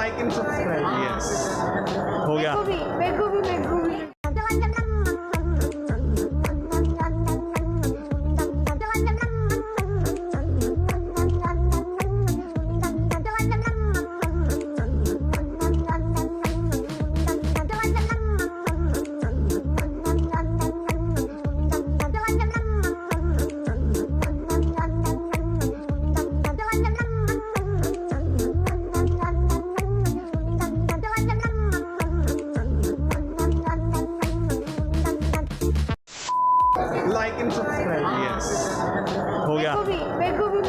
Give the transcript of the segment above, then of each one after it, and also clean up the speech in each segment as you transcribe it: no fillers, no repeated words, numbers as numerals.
like and subscribe. Yes. हो गया. मेरे को भी Like and subscribe. Yes. हो गया. मेरे को भी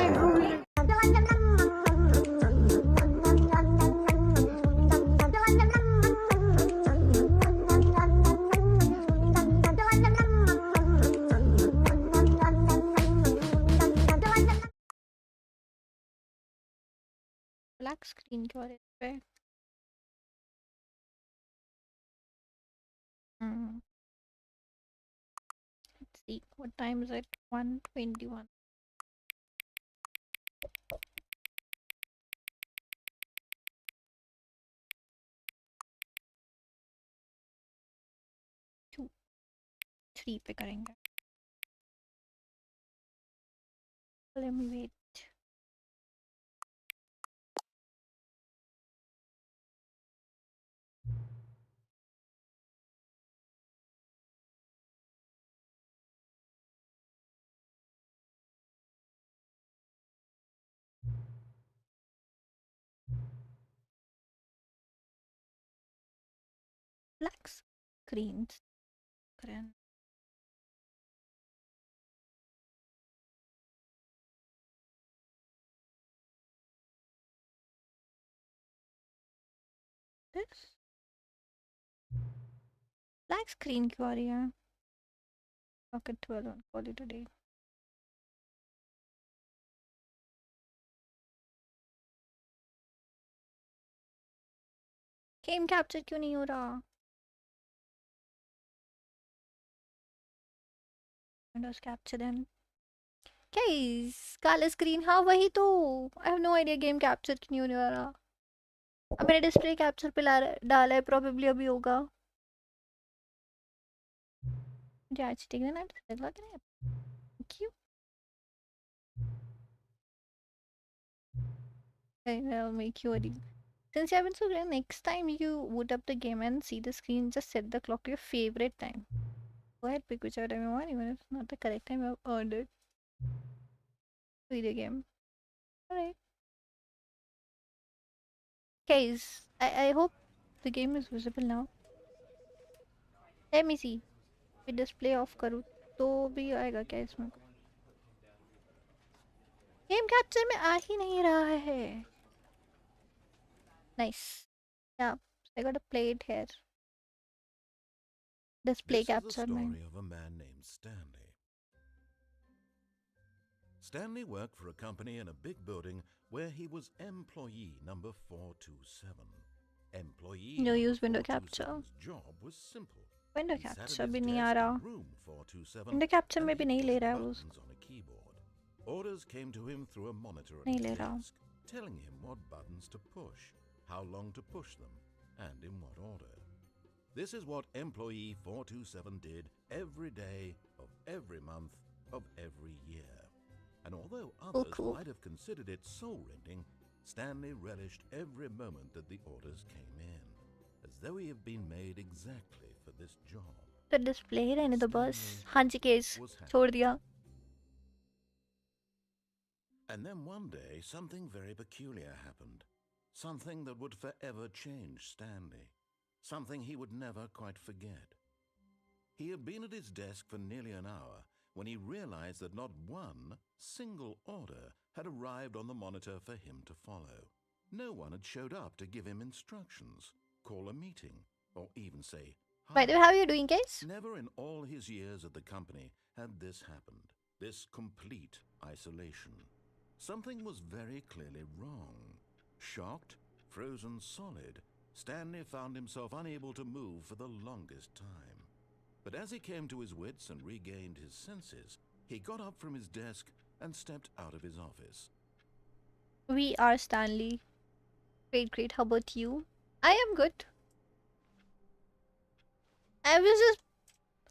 ब्लैक स्क्रीन के बारे पे let's see what time is it. 1:21. Two, 3 पे करेंगे. Let me wait. Black screens. करें. This black screen क्यों आ रही है? Pocket 12 on quality today. Game capture क्यों नहीं हो रहा? Windows capture then. Guys, काला screen हाँ वही तो. I have no idea game capture क्यों नहीं हो रहा. अब मैंने डिस्प्ले कैप्चर पे डाला है, probably अभी होगा. मुझे आज देखना ना लगा कि नहीं. क्यों? I'll make you a deal. Since you have been so great, next time you boot up the game and see the screen, just set the clock to your favorite time. Go ahead, pick whichever time you want, even if it's not the correct time you have earned it. Play the game. Alright. Guys, I hope the game is visible now. Let me see. मैं display of करूँ तो भी आएगा क्या इसमें? Game capture में आ ही नहीं रहा है. Nice. Yeah, I got a play it here. Display capture में. This is the story of a man named Stanley. Stanley worked for a company in a big building where he was employee number 427. Employee No number use window capture. 427's job was simple. Window He sat at capture his भी नहीं desk आ रहा. in room 427 Window capture and में भी he नहीं ले pushed रहा है वो. buttons on a keyboard. Orders came to him through a monitor at नहीं his ले रहा. desk, telling him what buttons to push, how long to push them, and in what order. This is what employee 427 did every day of every month of every year. And although others cool. might have considered it soul-rending, Stanley relished every moment that the orders came in, as though he had been made exactly for this job. तो display ही रहने दो बस. हाँ जी case Was happy. छोड़ दिया. And then one day, something very peculiar happened. Something that would forever change Stanley. Something he would never quite forget. He had been at his desk for nearly an hour when he realized that not one single order had arrived on the monitor for him to follow. No one had showed up to give him instructions, call a meeting, or even say hi. By the way, how are you doing, guys? Never in all his years at the company had this happened. This complete isolation. Something was very clearly wrong. Shocked, frozen solid, Stanley found himself unable to move for the longest time. But as he came to his wits and regained his senses, he got up from his desk and stepped out of his office. We are Stanley. Great, great. How about you? I am good. I was just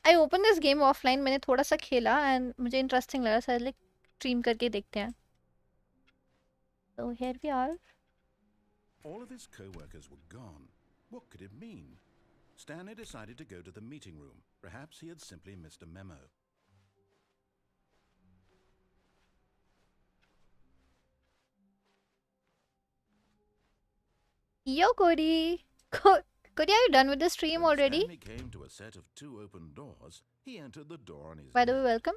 I opened this game offline. मैंने थोड़ा सा खेला and मुझे interesting लगा. So I like stream करके देखते हैं. So here we are. All of his co-workers were gone. What could it mean? Stanley decided to go to the meeting room. Perhaps he had simply missed a memo. Yo, Cody. Cody, are you done with the stream When already? Stanley came to a set of 2 open doors, he entered the door on his By the way, left. welcome.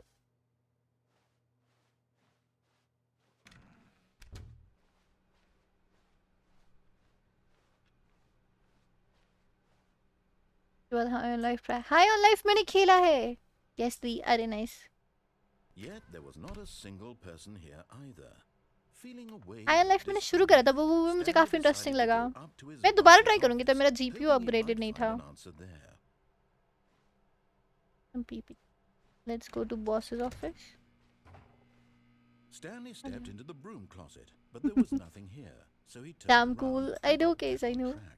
High on life try. High on life मैंने खेला है. Yes, the अरे nice. Yet there was not a single person here either. Feeling away High on life मैंने शुरू करा था. वो भी मुझे काफी interesting लगा. मैं दोबारा try करूँगी तब मेरा GPU upgraded नहीं था. PP. Let's go to boss's office. Stanley stepped into the broom closet, but there was nothing here. So he turned Damn around cool. and I know, walked case, up I the know. track.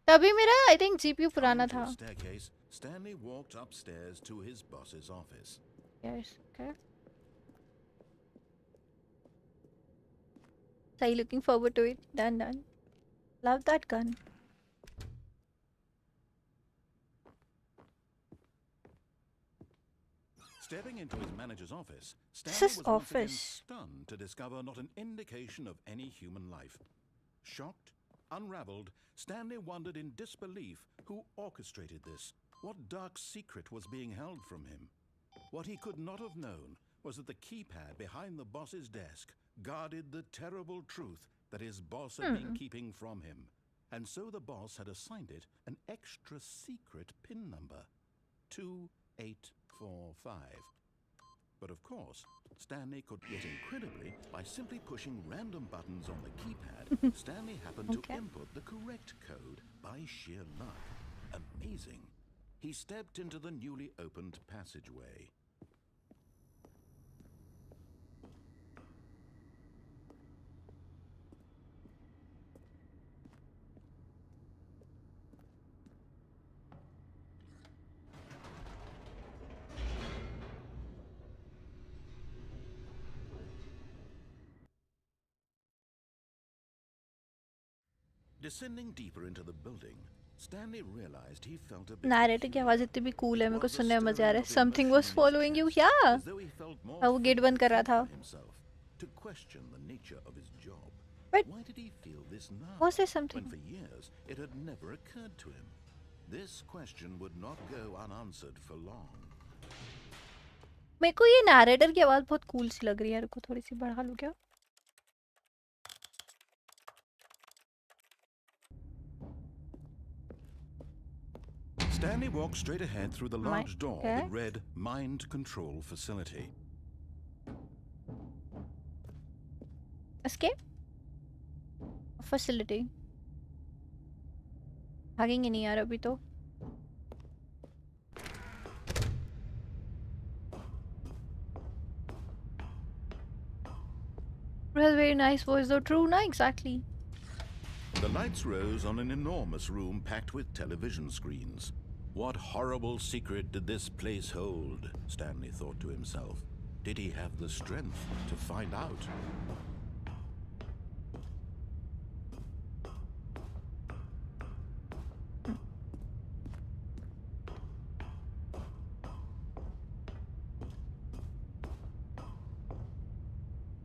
तभी मेरा I think GPU पुराना Climbing था. to a staircase, Stanley walked upstairs to his boss's office. Yes. Okay. So looking forward to it. Done. Love that gun. Stepping into his manager's office, This Stanley is was once again office. stunned to discover not an indication of any human life. Shocked, unraveled, Stanley wondered in disbelief who orchestrated this. What dark secret was being held from him? What he could not have known was that the keypad behind the boss's desk guarded the terrible truth that his boss had been keeping from him. And so the boss had assigned it an extra secret PIN number. 2845. But of course, Stanley could, yet incredibly, by simply pushing random buttons on the keypad, Stanley happened to input the correct code by sheer luck. Amazing. He stepped into the newly opened passageway. Descending deeper into the building, Stanley realized he felt a bit Narrator की आवाज इतनी भी cool है. मेरे को सुनने में मजा आ रहा है. Something was following you. as Yeah. though he felt more हाँ, वो गेट बंद कर रहा था. for himself, to question the nature of his job. But Why did he feel this now? was there When something? for years it had never occurred to him. This question would not go unanswered for long. मेरे को ये narrator की आवाज बहुत cool सी लग रही है. रुको थोड़ी सी बढ़ा लूँ क्या? Stanley walked straight ahead through the large door okay. that read Mind Control Facility. Escape? Facility. भागेंगे नहीं यार अभी तो. It has very nice voice though. True, na? Exactly. The lights rose on an enormous room packed with television screens. What horrible secret did this place hold? Stanley thought to himself. Did he have the strength to find out?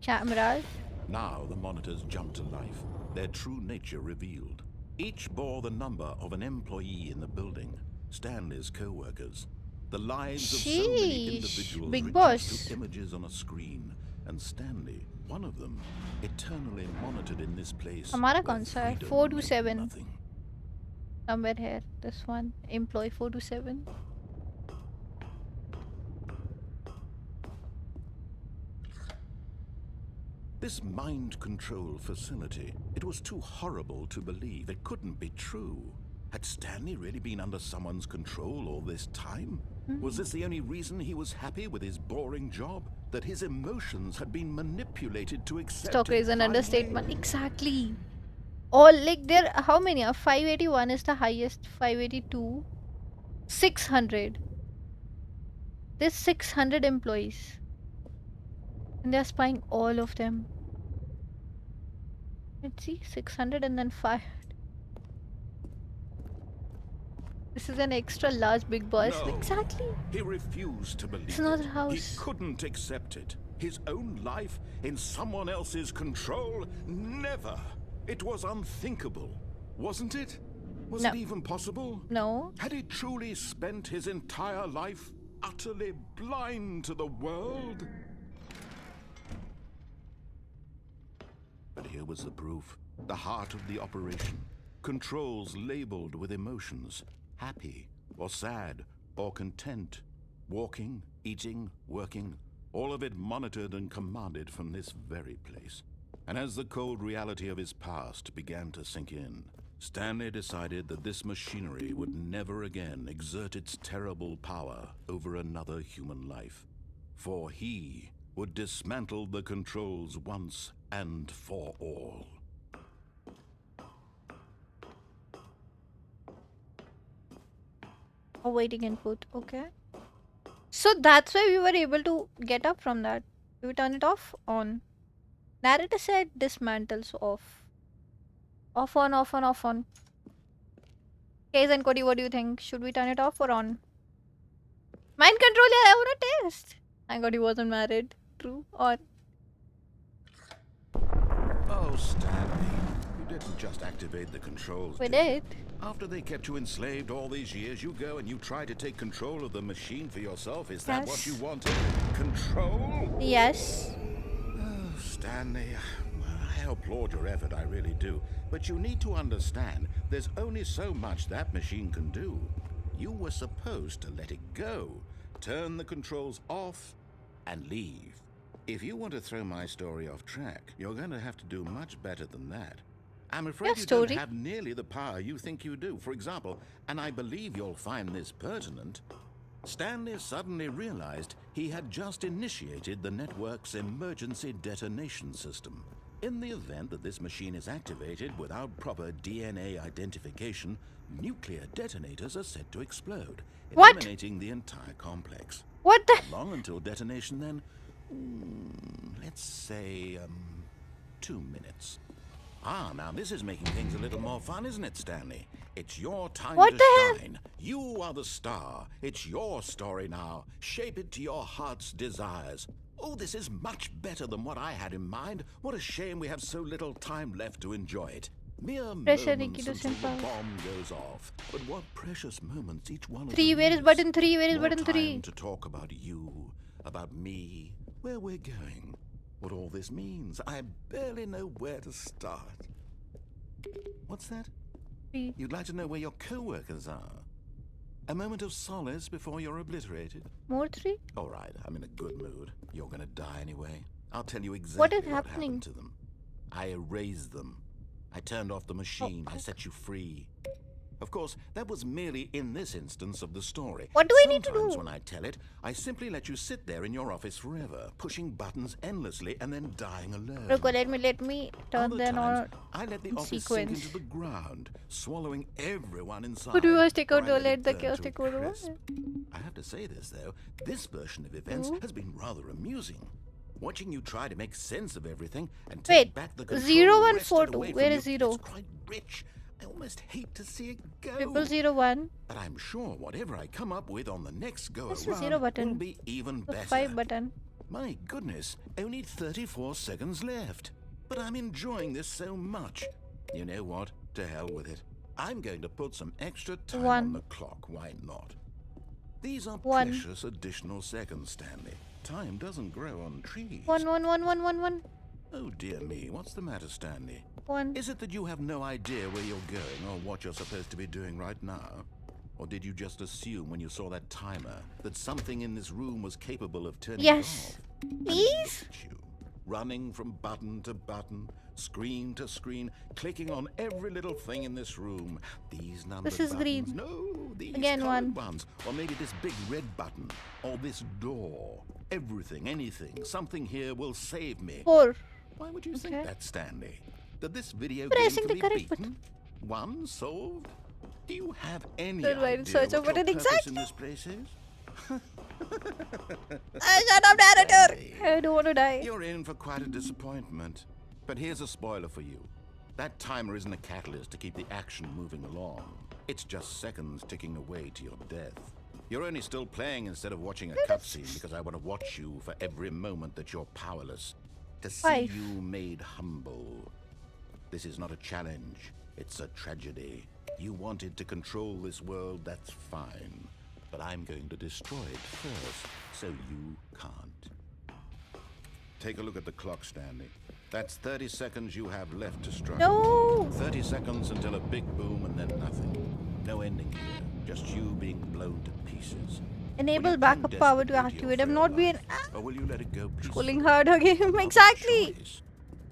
Cameras. Now the monitors jumped to life, their true nature revealed. Each bore the number of an employee in the building, Stanley's co-workers. The lives of so many Sheesh. individuals Big reduced boss. to images on a screen, and Stanley, one of them, eternally monitored in this place. हमारा where कौन सा है? freedom 4 to meant 7. nothing. Somewhere here. This one. Employee 4 to 7. This mind control facility, it was too horrible to believe. It couldn't be true. Had Stanley really been under someone's control all this time? Was this the only reason he was happy with his boring job? That his emotions had been manipulated to accept Stalker it is an blindly? understatement. Exactly. all like there. How many are 581 is the highest. 582, 600. There's 600 employees, and they're spying all of them. Let's see, 600 and then 5. This is an extra large big boss. No. Exactly. He refused to believe It's another it. house. He couldn't accept it. His own life in someone else's control? Never. It was unthinkable, wasn't it? Was No. it even possible? No. Had he truly spent his entire life utterly blind to the world? But here was the proof. The heart of the operation. Controls labeled with emotions. Happy, or sad, or content. Walking, eating, working. All of it monitored and commanded from this very place. And as the cold reality of his past began to sink in, Stanley decided that this machinery would never again exert its terrible power over another human life. For he would dismantle the controls once and for all. Awaiting input. Okay. So that's why we were able to get up from that. Do we turn it off? On. Narrator said dismantle, so off. Off on, off on, off on. Case and Cody, what do you think? Should we turn it off or on? Mind control, yeah, I wanna test. Thank God he wasn't married. True. Or Oh, Stanley, you didn't just activate the controls, we did you? did. After they kept you enslaved all these years, you go and you try to take control of the machine for yourself. Is that what you Yes. wanted? Control? Yes. Oh, Stanley, I applaud your effort, I really do. But you need to understand, there's only so much that machine can do. You were supposed to let it go, turn the controls off, and leave. If you want to throw my story off track, you're going to have to do much better than that. I'm afraid Your you story? don't have nearly the power you think you do. For example, and I believe you'll find this pertinent, Stanley suddenly realized he had just initiated the network's emergency detonation system. In the event that this machine is activated without proper DNA identification, nuclear detonators are set to explode, What? eliminating the entire complex. What the? How long until detonation then? Let's say, 2 minutes. Ah, now this is making things a little more fun, isn't it, Stanley? It's your time What to the hell? shine. You are the star. It's your story now. Shape it to your heart's desires. Oh, this is much better than what I had in mind. What a shame we have so little time left to enjoy it. Mere Pressure moments Ricky to until the simple. bomb goes off. But what precious moments each one of 3, them where is is. button 3? Where is More button time 3? to talk about you, about me, where we're going, what all this means. I barely know where to start. What's that? 3. You'd like to know where your co-workers are? A moment of solace before you're obliterated? More 3? All right, I'm in a good mood. You're gonna die anyway. I'll tell you exactly What what is happening? happened to them. I erased them. I turned off the machine. I set you free. Of course, that was merely in this instance of the story. What do I need to Sometimes do? when I tell it, I simply let you sit there in your office forever, pushing buttons endlessly and then dying alone. Ruko, let me turn Other them on. times, I let the office sequence. sink into the ground, swallowing everyone inside. But we must take or out I the let let it the burn chaos to a take over. crisp. I have to say this, though. This version of events has been rather amusing. Watching you try to make sense of everything and take Wait, back the control 0142, wrested away where from is you, 0? It's quite rich. I almost hate to see it go. 0001. But I'm sure whatever I come up with on the next go What's the around 0 button? will be even The better. 5 button. My goodness, only 34 seconds left. But I'm enjoying this so much. You know what? To hell with it. I'm going to put some extra time 1. on the clock. Why not? These are 1. precious additional seconds, Stanley. Time doesn't grow on trees. 1 1 1 1 1 1 Oh dear me, what's the matter, Stanley? 1. Is it that you have no idea where you're going or what you're supposed to be doing right now? Or did you just assume when you saw that timer that something in this room was capable of turning Yes. it off? And Please? look at you, running from button to button, screen to screen, clicking on every little thing in this room. These numbered This is buttons. green. No, these Again, colored 1. ones. Or maybe this big red button. Or this door. Everything, anything, something here will save me. 4. Why would you Okay. think that, Stanley? that this video game Pressing can the be correct beaten? One solved? Do you have any Then why idea search what over your it purpose exactly? in this place is? Shut up, narrator! Sandy, I don't want to die. you're in for quite a disappointment. But here's a spoiler for you. That timer isn't a catalyst to keep the action moving along. It's just seconds ticking away to your death. You're only still playing instead of watching a cutscene because I want to watch you for every moment that you're powerless. To see 5. you made humble. This is not a challenge. It's a tragedy. You wanted to control this world, that's fine. But I'm going to destroy it first, so you can't. Take a look at the clock, Stanley. That's 30 seconds you have left to struggle. No! 30 seconds until a big boom and then nothing. No ending here, just you being blown to pieces. Enable Will you backup cling power to desperately activate. your I'm frail not being life, or will you let it go pulling peacefully? hard again. Have a Exactly. choice.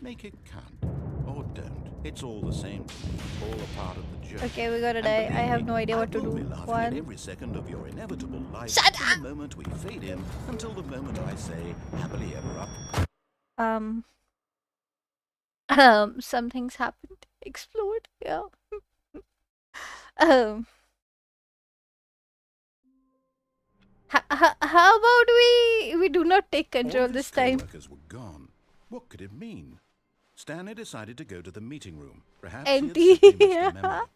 Make it count, or don't. It's all the same to me, all a part of the journey. Okay, we gotta And die. I believe have me, no idea I what to will do. be laughing at 1. every second of your inevitable life Shut from the moment we fade in until the moment I say happily ever after. Something's happened. Explode. Yeah. um. How about we do not take control All of his this time? co-workers were gone. What could it mean? Stanley decided to go to the meeting room. Perhaps he had Empty. simply missed a memo.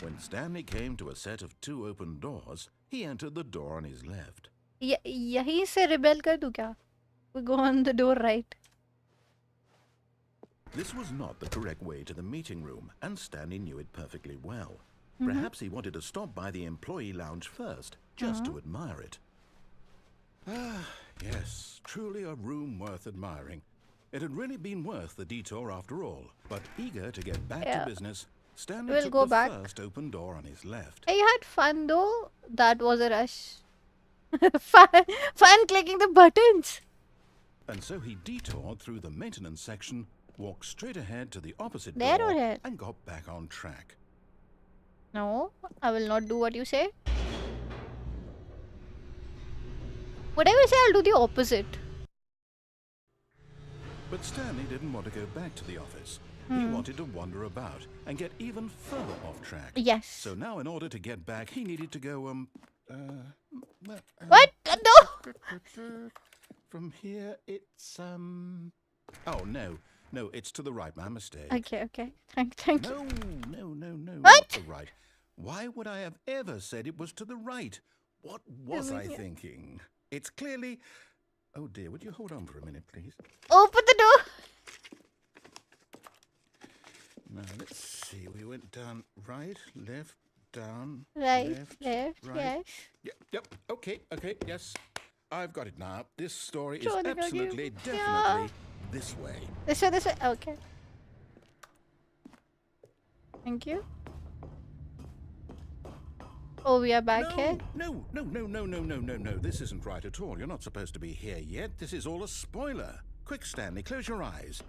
When Stanley came to a set of 2 open doors, he entered the door on his left. यहीं से rebel कर दूं क्या? We go on the door right. This was not the correct way to the meeting room, and Stanley knew it perfectly well. Perhaps he wanted to stop by the employee lounge first, just to admire it. Ah, yes, truly a room worth admiring. It had really been worth the detour after all, but eager to get back Yeah. to business, Stanley We'll took go the back. first open door on his left. I had fun though. That was a rush. fun clicking the buttons. And so he detoured through the maintenance section, walked straight ahead to the opposite There door, or here? and got back on track. No, I will not do what you say. Whatever you say, I'll do the opposite. But Stanley didn't want to go back to the office. He wanted to wander about and get even further off track. Yes. So now in order to get back, he needed to go, What? No! From here, it's, Oh, no, it's to the right, my mistake. Okay. Thank you. No, What? not the right. Why would I have ever said it was to the right? What was I thinking? It's clearly... Oh dear, would you hold on for a minute, please? Open the door. Now, let's see. We went down right, left, down, Right, left, yes. Yep, okay, yes. I've got it now. This story is Sure, they got you. absolutely, Yeah. definitely this way. This way. Okay. Thank you. Oh, we are back here. No. This isn't right at all. You're not supposed to be here yet. This is all a spoiler. Quick, Stanley, close your eyes.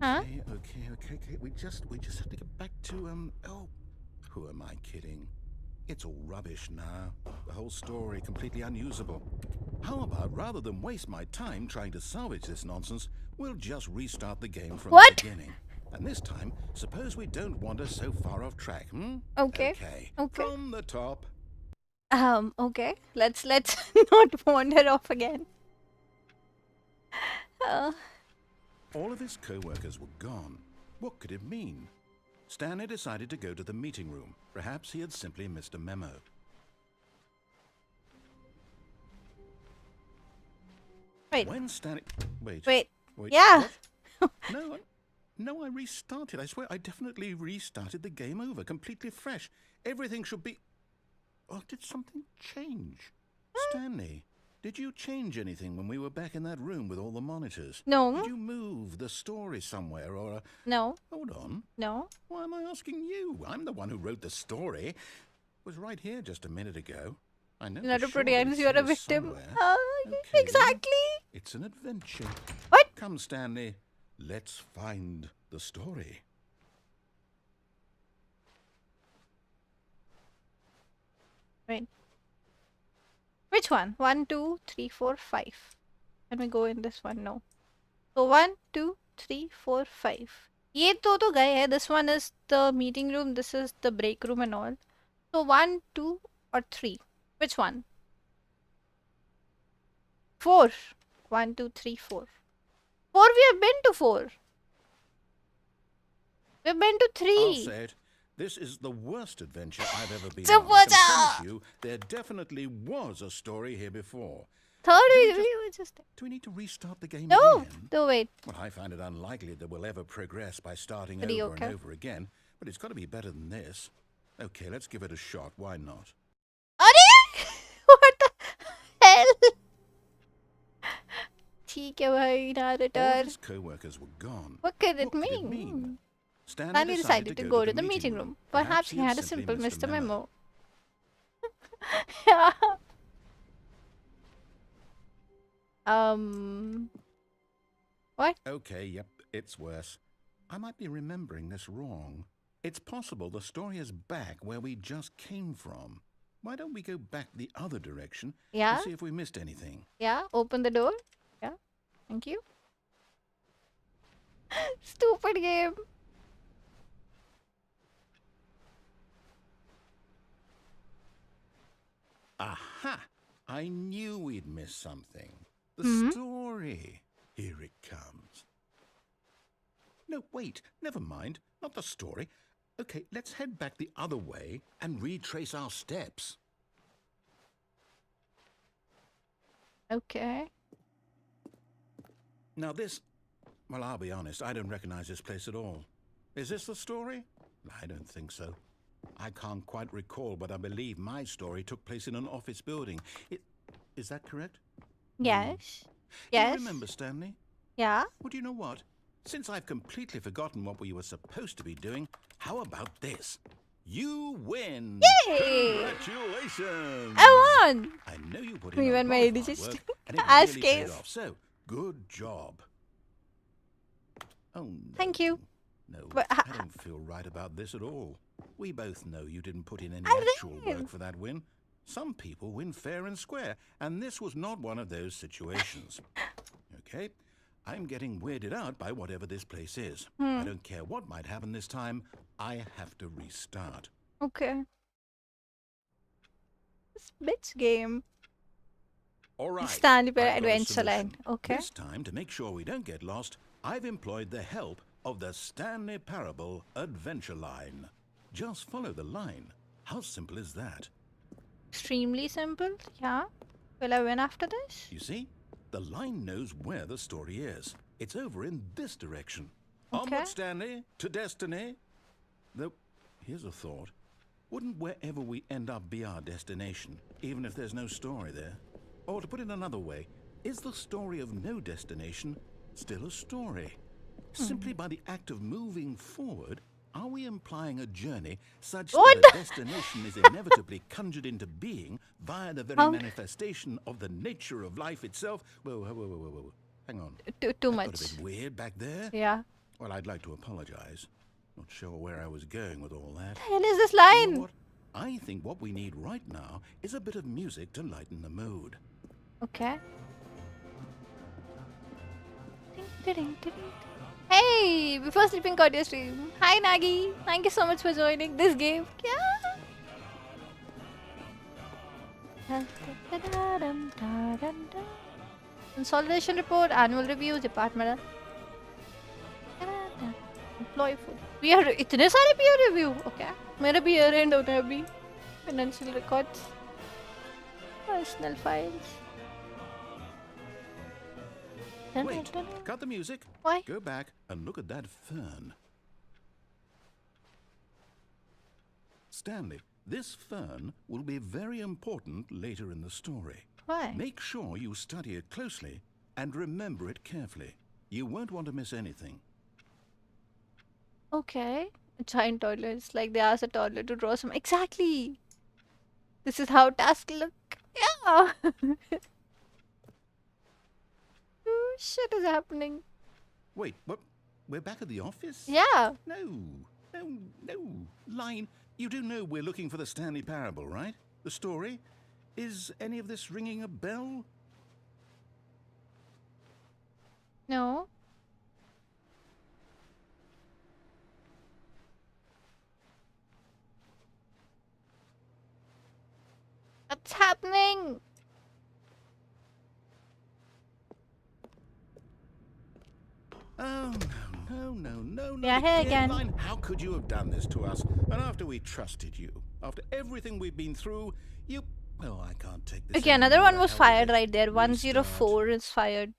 Huh? Okay. We just have to get back to, who am I kidding? It's all rubbish now. The whole story completely unusable. How about, rather than waste my time trying to salvage this nonsense, we'll just restart the game from What? the beginning. And this time, suppose we don't wander so far off track, Okay. Okay. Okay. From the top. Okay. Let's not wander off again. All of his co-workers were gone. What could it mean? Stanley decided to go to the meeting room. Perhaps he had simply missed a memo. Wait. When Stanley... Wait. Yeah. what? No, I restarted. I swear, I definitely restarted the game over, completely fresh. Everything should be... Oh, did something change? Stanley, did you change anything when we were back in that room with all the monitors? No. Did you move the story somewhere or... No. Hold on. No. Why am I asking you? I'm the one who wrote the story. It was right here just a minute ago. I know. Not for to sure pretend it's you're a here victim. somewhere. Okay. Exactly. It's an adventure. What? Come, Stanley. Let's find the story. Wait. Which one? 1, 2, 3, 4, 5. Can we go in this one? No. So 1, 2, 3, 4, 5. ये तो गए हैं. This one is the meeting room. This is the break room and all. So 1, 2, or 3. Which one? 4. 1, 2, 3, 4. 4. We have been to 4. We've been to 3. I'll say it. This is the worst adventure I've ever been So on. I what's can up? promise you, there definitely was a story here before. Third, Do we we were just. Do we need to restart the game No. again? No, wait. Well, I find it unlikely that we'll ever progress by starting Pretty over okay. and over again, but it's got to be better than this. Okay, let's give it a shot. Why not? अरे what the hell? ठीक है भाई, All narrator. his co-workers were gone. What could it What could it mean? mean? Stanley decided to go to the meeting room. Perhaps he had a simple missed Mr. Memo. What? Okay, yep, it's worse. I might be remembering this wrong. It's possible the story is back where we just came from. Why don't we go back the other direction Yeah? and see if we missed anything? Yeah? Open the door? Yeah? Thank you. Stupid game. Aha! I knew we'd miss something. The story. Here it comes. No, wait, never mind. Not the story. Okay, let's head back the other way and retrace our steps. Okay. Now this... Well, I'll be honest, I don't recognize this place at all. Is this the story? I don't think so. I can't quite recall, but I believe my story took place in an office building. Is that correct? Yes. You Yes. remember, Stanley? Yeah? Well, do you know what? Since I've completely forgotten what we were supposed to be doing, how about this? You win! Yay! Congratulations! I won! I know you put in We a went lot my of hard digits work, and it as really paid case. off. So, good job. Oh, no. Thank you. No, But I don't feel right about this at all. We both know you didn't put in any I actual didn't. work for that win. Some people win fair and square, and this was not one of those situations. Okay? I'm getting weirded out by whatever this place is. I don't care what might happen this time. I have to restart. Okay. This bitch game. All right. Stanley Parable I've got a Adventure Line. solution. Okay. This time, to make sure we don't get lost, I've employed the help of the Stanley Parable Adventure Line. Just follow the line. How simple is that? Extremely simple. Yeah. Will I win after this? You see? The line knows where the story is. It's over in this direction. Okay. Onward, Stanley, to destiny. Though, here's a thought. Wouldn't wherever we end up be our destination, even if there's no story there? Or to put it another way, is the story of no destination still a story? Simply by the act of moving forward, are we implying a journey such What that a the- destination is inevitably conjured into being via the very How- manifestation of the nature of life itself? Whoa. Hang on. Too Got a much. bit weird back there? Yeah. Well, I'd like to apologize. Not sure where I was going with all that. Hell is this You know line? what? I think what we need right now is a bit of music to lighten the mood. Okay. Hey, before sleeping, caught your stream. Hi, Nagi. Thank you so much for joining this game. Yeah. Consolidation report, annual review, department. Employee food. We are इतने सारे peer review. Okay. मेरे भी year end होने अभी. Financial records. Personal files. Wait, cut the music. Why? Go back and look at that fern. Stanley, this fern will be very important later in the story. Why? Make sure you study it closely and remember it carefully. You won't want to miss anything. Okay. A giant toddler. It's like they asked a toddler to draw some. Exactly. This is how tasks look. Yeah. Oh, shit is happening. Wait, what? We're back at the office? Yeah. No. Line, you do know we're looking for the Stanley Parable, right? The story? Is any of this ringing a bell? No. What's happening? Oh, no, We are not here again, again. Line. How could you have done this to us? And after we trusted you, after everything we've been through, you... Well, I can't take this Okay, another anymore. one was The hell with fired it. right there. Restart. 104 is fired.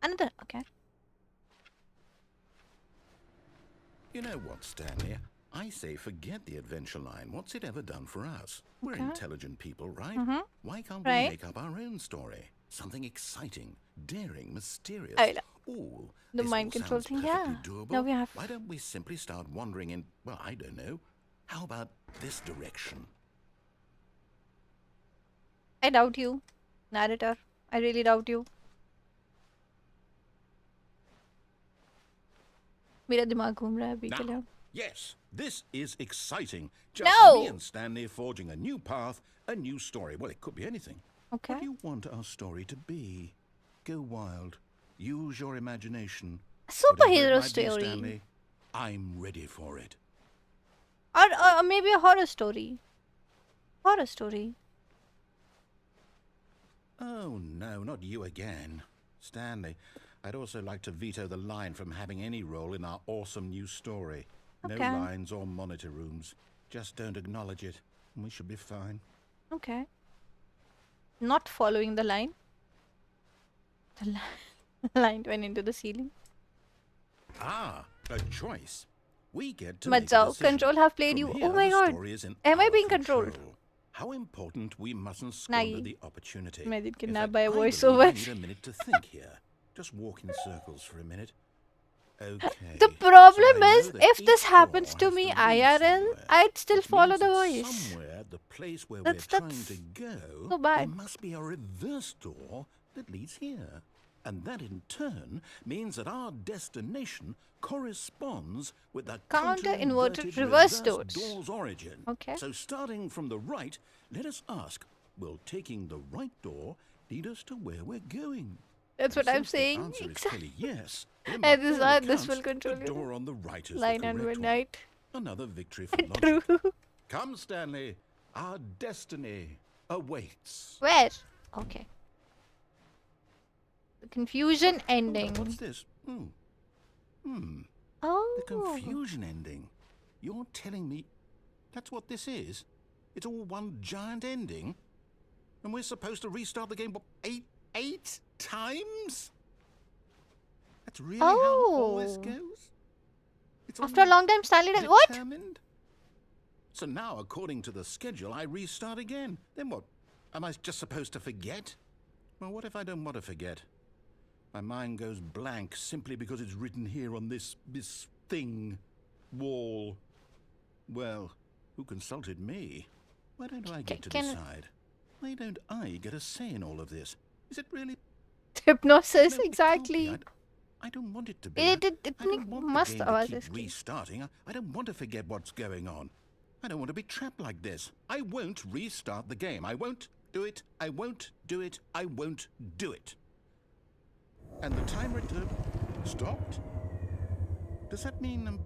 Another. Okay. You know what, Stanley? I say forget the adventure line. What's it ever done for us? We're Okay. intelligent people, right? Mm-hmm. Why can't Right. we make up our own story? Something exciting, daring, mysterious. I know. Ooh, The this mind all control sounds thing, perfectly yeah. doable. Now we have. Why don't we simply start wandering in, well, I don't know. How about this direction? I doubt you, narrator. I really doubt you. मेरा दिमाग घूम रहा है अभी के लिए. Now, yes, this is exciting. Just No! me and Stanley forging a new path, a new story. Well, it could be anything. Okay. What do you want our story to be? Go wild. Use your imagination. Whatever it Superhero might be, story. Stanley, I'm ready for it. Or maybe a horror story. Horror story. Oh, no, not you again. Stanley, I'd also like to veto the line from having any role in our awesome new story. No Okay. lines or monitor rooms. Just don't acknowledge it, and we should be fine. Okay. Not following the line. The line went into the ceiling. Ah, a choice. We get to But make a decision. Control have played From you. here, Oh my the god. story is in Am I our being controlled? control. How important we mustn't squander Nagi. the opportunity. Imagine In kidnapped fact, by a I believe voiceover. I need a minute to think here. Just walk in circles for a minute. Okay. The so problem I know is, that if each this happens door to has me lead IRL, somewhere, I'd still which follow means the that voice. Somewhere, the place where That's- we're trying that's to go, so bad. there must be a reverse door that leads here. And that in turn means that our destination corresponds with the Counter-inverted counter-inverted reverse door's doors. origin. Okay. So starting from the right, let us ask, will taking the right door lead us to where we're going? That's what And I'm since the saying. answer is Exactly. clearly yes, then And by this all this will accounts, control the you. door on the right is Line the and correct one. midnight. Another victory for True. logic. Come, Stanley. Our destiny awaits. Where? Okay. The confusion Hold on, ending. what's this? The Oh. confusion ending. You're telling me that's what this is? It's all one giant ending? And we're supposed to restart the game, what, eight times? That's really how all this Oh. goes? It's After a all long time, Stanley did what? determined? So now, according to the schedule, I restart again. Then what? Am I just supposed to forget? Well, what if I don't want to forget? My mind goes blank simply because it's written here on this thing, wall. Well, who consulted me? Why don't I get to Can- decide? Why don't I get a say in all of this? Is it really? Hypnosis, No, it can't be. exactly. I don't want it to be. It I don't want must the game आवाज to है keep इसकी. restarting. I don't want to forget what's going on. I don't want to be trapped like this. I won't restart the game. I won't do it. I won't do it. I won't do it. And the timer stopped? Does that mean,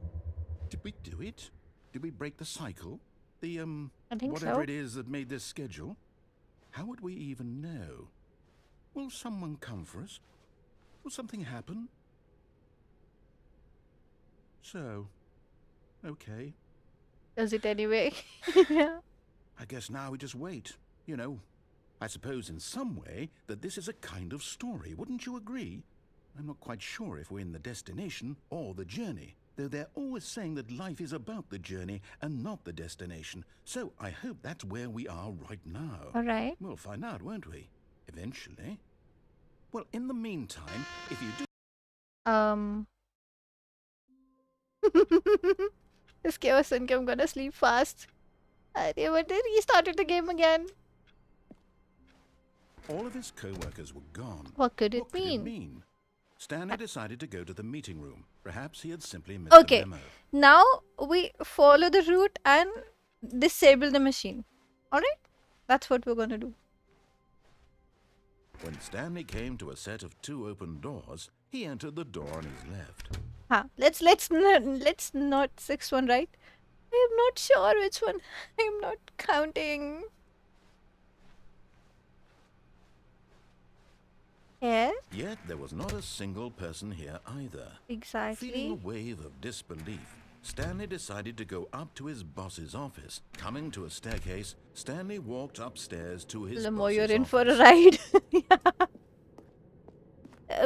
did we do it? Did we break the cycle? The, I think whatever so. it is that made this schedule? How would we even know? Will someone come for us? Will something happen? So, okay. Does it anyway? Yeah. I guess now we just wait. You know, I suppose in some way that this is a kind of story, wouldn't you agree? I'm not quite sure if we're in the destination or the journey, though they're always saying that life is about the journey and not the destination. So I hope that's where we are right now. All right. We'll find out, won't we? Eventually. Well, in the meantime, if you do... इसके बाद सुन के I'm gonna sleep fast. अरे but they restarted the game again. All of his co-workers were gone. What could What it could mean? it mean? Stanley decided to go to the meeting room. Perhaps he had simply missed Okay. the memo. Now we follow the route and disable the machine. Alright? That's what we're gonna do. When Stanley came to a set of 2 open doors, he entered the door on his left. Let's not 6-1, right? I am not sure which one. I am not counting. Yes, Yet there was not a single person here either. Feeling a exactly. wave of disbelief, Stanley decided to go up to his boss's office. Coming to a staircase, Stanley walked upstairs to his Lamo, boss's you're in office. for a ride. Yeah.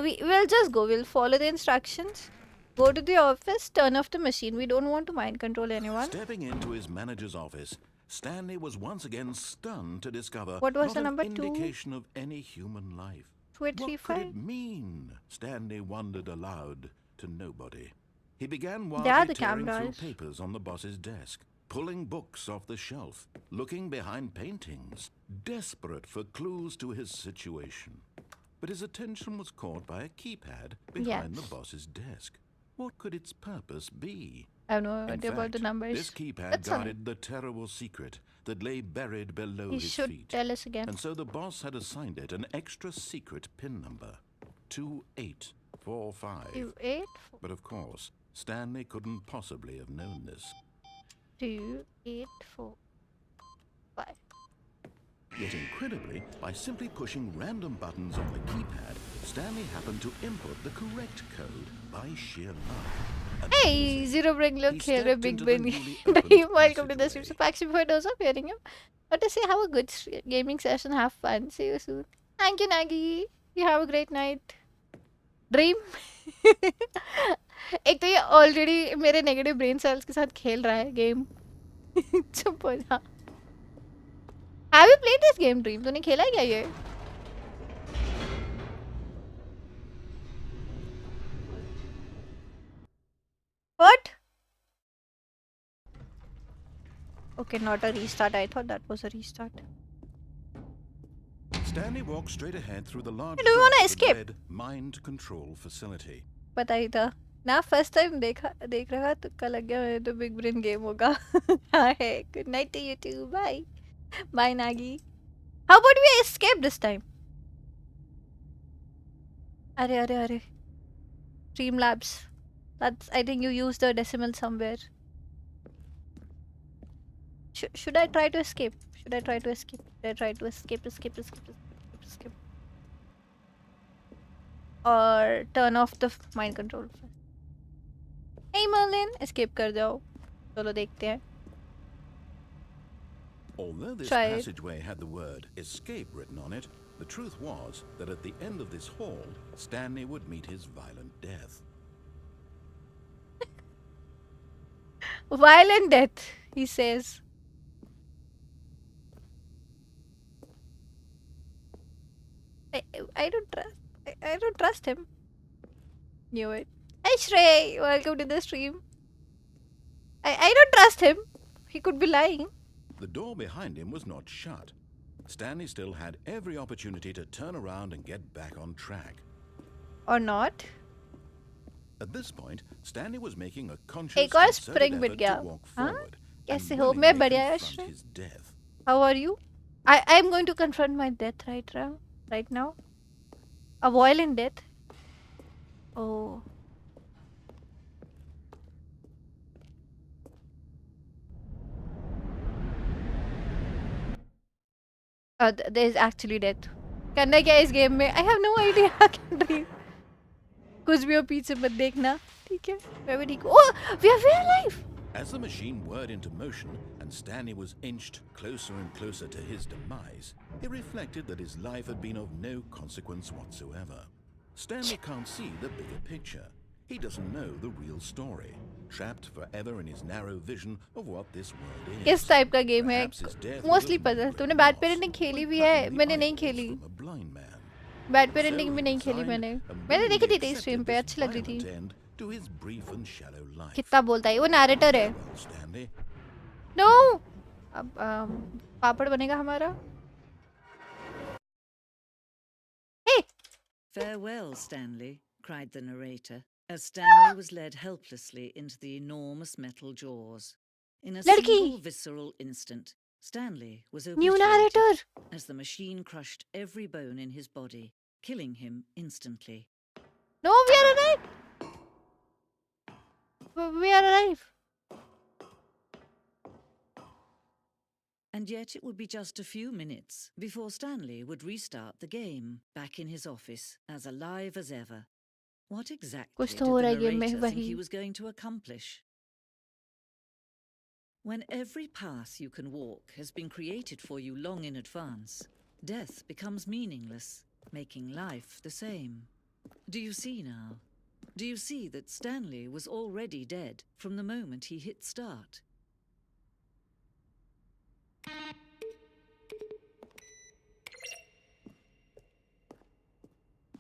We'll just go. We'll follow the instructions. Go to the office, turn off the machine. We don't want to mind control anyone. Stepping into his manager's office, Stanley was once again stunned to discover What was not the an number 2? indication of any human life. What could 2835? it mean? Stanley wondered aloud to nobody. He began There are wildly the tearing through cameras. papers on the boss's desk, pulling books off the shelf, looking behind paintings, desperate for clues to his situation. But his attention was caught by a keypad behind the Yes. boss's desk. What could its purpose be? I have no In idea about the fact, numbers. this keypad That's fine. guarded the terrible secret that lay buried below He his should feet. tell us again. And so the boss had assigned it an extra secret PIN number, 2845. 2, 8, But of course, Stanley couldn't possibly have known this. 2, 8, 4, 5. Yet incredibly, by simply pushing random buttons on the keypad, Stanley happened to input the correct code by sheer luck. Hey, Amazing. Zero Bring look He here, stepped big into the brain. newly opened Dream, welcome to the stream. So, passageway. Pakshi, before those of hearing him, what to say, have a good gaming session, have fun. See you soon. Thank you, Nagi. You have a great night. Dream. एक तो ये already मेरे negative brain cells के साथ खेल रहा है game. चुप हो जा. Have you played this game, Dream? तूने खेला है क्या ये? What? Okay, not a restart. I thought that was a restart. Stanley walked straight ahead through the large Do you door wanna that escape? led mind control facility. पता ही था ना. First time देख रहा तुक्का लग गया. मेरे तो बिग ब्रेन गेम होगा. हाँ है. Good night to you too. Bye bye Nagi. How about we escape this time? अरे अरे अरे. Streamlabs. That's, I think you used the decimal somewhere. Should I try to escape? Should I try to escape? Should I try to escape? Or turn off the mind control? Hey Merlin, escape कर जाओ. चलो देखते हैं. Although this Try it. passageway had the word escape written on it, the truth was that at the end of this hall, Stanley would meet his violent death. Violent death, he says. I don't trust. I don't trust him. Knew it. Hey Shrey, welcome to the stream. I don't trust him. He could be lying. The door behind him was not shut. Stanley still had every opportunity to turn around and get back on track. Or not. At this point, Stanley was making a conscious, एक और concerted spring मिट effort गया. to walk हाँ? forward कैसे and हो? willingly मैं बढ़िया है, confront श्रेय. his death. How are you? I am going to confront my death right now. A violent death. Oh. There is actually death. करना क्या है इस गेम में? I have no idea. Dream. कुछ भी हो पीछे मत देखना. ठीक है? मैं भी ठीक हूँ. Oh, we're alive. As the machine whirred into motion and Stanley was inched closer and closer to his demise, he reflected that his life had been of no consequence whatsoever. Stanley can't see the bigger picture. He doesn't know the real story, trapped forever in his narrow vision of what this world is. किस type का game है? Perhaps his death Mostly was a puzzle. deliberate तूने bad loss, parenting खेली भी plucking है. the मैंने नहीं eyeballs खेली. from a blind man. Bad parenting भी नहीं खेली So मैंने. resigned and मैंने देखी willingly थी स्ट्रीम पे. accepted अच्छी this लग रही थी. violent end to his brief and shallow life. कितना बोलता है? वो नैरेटर है. Well, Stanley, no. अब पापड़ बनेगा हमारा. Hey. Farewell, Stanley, cried the narrator, as Stanley was led helplessly into the enormous metal jaws. In a Ladki. single visceral instant, Stanley was New obliterated narrator. as the machine crushed every bone in his body, killing him instantly. No, we are alive. We are alive. And yet it would be just a few minutes before Stanley would restart the game, back in his office, as alive as ever. What exactly कुछ did तो हो the रहा है game में narrator think वही. he was going to accomplish? When every path you can walk has been created for you long in advance, death becomes meaningless, making life the same. Do you see now? Do you see that Stanley was already dead from the moment he hit start?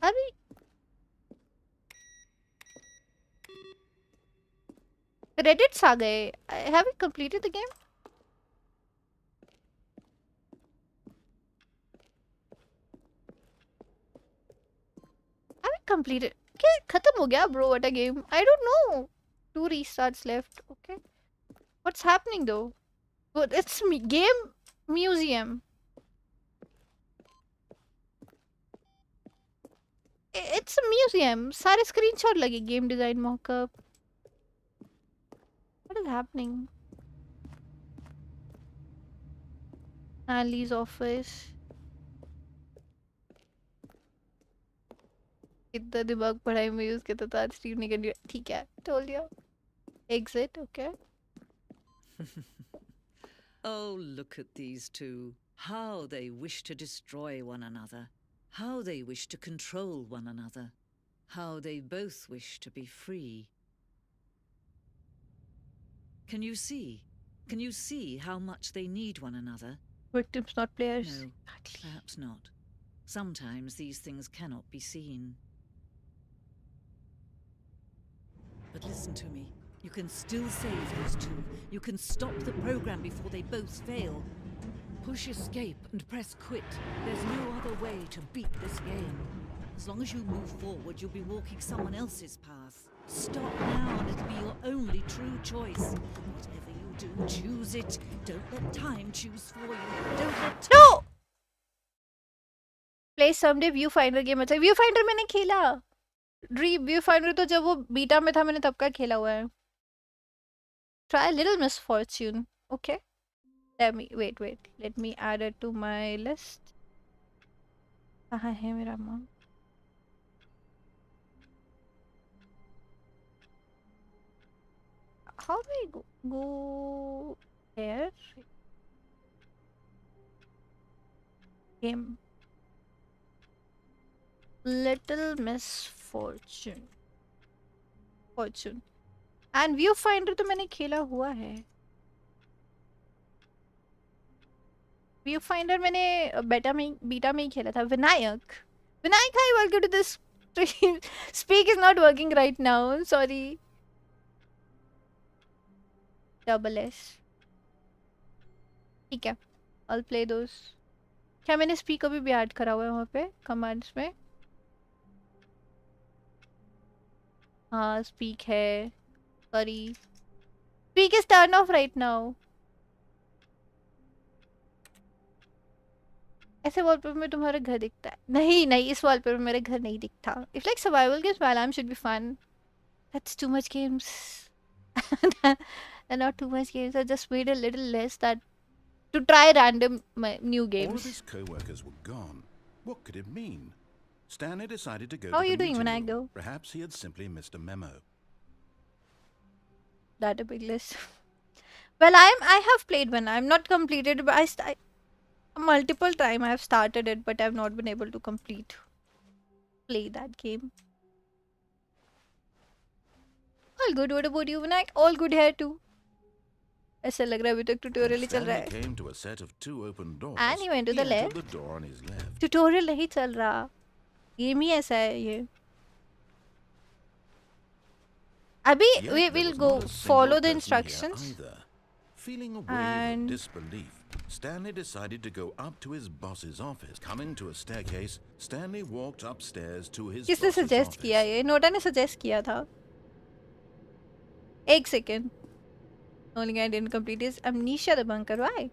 अभी Reddits आ गए. Have you completed the game? Have you completed? Okay, खत्म हो गया bro. What a game. I don't know. 2 restarts left. Okay. What's happening though? But it's me game museum. It's a museum. सारे screenshot लगे. Game design mockup. What is happening? Ali's office. इतना दिमाग पढ़ाई में use करता था आज stream नहीं करनी. ठीक है, told you. Exit, okay. Oh, look at these two. How they wish to destroy one another. How they wish to control one another. How they both wish to be free. Can you see? Can you see how much they need one another? Victims, not players. No, perhaps not. Sometimes these things cannot be seen. But listen to me. You can still save those two. You can stop the program before they both fail. Push escape and press quit. There's no other way to beat this game. As long as you move forward, you'll be walking someone else's path. Stop now and it'll be your only true choice. Whatever you do, choose it. Don't let time choose for you. Don't let No! Play someday viewfinder game. अच्छा viewfinder मैंने खेला. Dream viewfinder तो जब वो beta में था मैंने तब का खेला हुआ है. Try a little misfortune. Okay. Let me wait. Let me add it to my list. कहाँ है मेरा mom? How do I go there? Game. Little misfortune. Fortune. And viewfinder तो मैंने खेला हुआ है. viewfinder मैंने बीटा में ही खेला था. Vinayak, hi, welcome to this stream. Speak is not working right now. Sorry. Double S. ठीक है. I'll play those. क्या मैंने speak अभी भी ऐड करा हुआ है वहाँ पे commands में? हाँ, speak है. Sorry. Speak is turned off right now. ऐसे वॉलपेपर में तुम्हारा घर दिखता है. नहीं, इस वॉलपेपर में मेरा घर नहीं दिखता. If like survival games, Valorant should be fun. That's too much games. And not too much games. I just made a little list that to try random new games. All of his co-workers were gone. What could it mean? Stanley decided to go How to are the you doing, meeting Vinayak, room. though? Perhaps he had simply missed a memo. That a big list. Well, I have played one. I'm not completed, but I multiple time I have started it, but I've not been able to play that game. All good. What about you, Vinayak? All good here too. ऐसा लग रहा है अभी तक tutorial ही चल रहा Stanley है. came to a set of 2 open doors. And he went to the entered left. the door on his left. Tutorial नहीं चल रहा. Game ही ऐसा है ये. अभी Yet we there will was go not a single follow the person here instructions. either. Feeling a wave And- of disbelief, Stanley decided to go up to his boss's office. Coming to a staircase, Stanley walked upstairs to his किसने boss's suggest किया office. ये? NOTA ने suggest किया था. एक second. Only I didn't complete his amnesia the bunker. Why?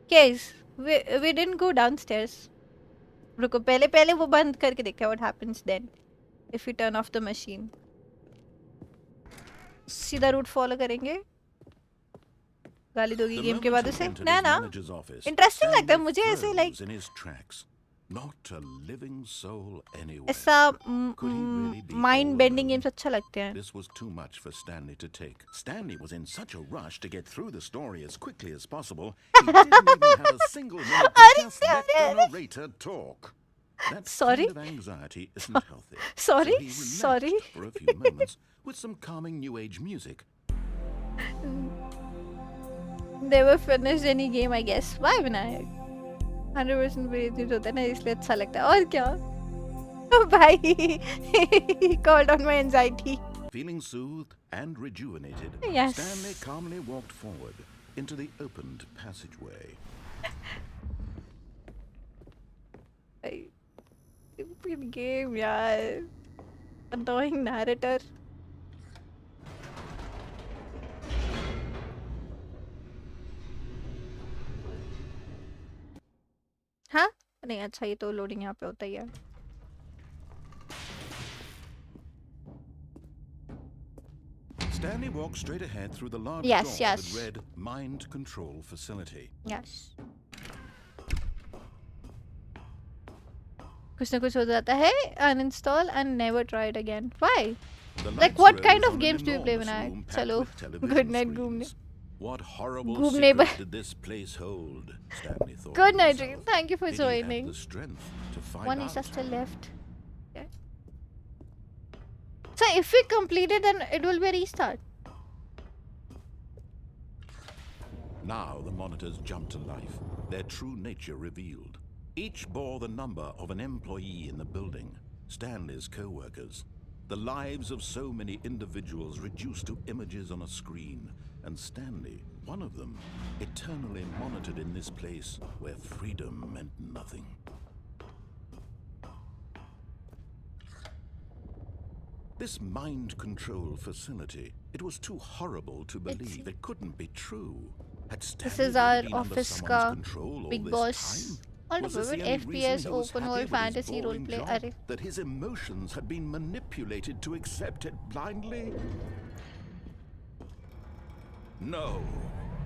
Guys, we didn't go downstairs. रुको पहले पहले वो बंद करके देखते हैं what happens then if we turn off the machine. सीधा रूट फॉलो करेंगे. गाली दोगी The गेम के moment बाद he उसे. entered ना his ना. manager's office, Interesting लगता है Stanley मुझे ऐसे like froze in his tracks. Not a living soul anywhere. ऐसा Could he really be mind all bending alone? Games अच्छा लगते हैं. This was too much for Stanley to take. Stanley was in such a rush to get through the story as quickly as possible, he didn't even have a single minute to Arey, just let the arey. narrator talk. That Sorry? kind of anxiety isn't healthy. Sorry? So he relaxed Sorry? for a few moments with some calming new age music. Never finished any game I guess. Why Vinayak? 100% breathe होता है ना इसलिए अच्छा लगता है. और क्या? Oh, भाई he called on my anxiety. Feeling soothed and rejuvenated, Yes. Stanley calmly walked forward into the opened passageway. Stupid game यार. Annoying narrator. हाँ? नहीं अच्छा ये तो लोडिंग यहाँ पे होता ही है. Stanley walked straight ahead through the large Yes, door yes. that read Mind Control Facility. Yes. कुछ ना कुछ हो जाता है. Uninstall and never try it again. Why? The Like lights what rose kind on of an games do you play enormous when I room packed चलो with television good night घूमने. screens. What horrible घूमने secret पर. did this place hold? Stanley thought. Good to night, himself. Dream. Thank you for Did he have joining. the strength to find One out? is still left. Okay. So if we complete it, then it will be a restart. Now the monitors jumped to life, their true nature revealed. Each bore the number of an employee in the building, Stanley's co-workers. The lives of so many individuals reduced to images on a screen, and Stanley, one of them, eternally monitored in this place where freedom meant nothing. This mind control facility, it was too horrible to believe. It couldn't be true. Had This Stanley is our really been under office someone's का control all big this boss. time? All Was of this it the only reason FPS he was open happy world with his fantasy boring roleplay. job? अरे That his emotions had been manipulated to accept it blindly? No.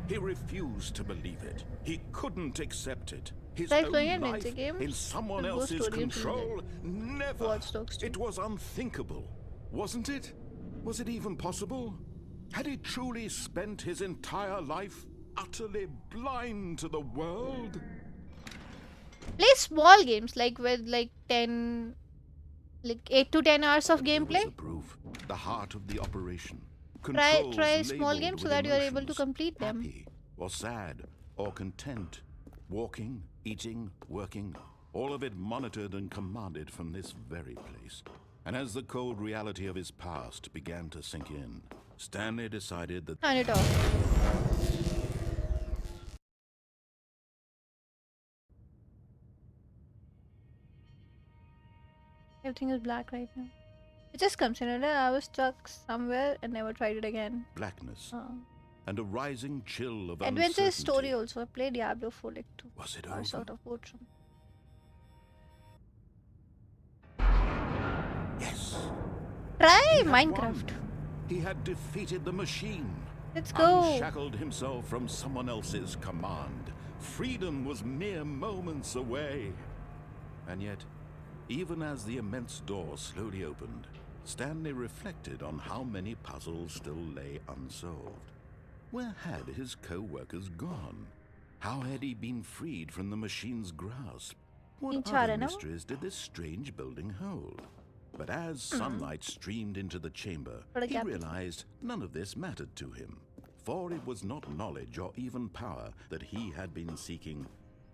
He refused to believe it. He couldn't accept it. His Like own playing a life ninja game in someone with ghost else's story and control? Never. Watch Dogs too. It was unthinkable, wasn't it? Was it even possible? Had he truly spent his entire life utterly blind to the world? play small games like with like 10 like 8 to 10 hours of Here was gameplay. the proof, the heart of the operation. Try Controls small labeled games so with that you are able to emotions, complete them. happy or sad or content, walking, eating, working, all of it monitored and commanded from this very place. And as the cold reality of his past began to sink in, Stanley decided that Turn it off. Everything is black right now. It just comes in and I was stuck somewhere and never tried it again. blackness Uh, and a rising chill of Adventure uncertainty. story also. I played Diablo for like 2 Was it hours over? out of boredom. Yes. Try He had Minecraft. won. He had defeated the machine. Let's go. Unshackled himself from someone else's command. Freedom was mere moments away. And yet, even as the immense door slowly opened, Stanley reflected on how many puzzles still lay unsolved. Where had his co-workers gone? How had he been freed from the machine's grasp? What Each other other, no? mysteries did this strange building hold? But as sunlight streamed into the chamber, Thought he gap. realized none of this mattered to him. For it was not knowledge or even power that he had been seeking,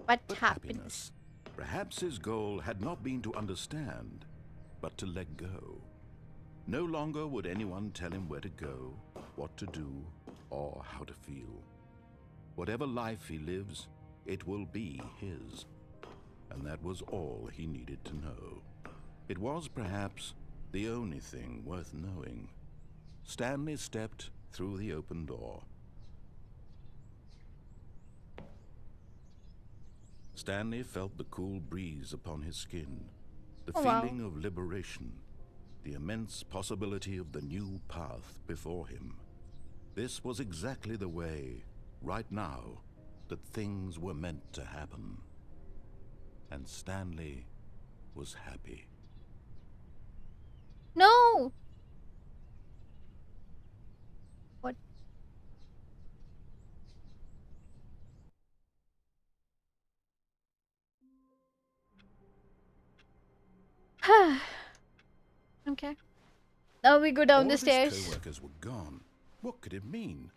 But but happiness. Perhaps his goal had not been to understand, but to let go. No longer would anyone tell him where to go, what to do, or how to feel. Whatever life he lives, it will be his. And that was all he needed to know. It was perhaps the only thing worth knowing. Stanley stepped through the open door. Stanley felt the cool breeze upon his skin, the Oh, wow. feeling of liberation, the immense possibility of the new path before him. This was exactly the way, right now, that things were meant to happen. And Stanley was happy. No! What? Okay. Now we go down All the of his stairs. co-workers were gone. What could it mean?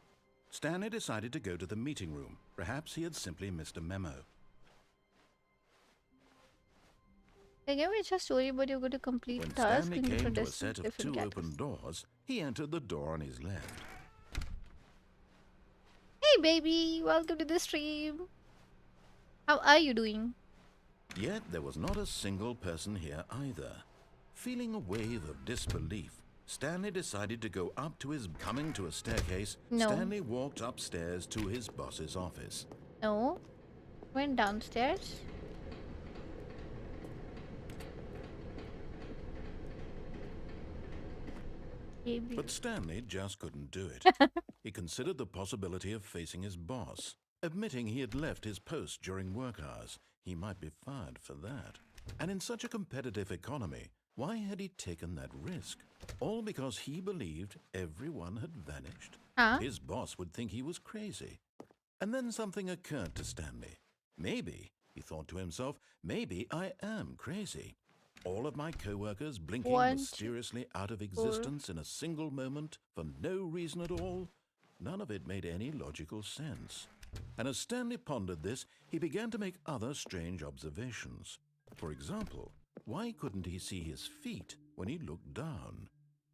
Stanley decided to go to the meeting room. Perhaps he had simply missed a memo. Again, it's a story, but you're going to complete When tasks Stanley in came different to a set of different two characters. open doors, he entered the door on his left. Hey, baby! Welcome to the stream. How are you doing? Yet there was not a single person here either. Feeling a wave of disbelief, Stanley decided to go up to his... Coming to a staircase, No. Stanley walked upstairs to his boss's office. No. Went downstairs. Baby. But Stanley just couldn't do it. He considered the possibility of facing his boss. Admitting he had left his post during work hours, he might be fired for that. And in such a competitive economy, why had he taken that risk? All because he believed everyone had vanished. Huh? His boss would think he was crazy. And then something occurred to Stanley. Maybe, he thought to himself, maybe I am crazy. All of my co-workers blinking 1, 2, mysteriously out of existence in a single moment for no reason at all. None of it made any logical sense. And as Stanley pondered this, he began to make other strange observations. For example, why couldn't he see his feet when he looked down?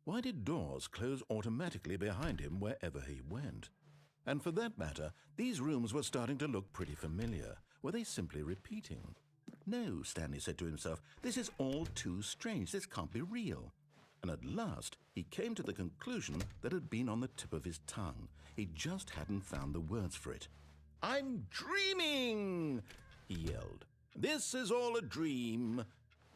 Why did doors close automatically behind him wherever he went? And for that matter, these rooms were starting to look pretty familiar. Were they simply repeating? No, Stanley said to himself, this is all too strange. This can't be real. And at last, he came to the conclusion that had been on the tip of his tongue. He just hadn't found the words for it. I'm dreaming, he yelled. This is all a dream.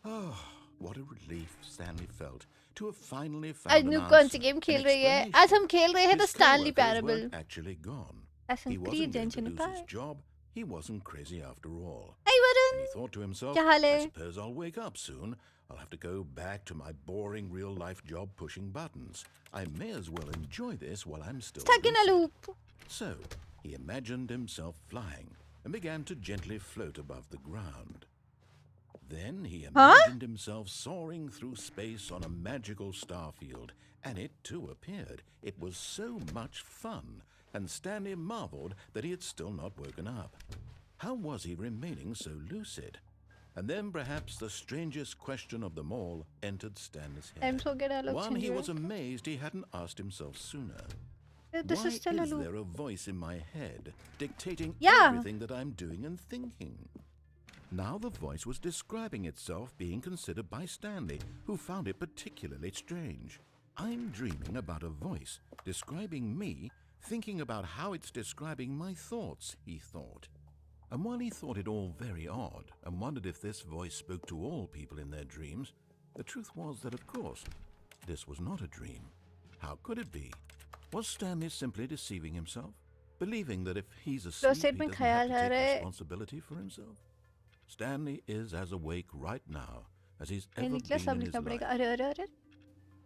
Oh, what a relief Stanley felt to have finally found आज an new कौन सी answer, game an खेल रही है? explanation. आज हम खेल रहे हैं the His Stanley co-workers parable. weren't actually gone. Assassin's He wasn't Creed going to Genshin lose his Impact. job. He wasn't crazy after all. Hey, And Varun. he thought to himself, क्या हाल I है? suppose I'll wake up soon. I'll have to go back to my boring real-life job pushing buttons. I may as well enjoy this while I'm still Stuck in a lucid." loop. So, he imagined himself flying and began to gently float above the ground. Then he imagined himself soaring through space on a magical starfield, and it too appeared. It was so much fun, and Stanley marveled that he had still not woken up. How was he remaining so lucid? And then perhaps the strangest question of them all entered Stanley's head. I'm so good at One he was looking. amazed he hadn't asked himself sooner. This Why is still a is loop. there a voice in my head dictating Yeah. everything that I'm doing and thinking? Now the voice was describing itself being considered by Stanley, who found it particularly strange. I'm dreaming about a voice describing me, thinking about how it's describing my thoughts, he thought. And while he thought it all very odd and wondered if this voice spoke to all people in their dreams, the truth was that, of course, this was not a dream. How could it be? Was Stanley simply deceiving himself, believing that if he's asleep, he set में doesn't ख्याल have uh to रहा take है responsibility for himself? Stanley is as awake right now as he's ये ever निकला been सब in his लिखना पड़ेगा. life. अरे अरे अरे.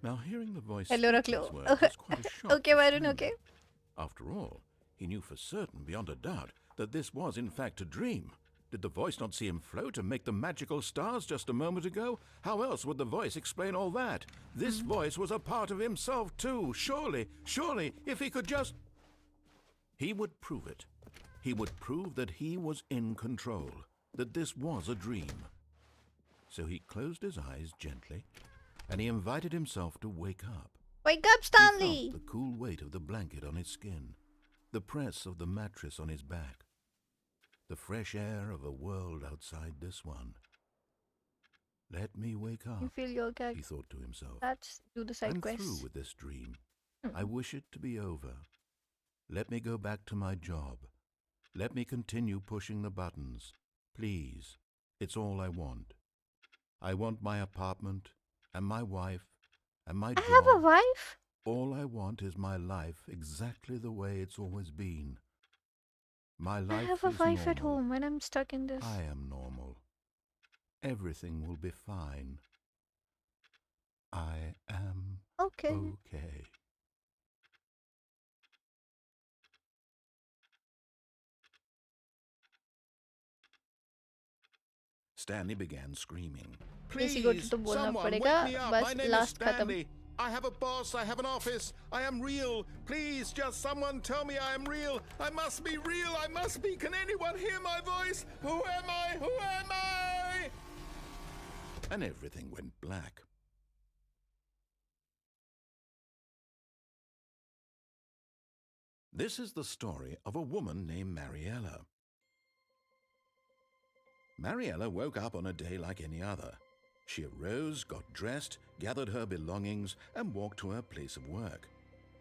Now, hearing the voice hello speak रख लो. these words was quite a shock Okay, to Varun. Stanley. Okay. After all, he knew for certain, beyond a doubt, that this was in fact a dream. Did the voice not see him float and make the magical stars just a moment ago? How else would the voice explain all that? This voice was a part of himself too. Surely, if he could just... He would prove it. He would prove that he was in control, that this was a dream. So he closed his eyes gently, and he invited himself to wake up. Wake up, He Stanley. felt the cool weight of the blanket on his skin, the press of the mattress on his back, the fresh air of a world outside this one. Let me wake You up, feel your he character. thought to himself. Let's do the side I'm quest. through with this dream. I wish it to be over. Let me go back to my job. Let me continue pushing the buttons. Please, it's all I want. I want my apartment and my wife and my I job. have a wife. All I want is my life exactly the way it's always been. My I life have a is wife at normal. home and I'm stuck in this. I am normal. Everything will be fine. I am Okay. okay. Stanley began screaming. किसी को तो बोलना पड़ेगा बस last खत्म I have a boss, I have an office, I am real. Please, just someone tell me I am real. I must be real, I must be. Can anyone hear my voice? Who am I? Who am I? And everything went black. This is the story of a woman named Mariella. Mariella woke up on a day like any other. She arose, got dressed, gathered her belongings, and walked to her place of work.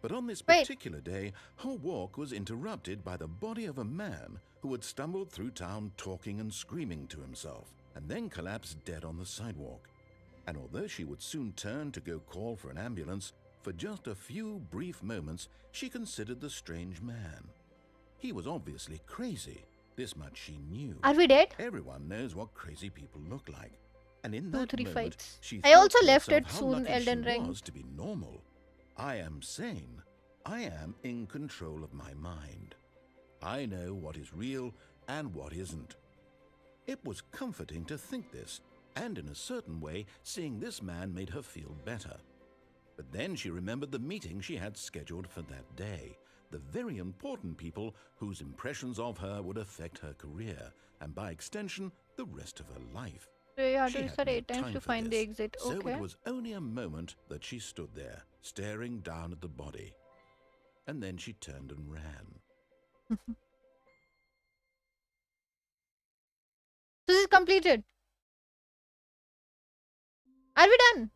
But on this particular day, her walk was interrupted by the body of a man who had stumbled through town talking and screaming to himself, and then collapsed dead on the sidewalk. And although she would soon turn to go call for an ambulance, for just a few brief moments she considered the strange man. He was obviously crazy. This much she knew. Are we dead? Everyone knows what crazy people look like. And in 2-3 that moment, fights. she I thought also to left herself it how soon, lucky Elden she Ring. was to be normal. I am sane. I am in control of my mind. I know what is real and what isn't. It was comforting to think this, and in a certain way, seeing this man made her feel better. But then she remembered the meeting she had scheduled for that day, the very important people whose impressions of her would affect her career, and by extension, the rest of her life. So you have She to had restart no 8 times time to for find the this, exit. so Okay. it was only a moment that she stood there, staring down at the body. And then she turned and ran. This is completed. Are we done?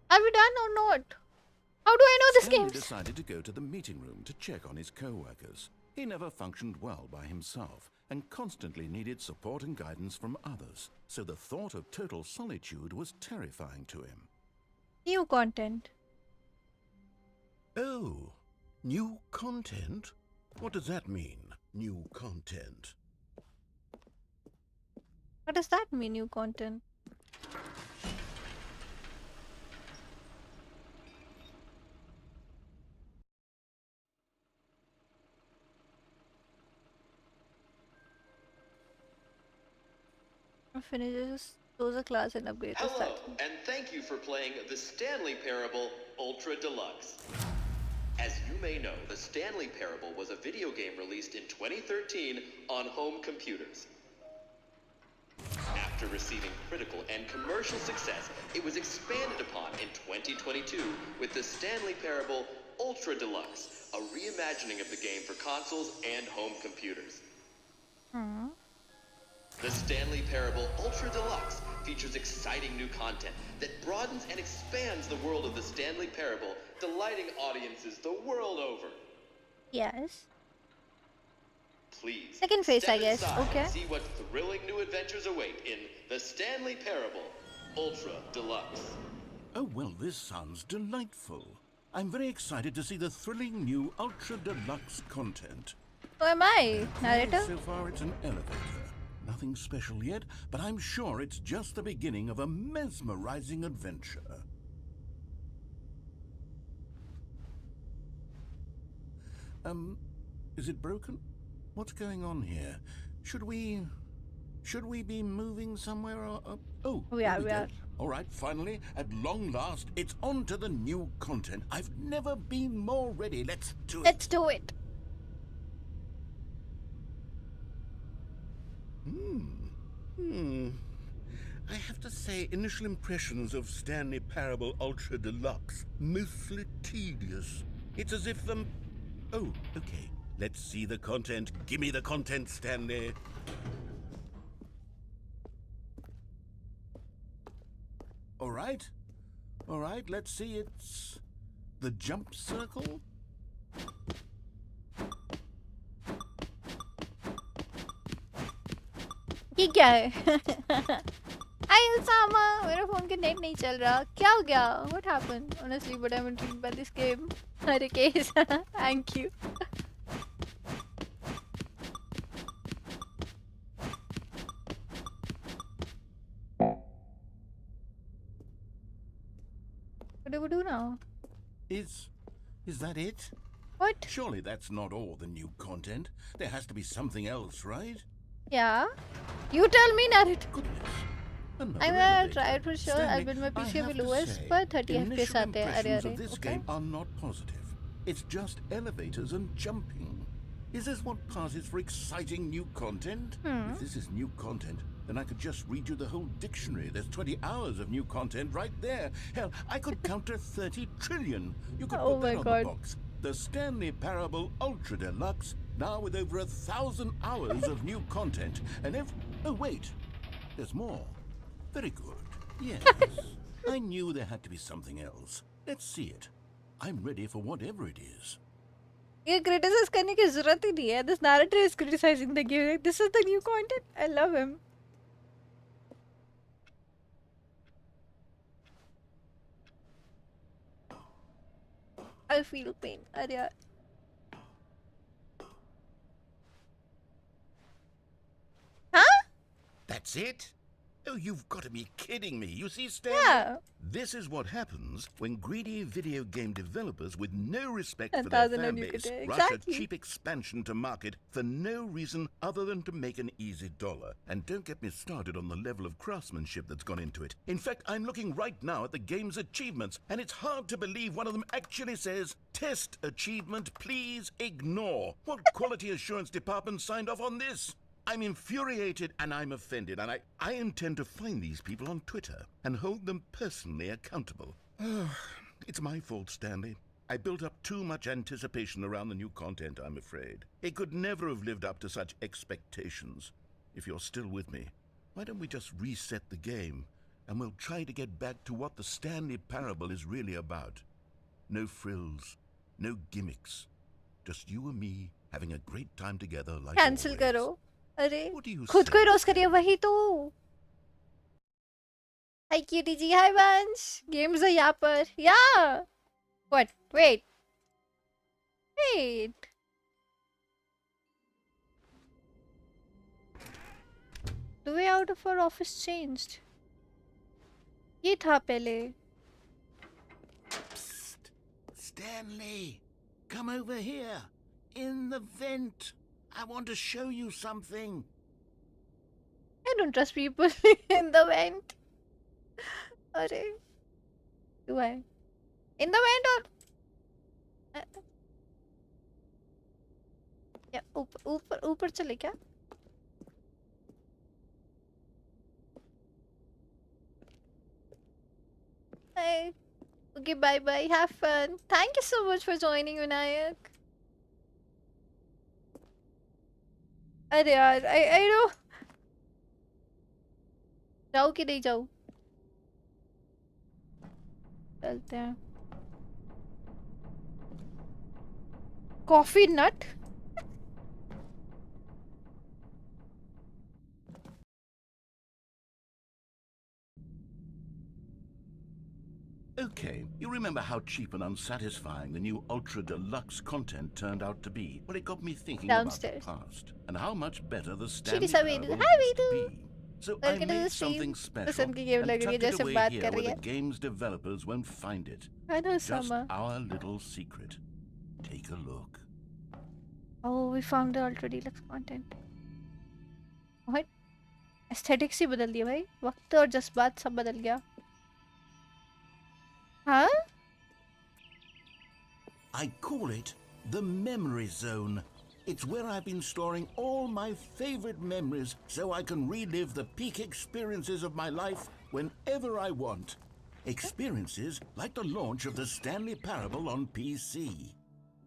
Are we done or not? How do I know this Stanley game? decided to go to the meeting room to check on his co-workers. He never functioned well by himself and constantly needed support and guidance from others, so the thought of total solitude was terrifying to him. New content. Oh, new content? What does that mean, new content? What does that mean, new content? Finishes, close a class and upgrade to Hello, second. and thank you for playing the Stanley Parable Ultra Deluxe. As you may know, the Stanley Parable was a video game released in 2013 on home computers. After receiving critical and commercial success, it was expanded upon in 2022 with the Stanley Parable Ultra Deluxe, a reimagining of the game for consoles and home computers. The Stanley Parable Ultra Deluxe features exciting new content that broadens and expands the world of the Stanley Parable, delighting audiences the world over. Yes. Please, Second phase, step I guess. inside Okay. and see what thrilling new adventures await in the Stanley Parable Ultra Deluxe. Oh, well, this sounds delightful. I'm very excited to see the thrilling new Ultra Deluxe content. Who am I? Narrator? So far, it's an elevator. Nothing special yet, but I'm sure it's just the beginning of a mesmerizing adventure. Is it broken? What's going on here? Should we be moving somewhere or... oh, We there are, we go. are. All right, finally, at long last, it's on to the new content. I've never been more ready. Let's do it. Let's do it. I have to say, initial impressions of Stanley Parable Ultra Deluxe, mostly tedious. It's as if them... Oh, okay. Let's see the content. Give me the content, Stanley. All right, let's see. It's the jump circle. ये क्या है? Hi Osama, मेरा phone के net नहीं चल रहा. क्या हो गया? What happened? Honestly, but I'm intrigued by this game. अरे case. Thank you. What do we do now? Is that it? What? Surely that's not all the new content. There has to be something else, right? Yeah. You tell me, Naruto. Goodness. Another I'm gonna elevator. try it for sure. Stanley, I'll build my I PC have with to lowest say, पर 30 FPS initial आते हैं. अरे impressions अरे. of this Okay. game are not positive. It's just elevators and jumping. Is this what passes for exciting new content? If this is new content, then I could just read you the whole dictionary. There's 20 hours of new content right there. Hell, I could count to 30 trillion. You could Oh put my that on God. the box. The Stanley Parable Ultra Deluxe, now with over 1,000 hours of new content. And if... Oh, wait. There's more. Very good. Yes. I knew there had to be something else. Let's see it. I'm ready for whatever it is. ये criticize करने की जरूरत ही नहीं है. This narrator is criticizing the game. This is the new content. I love him. I feel pain. अरे यार. Huh? That's it? Oh, you've got to be kidding me. You see, Stanley? Yeah. This is what happens when greedy video game developers with no respect for 10,000 their on fan you base could- rush exactly. a cheap expansion to market for no reason other than to make an easy dollar. And don't get me started on the level of craftsmanship that's gone into it. In fact, I'm looking right now at the game's achievements, and it's hard to believe one of them actually says, "Test achievement, please ignore." What quality assurance department signed off on this? I'm infuriated and I'm offended, and I intend to find these people on Twitter and hold them personally accountable. It's my fault, Stanley. I built up too much anticipation around the new content, I'm afraid. It could never have lived up to such expectations. If you're still with me, why don't we just reset the game and we'll try to get back to what the Stanley Parable is really about. No frills, no gimmicks. Just you and me having a great time together like Cancel always. करो. अरे What do you खुद को ही say? Roast करिए वही तो. Hi cutie ji. Hi Vansh. Games are यहाँ पर. Yeah. What? Wait. Wait. The way out of our office changed. ये था पहले. Psst. Stanley, come over here. In the vent. I want to show you something. I don't trust people in the vent. अरे. Do I? In the vent or? या ऊपर ऊपर चले क्या? Hey. Okay, bye bye. Have fun. Thank you so much for joining, Vinayak. अरे यार, I know. जाऊँ कि नहीं जाऊँ? चलते हैं. Coffee nut? Okay, you remember how cheap and unsatisfying the new Ultra Deluxe content turned out to be? Well, it got me thinking Downstairs. about the past and how much better the Stanley Savedu. Parable Hi, used to Vedu. be. So I Welcome to the made stream. something पसंद special की game and लग रही है tucked it जैसे away बात here कर where रही the है. game's developers won't find it. I know, Just Sama. our little secret. Take a look. Oh, we found the Ultra Deluxe content. What? Aesthetics ही बदल दिया भाई. वक्त और जज्बात सब बदल गया. हाँ? I call it the memory zone. It's where I've been storing all my favorite memories so I can relive the peak experiences of my life whenever I want. Experiences like the launch of the Stanley Parable on PC.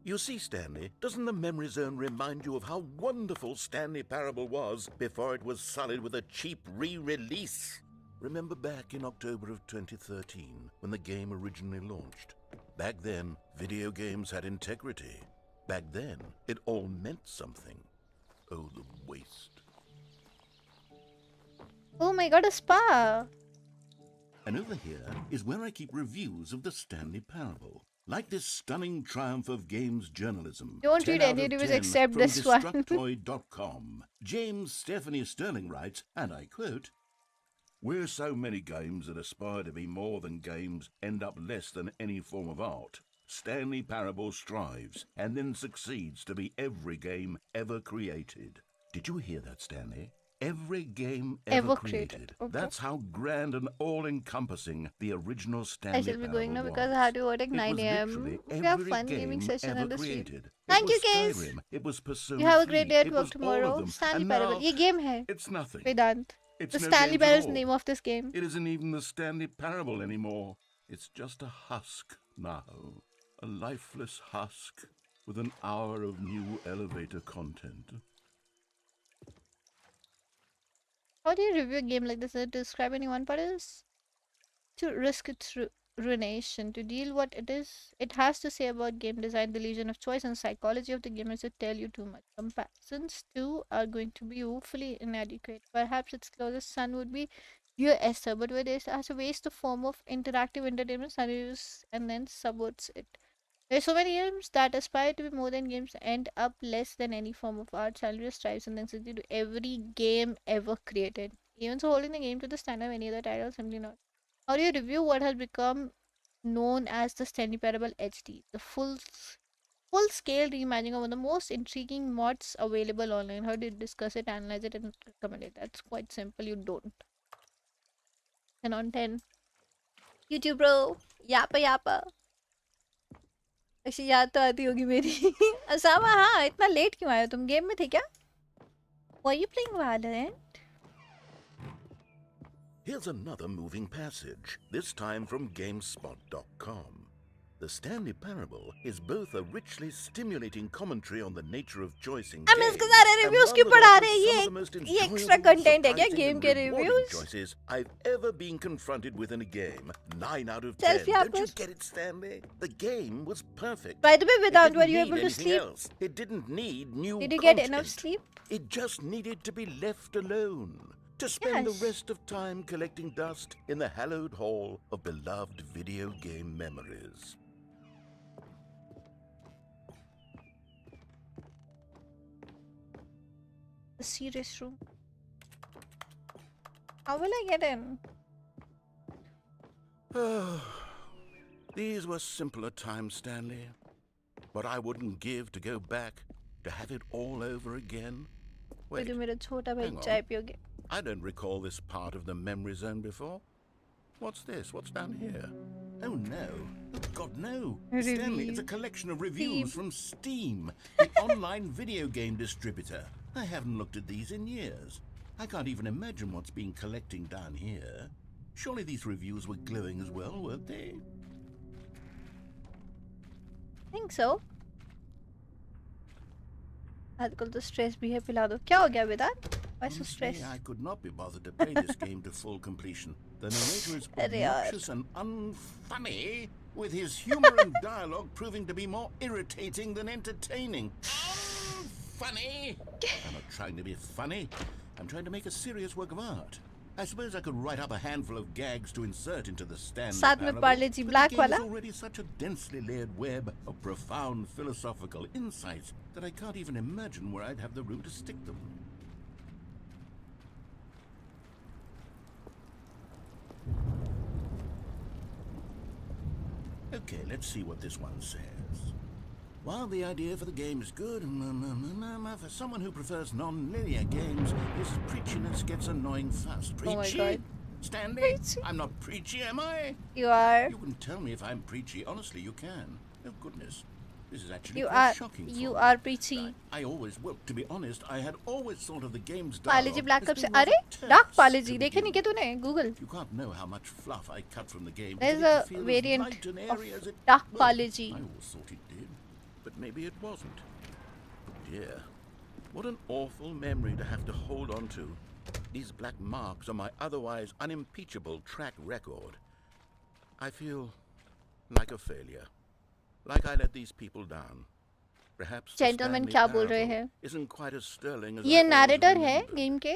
You see, Stanley, doesn't the memory zone remind you of how wonderful Stanley Parable was before it was sullied with a cheap re-release? Remember back in October of 2013 when the game originally launched? Back then, video games had integrity. Back then, it all meant something. Oh, the waste. Oh my god, a spa! And over here is where I keep reviews of the Stanley Parable. Like this stunning triumph of games journalism. Don't 10 read out any of reviews 10 except from this one. Destructoid.com. James Stephanie Sterling writes, and I quote, "Where so many games that aspire to be more than games end up less than any form of art, Stanley Parable strives and then succeeds to be every game ever created." Did you hear that, Stanley? Every game ever created. Okay. That's how grand and all-encompassing the original Stanley I shall be Parable going now was. because I had to work at It 9 was a.m. literally We have every fun gaming game session ever at the street. created. Thank you It was guys. Skyrim, it was Persona You have a 3, great day at it work was all tomorrow. of them. Stanley And Parable. now ये game है. it's nothing. Vedant. It's The no Stanley games at Parable is the all. name of this game. It isn't even the Stanley Parable anymore. It's just a husk now. A lifeless husk with an hour of new elevator content. How do you review a game like this? To describe any one part is to risk its ruination, to deal what it has to say about game design, the illusion of choice, and psychology of the game is to tell you too much. Comparisons too are going to be woefully inadequate. Perhaps its closest son would be Dear Esther, but where it has a waste of form of interactive entertainment scenarios and then subverts it. There are so many games that aspire to be more than games end up less than any form of art. Challenger strives and then to every game ever created. Even so, holding the game to the standard of any other title simply not. How do you review what has become known as the Stanley Parable HD? The full-scale reimagining of one of the most intriguing mods available online. How do you discuss it, analyze it, and recommend it? That's quite simple. You don't. 10 on 10. YouTube bro. Yappa yappa. ऐसी याद तो आती होगी मेरी असामा हाँ इतना late क्यों आए तुम गेम में थे क्या Were you playing Valorant? Here's another moving passage, this time from GameSpot.com. The Stanley Parable is both a richly stimulating commentary on the nature of choice in हम games इसके सारे and reviews one क्यों that पढ़ा offers रहे हैं? some of the most ये extra enjoyable, content है क्या surprising game and के rewarding reviews? choices I've ever been confronted with in a game. 9 out of 10. Selfie Don't you uppers. get it, Stanley? The game was perfect. By the way, It Vedant, didn't were you need able to anything sleep? else. It didn't need new Did you content. get enough sleep? It just needed to be left alone. To spend Yes. the rest of time collecting dust in the hallowed hall of beloved video game memories. The serious room. How will I get in? These were simpler times, Stanley. What I wouldn't give to go back, to have it all over again. Wait, मेरे मेरा छोटा भाई hang on. चाय पियोगे? I don't recall this part of the memory zone before. What's this? What's down here? Oh no. Oh, God, no. Stanley, it's a collection of reviews from Steam, the online video game distributor. I haven't looked at these in years. I can't even imagine what's been collecting down here. Surely these reviews were glowing as well, weren't they? I think so. आजकल तो stress भी है पिला दो क्या हो गया वेदांत why so Honestly, stressed I could not be bothered to play this game to full completion. The narrator is अरे यार obnoxious and unfunny, with his humor and dialogue proving to be more irritating than entertaining. Funny? I'm not trying to be funny. I'm trying to make a serious work of art. I suppose I could write up a handful of gags to insert into the Stanley साथ में Parable, Parle ji but black the game वाला is already such a densely layered web of profound philosophical insights that I can't even imagine where I'd have the room to stick them. Okay, let's see what this one says. While the idea for the game is good, for someone who prefers non-linear games, this preachiness gets annoying fast. Preachy? Oh my God. Stanley? Preachy. I'm not preachy, am I? you are You can tell me if I'm preachy. Honestly, you can. Oh, goodness. This is actually you quite are shocking. you for me. are preachy I always, well, to be honest, I had always thought of the game's पाले जी dialogue black as कब से being rather अरे dark terse पाले to जी देखे begin नहीं क्या तूने Google You can't know how much fluff I cut from the game. there's to make a it feel as variant light and of airy as it, dark well, पाले जी I always thought it did, but maybe it wasn't. Dear, what an awful memory to have to hold on to. These black marks on my otherwise unimpeachable track record. I feel like a failure. Like I let these people down. Perhaps the Gentleman Stanley क्या बोल रहे Parable हैं isn't quite as sterling as ये I always narrator है remembered. Game के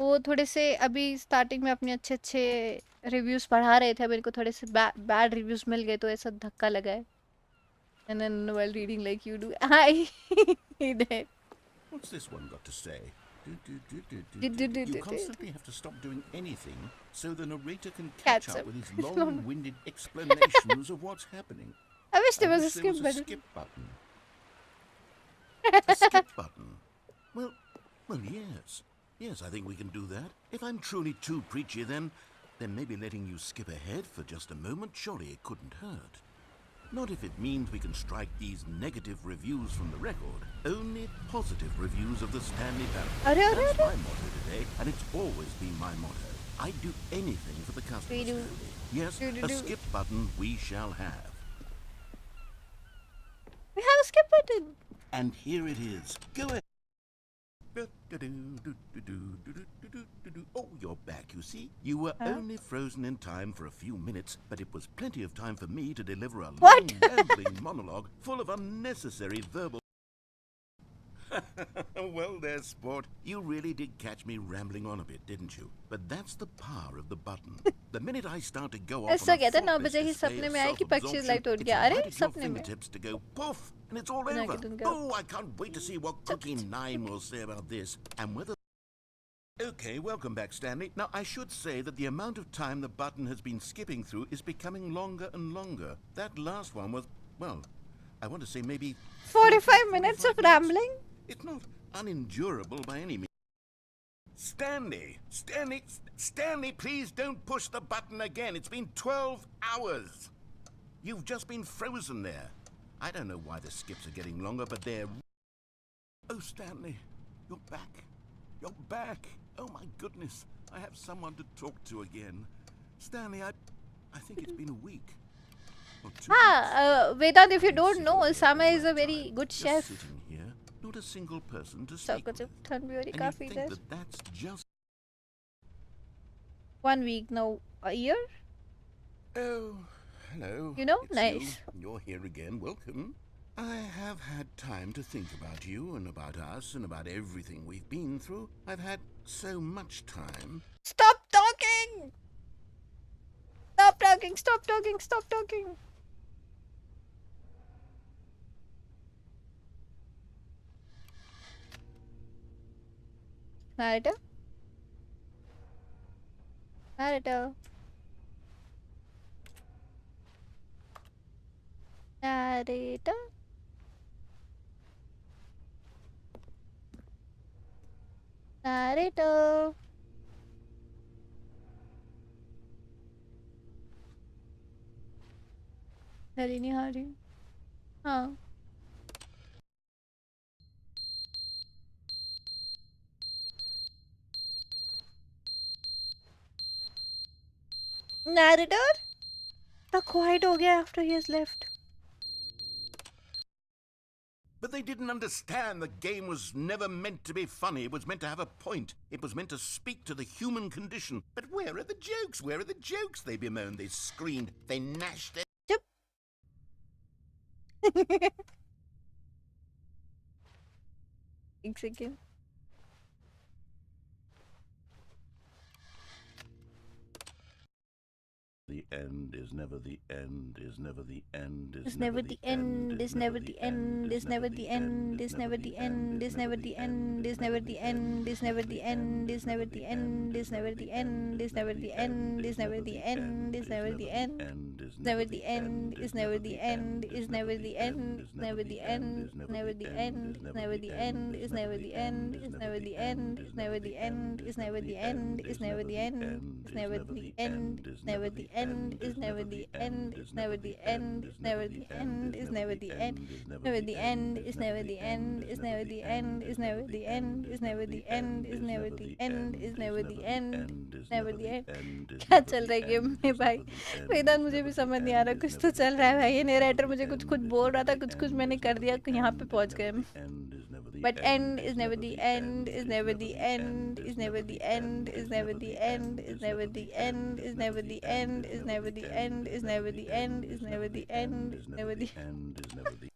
वो थोड़े से अभी स्टार्टिंग में अपने अच्छे रिव्यूज पढ़ा रहे थे, अब इनको थोड़े से बैड रिव्यूज मिल गए तो ऐसा धक्का लगा है. And then while reading like you do, hi, he did. What's this one got to say? Did. You constantly have to stop doing anything so the narrator can Catch catch up up. with his long-winded explanations of what's happening. I wish there I was a wish there skip was a button. skip button. A skip button? Well, yes. Yes, I think we can do that. If I'm truly too preachy, then maybe letting you skip ahead for just a moment, surely it couldn't hurt. Not if it means we can strike these negative reviews from the record. Only positive reviews of the Stanley Parable. Arre, That's arre. my motto today, and it's always been my motto. I'd do anything for the customer. We do. Stanley. Yes, Do. a skip button we shall have. We have a skip button. And here it is. Go ahead. Oh, you're back, you see? You were only frozen in time for a few minutes, but it was plenty of time for me to deliver a What? long, rambling monologue full of unnecessary verbal... Well, there, sport. You really did catch me rambling on a bit, didn't you? But that's the power of the button. The minute I start to go off ऐसा on a कहता 9 thoughtless बजे ही display सपने of में आया कि पक्षी self-absorption, light उड़ it's गया. right अरे at your सपने में. fingertips to go poof, and it's all Bina over. ke dunga. Oh, I can't wait to see what Cookie 9 will say about this, and whether... Okay, welcome back, Stanley. Now, I should say that the amount of time the button has been skipping through is becoming longer and longer. That last one was, well, I want to say maybe... 45 minutes of 45 rambling. It's not unendurable by any means. Stanley, please don't push the button again. It's been 12 hours. You've just been frozen there. I don't know why the skips are getting longer, but they're... Oh, Stanley, you're back. You're back. Oh, my goodness. I have someone to talk to again. Stanley, I think it's been a week. Or 2 weeks. Vedant, if you don't know, Osama is a very good Just chef. sitting here, not a single person to So speak कुछ with. ठंड भी हो रही And you काफी think इधर. that that's just... 1 week now, a year. Oh, hello. You know, It's nice. You're here again. Welcome. I have had time to think about you and about us and about everything we've been through. I've had so much time. Stop talking! Stop talking! Stop talking! Stop talking! Narrator? Narrator? Narrator? Narrator? डरी नहीं आ रही. हाँ. Narrator? The quiet हो गया after he has left. But they didn't understand the game was never meant to be funny. It was meant to have a point. It was meant to speak to the human condition. But where are the jokes? Where are the jokes? They bemoaned, they screamed, they gnashed their... Chup. एक second. The end is never the end, is never the end, Is never the end, is never the end, is never the end, is never the end, is never the end, is never the end, is never the end, is never the end, is never the end, is never the end, is never the end, is never the end, never the end, is never the end, is never the end, never the end, never the end, never the end, is never the end, is never the end, is never the end, is never the end, is never the end, is never the end, never the end, is never the end, is never the end, is never the end, is never the end, never the end, is never the end, is never the end, is never the end, is never the end, is never the end, is never the end, never the end. क्या चल रहा है game में भाई? वेदांत मुझे भी समझ नहीं आ रहा, कुछ तो चल रहा है भाई. ये नरेटर मुझे कुछ कुछ बोल रहा था, कुछ कुछ मैंने कर दिया, यहाँ पे पहुंच गए हम. But end is never the end, is never the end, is never the end, is never the end, is never the end, is never the end, is never the end, is never the end, is never the end, is never the end.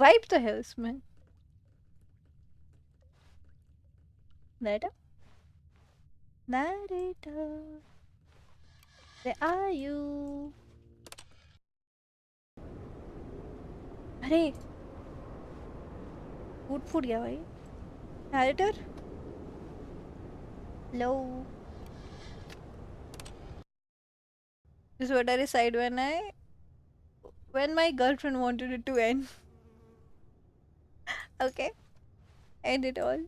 Vibe तो है उसमें. Narrator? Narrator, where are you? अरे फूट गया भाई. Narrator, hello. This is what I decide when my girlfriend wanted it to end. Okay, end it all.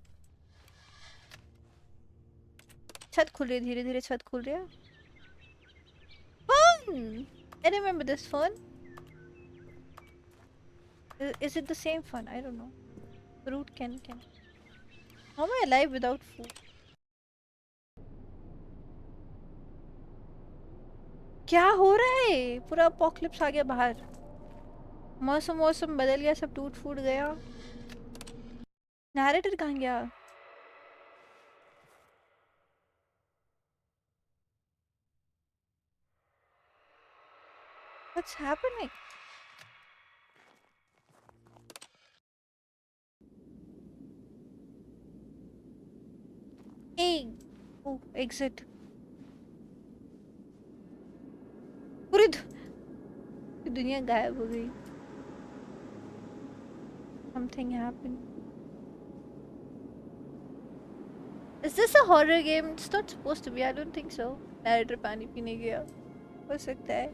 छत खुल रही है, धीरे धीरे छत खुल रही है. Fun! I remember this fun. Is it the same fun? I don't know. Root can. How am I alive without food? क्या हो रहा है? पूरा अपोकलिप्स आ गया बाहर. मौसम बदल गया, सब टूट फूट गया. नैरेटर कहाँ गया? What's happening? Hey, oh, exit. पूरी दुनिया गायब हो गई. Something happened. Is this a horror game? It's not supposed to be. I don't think so. Narrator पानी पीने गया. हो सकता है.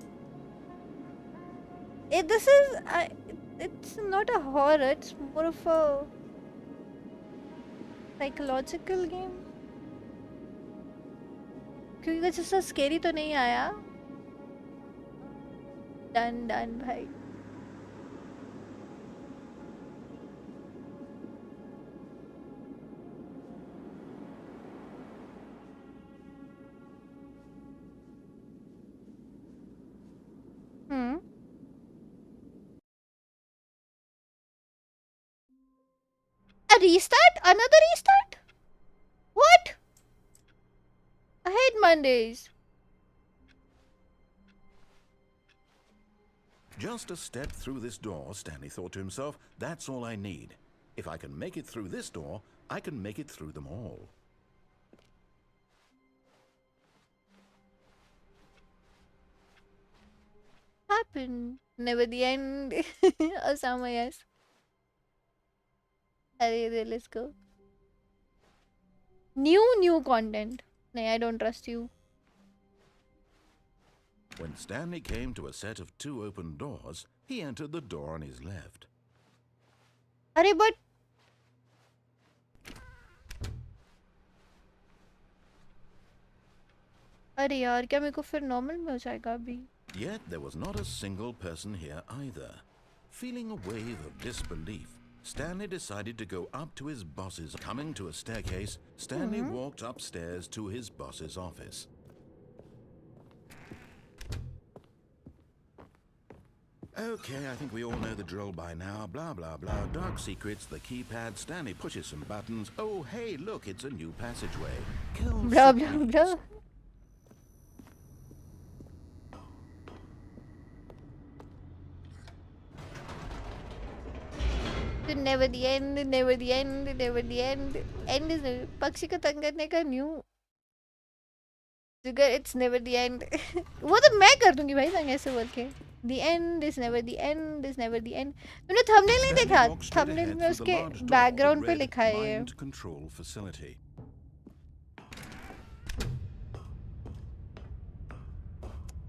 It's not a horror. It's more of a psychological game. क्योंकि कुछ ऐसा scary तो नहीं आया. Done भाई. A restart? Another restart? What? I hate Mondays. Just a step through this door, Stanley thought to himself, that's all I need. If I can make it through this door, I can make it through them all. Happen. Never the end. Osama, yes. Arey, let's go. New content. No, I don't trust you. When Stanley came to a set of 2 open doors, he entered the door on his left. Arey, but अरे यार क्या मेरे को फिर normal में हो जाएगा अभी? Yet there was not a single person here either. Feeling a wave of disbelief, Stanley decided to go up to his boss's. Coming to a staircase, Stanley walked upstairs to his boss's office. Okay, I think we all know the drill by now. Blah, blah, blah. Dark secrets, the keypad. Stanley pushes some buttons. Oh, hey, look, it's a new passageway. Kill Blah blah blah. Never the end, never the end, never the end. End is never. पक्षी को तंग करने का new जिगर it's never the end. वो तो मैं कर दूंगी भाई तंग ऐसे बोल के. The end is never the end is never the end. तूने thumbnail नहीं देखा? Thumbnail में उसके background पे लिखा है ये. Mind control facility.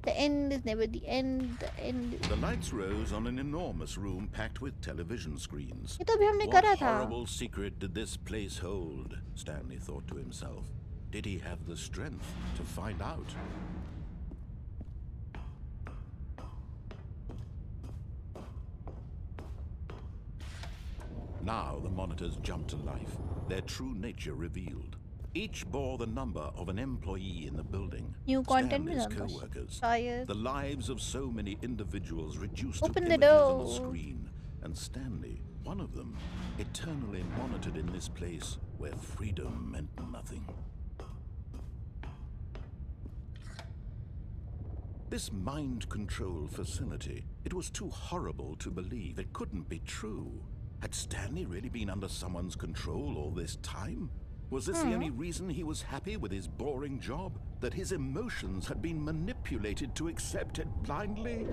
The end is never the end. The end. The lights rose on an enormous room packed with television screens. ये तो अभी हमने What करा था. horrible secret did this place hold? Stanley thought to himself. Did he have the strength to find out? Now the monitors jumped to life, their true nature revealed. Each bore the number of an employee in the building. New content Stanley's में co-workers. शायद. The lives of so many individuals reduced Open to the images on a door. screen. And Stanley, one of them, eternally monitored in this place where freedom meant nothing. This mind control facility, it was too horrible to believe. It couldn't be true. Had Stanley really been under someone's control all this time? Was this the only reason he was happy with his boring job? That his emotions had been manipulated to accept it blindly?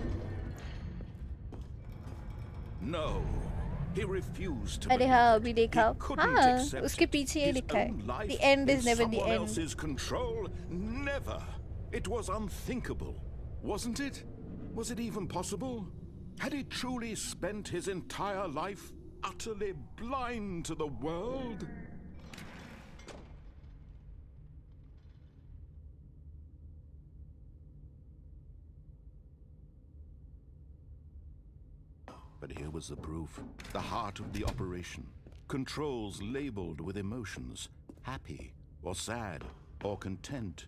No. He refused to अरे believe हाँ it. अभी देखा He couldn't हाँ accept उसके it. पीछे ये His लिखा है own life the end in is never the someone end. else's control? Never. It was unthinkable, wasn't it? Was it even possible? Had he truly spent his entire life utterly blind to the world? But here was the proof. The heart of the operation. Controls labeled with emotions. Happy, or sad, or content.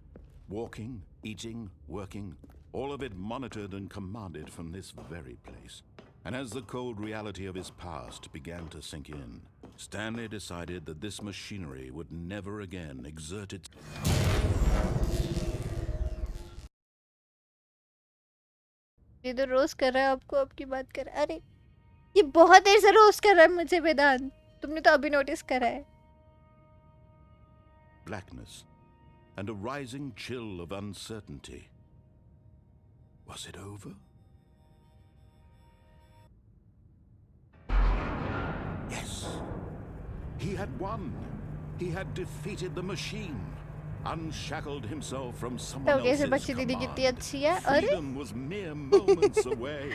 Walking, eating, working. All of it monitored and commanded from this very place. And as the cold reality of his past began to sink in, Stanley decided that this machinery would never again exert its... ये तो roast कर रहा है आपको आपकी बात कर रहा है अरे ये बहुत देर से रोस्ट कर रहा है मुझे वेदांत तुमने तो अभी नोटिस करा है blackness and a rising chill of uncertainty. Was it over? Yes. He had won. He had defeated the machine. Unshackled himself from someone तो कैसे else's बच्ची दीदी command. कितनी अच्छी है अरे Freedom was mere moments away.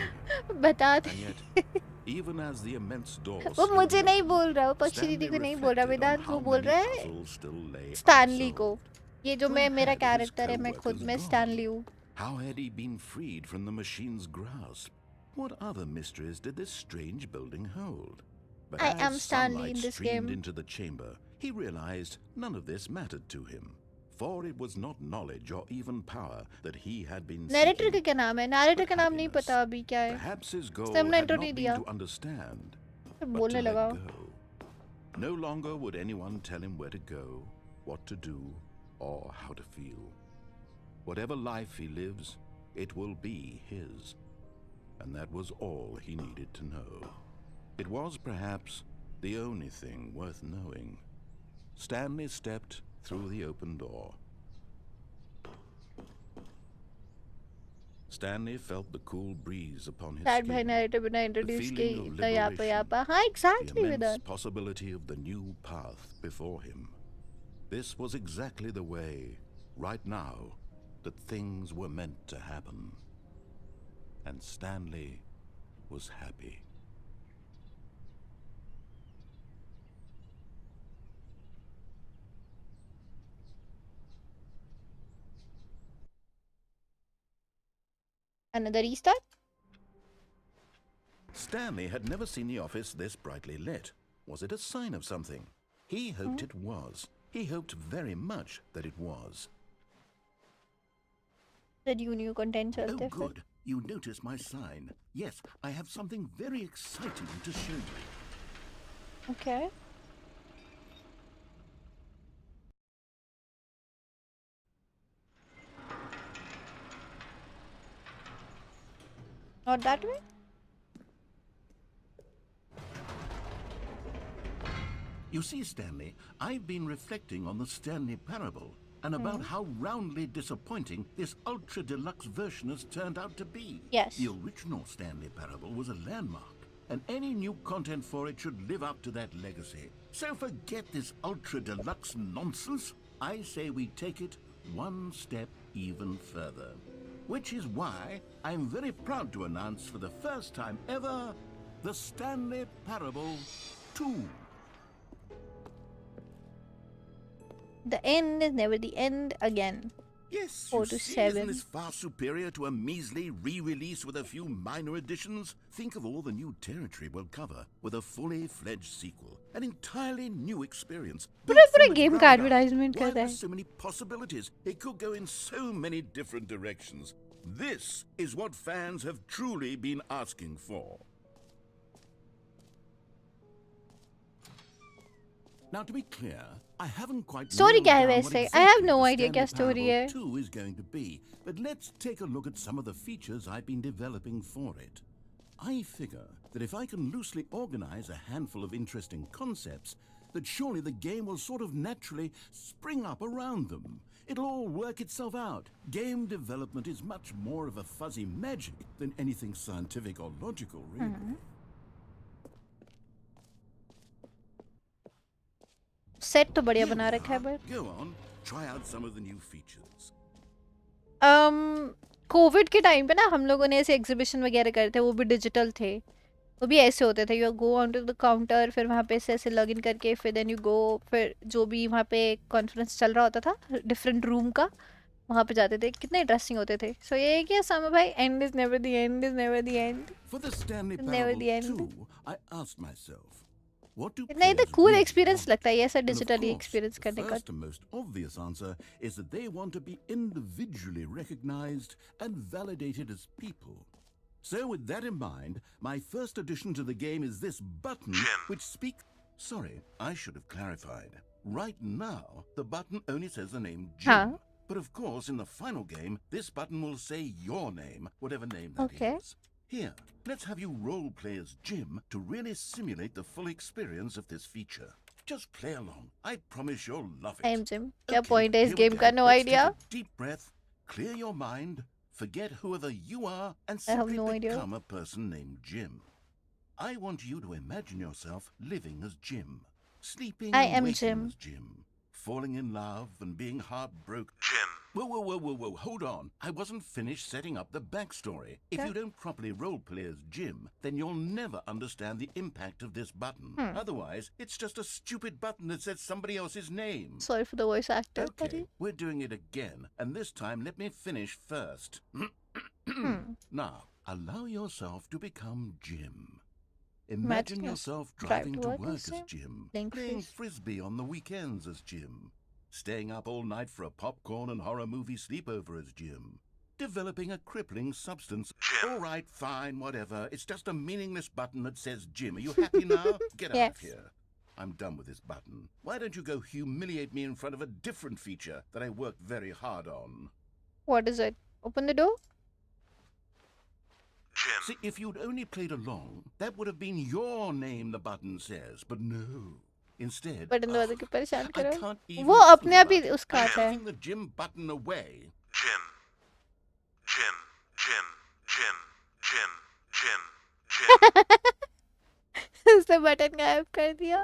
बता And they yet, even as the immense door वो slid मुझे नहीं open, बोल रहा वो पक्षी Stanley दीदी को नहीं बोल रहा reflected on वेदांत how वो बोल many रहा है puzzles still lay स्टैनली को unsolved. ये जो मैं Where मेरा had his कैरेक्टर है मैं खुद co-workers मैं gone? स्टैनली हूँ How had he been freed from the machine's grasp? What other mysteries did this strange building hold? But I as am Stanley sunlight in this streamed game. into the chamber, he realized none of this mattered to him. For it was not knowledge or even power that he had been narrator का seeking, क्या नाम है narrator but का नाम नहीं happiness. पता अभी क्या है Perhaps his goal उसने हमने had इंट्रो not नहीं been दिया to understand, फिर but बोलने to लगा let go. No longer would anyone tell him where to go, what to do, or how to feel. Whatever life he lives, it will be his. And that was all he needed to know. It was perhaps the only thing worth knowing. Stanley stepped through the open door. Stanley felt the cool breeze upon his sad भाई skin, narrator बिना the introduce feeling के of तो यहाँ पे liberation, हाँ the exactly immense Vedant possibility of the new path before him. This was exactly the way, right now, that things were meant to happen. And Stanley was happy. another restart Stanley had never seen the office this brightly lit. Was it a sign of something? He hoped it was. He hoped very much that it was. that you new content Oh, चलते फिर good. You noticed my sign. Yes, I have something very exciting to show you. okay not that way You see, Stanley, I've been reflecting on the Stanley parable and about how roundly disappointing this ultra deluxe version has turned out to be. Yes. The original Stanley parable was a landmark, and any new content for it should live up to that legacy. So forget this ultra deluxe nonsense. I say we take it one step even further. Which is why I'm very proud to announce for the first time ever the Stanley Parable 2. the end is never the end again Yes, 4 you to see, 7 isn't this far superior to a measly re-release with a few minor additions? Think of all the new territory we'll cover with a fully fledged sequel, an entirely new experience. पूरा built पूरा from the game का ground up. Advertisement Why, कर रहा there's है so many possibilities. It could go in so many different directions. This is what fans have truly been asking for. Now, to be clear, I haven't quite Story nailed क्या है down what वैसे? I exactly have no the idea क्या Stanley story Parable है. 2 is going to be, but let's take a look at some of the features I've been developing for it. I figure that if I can loosely organize a handful of interesting concepts, that surely the game will sort of naturally spring up around them. It'll all work itself out. Game development is much more of a fuzzy magic than anything scientific or logical, really. Set तो बढ़िया Here बना we रखा है are. But Go on, try out some of the new features. Covid के time पे ना हम लोगों ने ऐसे एग्जीबिशन वगैरह करे थे, वो भी डिजिटल थे, वो भी ऐसे होते थे, you go on to the counter, फिर वहाँ पे ऐसे लॉग इन करके फिर देन यू गो, फिर जो भी वहाँ पे कॉन्फ्रेंस चल रहा होता था डिफरेंट रूम का, वहाँ पे जाते थे, कितने इंटरेस्टिंग होते थे. सो ये है कि समय भाई, and is never the end, is never the end, For the Stanley never the Parable end. 2, I asked myself, what do इतना इतना players cool really experience want? लगता है ये ऐसा And of digitally course, experience the करने का. first and most obvious answer is that they want to be individually recognized and validated as people. So with that in mind, my first addition to the game is this button which speaks... Sorry, I should have clarified. Right now, the button only says the name Jim. Huh? But of course, in the final game, this button will say your name, whatever name that is. Okay. Here, let's have you role-play as Jim to really simulate the full experience of this feature. Just play along. I promise you'll love it. I am Jim. क्या Okay, point है इस here we game go. का? No Let's idea. take a deep breath, clear your mind, forget whoever you are, and I have simply no idea. become a person named Jim. I want you to imagine yourself living as Jim, sleeping I and am waking Jim. as Jim, falling in love and being heartbroken. Jim. Whoa, hold on. I wasn't finished setting up the backstory. If Okay. you don't properly roleplay as Jim, then you'll never understand the impact of this button. Otherwise, it's just a stupid button that says somebody else's name. Sorry for the voice actor. Okay, we're doing it again, and this time let me finish first. Now, allow yourself to become Jim. Imagine Imagine yourself drive driving to to work work as as Jim, Jim, playing playing frisbee. frisbee on the weekends as Jim, staying up all night for a popcorn and horror movie sleepover as Jim, developing a crippling substance. All right, fine, whatever. It's just a meaningless button that says Jim. Are you happy now? Get out Yes. of here. I'm done with this button. Why don't you go humiliate me in front of a different feature that I worked very hard on? What is it? Open the door. See, if you'd only played along, that would have been your name the button says, but no. Instead, button दबा के परेशान I करो. can't even वो think अपने आप ही about it. उसका I'm आता है. taking the Jim button away. उसने बटन गायब कर दिया.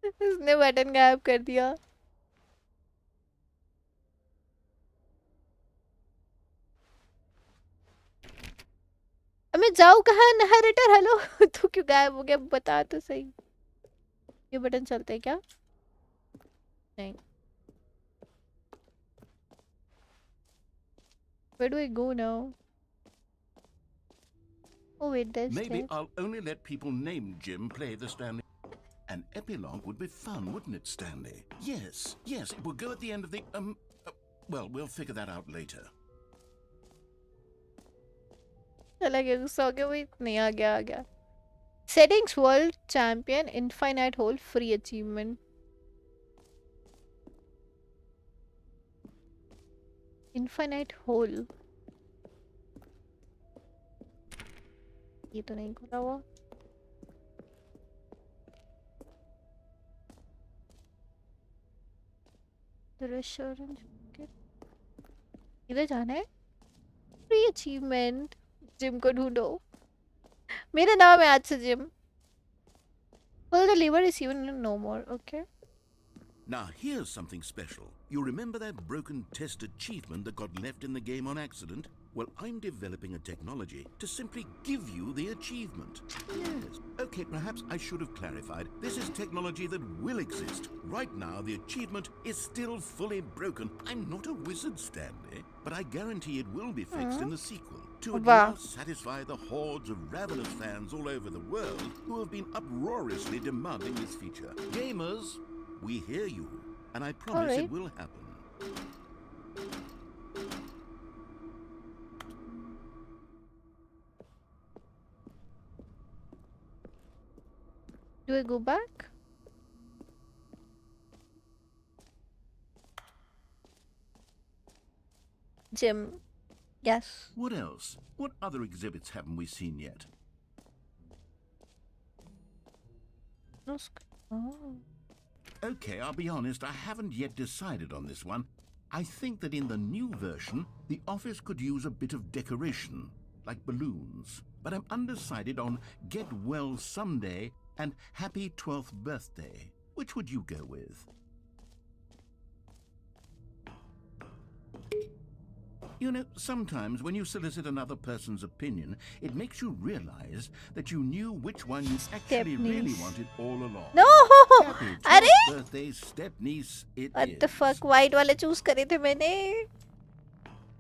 उसने बटन गायब कर दिया. अब मैं जाऊँ कहाँ? Narrator hello. तू क्यों गायब हो गया? बता तो सही. ये बटन चलते है क्या? नहीं. Where do I go now? Oh wait, there's Maybe there. I'll only let people named Jim play the Stanley. An epilogue would be fun, wouldn't it, Stanley? Yes, it will go at the end of the, well, we'll figure that out later. चला गया, गुस्सा हो गया. वही नहीं, आ गया. Settings World Champion Infinite Hole Free Achievement. Infinite Hole. ये तो नहीं खुला हुआ. The restaurant. इधर जाना है. Free Achievement. जिम को ढूंढो. मेरा नाम है आज से gym. Pull the lever is even no more. Okay. Now, here's something special. You remember that broken test achievement that got left in the game on accident? Well, I'm developing a technology to simply give you the achievement. Yes. Okay, perhaps I should have clarified. This is technology that will exist. Right now, the achievement is still fully broken. I'm not a wizard, Stanley, but I guarantee it will be fixed in the sequel to at Wow. least satisfy the hordes of ravenous fans all over the world who have been uproariously demanding this feature. Gamers, we hear you, and I promise Alright. it will happen. Do I go back? Gym. Yes. What else? What other exhibits haven't we seen yet? No oh. Okay, I'll be honest, I haven't yet decided on this one. I think that in the new version, the office could use a bit of decoration, like balloons. But I'm undecided on Get Well Someday and Happy 12th Birthday. Which would you go with? You know, sometimes when you solicit another person's opinion, it makes you realize that you knew which one you actually really Stepniece. wanted all along. No! Happy 12th अरे! birthday, step-niece, it What the is. fuck? White वाले choose करे थे मैंने.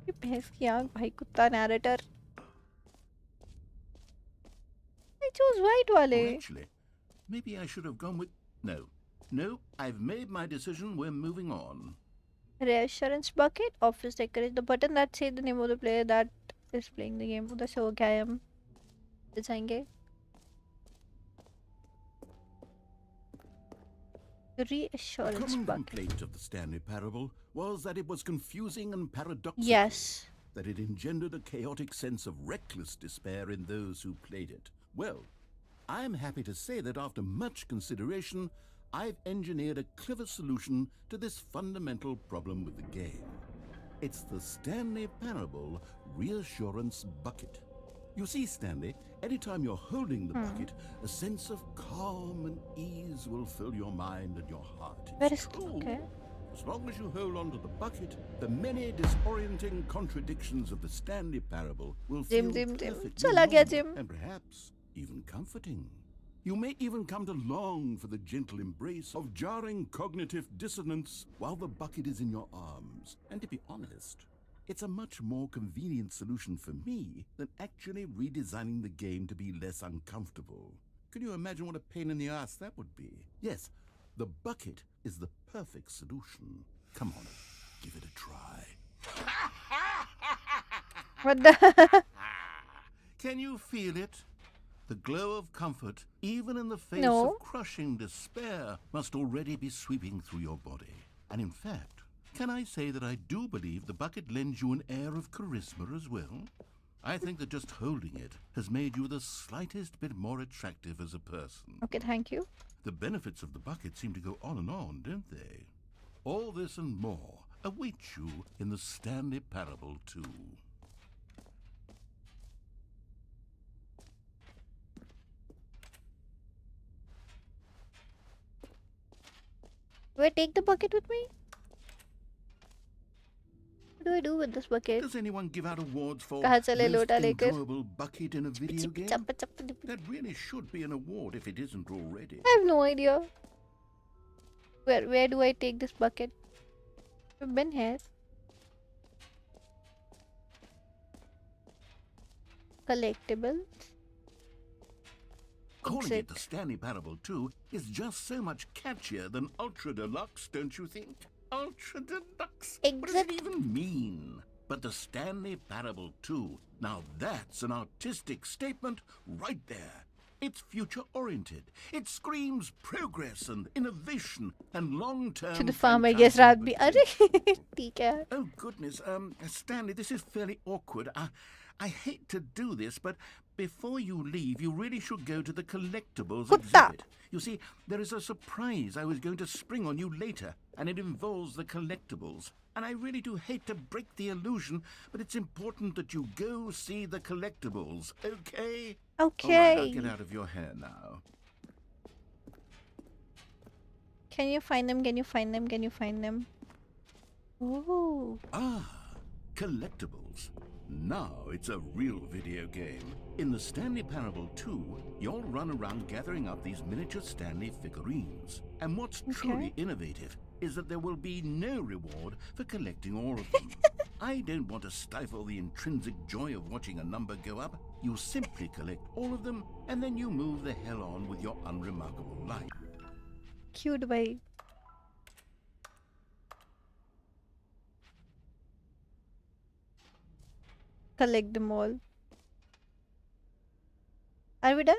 ये भैंस की आँख भाई कुत्ता narrator. I chose white Or वाले. actually, maybe I should have gone with... No, I've made my decision. We're moving on. Reassurance bucket, office decoration, the button that says the name of the player that is playing the game. उधर से हो गया है हम जाएंगे. A Reassurance common bucket. complaint of the Stanley Parable was that it was confusing and paradoxical. Yes. That it engendered a chaotic sense of reckless despair in those who played it. Well, I'm happy to say that after much consideration, I've engineered a clever solution to this fundamental problem with the game. It's the Stanley Parable Reassurance Bucket. You see, Stanley, anytime you're holding the bucket, a sense of calm and ease will fill your mind and your heart. Where It's is true. okay? As long as you hold on to the bucket, the many disorienting contradictions of the Stanley Parable will feel Jim. perfectly Chala gaya, normal Jim. and perhaps even comforting. You may even come to long for the gentle embrace of jarring cognitive dissonance while the bucket is in your arms. And to be honest, it's a much more convenient solution for me than actually redesigning the game to be less uncomfortable. Can you imagine what a pain in the ass that would be? Yes, the bucket is the perfect solution. Come on, give it a try. What the? Can you feel it? The glow of comfort, even in the face No. of crushing despair, must already be sweeping through your body. And in fact, can I say that I do believe the bucket lends you an air of charisma as well? I think that just holding it has made you the slightest bit more attractive as a person. Okay, thank you. The benefits of the bucket seem to go on, don't they? All this and more await you in the Stanley Parable 2. Do I take the bucket with me? What do I do with this bucket? Does anyone give out awards for कहाँ चले most लोटा लेकर? enjoyable bucket in a video game? Chappa, chappa, chappa. That really should be an award if it isn't already. I have no idea. Where do I take this bucket? I've been here. Collectibles. Calling it Exit. the Stanley Parable 2 is just so much catchier than Ultra Deluxe, don't you think? Ultra Deluxe? What does it Exit. even mean? But the Stanley Parable 2, now that's an artistic statement right there. It's future-oriented. It screams progress and innovation and long-term... To the farm, I guess, रात भी. अरे ठीक है. Oh, goodness. Stanley, this is fairly awkward. I hate to do this, but before you leave, you really should go to the collectibles Kutta. exhibit. You see, there is a surprise I was going to spring on you later, and it involves the collectibles. And I really do hate to break the illusion, but it's important that you go see the collectibles, okay? Okay. All right, I'll get out of your hair now. Can you find them? Can you find them? Can you find them? Oh. Collectibles. Now it's a real video game. In the Stanley Parable 2, you'll run around gathering up these miniature Stanley figurines. And what's truly innovative is that there will be no reward for collecting all of them. I don't want to stifle the intrinsic joy of watching a number go up. You simply collect all of them, and then you move the hell on with your unremarkable life. Cute bhai. Collect them all. Are we done?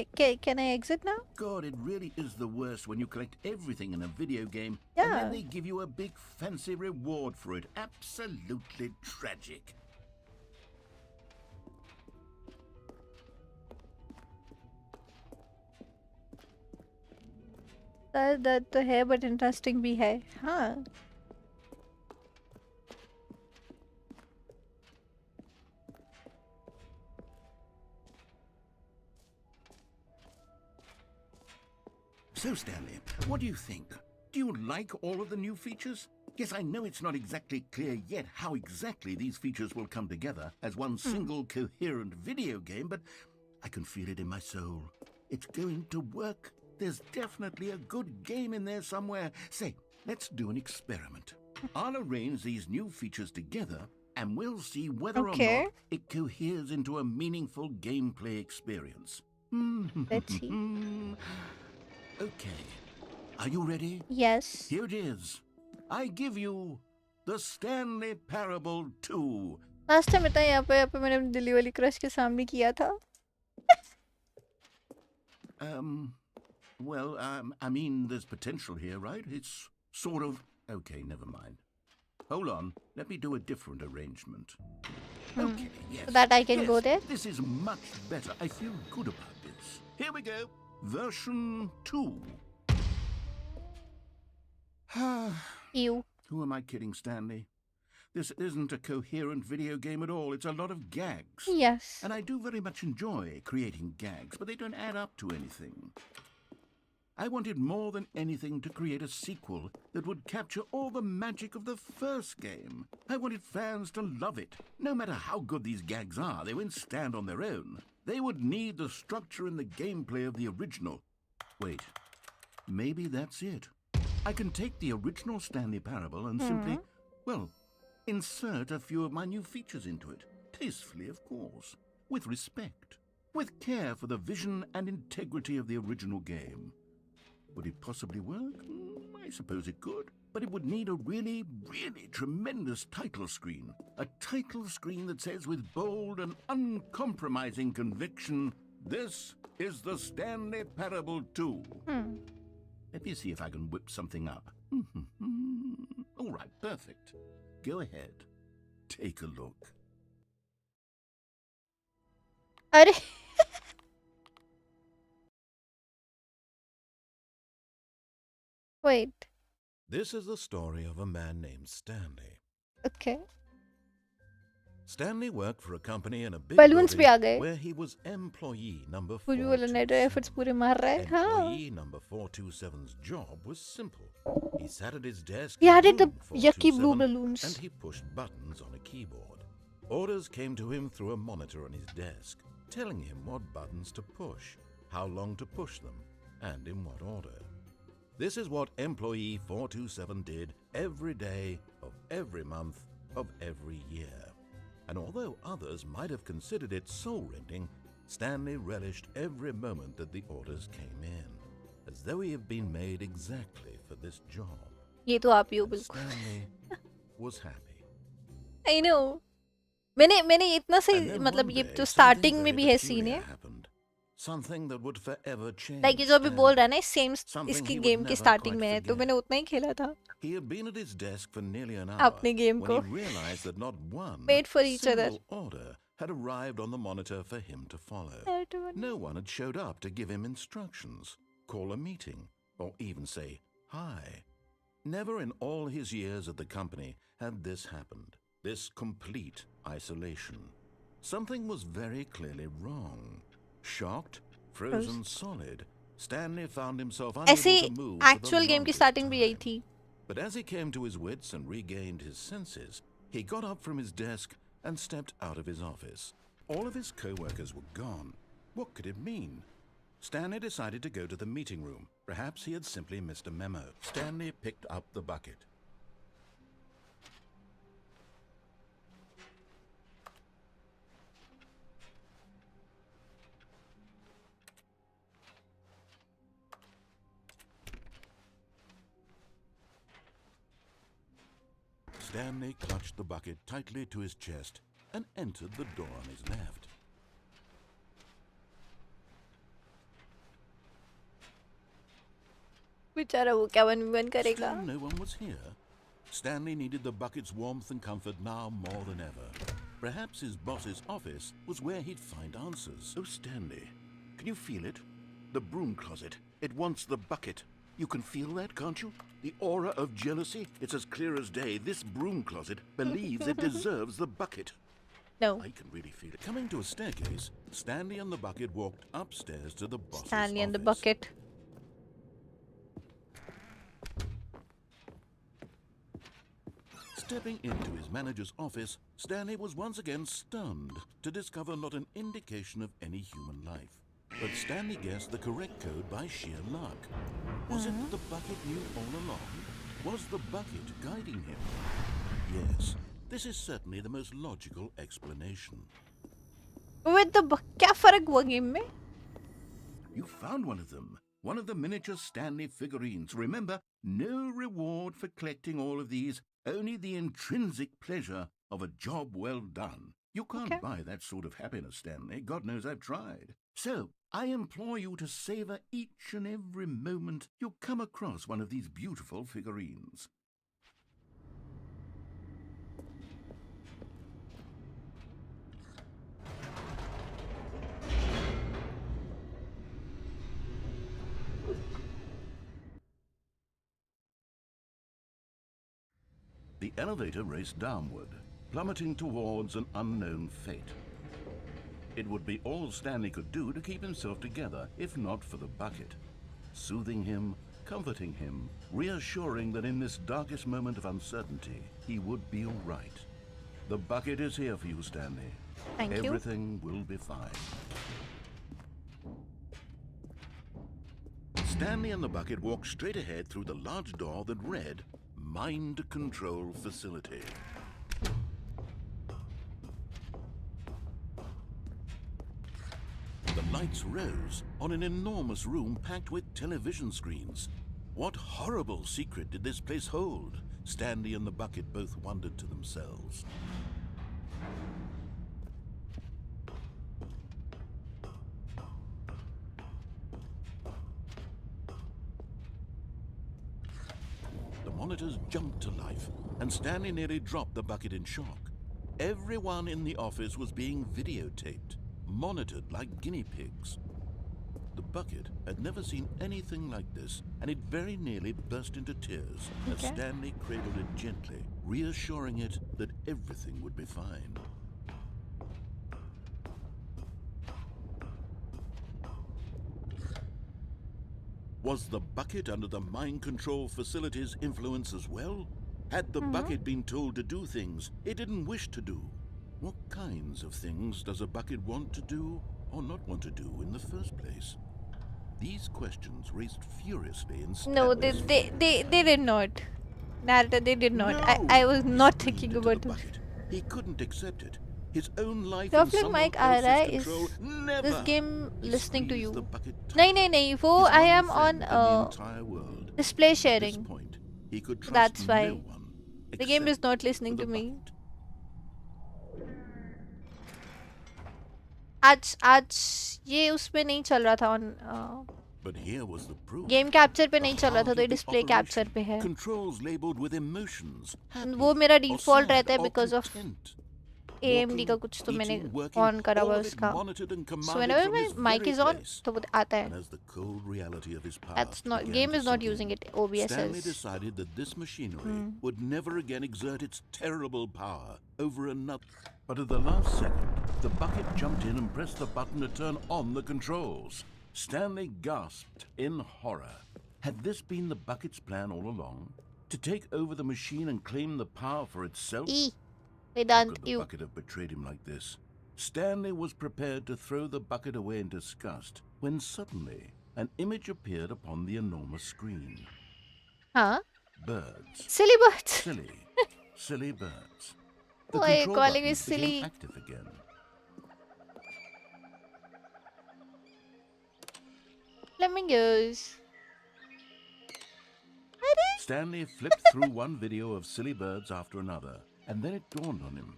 Can I exit now? God, it really is the worst when you collect everything in a video game and Yeah. then they give you a big fancy reward for it. Absolutely tragic. दर्द तो है but interesting भी है हाँ So, Stanley, what do you think? Do you like all of the new features? Yes, I know it's not exactly clear yet how exactly these features will come together as one single coherent video game, but I can feel it in my soul. It's going to work. There's definitely a good game in there somewhere. Say, let's do an experiment. I'll arrange these new features together and we'll see whether or Okay. not it coheres into a meaningful gameplay experience. Let's see. Okay. Are you ready? Yes. Here it is. I give you the Stanley Parable 2. Last time इतना यहाँ पे मैंने अपनी दिल्ली वाली crush के सामने किया था Well, I mean, there's potential here, right? It's sort of... Okay, never mind. Hold on. Let me do a different arrangement. Okay, yes. So that I can Yes, go there? This is much better. I feel good about this. Here we go. Version 2. You. Who am I kidding, Stanley? This isn't a coherent video game at all. It's a lot of gags. Yes. And I do very much enjoy creating gags, but they don't add up to anything. I wanted more than anything to create a sequel that would capture all the magic of the first game. I wanted fans to love it. No matter how good these gags are, they won't stand on their own. They would need the structure and the gameplay of the original. Wait, maybe that's it. I can take the original Stanley Parable and simply, well, insert a few of my new features into it. Tastefully, of course. With respect. With care for the vision and integrity of the original game. Would it possibly work? I suppose it could. But it would need a really, really tremendous title screen. A title screen that says with bold and uncompromising conviction, "This is the Stanley Parable 2. Let me see if I can whip something up. All right, perfect. Go ahead. Take a look. अरे Wait. This is the story of a man named Stanley. Okay. Stanley worked for a company in a big Balloons भी आ building गए where he was employee number पूरी वाला net efforts 427. पूरे मार रहा है हाँ Employee number 427's job was simple. He sat at his desk He in added the room yucky blue 427 balloons. and he pushed buttons on a keyboard. Orders came to him through a monitor on his desk, telling him what buttons to push, how long to push them, and in what order. This is what employee 427 did every day of every month of every year. And although others might have considered it soul-rending, Stanley relished every moment that the orders came in, as though he had been made exactly for this job. ये तो आप ही हो बिल्कुल Stanley was happy. I know. मैंने इतना And सही then मतलब one ये day, तो something स्टार्टिंग में very भी है सीन peculiar है happened. Something that would forever change. Like ये जो अभी बोल रहा है ना सेम Something इसकी he would गेम की never स्टार्टिंग quite में है तो forget. मैंने उतना ही खेला था He had been at his desk for nearly an hour अपने गेम when को he realized that not one Wait for each other. single order had arrived on the monitor for him to follow. No one had showed up to give him instructions, call a meeting, or even say hi. Never in all his years at the company had this happened, this complete isolation. Something was very clearly wrong. Shocked, frozen solid, Stanley found himself ऐसे unable to move for the actual game की longest starting भी यही time. थी But as he came to his wits and regained his senses, he got up from his desk and stepped out of his office. All of his co-workers were gone. What could it mean? Stanley decided to go to the meeting room. Perhaps he had simply missed a memo. Stanley picked up the bucket. Stanley clutched the bucket tightly to his chest and entered the door on his left. बेचारा वो क्या 1v1 करेगा? Still no one was here. Stanley needed the bucket's warmth and comfort now more than ever. Perhaps his boss's office was where he'd find answers. Oh, Stanley, can you feel it? The broom closet. It wants the bucket. You can feel that, can't you? The aura of jealousy. It's as clear as day. This broom closet believes it deserves the bucket. No. I can really feel it. Coming to a staircase, Stanley and the bucket walked upstairs to the boss's Stanley and the office. bucket. Stepping into his manager's office, Stanley was once again stunned to discover not an indication of any human life. But Stanley guessed the correct code by sheer luck. Was it that the bucket knew all along? Was the bucket guiding him? Yes, this is certainly the most logical explanation. With the क्या फर्क हुआ game में? You found one of them. One of the miniature Stanley figurines. Remember, no reward for collecting all of these, only the intrinsic pleasure of a job well done. You can't buy that sort of happiness, Stanley. God knows I've tried. So, I implore you to savor each and every moment you come across one of these beautiful figurines. The elevator raced downward, plummeting towards an unknown fate. It would be all Stanley could do to keep himself together, if not for the bucket. Soothing him, comforting him, reassuring that in this darkest moment of uncertainty, he would be all right. The bucket is here for you, Stanley. Thank you. Everything will be fine. Stanley and the bucket walked straight ahead through the large door that read, Mind Control Facility. The lights rose on an enormous room packed with television screens. What horrible secret did this place hold? Stanley and the bucket both wondered to themselves. The monitors jumped to life, and Stanley nearly dropped the bucket in shock. Everyone in the office was being videotaped, monitored like guinea pigs. The bucket had never seen anything like this, and it very nearly burst into tears as Stanley cradled it gently, reassuring it that everything would be fine. Was the bucket under the mind control facility's influence as well? Had the bucket been told to do things it didn't wish to do? What kinds of things does a bucket want to do or not want to do in the first place? These questions raced furiously in Stanley's No, they did not. Narrator, they did not. I was not thinking about it. He couldn't accept it. His own life तो in फिर someone mic आ रहा है else's is control never. this game listening to He you? squeezed the bucket नहीं tight. नहीं वो His I one am friend on in the entire world. display At this sharing. point, he could trust That's why. no one The game is except not listening for to the me. bucket. आज ये उसमें नहीं चल रहा था on But here was the proof. Game capture पे The नहीं चल रहा था heart तो ये of the display capture operation. पे है. Controls labeled with emotions. Happy वो मेरा or डिफॉल्ट sad रहता है or because of content. AMD का Walking, कुछ तो मैंने eating, working, ऑन करा हुआ all of it उसका. monitored and So commanded whenever from my this mic very is on place. तो वो आता है. And as the cold reality of his past That's not began game to is not sink in, using it. OBS Stanley is. decided that this machinery would never again exert its terrible power over another. But at the last second, the bucket jumped in and pressed the button to turn on the controls. Stanley gasped in horror. Had this been the bucket's plan all along? To take over the machine and claim the power for itself? E. How Vedant, could the bucket have betrayed him like this? Stanley was prepared to throw the bucket away in disgust when suddenly an image appeared upon the enormous screen. हाँ? Birds. Silly birds. Silly. Silly birds. The Why are you control calling me buttons became silly? active again. Flamingos. Stanley flipped through one video of silly birds after another, and then it dawned on him.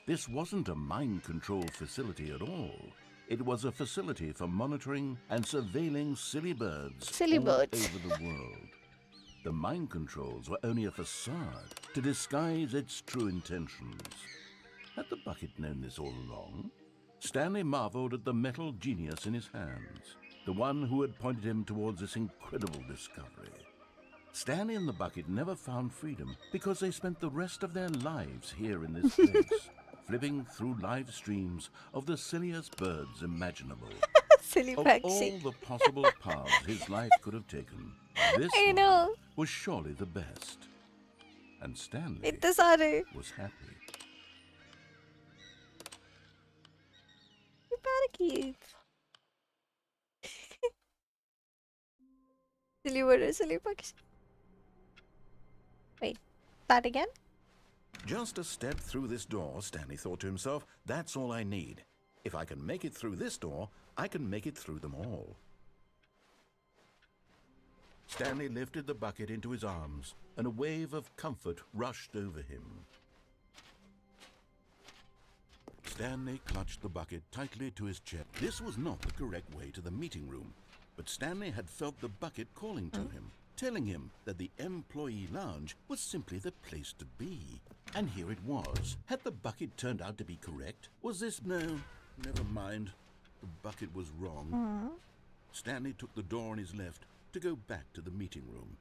This wasn't a mind control facility at all. It was a facility for monitoring and surveilling silly birds Silly all birds. over the world. The mind controls were only a facade to disguise its true intentions. Had the bucket known this all along? Stanley marveled at the metal genius in his hands, the one who had pointed him towards this incredible discovery. Stanley and the bucket never found freedom because they spent the rest of their lives here in this place, flipping through live streams of the silliest birds imaginable. Silly Of Pakshi. all the possible paths his life could have taken, this I one know. was surely the best. And Stanley इतने सारे. was happy. Parakeets. Silly bird, silly Pakshi. Wait, that again? Just a step through this door, Stanley thought to himself, that's all I need. If I can make it through this door, I can make it through them all. Stanley lifted the bucket into his arms, and a wave of comfort rushed over him. Stanley clutched the bucket tightly to his chest. This was not the correct way to the meeting room, but Stanley had felt the bucket calling to him, telling him that the employee lounge was simply the place to be. And here it was. Had the bucket turned out to be correct? Was this... No, never mind. The bucket was wrong. Stanley took the door on his left to go back to the meeting room.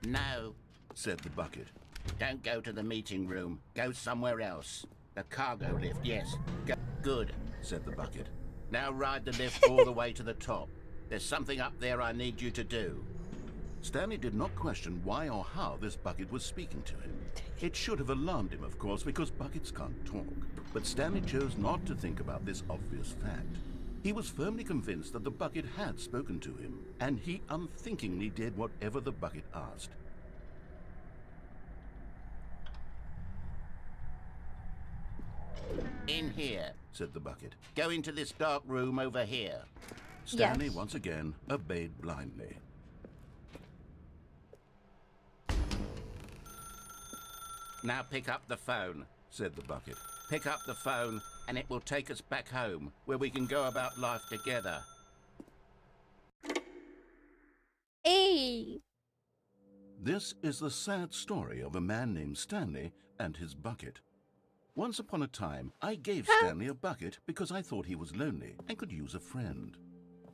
No, Said the bucket. don't go to the meeting room. Go somewhere else. The cargo lift, yes. Go. Good, Said the bucket. now ride the lift all the way to the top. There's something up there I need you to do. Stanley did not question why or how this bucket was speaking to him. It should have alarmed him, of course, because buckets can't talk. But Stanley chose not to think about this obvious fact. He was firmly convinced that the bucket had spoken to him, and he unthinkingly did whatever the bucket asked. In here. Said the bucket. Go into this dark room over here. Stanley Yes. once again obeyed blindly. Now pick up the phone. Said the bucket. Pick up the phone and it will take us back home, where we can go about life together. Hey! This is the sad story of a man named Stanley and his bucket. Once upon a time, I gave Stanley a bucket because I thought he was lonely and could use a friend.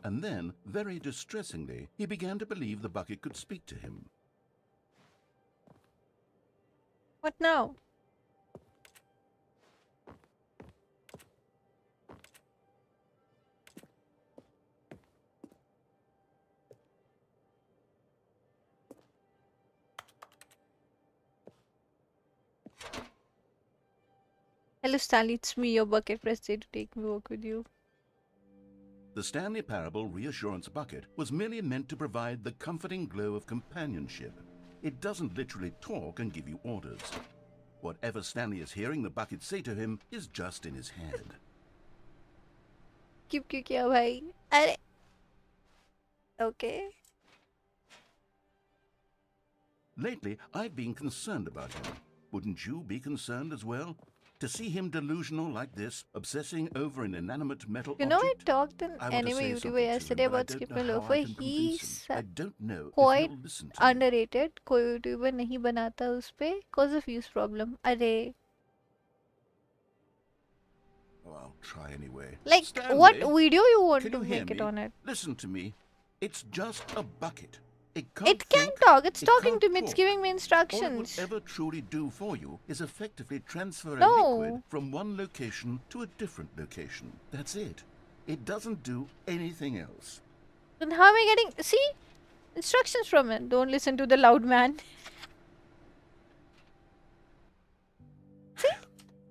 And then, very distressingly, he began to believe the bucket could speak to him. What now? Hello Stanley, it's me, your bucket. Press A to take me walk with you. The Stanley Parable Reassurance Bucket was merely meant to provide the comforting glow of companionship. It doesn't literally talk and give you orders. Whatever Stanley is hearing the bucket say to him is just in his head. क्यों क्यों किया भाई? अरे. Okay. Lately, I've been concerned about him. Wouldn't you be concerned as well? To see him delusional like this, obsessing over an inanimate metal You know, I object? talked in I want to anime say YouTuber something to him, yesterday but I about don't Skip know and how I Loafer. can convince him. He's I don't know if quite he'll listen to me. underrated. कोई YouTuber नहीं बनाता उस पे cause of views problem. अरे. Oh, I'll try anyway. Like, Stanley, what video you want can to you hear make it me? on it? Listen to me. It's just a bucket. It can't It can think, talk. It's it talking can't to me. It's talk. giving me All it instructions. would ever truly do for you is effectively transfer a No. liquid from one location to a different location. That's it. It doesn't do anything else. Then how am I getting... See? Instructions from it. Don't listen to the loud man.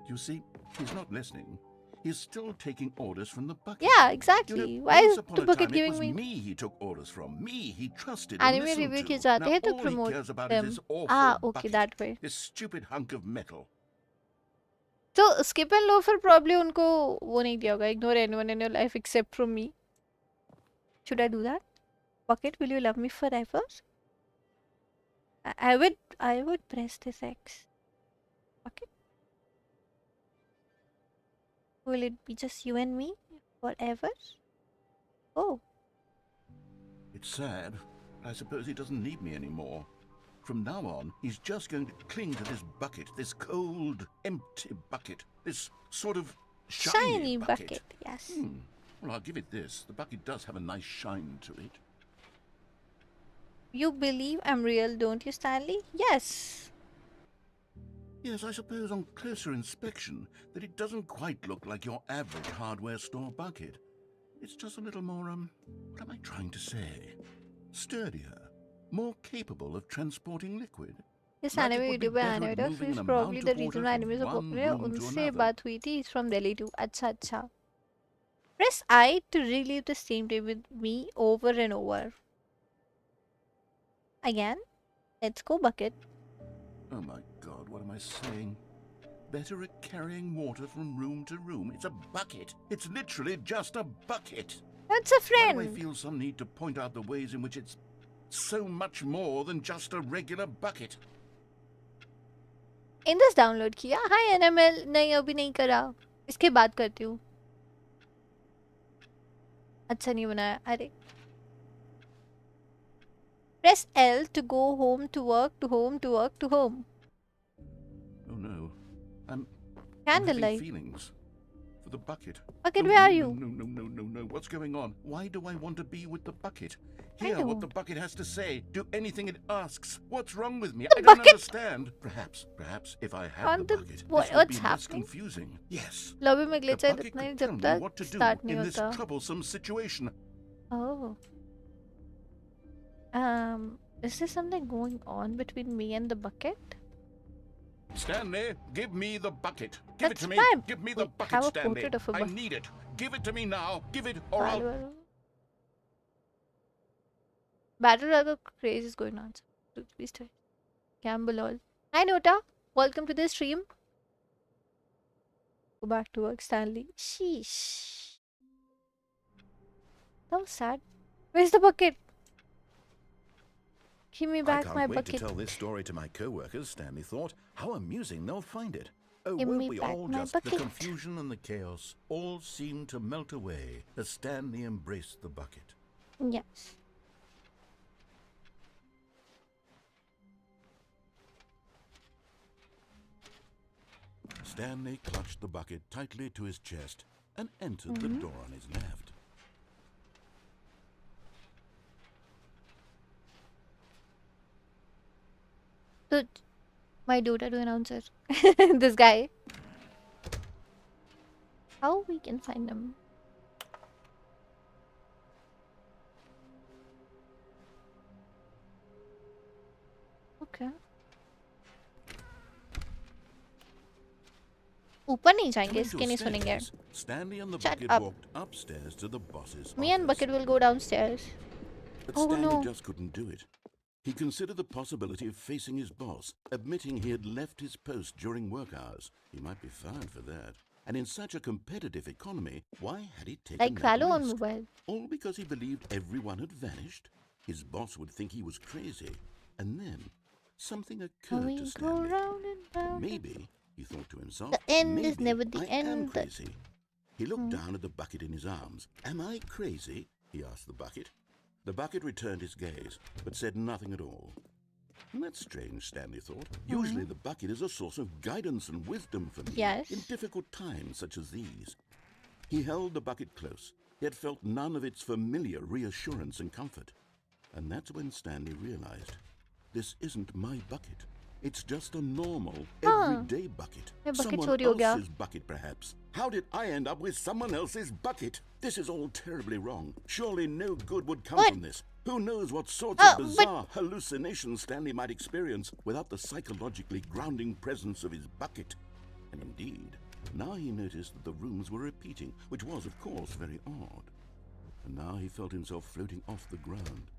You see, he's not listening. He's still taking orders from the bucket. Yeah, You exactly. know, Why once is upon the a bucket time, it giving was me... me he took orders from. Me he trusted Anime and listened review to. किए जाते Now हैं तो all he promote cares about them. is this awful Ah, okay, bucket. that way. This stupid hunk of metal. So Skip and Loafer probably उनको वो नहीं दिया होगा. Ignore anyone in your life except from me. Should I do that? Bucket, will you love me forever? I would press this X. Bucket. Will it be just you and me forever? Oh, bit sad. I suppose he doesn't need me anymore. From now on, he's just going to cling to this bucket, this cold, empty bucket, this sort of shiny bucket. Yes. Well, I'll give it this. The bucket does have a nice shine to it. You believe I'm real, don't you, Stanley? Yes. Yes, I suppose on closer inspection that it doesn't quite look like your average hardware store bucket. It's just a little more, what am I trying to say? Sturdier, more capable of transporting liquid. This Like it anime would be YouTube पे better आने at वाला moving is an probably amount the of reason water why anime is so from one popular है room to उनसे another. बात हुई थी. He's from Delhi too. अच्छा अच्छा. Press I to relive the same day with me over and over. Again. Let's go bucket. Oh my God, what am I saying? Better at carrying water from room to room. It's a bucket. It's literally just a bucket. That's a Why do I friend. feel some need to point out the ways in which it's so much more than just a regular bucket? In this download किया. Hi NML. नहीं अभी नहीं करा. इसके बाद करती हूँ. अच्छा नहीं बनाया. अरे. Press L to go home to work to home to work to home. Oh no. I'm having Candlelight. feelings for the bucket. Bucket, No, where are no, you? No. What's going on? Why do I want to be with the bucket? I Hear what don't. the bucket has to say. Do anything it asks. What's wrong with me? The I don't bucket- understand. Perhaps if I had On the the- bucket, what- this would what's be less happening? confusing. Yes. Lobby में The glitch है bucket इतना ही could tell जब me तक what to do start नहीं in this होता. troublesome situation. Oh. Is there something going on between me and the bucket? Stanley, give me the bucket. Give That's it to me. fine. Give me the We bucket, have a Stanley. portrait of a I bucket. need it. Give it to me now. Give it, or I'll... Battle Royale craze is going on. Please try. Gamble all. Hi Nota. Welcome to the stream. Go back to work, Stanley. Sheesh. That was sad. Where's the bucket? Give me I back can't my wait bucket. to tell this story to my co-workers, Stanley thought. How amusing they'll find it. Oh, Give won't me we back all my just... bucket. The confusion and the chaos all seemed to melt away as Stanley embraced the bucket. Yes. Stanley clutched the bucket tightly to his chest and entered the door on his left. So, my daughter to announcer. This guy. How we can find him? Okay. ऊपर नहीं जाएंगे Coming to इसके a नहीं सुनेंगे. staircase, Stanley and the Shut bucket up. walked upstairs to the boss's Me and office. Bucket will go downstairs. But Oh, Stanley no. just couldn't do it. He considered the possibility of facing his boss, admitting he had left his post during work hours. He might be fired for that. And in such a competitive economy, why had he taken Like that Valo on risk? mobile. All because he believed everyone had vanished? His boss would think he was crazy. And then something occurred We to go Stanley. round and round. Maybe, he thought to himself, The end is maybe never the I end. am crazy. He looked down at the bucket in his arms. Am I crazy? He asked the bucket. The bucket returned his gaze, but said nothing at all. That's strange, Stanley thought. Usually the bucket is a source of guidance and wisdom for me Yes. in difficult times such as these. He held the bucket close, yet felt none of its familiar reassurance and comfort. And that's when Stanley realized, this isn't my bucket. It's just a normal, everyday bucket. My bucket Someone chori ho gaya. else's bucket, perhaps. How did I end up with someone else's bucket? This is all terribly wrong. Surely no good would come What? from this. Who knows what sorts Oh, of but- bizarre hallucinations Stanley might experience without the psychologically grounding presence of his bucket. And indeed, now he noticed that the rooms were repeating, which was, of course, very odd. And now he felt himself floating off the ground.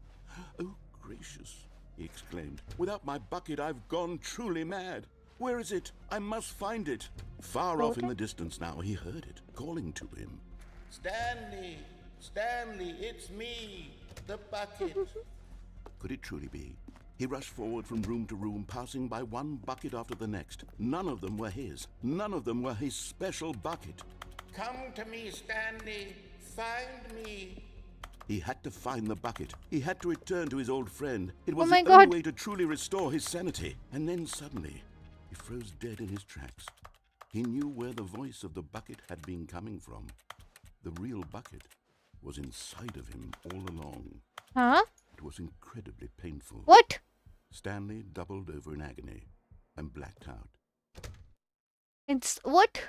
Oh, gracious, he exclaimed. Without my bucket, I've gone truly mad. Where is it? I must find it. Far off in the distance now, he heard it, calling to him. Stanley! Stanley, it's me! The bucket! Could it truly be? He rushed forward from room to room, passing by one bucket after the next. None of them were his. None of them were his special bucket. Come to me, Stanley! Find me! He had to find the bucket. He had to return to his old friend. It was my the God. only way to truly restore his sanity. And then suddenly, he froze dead in his tracks. He knew where the voice of the bucket had been coming from. The real bucket was inside of him all along. Huh? It was incredibly painful. What? Stanley doubled over in agony and blacked out. It's what?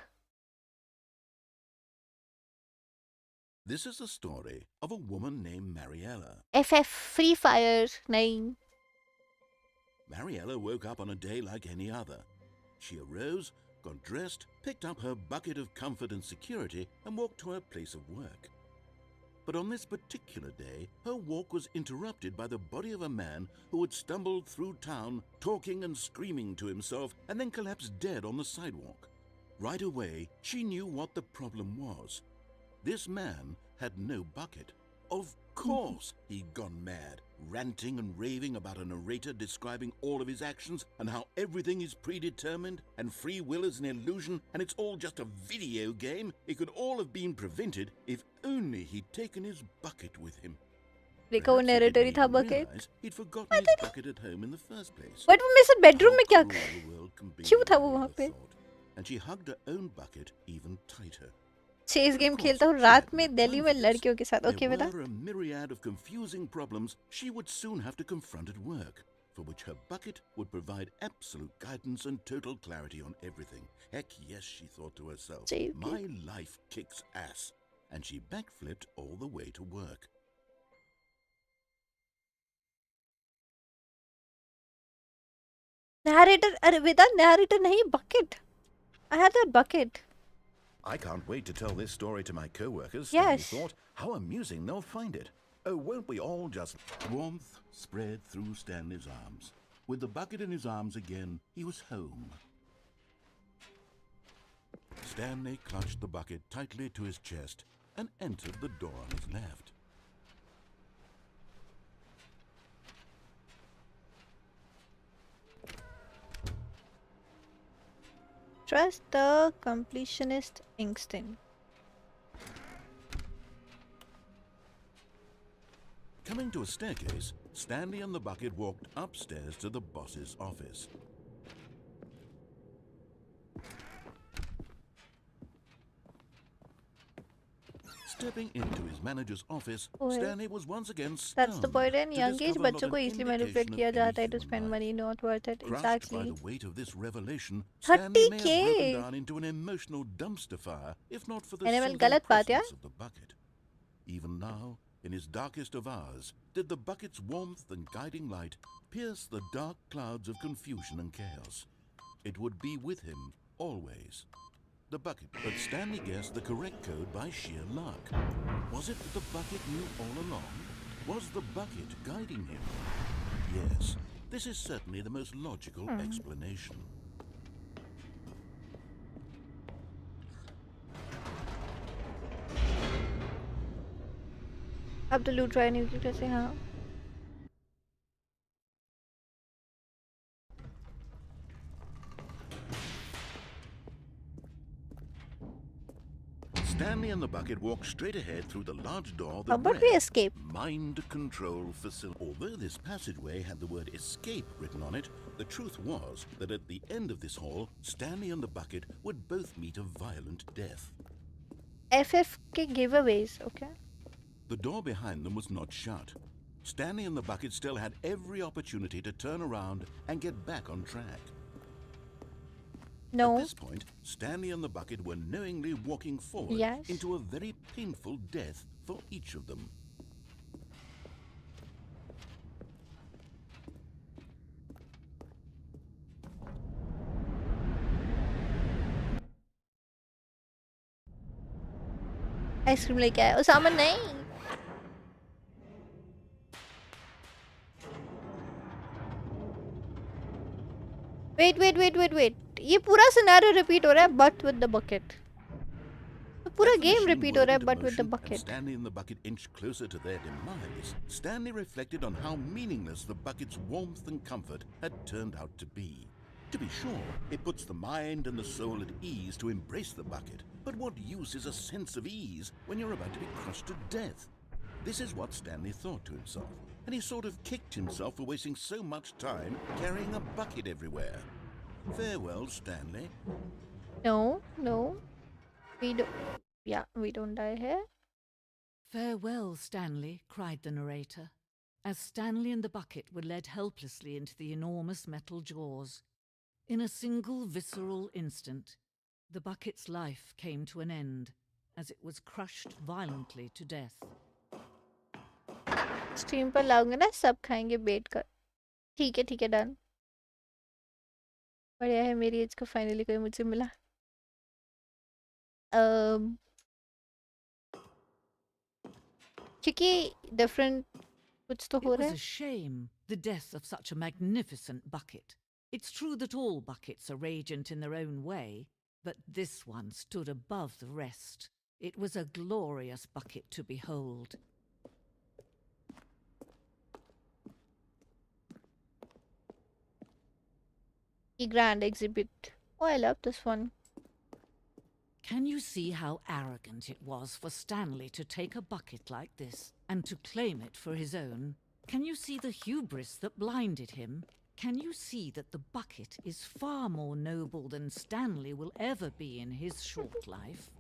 This is the story of a woman named Mariella. FF Free Fire 9. Mariella woke up on a day like any other. She arose, got dressed, picked up her bucket of comfort and security, and walked to her place of work. But on this particular day, her walk was interrupted by the body of a man who had stumbled through town, talking and screaming to himself, and then collapsed dead on the sidewalk. Right away, she knew what the problem was. This man had no bucket. Of course he'd gone mad, ranting and raving about a narrator describing all of his actions and how everything is predetermined and free will is an illusion and it's all just a video game. It could all have been prevented if only he'd taken his bucket with him. देखो वो Perhaps he narrator didn't ही था even bucket. realize he'd forgotten his bucket at home in the first place. But वो मेरे साथ bedroom में क्या How cruel the world can be, क्यों था वो Mariella वहाँ पे? thought, and she hugged her own bucket even tighter. Chess game Of खेलता course, हूँ she रात had में no दिल्ली time में for this. लड़कियों के साथ. ओके There बेटा. were a myriad of confusing problems she would soon have to confront at work, for which her bucket would provide absolute guidance and total clarity on everything. Heck yes, she thought to herself, Jeez. my life kicks ass. And she backflipped all the way to work. Narrator, अरे बेटा narrator नहीं bucket. I had that bucket. I can't wait to tell this story to my co-workers. Yes. Stanley thought. How amusing they'll find it. Oh, won't we all just... Warmth spread through Stanley's arms. With the bucket in his arms again, he was home. Stanley clutched the bucket tightly to his chest and entered the door on his left. Trust the completionist instinct. Coming to a staircase, Stanley and the bucket walked upstairs to the boss's office. Stepping into his manager's office, Oh, yeah. Stanley was once again That's stunned the point. In to young age, discover बच्चों not को an easily manipulate indication किया of जाता है anything to in spend life. money. Not worth it. Crushed by Exactly. the weight of this revelation, 30K. Stanley may have broken down into an emotional dumpster fire, if not for the NML soothing गलत बात है. presence of the bucket. Even now, in his darkest of hours, did the bucket's warmth and guiding light pierce the dark clouds of confusion and chaos. It would be with him always. The bucket, but Stanley guessed the correct code by sheer luck. Was it that the bucket knew all along? Was the bucket guiding him? Yes, this is certainly the most logical explanation. अब तो लूट रहा है new कैसे हाँ. Stanley and the bucket walked straight ahead through the large door How that about we read escape? Mind Control Facility. Although this passageway had the word escape written on it, the truth was that at the end of this hall, Stanley and the bucket would both meet a violent death. FF के giveaways. Okay. The door behind them was not shut. Stanley and the bucket still had every opportunity to turn around and get back on track. At No. this point, Stanley and the bucket were knowingly walking forward Yes. into a very painful death for each of them. Ice cream लेके आया. उस अमन नहीं. Wait. ये पूरा scenario repeat हो रहा है but with the bucket. तो पूरा As the game machine repeat हो रहा है whirled but into with the motion and bucket. Stanley and the bucket inched closer to their demise. Stanley reflected on how meaningless the bucket's warmth and comfort had turned out to be. To be sure, it puts the mind and the soul at ease to embrace the bucket. But what use is a sense of ease when you're about to be crushed to death? This is what Stanley thought to himself, and he sort of kicked himself for wasting so much time carrying a bucket everywhere. Farewell, Stanley. No, no. We don't. Yeah, we don't die here. Farewell, Stanley, cried the narrator, as Stanley and the bucket were led helplessly into the enormous metal jaws. In a single visceral instant, the bucket's life came to an end, as it was crushed violently to death. Stream पर लाऊंगा ना, सब खाएंगे बैठ कर. ठीक है done. बढ़िया है, मेरी एज का फाइनली कोई मुझे मिला. क्योंकि डिफरेंट कुछ तो It हो was रहा a है. shame, the death of such a magnificent bucket. It's true that all buckets are radiant in their own way, but this one stood above the rest. It was a glorious bucket to behold. A grand exhibit. Oh, I love this one. Can you see how arrogant it was for Stanley to take a bucket like this and to claim it for his own? Can you see the hubris that blinded him? Can you see that the bucket is far more noble than Stanley will ever be in his short life?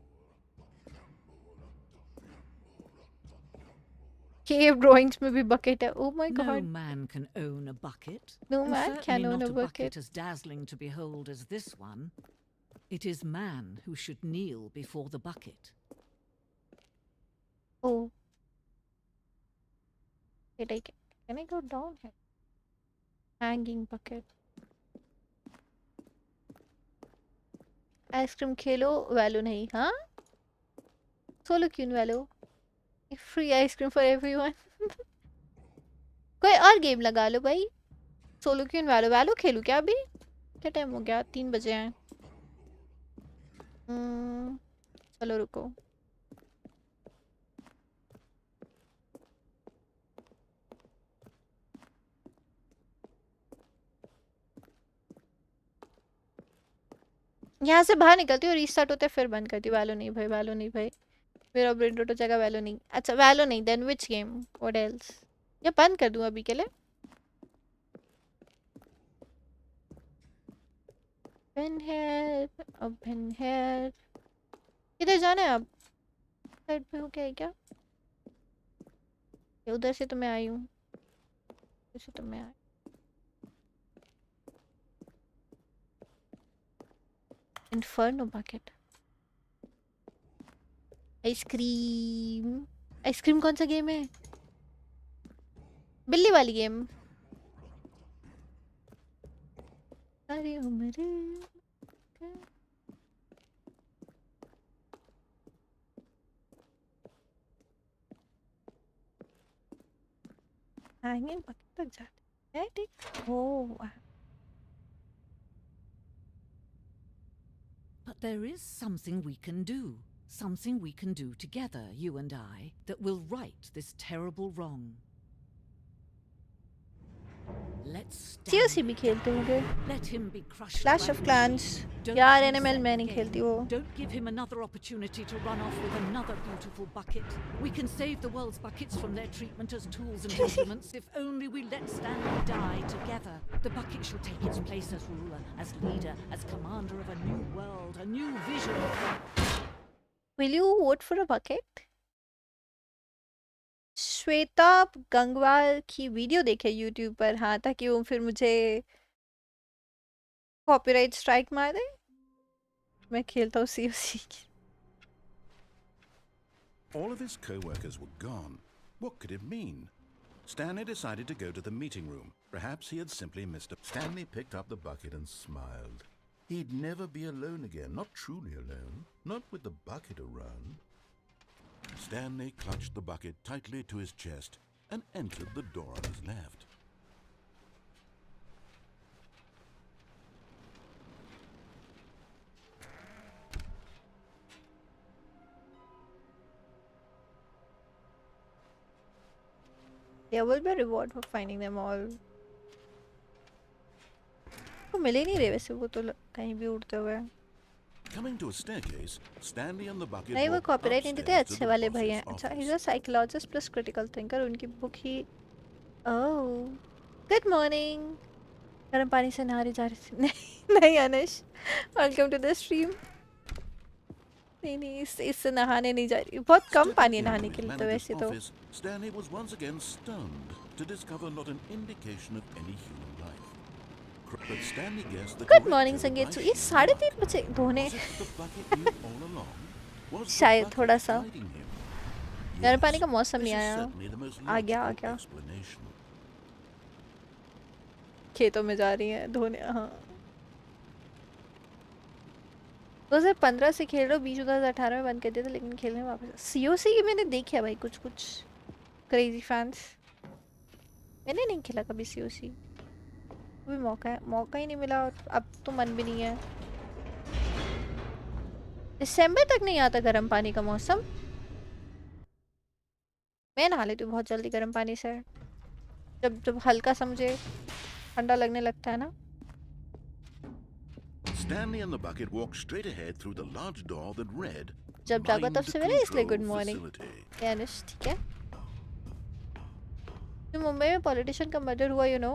Cave drawings में भी bucket है. Oh my No god. man can own a bucket. No and man can certainly own not a a bucket bucket. as dazzling to behold as this one. It is man who should kneel before the bucket. Oh. Wait, can I go down here? Hanging bucket. Ice cream Khelo, value नहीं. हाँ, solo क्यों value? Free ice cream for everyone. कोई और game लगा लो भाई. Solo क्यों value? Value खेलूं क्या अभी? क्या टाइम हो गया? 3 बजे हैं. चलो रुको. यहाँ से बाहर निकलती हूँ, रीस्टार्ट होते फिर बंद करती हूँ. वैल्यू नहीं भाई, वैल्यू नहीं भाई. मेरा ब्रेन रोट हो जाएगा. वैल्यू नहीं. अच्छा वैल्यू नहीं, then which game? What else? या बंद कर दूँ अभी के लिए? पिन हेयर, अब पिन हेयर. किधर जाना है अब? साइड पे हो क्या है क्या? उधर से तो मैं आई हूँ. उधर से तो मैं आई. Inferno bucket. आइसक्रीम. आइसक्रीम कौन सा गेम है? बिल्ली वाली गेम. सारी उम्र हैंगिंग बकेट तक जाते हैं. ठीक. ओह, But there is something we can do. Something we can do together, you and I, that will right this terrible wrong. Let's COC भी खेलते होंगे. let him be crushed. Clash by of the Clans. machine. Don't यार reset NML मैं the नहीं game. खेलती वो. Don't give him another opportunity to run off with another beautiful bucket. We can save the world's buckets from their treatment as tools and implements if only we let Stanley die together. The bucket shall take its place as ruler, as leader, as commander of a new world, a new vision. Will you vote for a bucket? Shweta Gangwar की video देखे YouTube पर. हाँ, ताकि वो फिर मुझे copyright strike मार दे. मैं खेलता हूँ COC. All of his co-workers were gone. What could it mean? Stanley decided to go to the meeting room. Perhaps he had simply missed it. Stanley picked up the bucket and smiled. He'd never be alone again, not truly alone, not with the bucket around. Stanley clutched the bucket tightly to his chest and entered the door on his left. There will be a reward for finding them all. वो मिले नहीं रहे वैसे, वो तो कहीं भी उड़ते हुए. Coming to a staircase, Stanley and the bucket नहीं वो walked कॉपीराइट नहीं देते, upstairs to अच्छे the वाले भाई boss's हैं. अच्छा, office. he's a psychologist plus critical thinker. उनकी बुक ही. Oh, good morning. गर्म पानी से नहा रही जा रही थी. नहीं नहीं अनिश, वेलकम टू द स्ट्रीम. नहीं इससे नहाने नहीं जा रही. बहुत कम Stepping पानी है into नहाने his के लिए तो manager's वैसे तो. office, Stanley was once again stunned to discover not an indication of any human life. But Stanley guessed the good correct morning code संगीत. by ये human 3:30 बजे धोने. Was it the bucket knew all along? Was the शायद bucket थोड़ा सा. guiding him? गर्म पानी Yes, का मौसम this नहीं is आया. certainly the most आ गया logical explanation. खेतों में जा रही है धोने. हाँ 2015 से खेल रहा हूँ. बीच 2018 में बंद कर दिया था, लेकिन खेलने वापस. सीओसी की मैंने देखी है भाई कुछ क्रेजी फैंस. मैंने नहीं खेला कभी सीओसी. अभी मौका ही नहीं मिला और अब तो मन भी नहीं है. दिसंबर तक नहीं आता गर्म पानी का मौसम. मैं नहा लेती हूँ बहुत जल्दी गर्म पानी से. जब हल्का सा मुझे ठंडा लगने लगता है ना. Stanley and the bucket walked straight ahead through the large door that read जब जागा तब Mind सवेरे, इसलिए Control गुड मॉर्निंग. Facility. यानिश ठीक है. तो मुंबई में पॉलिटिशियन का मर्डर हुआ you know.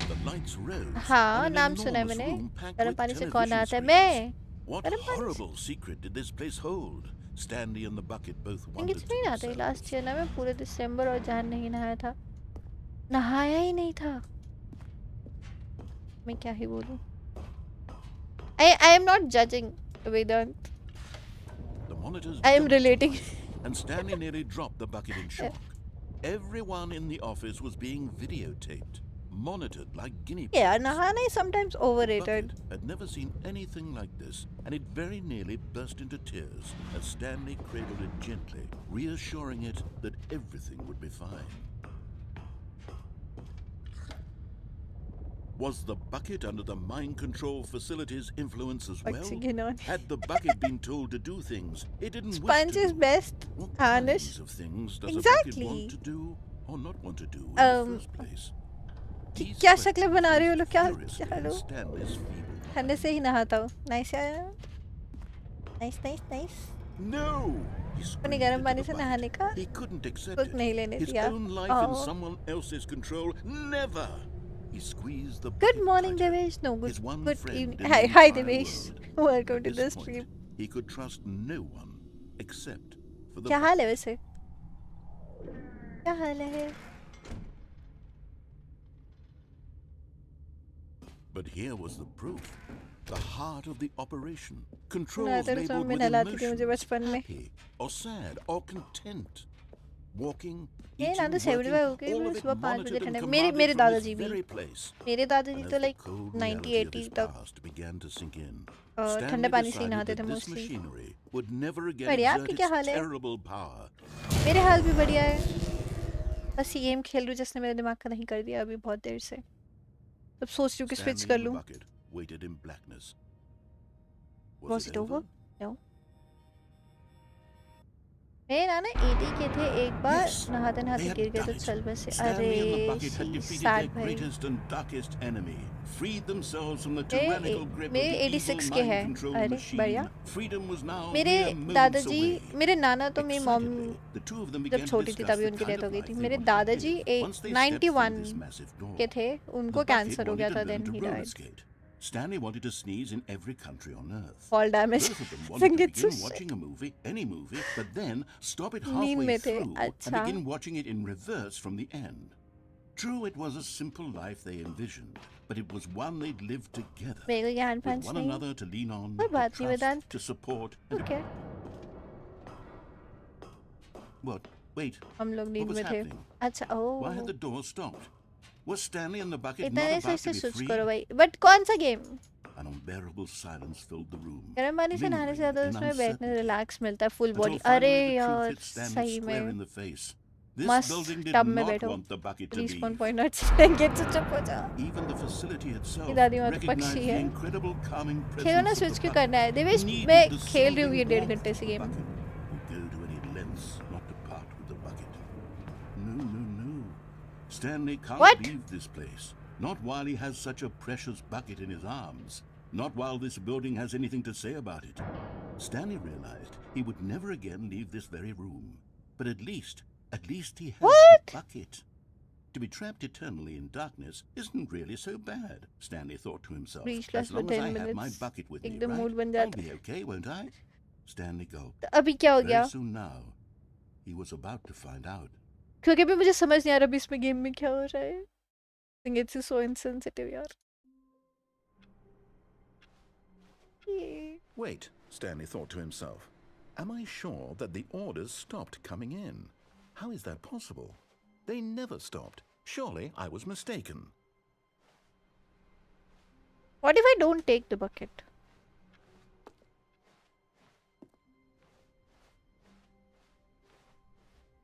The lights rose. हाँ on an नाम सुना है enormous मैंने. room packed गर्म with पानी से कौन television आता है? screens. मैं. What गर्म पानी से. horrible secret did this place hold? Stanley and the bucket both संगीत wondered से to नहीं नहाते. themselves. लास्ट ईयर ना मैं पूरे दिसंबर और जान नहीं नहाया था. नहाया ही नहीं था. मैं क्या ही बोलूं. I am not judging Vedant. The monitors I am jumped relating. to life, and Stanley nearly dropped the bucket in shock. Everyone in the office was being videotaped, monitored like guinea pigs. Yeah, nahana is sometimes overrated. Bucket had never seen anything like this, and it very nearly burst into tears as Stanley cradled it gently, reassuring it that everything would be fine. Was the bucket under the mind control facility's influence as well? Pakshi on. Had the bucket been told to do things it didn't wish Sponge to is do? best. What Harnish. kinds of things does a Exactly. bucket want to do or not want to do in the first place? These क्या questions शक्लें बना रही हो लोग? क्या furiously hello. in Stanley's feeble mind. ठंडे से ही नहाता हूँ. नाइस यार. नाइस. No! He अपने screamed गर्म into पानी the से bucket. नहाने का He couldn't accept book it. नहीं लेने His दिया. own life in Oh. someone else's control. Never! He squeezed the Good bucket morning, tighter. Devesh. No, His one good friend evening. in Hi, the hi, entire Devesh. world. Welcome to At the this point, stream. he could trust no one except for the क्या bucket. हाल है वैसे? क्या हाल है? But here was the proof. The heart of the operation. Controls सुना तेरे labeled में with नहलाती थी मुझे emotions, बचपन में. happy or sad or content. Walking, ये eating, ना तो 75 working, हो गई. all मैं of it सुबह 5 बजे monitored and ठंडे. commanded मेरे from दादाजी this भी. very place. मेरे दादाजी And तो as the like cold 90 reality of 80 his तक past began to sink in, ठंडे Stanley पानी से ही decided नहाते that थे this mostly. machinery would never again बढ़िया, exert आपकी its क्या हाल है? terrible power. मेरे हाल भी बढ़िया है. बस ये गेम खेल रही हूँ जिसने मेरे दिमाग का नहीं कर दिया अभी बहुत देर से. अब सोच रही हूँ कि स्विच Stanley कर and the लूँ. bucket waited in blackness. Was it over? No. मेरे नाना 80 के थे एक बार Yes, नहाते they नहाते had गिर गए done तो it. चल बसे. Stanley and the अरे bucket had defeated sad their भाई. greatest and darkest enemy, freed themselves from the मेरे tyrannical grip of मेरे the 86 evil के हैं. mind control अरे machine. बढ़िया. Freedom was now मेरे mere moments दादाजी away. मेरे नाना तो मेरी mom Excitedly, the two of them जब began to छोटी थी discuss तभी the उनकी kind डेथ हो of गई life थी. they मेरे wanted to दादाजी live once they stepped through 91 this massive door. के थे. The उनको bucket कैंसर हो wanted गया to था. learn देन to ही roller died. skate. Stanley wanted to sneeze in every country on earth. Fall damage. Both of them wanted to संगीत begin Sush. watching a movie, any movie, but then stop it नींद halfway में थे. through and अच्छा. begin watching it in reverse from the end. True, it was a simple life they envisioned, but it was one they'd lived together, मेरे को ज्ञान with punch one नहीं. another to lean on, कोई to बात नहीं trust, Vedant. to support. And okay. what? Wait, हम लोग नींद was में थे. happening? अच्छा. why had oh. the door stopped? Was Stanley and the bucket इतना not नहीं about सोचते to be स्विच free? करो भाई. बट कौन सा game? An unbearable silence filled the room. गर्म पानी से नहाने से ज़्यादा lingering in उसमें बैठने uncertainty. रिलैक्स मिलता है फुल Until बॉडी. finally अरे the truth यार hit Stanley सही square में in the face. This मस्त building did टब में not बैठो. want the bucket to respawn leave. Point not सेंगे तो चुप हो जा. Even the facility itself ये दादी माँ तो recognized पक्षी the है. incredible calming खेलो presence ना of स्विच the क्यों bucket. करना है देवेश. Needed मैं the खेल रही हूँ ये soothing 1.5 warmth घंटे of से the game. bucket. Would go to any lengths not to part with the bucket. No. Stanley can't What? leave this place. Not while he has such a precious bucket in his arms. Not while this building has anything to say about it. Stanley realized he would never again leave this very room. But at least he has What? the bucket. To be trapped eternally in darkness isn't really so bad, Stanley thought to himself. Reach As last for long as 10 I have my minutes. bucket with me, एकदम right? mood बन I'll जाता be okay, won't I? Stanley gulped. तो अभी क्या हो Very गया? soon now, he was about to find out. क्योंकि अभी मुझे समझ नहीं आ रहा अभी इसमें गेम में क्या हो रहा है. I think it's so insensitive यार. ये Wait, Stanley thought to himself. Am I sure that the orders stopped coming in? How is that possible? They never stopped. Surely I was mistaken. What if I don't take the bucket?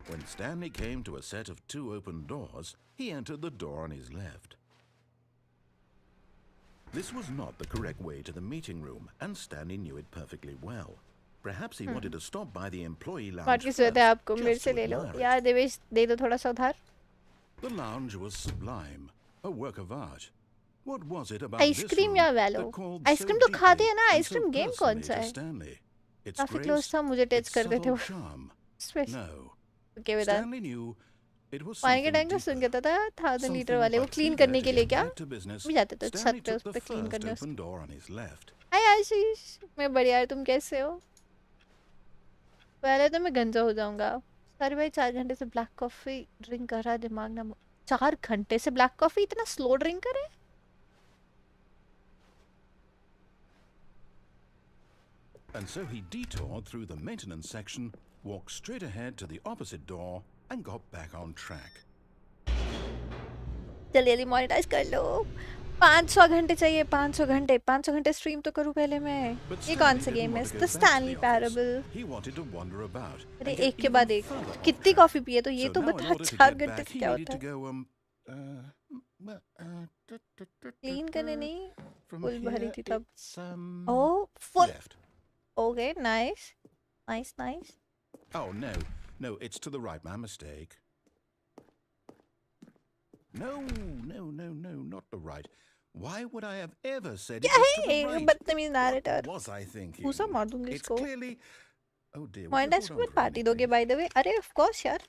When Stanley came to a set of 2 open doors, he entered the door on his left. This was not the correct way to the meeting room, and Stanley knew it perfectly well. Perhaps he wanted to stop by the employee lounge बात की first, जरूरत है आपको मेरे just से to ले लो admire it. यार देवेश दे दो थोड़ा सा उधार. The lounge was sublime, a work of art. What was it about ice cream या वैलो? आइसक्रीम तो खाते हैं ना. आइसक्रीम गेम कौन सा है? काफी क्लोज था मुझे टच करते थे वो. No. ओके विदा. Stanley knew it was पानी के something टैंक तो सुन deeper. कहता था 1000 लीटर वाले वो But क्लीन eager करने to के लिए get क्या back to business, भी जाते थे Stanley छत पे उस took पे the क्लीन first करने. open door on his left. हाय आशीष मैं बढ़िया यार तुम कैसे हो? पहले तो मैं गंजा हो जाऊंगा. सर भाई 4 घंटे से ब्लैक कॉफी ड्रिंक कर रहा है दिमाग ना 4 घंटे से ब्लैक कॉफी इतना स्लो ड्रिंक करे. And so he detoured through the maintenance section, walked straight ahead to the opposite door, and got back on track. जल्दी जल्दी मोनेटाइज कर लो. 500 घंटे चाहिए. 500 घंटे स्ट्रीम तो करूँ पहले मैं. But ये कौन Stanley सा didn't गेम है? want to the go back to Stanley the office. Parable. He wanted to wander about. अरे and get एक के बाद even एक. further off कितनी the कॉफी पिए तो ये So तो now in बता order to 4 get घंटे back, से he क्या needed होता to है? go क्लीन करने नहीं. from फुल भरी here, थी तब. it's, oh full. left. Okay nice nice. Oh no, it's to the right. My mistake. No, not the right. Why would I have ever said it क्या was to the है right? बदतमीज narrator. What was I thinking? घूसा मार दूंगी It's इसको. clearly. Oh dear. would you monetise hold को on मत for a party minute, दोगे please? By the way. अरे ऑफ कोर्स यार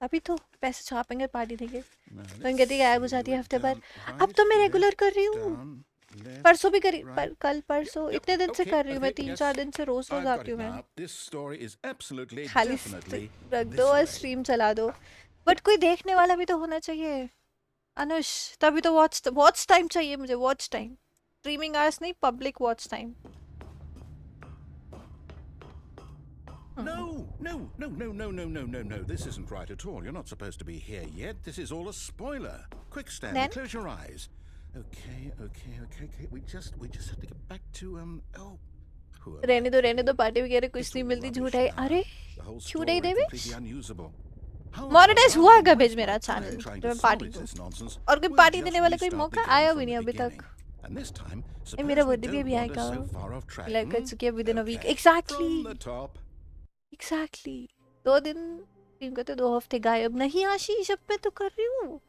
अभी तो पैसे छापेंगे पार्टी देंगे. No, तो let's कहती गायब हो see, जाती है went हफ्ते भर. down, अब तो मैं right, रेगुलर left, कर रही हूँ. down, left, परसों भी करी right. कल परसों Yep, इतने दिन से okay, कर रही हूँ मैं. okay, 3-4 yes. दिन से रोज I've got आती it हूँ मैं. now. This story is absolutely, खाली definitely रख this दो और way. स्ट्रीम चला दो. बट कोई देखने वाला भी तो होना चाहिए अनुष. तभी तो वॉच टाइम चाहिए मुझे. वॉच टाइम स्ट्रीमिंग आवर्स नहीं public watch time. No. This isn't right at all. You're not supposed to be here yet. This is all a spoiler. Quick, Stanley, Then? close your eyes. Okay. We just have to get back to oh. Who am I रहने दो kidding? Party वगैरह It's कुछ नहीं all मिलती. rubbish झूठ है. now. अरे The whole झूठ story है Devesh. completely unusable. How monetise about हुआ I क्या waste भेज my मेरा time चैनल trying जो to मैं पार्टी solve दूँ. this nonsense? और कोई We'll पार्टी just देने वाला कोई restart the मौका game आया from भी नहीं the अभी तक. beginning. And this time, ये suppose मेरा we बर्थडे भी don't अभी wander आएगा. so far off track. लग कर चुकी है within a week. Okay. Exactly From the top. 2 दिन स्ट्रीम करते 2 हफ्ते गायब. नहीं आशीष अब मैं तो कर रही हूँ.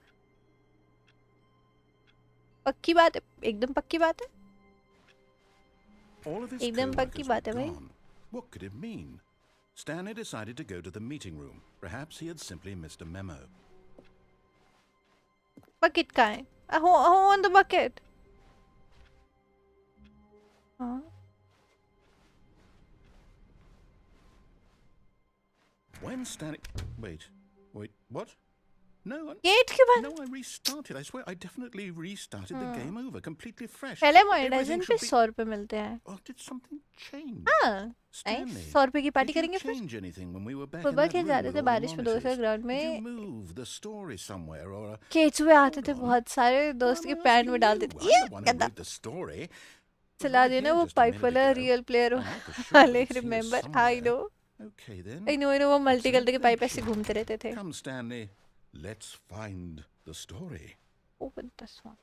पक्की बात है. एकदम पक्की बात है. All of his एकदम पक्की co-workers बात were है भाई. gone. What could it mean? Stanley decided to go to the meeting room. Perhaps he had simply missed a memo. Bucket कहाँ है? On the bucket. हाँ When Stanley... Wait, what? No, gate के बाद. no, I restarted. I swear, I definitely restarted the game over, completely fresh. पहले Everything monetization पे should be... 100 रुपए मिलते हैं. Oh, did something change? हाँ Stanley, नाइस. 100 रुपए की पार्टी did you करेंगे फिर. change anything when we were back in football that खेल room जाते with थे all the बारिश में दोस्त monitors? ग्राउंड Did you में. move the story somewhere or... केचुए आते थे बहुत सारे. दोस्त के पैंट में डालते थे. ये I'm the one who गंदा. wrote the story. चला दिया ना वो पाइप वाला रियल प्लेयर वाले. Remember I know Okay then. I know वो मल्टी कलर के पाइप ऐसे घूमते रहते थे. Come, Stanley. Let's find the story. Open this one.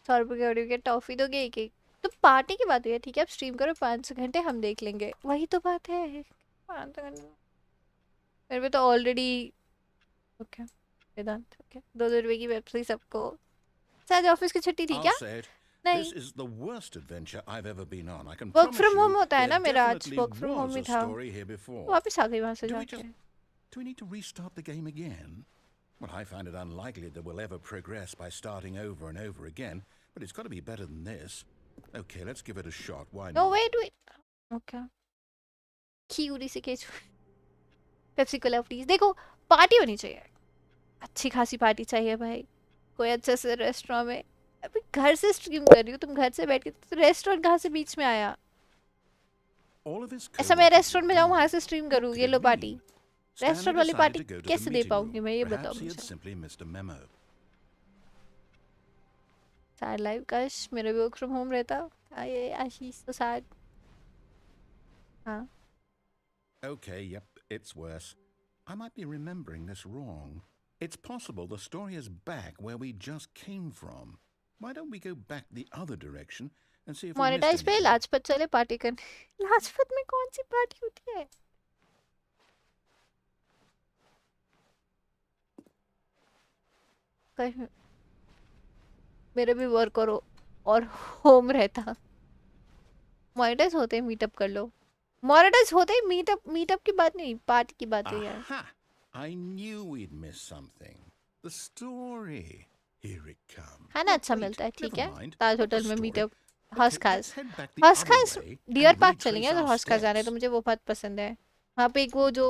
₹100 के ऑडियो के टॉफी दोगे एक एक. तो पार्टी की बात हुई है, ठीक है, आप स्ट्रीम करो 5 घंटे, हम देख लेंगे, वही तो बात है। 5 घंटे मेरे पे तो ऑलरेडी। ओके वेदांत, ओके 2 रुपए की वेबसाइट सबको। आज ऑफिस की छुट्टी थी क्या? I'll say it. नहीं, This is the worst adventure I've ever been on. I can work promise from home you होता है ना there मेरा, आज definitely work from home was he a था, story here before. वापस आ गई वहां से Do we जाके। do we need to restart the game again? Well, I find it unlikely that we'll ever progress by starting over and over again, but it's got to be better than this. Okay, let's give it a shot. Why no not? Wait, okay क्यूरी से केच Pepsi cola please. देखो party होनी चाहिए, अच्छी खासी party चाहिए भाई, कोई अच्छे से रेस्टोरेंट में। अभी घर से स्ट्रीम कर रही हूँ, तुम घर से बैठ के, तो रेस्टोरेंट कहाँ से बीच में आया? All of his ऐसा मैं co-workers रेस्टोरेंट में had जाऊँ gone. वहां से स्ट्रीम What करूँ, could ये it low mean? Party, Stanley restaurant वाली decided party to go to the कैसे दे meeting पाऊंगी room. मैं, ये बताओ Perhaps he had मुझे। simply missed a memo. Sad life, काश मेरा भी वर्क फ्रॉम होम रहता। आए आशीष तो सैड। हाँ Okay, yep, it's worse. I might be remembering this wrong. It's possible the story is back where we just came from. Why don't we go back the other direction and see if we missed monetise पे anything? Lajpat चले party करने। लाजपत में कौन सी party होती है? कहीं मेरे भी वर्क करो और होम रहता। मोनेटाइज होते ही मीटअप कर लो, मोनेटाइज होते ही मीटअप, मीटअप की बात नहीं, पार्टी की बात है यार। Aha! I knew we'd missed something. The story. Here it comes. खाना अच्छा Wait, मिलता है, ठीक never है, mind. Taj Not the hotel में story. Meetup. Okay, Hauz let's Khas, head back the Hauz other Khas way Deer and Park retrace चलेंगे, अगर our हॉस खास जाना है तो steps. मुझे वो बहुत पसंद है। वहाँ पे एक वो जो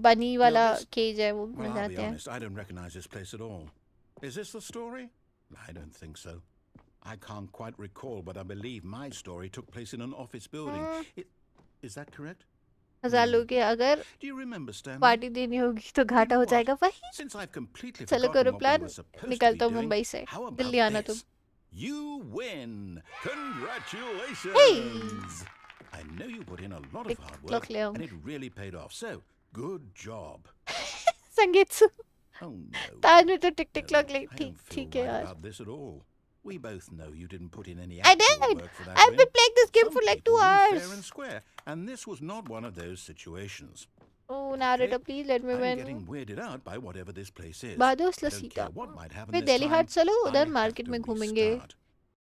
बनी वाला this- केज है वो Well, मिल I'll be जाते हैं। honest, I don't recognize this place at all. Is this the story? I don't think so. I can't quite recall, but I believe my story took place in an office building. Is that correct? 1000 लोग के अगर Do you remember, Stanley? Party देनी होगी तो घाटा हो what? जाएगा वही। Since I've completely चलो forgotten करो what we plan, were supposed to निकलता be हूँ doing, मुंबई से, how about दिल्ली आना तुम। this? You win! Congratulations! I know you put in a lot of hard clock work, ले आऊँ। and it really paid off. So, good job. संगीत सु Oh no. ताज में तो टिक टिक No, क्लॉक ले, I ठीक don't feel ठीक है right यार। about this at all. We both know you didn't put in any I actual did. work for that I've win. been playing this game Some for like people 2 win hours. fair and square, and this was not one of those situations. Oh narrator, Okay? please let me I'm win। getting weirded out by whatever this place is. बादोस I don't लसीटा। care what might happen फिर this Delhi time. हाट चलो, I उधर have market to में घूमेंगे। restart.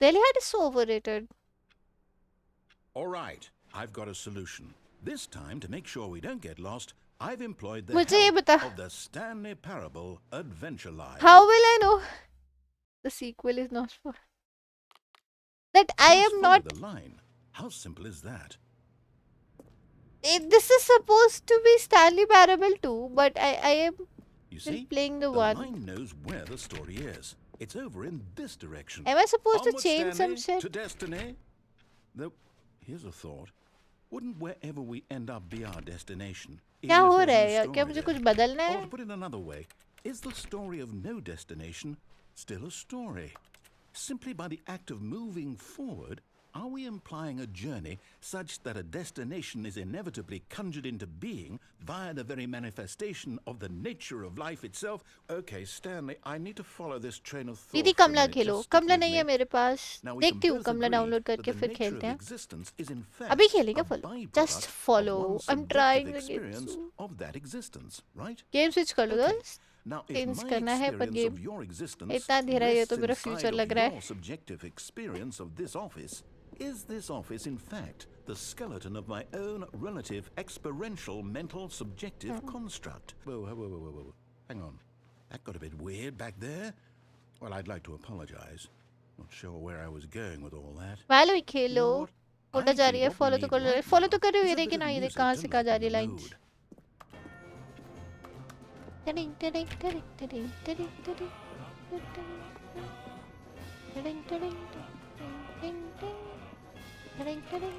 Delhi Haat is so overrated। All right, I've got a solution. This time, to make sure we don't get lost, I've employed the मुझे ये help बता। of the Stanley Parable Adventure Line. How will I know the sequel is not for that? I Just am follow not. the line. How simple is that? This is supposed to be Stanley Parable too, but I am You still see, playing the the one. line knows where the story is. It's over in this direction. Am I supposed to Onward, change some Stanley, shit? to destiny. Though, here's a thought. Wouldn't wherever we end up be our destination? क्या even if हो there's रहा no है यार? क्या story मुझे there? कुछ बदलना Or है? to put it another way, is the story of no destination still a story? Simply by the act of moving forward, are we implying a journey such that a destination is inevitably conjured into being via the very manifestation of the nature of life itself? Okay, Stanley, I need to follow this train of thought. दीदी for a Kamala minute. Khelo, Just stick Kamala with नहीं है me. मेरे पास, Now we can देखती हूँ both Kamala agree download that करके the फिर nature खेलते of हैं। existence is in अभी fact खेलेंगे a follow, byproduct just of follow, one's I am subjective trying experience of that existence, right? Game switch कर लो Okay. दोस्त। Now, if चेंज my करना है पर experience game of your existence इतना अंधेरा है, ये तो rests मेरा inside फ्यूचर of लग रहा your है। subjective experience of this office, is this office in fact the skeleton of my own relative experiential mental subjective construct? Whoa, whoa, whoa, whoa, whoa. Hang on. That got a bit weird back there. Well, I'd like to apologize. Not sure where I was going with all that. वालो ही You Khelo, know what? Photo I जा think रही है, what we follow तो need कर लो, right follow तो now कर रही is है, a bit लेकिन of आइए देख music कहाँ to से कहाँ जा lighten रही है the लाइंस। mood. टडिंग टडिंग टडिंग टडिंग टडिंग टडिंग टडिंग टडिंग टडिंग टडिंग टडिंग।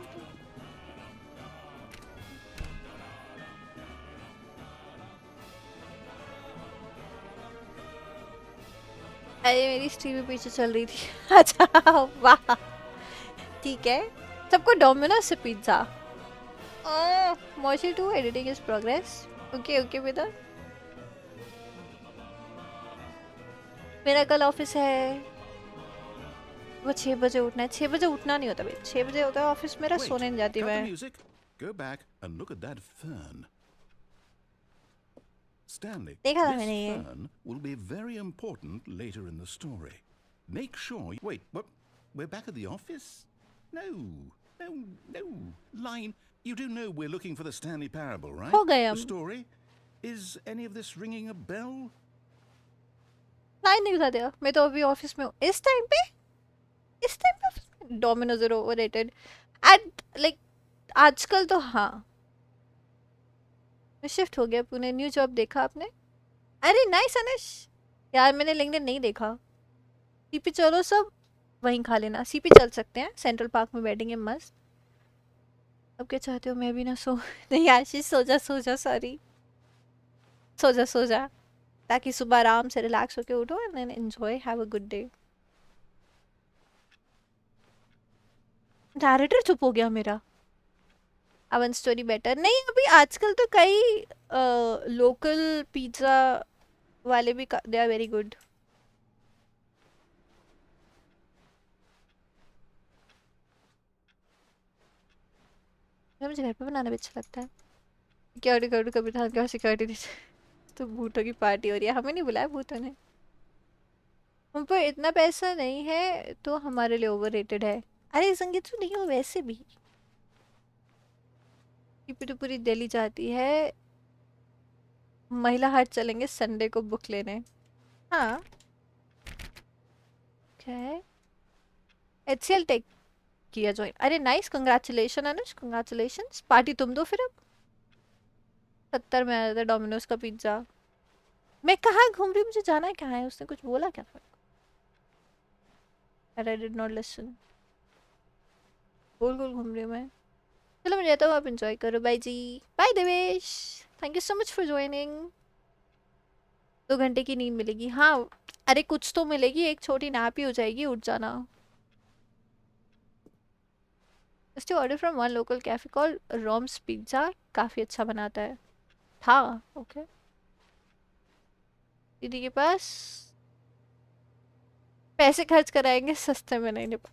अरे मेरी स्ट्रीम में पीछे चल रही थी। अच्छा वाह, ठीक है। सबको डोमिनोज से पिज्जा। मॉशी 2 editing is progress. Okay okay बेटा, मेरा कल ऑफिस है। वो 6 बजे उठना है। 6 बजे उठना नहीं होता भाई, 6 बजे होता है ऑफिस मेरा, Wait, सोने नहीं जाती cut the मैं। music. Go back and look at that fern. Stanley, देखा था this मैंने ये। fern will be very important later in the story. Make sure. Wait, what? We're back at the office? No, no, no. Line. You do know we're looking for the Stanley Parable, right? हो गए The हम। story. Is any of this ringing a bell? Line नहीं बता दिया, मैं तो अभी office में हूँ इस टाइम पे। इस टाइम पे ऑफिस में Domino's are overrated at like आजकल तो। हाँ, मैं शिफ्ट हो गया पुणे, न्यू जॉब देखा आपने? अरे नाइस अनिश यार, मैंने लिंक्डइन नहीं देखा। सीपी चलो सब वहीं खा लेना, सीपी चल सकते हैं, सेंट्रल पार्क में बैठेंगे मस्त। अब क्या चाहते हो, मैं भी ना सो नहीं आशीष, सो जा सो जा, सॉरी, सो जा सो जा, ताकि सुबह आराम से रिलैक्स होके उठो and then enjoy, have a good day. Director चुप हो गया मेरा। अवन स्टोरी बेटर नहीं, अभी आजकल तो कई लोकल पिज्ज़ा वाले भी दे आर वेरी गुड। मुझे घर पे बनाना भी अच्छा लगता है। सिक्योरिटी गार्ड कभी था क्या, सिक्योरिटी दे तो भूतों की पार्टी हो रही है, हमें नहीं बुलाया भूतों ने। हम पर इतना पैसा नहीं है तो हमारे लिए ओवररेटेड है। अरे संगीत तो नहीं हो वैसे भी, तो पूरी दिल्ली जाती है। महिला हाट चलेंगे संडे को बुक लेने। हाँ क्या एचसीएल टेक किया ज्वाइन। अरे नाइस, कंग्रेचुलेशन अनुज, कंग्रेचुलेशन। पार्टी तुम दो फिर। अब 70 में आया था डोमिनोज का पिज्जा। मैं कहाँ घूम रही हूँ, मुझे जाना है कहाँ है, उसने कुछ बोला क्या? I did not listen। गोल गोल घूम रही हूँ मैं। चलो मैं जाता हूँ, आप इंजॉय करो। Bye ji, bye Devesh, thank you so much for joining. 2 घंटे की नींद मिलेगी, हाँ। अरे कुछ तो मिलेगी, एक छोटी नैप ही हो जाएगी, उठ जाना। Just order from one local cafe call roams pizza, काफ़ी अच्छा बनाता है। था ओके। दीदी के पास पैसे खर्च कराएंगे, सस्ते में नहीं निपटा।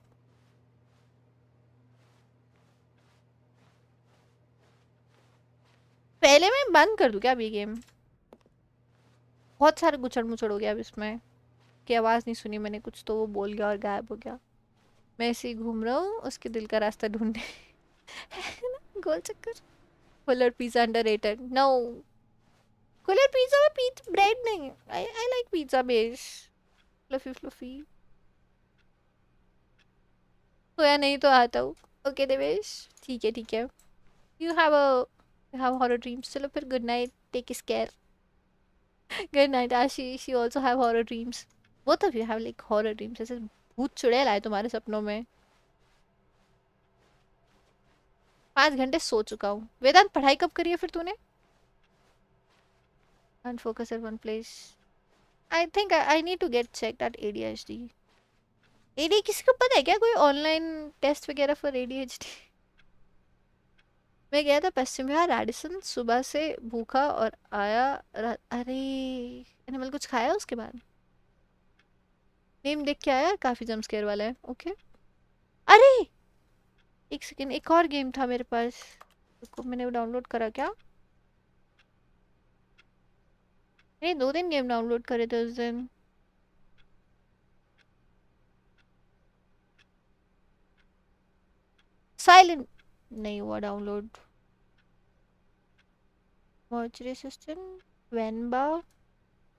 पहले मैं बंद कर दूं क्या अब ये गेम? बहुत सारे गुचड़ मुचड़ हो गया अब इसमें, की आवाज़ नहीं सुनी मैंने, कुछ तो वो बोल गया और गायब हो गया। मैं ऐसे ही घूम रहा हूँ उसके दिल का रास्ता ढूंढने। गोल चक्कर। Kulhad pizza underrated, no. Kulhad pizza में पिज्जा ब्रेड नहीं, I like pizza base, fluffy fluffy. सोया नहीं तो आता हूँ। ओके देवेश, ठीक है ठीक है। You have horror dreams. चलो फिर good night, take care. Good night Ashish, you also have horror dreams. Both of you have like horror dreams, जैसे भूत चुड़ैल आए तुम्हारे सपनों में। 5 घंटे सो चुका हूँ। वेदांत पढ़ाई कब करी है फिर तूने? Unfocus at one place. I think I need to get checked at ADHD. AD किसी को पता है क्या, कोई ऑनलाइन टेस्ट वगैरह फॉर ADHD? मैं गया था पश्चिम बिहार रैडिसन, सुबह से भूखा और आया अरे एनिमल कुछ खाया उसके बाद। नेम देख के आया, काफी जंप स्केयर वाला है। ओके अरे एक सेकेंड, एक और गेम था मेरे पास, उसको मैंने डाउनलोड करा क्या? नहीं 2 दिन गेम डाउनलोड करे थे उस दिन। साइलेंट नहीं हुआ डाउनलोड। मॉर्चरी असिस्टेंट, वेनबा,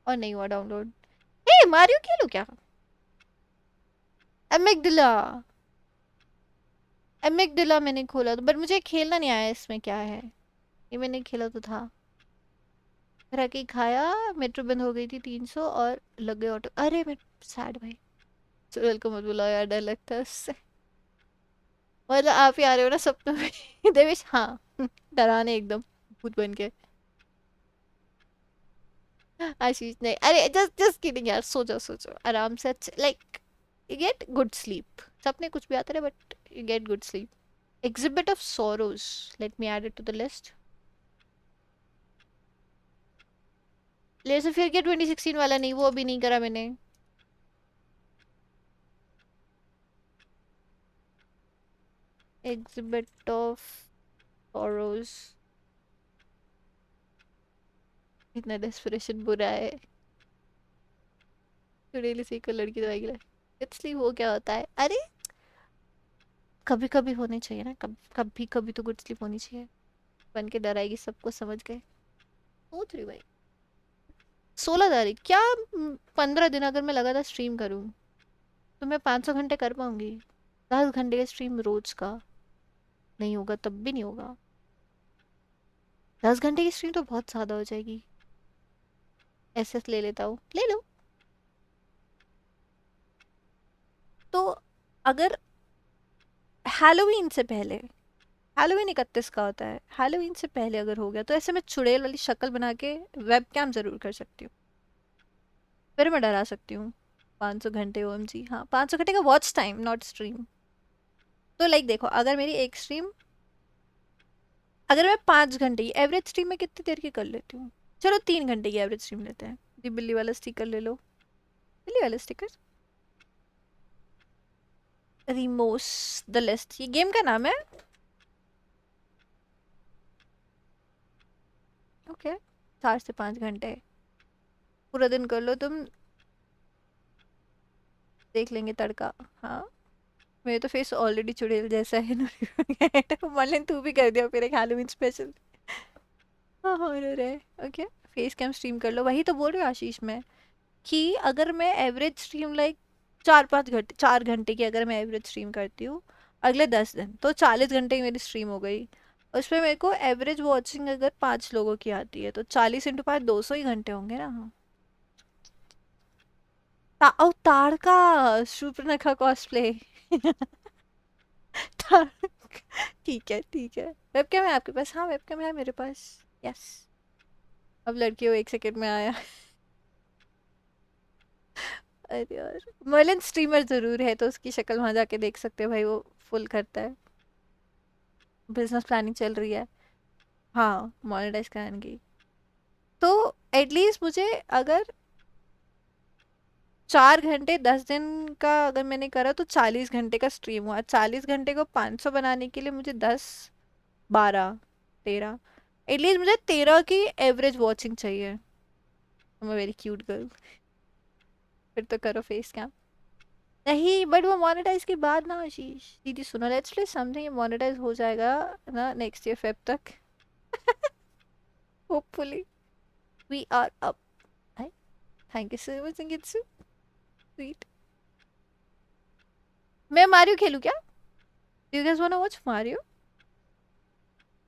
और नहीं हुआ डाउनलोड। ए मारियो खेलो क्या? एमिगडिला, एमिगडिला मैंने खोला तो, बट मुझे खेलना नहीं आया इसमें क्या है। ये मैंने खेला तो था, फिर आके खाया, मेट्रो बंद हो गई थी 300 और लग गए ऑटो। अरे मैं सैड भाई, चुड़ैल को मत बुलाओ यार, डर लगता है उससे। मतलब आप ही आ रहे हो ना सपनों में। देवेश हाँ, डराने एकदम भूत बन के। आशीष नहीं, अरे जस्ट जस्ट किडिंग यार, सो जाओ आराम से। Like you get good sleep, सपने कुछ भी आते रहे but you get good sleep. Exhibit of sorrows, let me add it to the list. Let's फिर के 2016 वाला नहीं, वो अभी नहीं करा मैंने। Exhibit of sorrows. इतना डेस्परेशन बुरा है। चुड़ैल से को लड़की दवाई गिरा। इसलिए वो क्या होता है? अरे कभी कभी होनी चाहिए ना, कभी कभी तो गुड स्लीप होनी चाहिए। बन के डर आएगी, सबको समझ गए। सोच रही भाई 16 तारीख क्या 15 दिन अगर मैं लगातार स्ट्रीम करूँ तो मैं 500 घंटे कर पाऊंगी? 10 घंटे का स्ट्रीम रोज का नहीं होगा, तब भी नहीं होगा। 10 घंटे की स्ट्रीम तो बहुत ज्यादा हो जाएगी। एसएस ले लेता हूँ, ले लो। तो अगर हैलोवीन से पहले, हैलोवीन 31 का होता है, हैलोवीन से पहले अगर हो गया तो ऐसे मैं चुड़ैल वाली शक्ल बना के वेब कैम जरूर कर सकती हूँ, फिर मैं डरा सकती हूँ। 500 घंटे ओएमजी, हाँ 500 घंटे का वॉच टाइम नॉट स्ट्रीम। तो लाइक देखो, अगर मेरी एक स्ट्रीम, अगर मैं 5 घंटे की एवरेज स्ट्रीम में कितनी देर की कर लेती हूँ, चलो 3 घंटे की एवरेज स्ट्रीम लेते हैं। ये बिल्ली वाला स्टिकर ले लो, बिल्ली वाला स्टिकर। रिमोस द लिस्ट, ये गेम का नाम है। ओके 4 से 5 घंटे पूरा दिन कर लो तुम, देख लेंगे तड़का। हाँ मेरे तो फेस ऑलरेडी चुड़ैल जैसा है ना। मलिन तू भी कर दिया फिर एक हैलोवीन स्पेशल। हाँ हॉरर है। ओके फेस कैम स्ट्रीम कर लो, वही तो बोल रही हूँ आशीष मैं, कि अगर मैं एवरेज स्ट्रीम लाइक 4-5 घंटे, 4 घंटे की अगर मैं एवरेज स्ट्रीम करती हूँ अगले 10 दिन, तो 40 घंटे की मेरी स्ट्रीम हो गई। उसमें मेरे को एवरेज वॉचिंग अगर 5 लोगों की आती है तो 40 × 5 200 ही घंटे होंगे ना। ताड़का शूर्पणखा कॉस्प्ले। ठीक है ठीक है। वेबकैम है आपके पास? हाँ वेबकैम है मेरे पास। यस अब लड़की हो 1 सेकंड में आया। अरे यार मर्लिन स्ट्रीमर जरूर है तो उसकी शक्ल वहां जाके देख सकते हो भाई, वो फुल करता है। बिजनेस प्लानिंग चल रही है, हाँ मोनेटाइज कराएंगी। तो एटलीस्ट मुझे अगर 4 घंटे 10 दिन का अगर मैंने करा तो 40 घंटे का स्ट्रीम हुआ। 40 घंटे को 500 बनाने के लिए मुझे 10 12 13, एटलीस्ट मुझे 13 की एवरेज वॉचिंग चाहिए। मैं वेरी क्यूट गर्ल। फिर तो करो फेस कैम। नहीं बट वो मोनेटाइज के बाद ना आशीष दीदी सुनो, लेट्स प्ले समथिंग, मोनेटाइज हो जाएगा ना नेक्स्ट ईयर फेब तक। Hopefully we are up. Thank you so much संगीतसु, स्वीट। मैं मारियो खेलूं क्या? You guys want to watch Mario?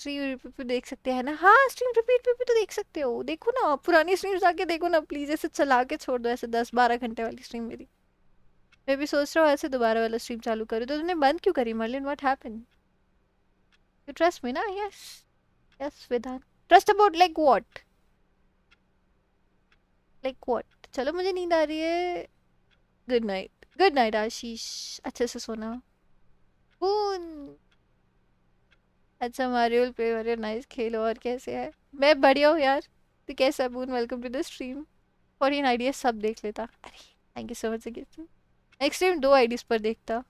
Stream repeat पे देख सकते हैं ना? हाँ स्ट्रीम रिपीट पे भी तो देख सकते हो, देखो ना पुरानी स्ट्रीम जाके देखो ना प्लीज, ऐसे चला के छोड़ दो ऐसे 10-12 घंटे वाली स्ट्रीम मेरी। मैं भी सोच रहा हूँ ऐसे दोबारा वाला स्ट्रीम चालू करूँ। तो तुमने बंद क्यों करी Merlin, what happened? You trust me ना? Yes yes Vedant. Trust about like what? Like what? चलो मुझे नींद आ रही है। Good night, good night Ashish, अच्छे से सोना। बून अच्छा मारियो पे मारियो नाइस खेलो, और कैसे है? मैं बढ़िया हूँ यार, तो कैसा है बून? Welcome to the stream. For idea सब देख लेता। अरे thank you so much. Next time 2 IDs पर देखता।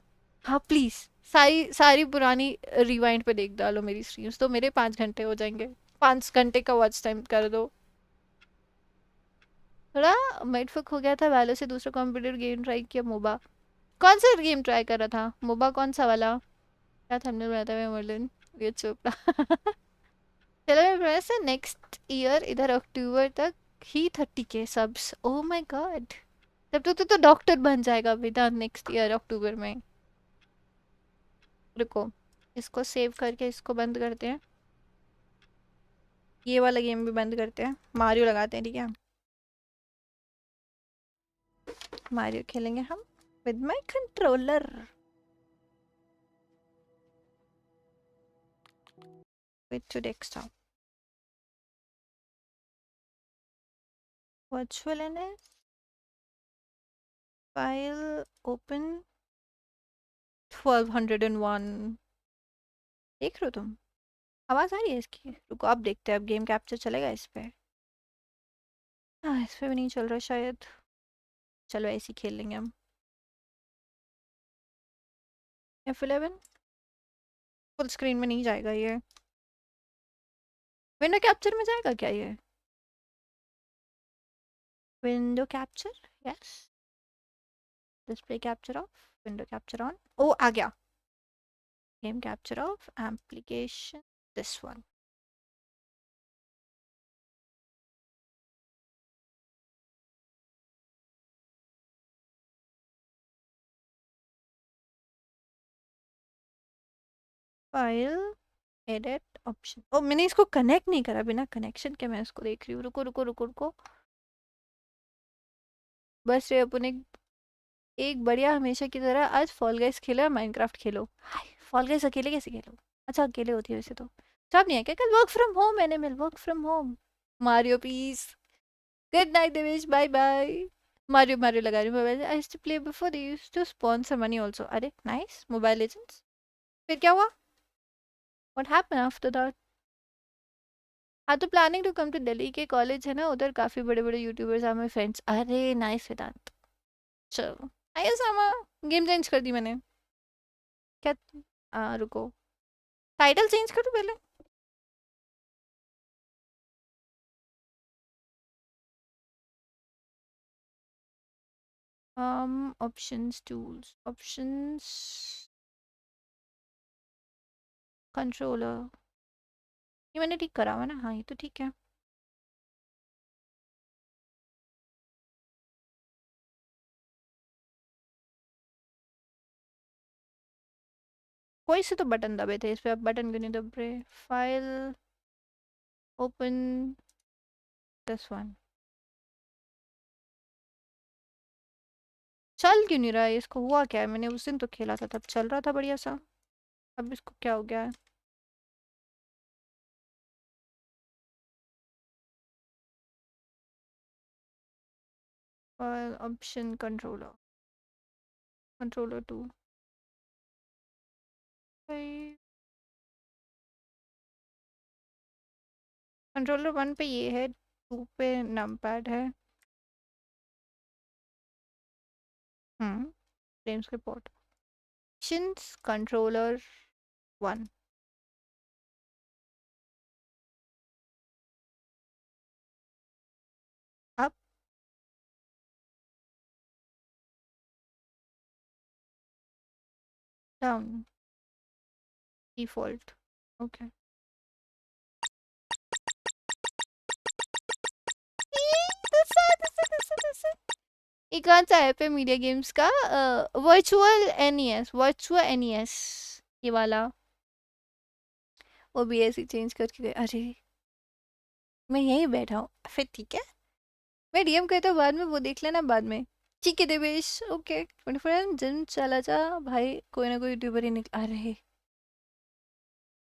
हाँ प्लीज सारी सारी पुरानी रिवाइंड पे देख डालो मेरी स्ट्रीम्स, तो मेरे 5 घंटे हो जाएंगे। 5 घंटे का वॉच टाइम कर दो। थोड़ा माइंडफक हो गया था, वैलो से दूसरा कॉम्पिटिटिव गेम ट्राई किया, मोबा। कौन सा गेम ट्राई कर रहा था? मोबा कौन सा वाला? क्या थंबनेल बनाता है मर्लिन, ये चोपड़ा। चलो मैं वैसे नेक्स्ट ईयर इधर अक्टूबर तक ही 30K subs. Oh my God, तब तो डॉक्टर बन जाएगा बेटा नेक्स्ट ईयर अक्टूबर में। रुको इसको सेव करके इसको बंद करते हैं, ये वाला गेम भी बंद करते हैं, मारियो लगाते हैं ठीक है। मारियो खेलेंगे हम with my controller. With two desktop virtual NS file open 1201। देख रहे हो तुम? आवाज आ रही है इसकी? रुको अब देखते हैं, अब गेम कैप्चर चलेगा इस पे? हाँ इस पे भी नहीं चल रहा शायद। चलो ऐसे ही खेल लेंगे हम। F11 फुल स्क्रीन में नहीं जाएगा ये। विंडो कैप्चर में जाएगा क्या ये? Window capture, yes. Display capture off, window capture on. Oh आ गया। Game capture off application, this one. File, edit option. Oh मैंने इसको कनेक्ट नहीं करा, बिना कनेक्शन के मैं इसको देख रही हूँ। रुको रुको रुको रुको। बस रे अपन एक बढ़िया हमेशा की तरह आज फॉल गाइस खेलो या माइनक्राफ्ट खेलो। हाय, फॉल गाइस अकेले कैसे खेलो? अच्छा अकेले होती है वैसे तो। सब नहीं है क्या कल? वर्क फ्रॉम होम, मैंने मिल work from home. Mario peace. Good night Devesh, bye bye. Mario Mario लगा रही हूँ mobile. I used to play before they used to sponsor money also. अरे नाइस, मोबाइल लेजेंड्स। फिर क्या हुआ? What happened after that? हाँ तो planning to come to Delhi के कॉलेज है ना, उधर काफी बड़े बड़े यूट्यूबर्स आर माय फ्रेंड्स। अरे नाइस वेदांत। चलो आइए सामा। गेम चेंज कर दी मैंने। क्या? रुको, टाइटल चेंज करूँ पहले? Options, tools, options, controller. ये मैंने ठीक करा हुआ ना? हाँ ये तो ठीक है। कोई से तो बटन दबे थे इस पे, अब बटन क्यों नहीं दब रहे? File, open this one. चल क्यों नहीं रहा है? इसको हुआ क्या है? मैंने उस दिन तो खेला था तब चल रहा था बढ़िया सा। अब इसको क्या हो गया है? File, option, controller, controller two. Controller one पे ये है, टू पे नम पैड है। फ्रेम्स के port. Options, controller one. Up, down, default. Okay. ये कौन सा ऐप है मीडिया गेम्स का? वर्चुअल एनईएस, वर्चुअल एनईएस ये वाला। वो भी ऐसे चेंज करके गए। अरे मैं यहीं बैठा हूँ फिर ठीक है। मैं डीएम करता हूँ बाद में, वो देख लेना बाद में। ठीक है देवेश, ओके। 24 जिम चला जा भाई, कोई ना कोई यूट्यूबर ही निकल। अरे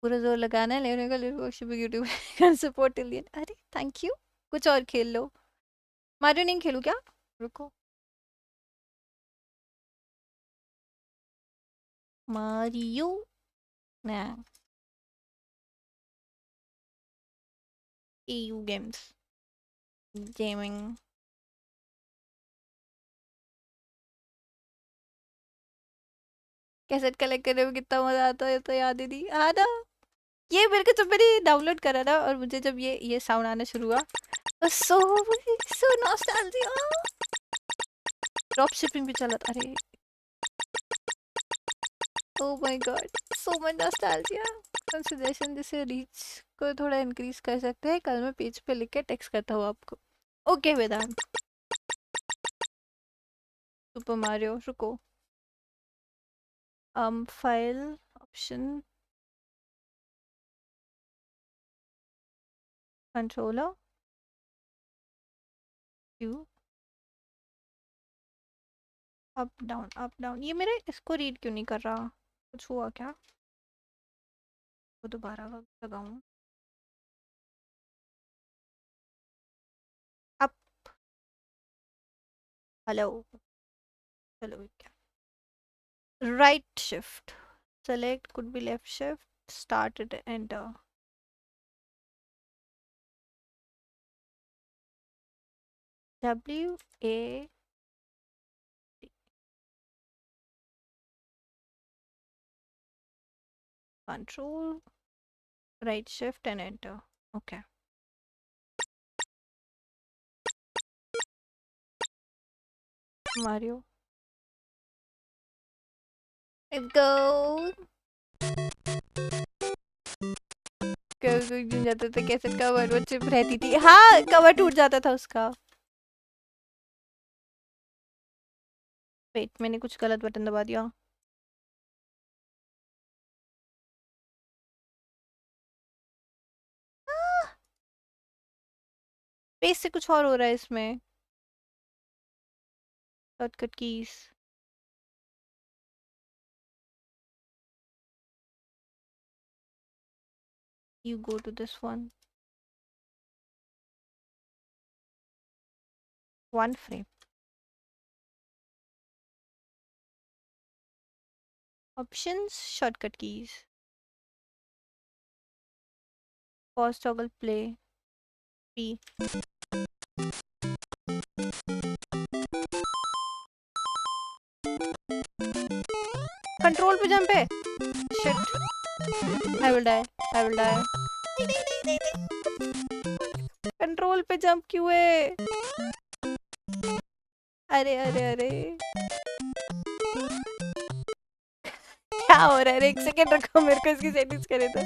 पूरा जोर लगाना है लेने का, यूट्यूबर का सपोर्ट लिए। अरे थैंक यू। कुछ और खेल लो। मारियो नहीं खेलूँ क्या? रुको, मारियो ना, EU games, gaming. Cassette collect करने में कितना मजा आता है तो याद ही नहीं आ ना। ये मेरे को जब मैंने डाउनलोड करा ना, और मुझे जब ये साउंड आना शुरू हुआ, सो सो नॉस्टैल्जिया। ड्रॉप शिपिंग भी चला था। अरे oh my God, so much nostalgia. Consideration जिसे रीच को थोड़ा इंक्रीज कर सकते हैं, कल मैं पेज पे लिख के टेक्स्ट करता हूँ आपको। ओके वेदांत। सुपर मारियो, रुको। File, option, controller Q, up down. ये मेरा इसको रीड क्यों नहीं कर रहा? कुछ हुआ क्या? वो दोबारा लगाऊं? अप, हेलो, चलो क्या? Right shift, select, could be left shift, start enter. WA Control, right shift and enter. Okay. Mario. Let's go. कभी गिर जाता था कैसे कवर वो चिप रहती थी हाँ कवर टूट जाता था उसका वेट मैंने कुछ गलत बटन दबा दिया पेज से कुछ और हो रहा है इसमें shortcut keys you go to this one frame options shortcut keys pause toggle play P control पे जंप है shit I will die control पे जंप क्यों है अरे अरे अरे क्या हो रहा है एक सेकंड रखो मेरे को इसकी सेटिंग्स करे तो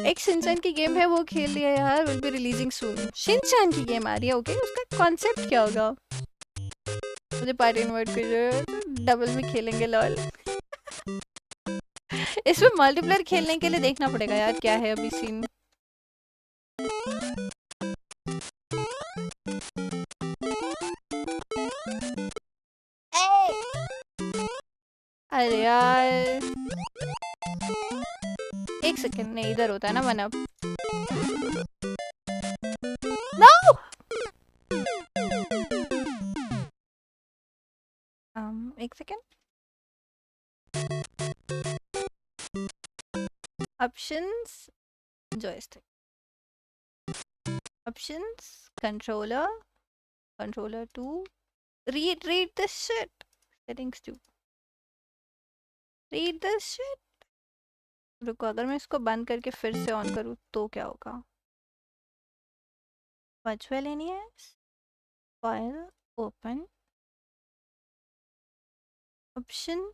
एक शिनचैन की गेम है वो खेल लिया यार will be releasing soon Shinchan की गेम आ रही है ओके उसका कॉन्सेप्ट क्या होगा मुझे पार्टी इनवाइट कर डबल में खेलेंगे लॉल इसमें मल्टीप्लेयर खेलने के लिए देखना पड़ेगा यार क्या है अभी सीन अरे यार एक सेकंड नहीं इधर होता है ना वन अप नो एक second options joystick options controller 2 read this shit settings 2 read this shit रुको अगर मैं इसको बंद करके फिर से ऑन करूँ तो क्या होगा virtual NES file open option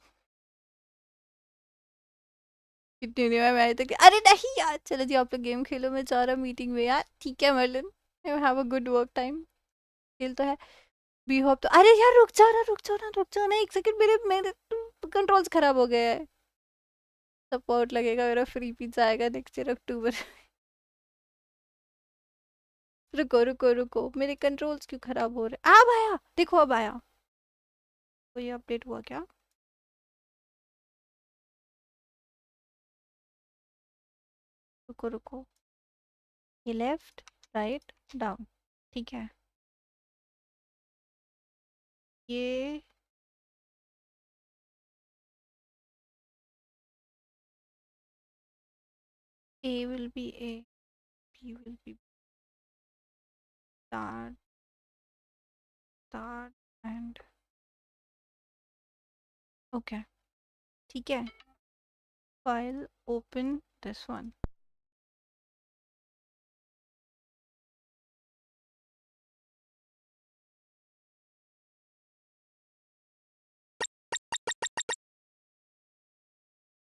कितनी देर में आए थे अरे नहीं यार चलो जी आप लोग गेम खेलो मैं जा रहा मीटिंग में यार ठीक है Merlin have a good work time खेल तो है बी होप तो अरे यार रुक जाओ ना एक सेकंड मेरे कंट्रोल्स खराब हो गए हैं सपोर्ट लगेगा मेरा फ्री पिज्जा आएगा नेक्स्ट ईयर अक्टूबर रुको मेरे कंट्रोल्स क्यों खराब हो रहे अब आया देखो अब आया तो ये अपडेट हुआ क्या रुको ये लेफ्ट राइट डाउन ठीक है ये A will be A B will be start and okay ठीक है file open this one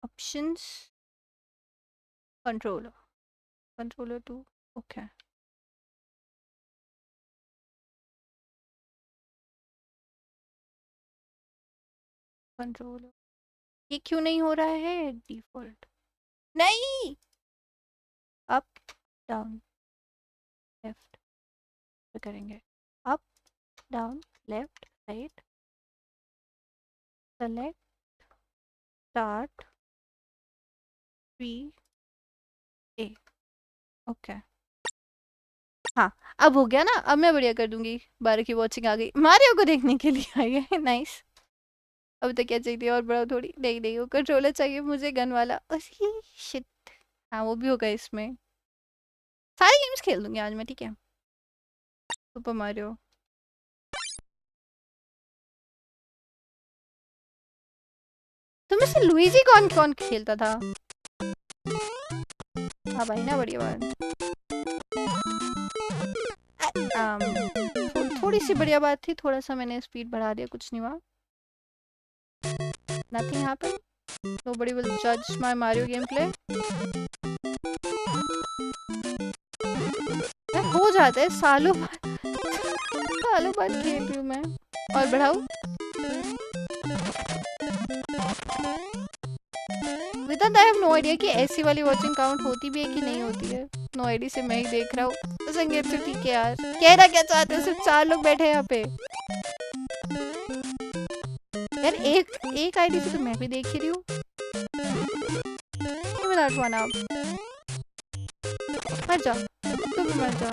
options controller 2 okay controller ये क्यों नहीं हो रहा है डिफॉल्ट नहीं अप डाउन लेफ्ट पे करेंगे up down left right select start B A okay हाँ अब हो गया ना अब मैं बढ़िया कर दूंगी 12 की वॉचिंग आ गई मारियो को देखने के लिए आई है नाइस अब तो क्या चाहिए और बड़ा थोड़ी नहीं वो कंट्रोलर चाहिए मुझे गन वाला शिट हाँ वो भी होगा इसमें सारी गेम्स खेल दूंगी आज मैं ठीक है सुपर मारियो तुम से लुइजी कौन कौन खेलता था? हाँ भाई ना, बढ़िया बात। थोड़ी सी बढ़िया बात थी, थोड़ा सा मैंने स्पीड बढ़ा दिया, कुछ नहीं हुआ। Nothing happened. Nobody will judge my Mario gameplay. हो जाता है सालों बाद खेल रही हूँ मैं। और बढ़ाऊँ? Without I have no idea कि ऐसी वाली वॉचिंग काउंट होती भी है कि नहीं होती है। नो आइडिया से मैं ही देख रहा हूँ। तो संगीत से ठीक है यार, कहना क्या चाहते हो? सिर्फ 4 लोग बैठे हैं यहाँ पे यार। एक आईडी से तो मैं भी देख ही रही हूँ। मर जा, तुम भी मर जा।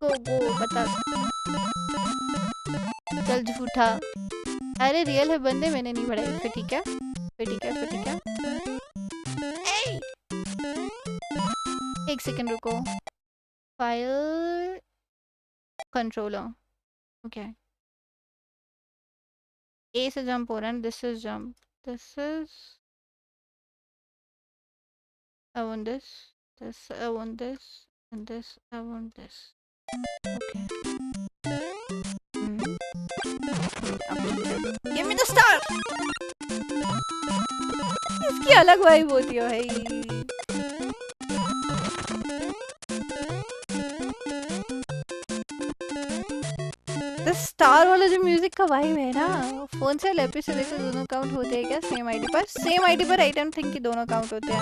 गो बता, चल झूठा। अरे रियल है बंदे, मैंने नहीं बढ़ाई। फिर ठीक है, फिर ठीक है, फिर ठीक है। एक सेकंड रुको। File controller, okay. ए से जंप हो रहा है। This is jump, this is I want this, I want this, and this, I want this. Okay. Give me the star! इसकी अलग वाइब होती है भाई। The स्टार वाला जो म्यूजिक का वाइब है ना, फोन से लेपी से देखो दोनों काउंट होते हैं क्या सेम आईडी पर? सेम आईडी पर आई डोंट थिंक कि दोनों काउंट होते हैं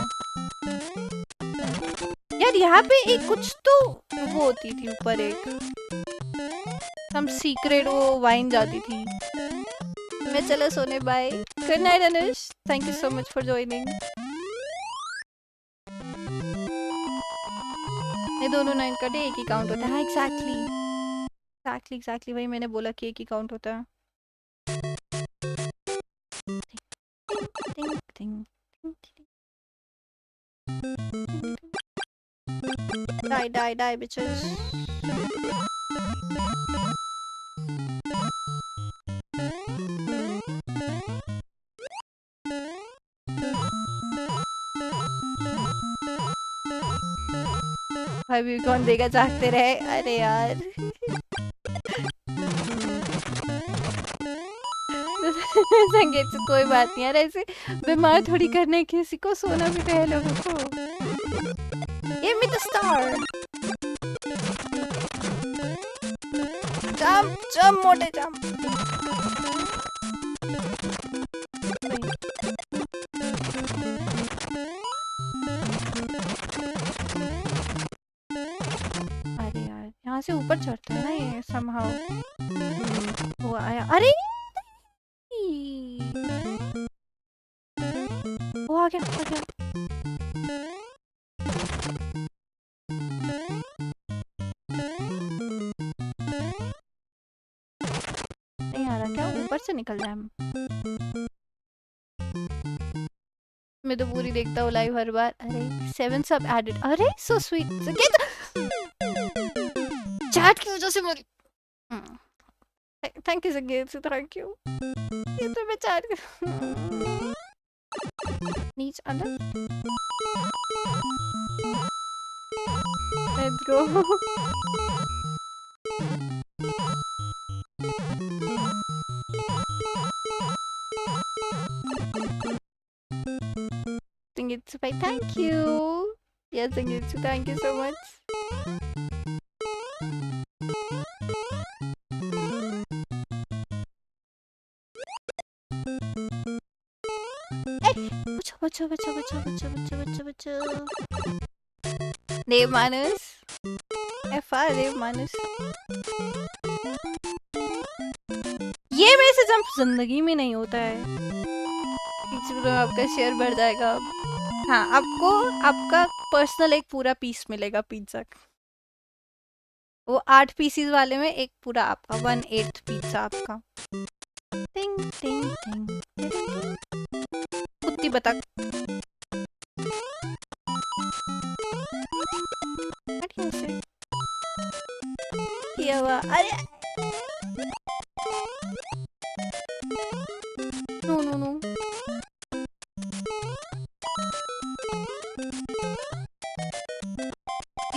यार। यहाँ पे एक कुछ तो वो होती थी ऊपर, एक हम सीक्रेट वो वाइन जाती थी। मैं चला सोने, bye, good night Anush, thank you so much for joining. ये दोनों 9 कटे एक ही काउंट होता है। हाँ एग्जैक्टली वही मैंने बोला कि एक ही काउंट होता है। Die bitches। भाई कौन देगा, जागते रहे। अरे यार संगीत से कोई बात नहीं यार, ऐसे बीमार थोड़ी करने किसी को, सोना भी तो है लोगों को। Give me the star। Jump मोटे जंप। अरे यार यहाँ से ऊपर चढ़ता है ना ये somehow। वो आया, अरे वो आ गया। नहीं आ रहा क्या? ऊपर से निकल जाए हम। मैं तो पूरी देखता हूँ लाइव हर बार। अरे 7 सब एडेड, अरे सो स्वीट। चैट की वजह से मेरी थैंक यू संगीत, थैंक यू। ये तो मैं चैट नीचे अंदर। Let's go. Singitsu, thank you. Yes, Singitsu, thank you so much. बच्चो। देव मानस, FR देव मानस। ये मेरे से जंप जिंदगी में नहीं होता है। आपका शेयर बढ़ जाएगा अब। हाँ, आपको आपका पर्सनल एक पूरा पीस मिलेगा पिज्जा का। वो 8 पीसीज वाले में एक पूरा आपका 1/8 पिज्जा आपका। टिंग टिंग टिंग कुत्ती बतख।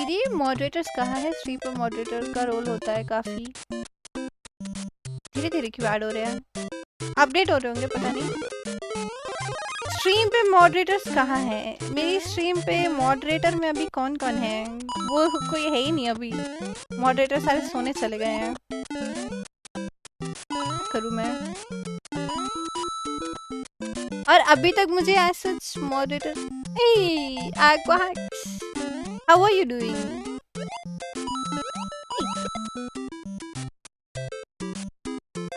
दीदी मॉडरेटर्स कहाँ है? स्ट्रीम पे मॉडरेटर का रोल होता है काफी। धीरे धीरे क्यों ऐड हो रहे हैं? अपडेट हो रहे होंगे पता नहीं। स्ट्रीम पे मॉडरेटर्स कहाँ है? मेरी स्ट्रीम पे मॉडरेटर में अभी कौन कौन है? वो कोई है ही नहीं अभी। मॉडरेटर सारे सोने चले गए हैं। करूँ मैं? और अभी तक मुझे as such moderator. Hey, Aquax, how are you doing?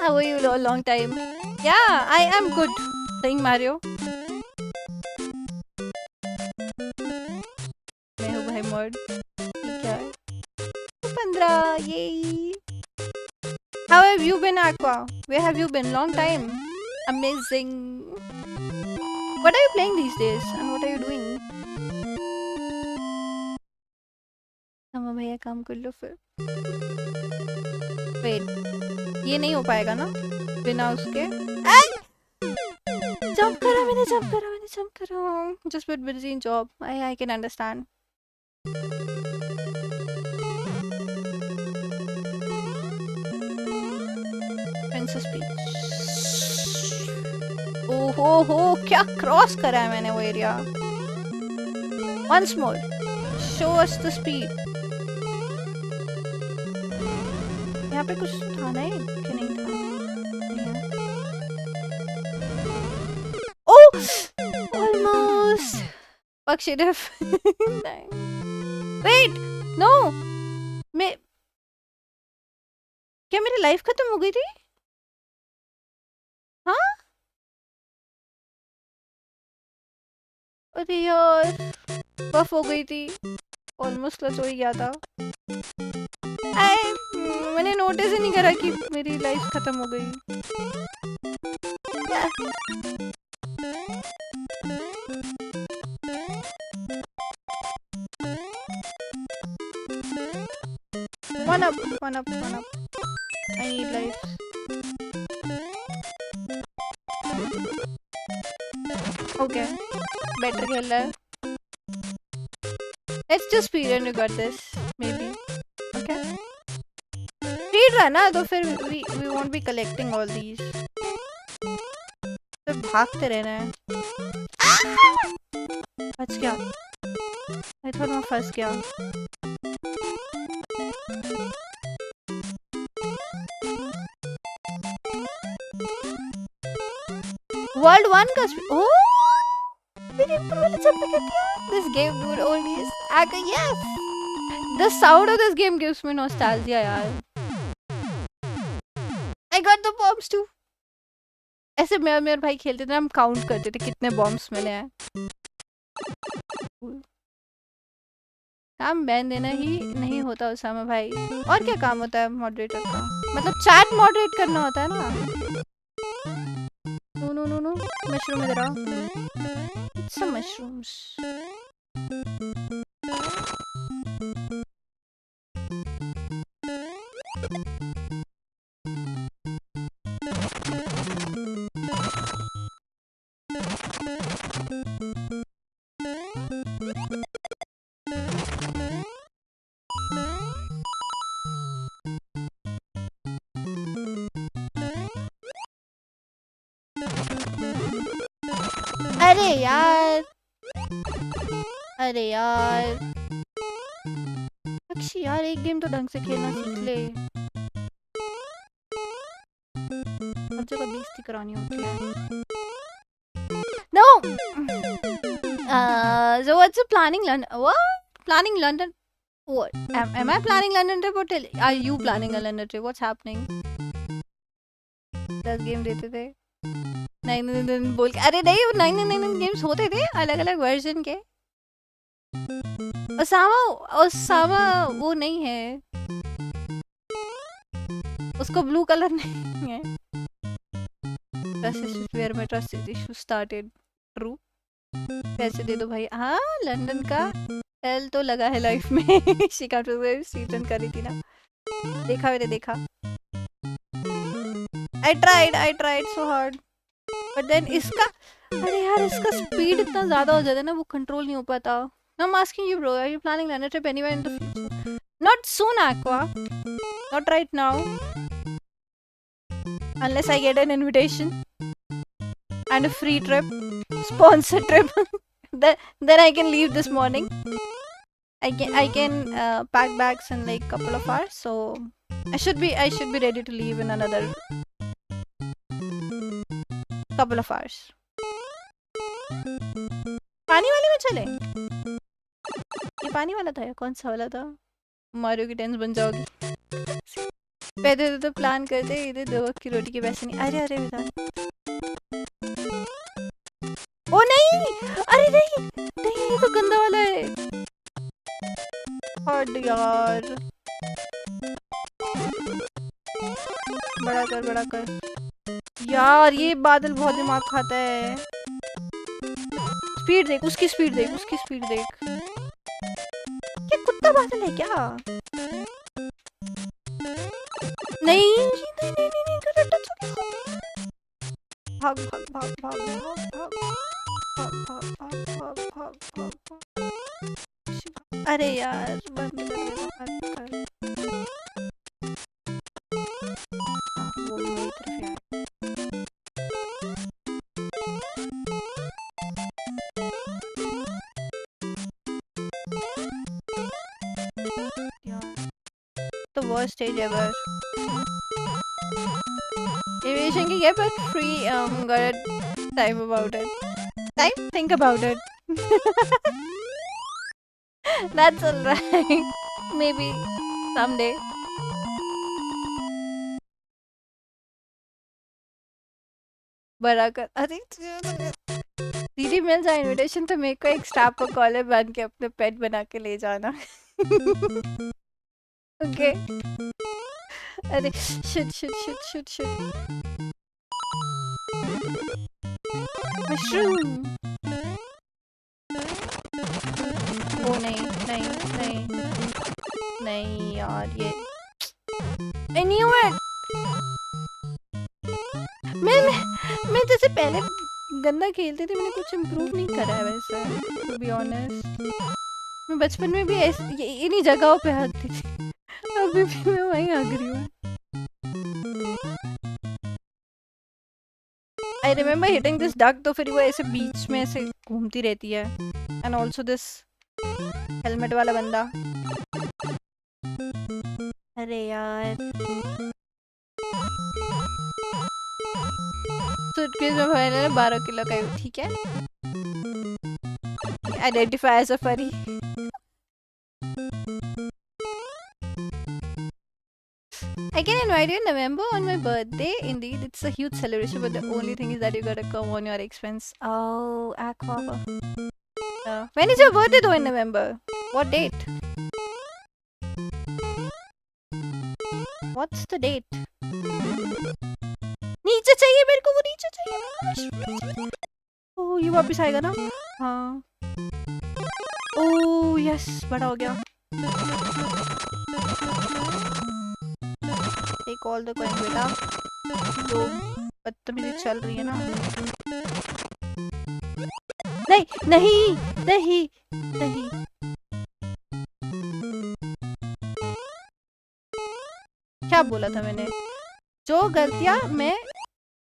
How are you? Long time. Yeah, I am good. Playing Mario. मैं हूँ भाई मॉड। ठीक है। 15 yay. How have you been, Aqua? Where have you been? Long time. Amazing. What are you playing these days? And what are you doing? हम भैया काम कर लो फिर। Wait, ये नहीं हो पाएगा ना बिना उसके। जंप करा मैंने। Just bit busy in job. I can understand. Princess Peach. ओहो क्या क्रॉस करा है मैंने वो area. Once more, show us the speed. यहाँ पे कुछ था नहीं कि नहीं था? Oh, almost. पक्षी डेफ। Wait, no. मैं क्या मेरी लाइफ खत्म हो गई थी? हाँ? अरे यार बफ हो गई थी। ऑलमोस्ट क्लच हो ही गया था। मैंने नोटिस ही नहीं करा कि मेरी लाइफ खत्म हो गई। One up. I need life. Okay, better खेल रहा है। Let's just speedrun. You got this. Maybe. Okay. Speedrun ना तो फिर we won't be collecting all these. तो भागते रहना है। बच गया। मैं थोड़ा मैं फंस गया। World 1 का oh मेरे ऊपर वाला जंप कर दिया। This game would only yes. The sound of this game gives me nostalgia यार। I got the bombs too. ऐसे मैं और मेरे भाई खेलते थे, हम काउंट करते थे कितने बॉम्ब्स मिले हैं। काम बैन देना ही नहीं होता उसामा भाई। और क्या काम होता है मॉडरेटर का? मतलब चैट मॉडरेट करना होता है ना। No. Mushroom इधर आओ। It's some mushrooms. अरे यार पक्षी यार एक गेम तो ढंग से खेलना सीख ले। हर जगह बेइज्जती करानी होती है। No. So what's the planning London? What? Planning London? What? Am I planning London trip or are you planning a London trip? What's happening? 10 game देते थे। 9 बोल के अरे नहीं 9 गेम्स होते थे अलग अलग वर्जन के। ओसामा वो नहीं है, उसको ब्लू कलर नहीं है। Where my trust issue started true. पैसे दे दो भाई। हाँ लंदन का एल तो लगा है लाइफ में। शिकागो सीटन करी थी ना, देखा मैंने देखा। I tried so hard but then इसका अरे यार इसका स्पीड इतना ज्यादा हो जाता है ना, वो कंट्रोल नहीं हो पाता। No, I'm asking you, bro. Are you planning Lana trip anywhere in the future? Not soon, Aqua. Not right now. Unless I get an invitation and a free trip, sponsored trip. then I can leave this morning. I can pack bags in like couple of hours. So I should be ready to leave in another couple of hours. पानी वाले में चले? ये पानी वाला था या कौन सा वाला था? मारियो की टेंस बन जाओगी। पहले तो प्लान करते इधर 2 वक्त की रोटी के पैसे नहीं। अरे अरे बेटा। ओ नहीं, अरे नहीं नहीं, ये तो गंदा वाला है। हट यार, बड़ा कर यार। ये बादल बहुत दिमाग खाता है। स्पीड देख, उसकी स्पीड देख। क्या कुत्ता बादल है क्या? नहीं नहीं नहीं नहीं, कर टच हो गया। भाग भाग भाग भाग भाग भाग भाग भाग भाग भाग भाग भाग। अरे यार बंद कर देना, बंद कर। वो मेरी तरफ यार। The worst stage ever. Aviation ki yeah, but free got a time about it. Think about it. That's alright. Maybe someday. बड़ा कर। अरे दीदी मिल जाए इनविटेशन तो मेरे को एक स्टाफ को कॉलर बन के अपने पेट बना के ले जाना। ओके। अरे शिट। मशरूम। ओ नहीं यार, ये I knew it. मैं जैसे पहले गंदा खेलती थी, मैंने कुछ इम्प्रूव नहीं करा है वैसे, to be honest. मैं बचपन में भी इन्हीं जगहों पे हगती थी, अभी भी मैं वहीं हग रही हूँ। I remember hitting this duck, तो फिर वो ऐसे बीच में ऐसे घूमती रहती है। And also this हेलमेट वाला बंदा। अरे यार सूटकेस में भरने 12 किलो का, ठीक है। Identify as a furry. I can invite you in November on my birthday. Indeed, it's a huge celebration, but the only thing is that you gotta come on your expense. Oh, Aqua. When is your birthday though in November? What date? What's the date? नीचे चाहिए मेरे को, वो नीचे चाहिए मेरे को। ओह ये वापस आएगा ना? हाँ। ओह यस, बड़ा हो गया। टेक ऑल द कॉइन बेटा, तो बदतमीजी चल रही है ना। नहीं नहीं नहीं नहीं, क्या बोला था मैंने? जो गलतियां मैं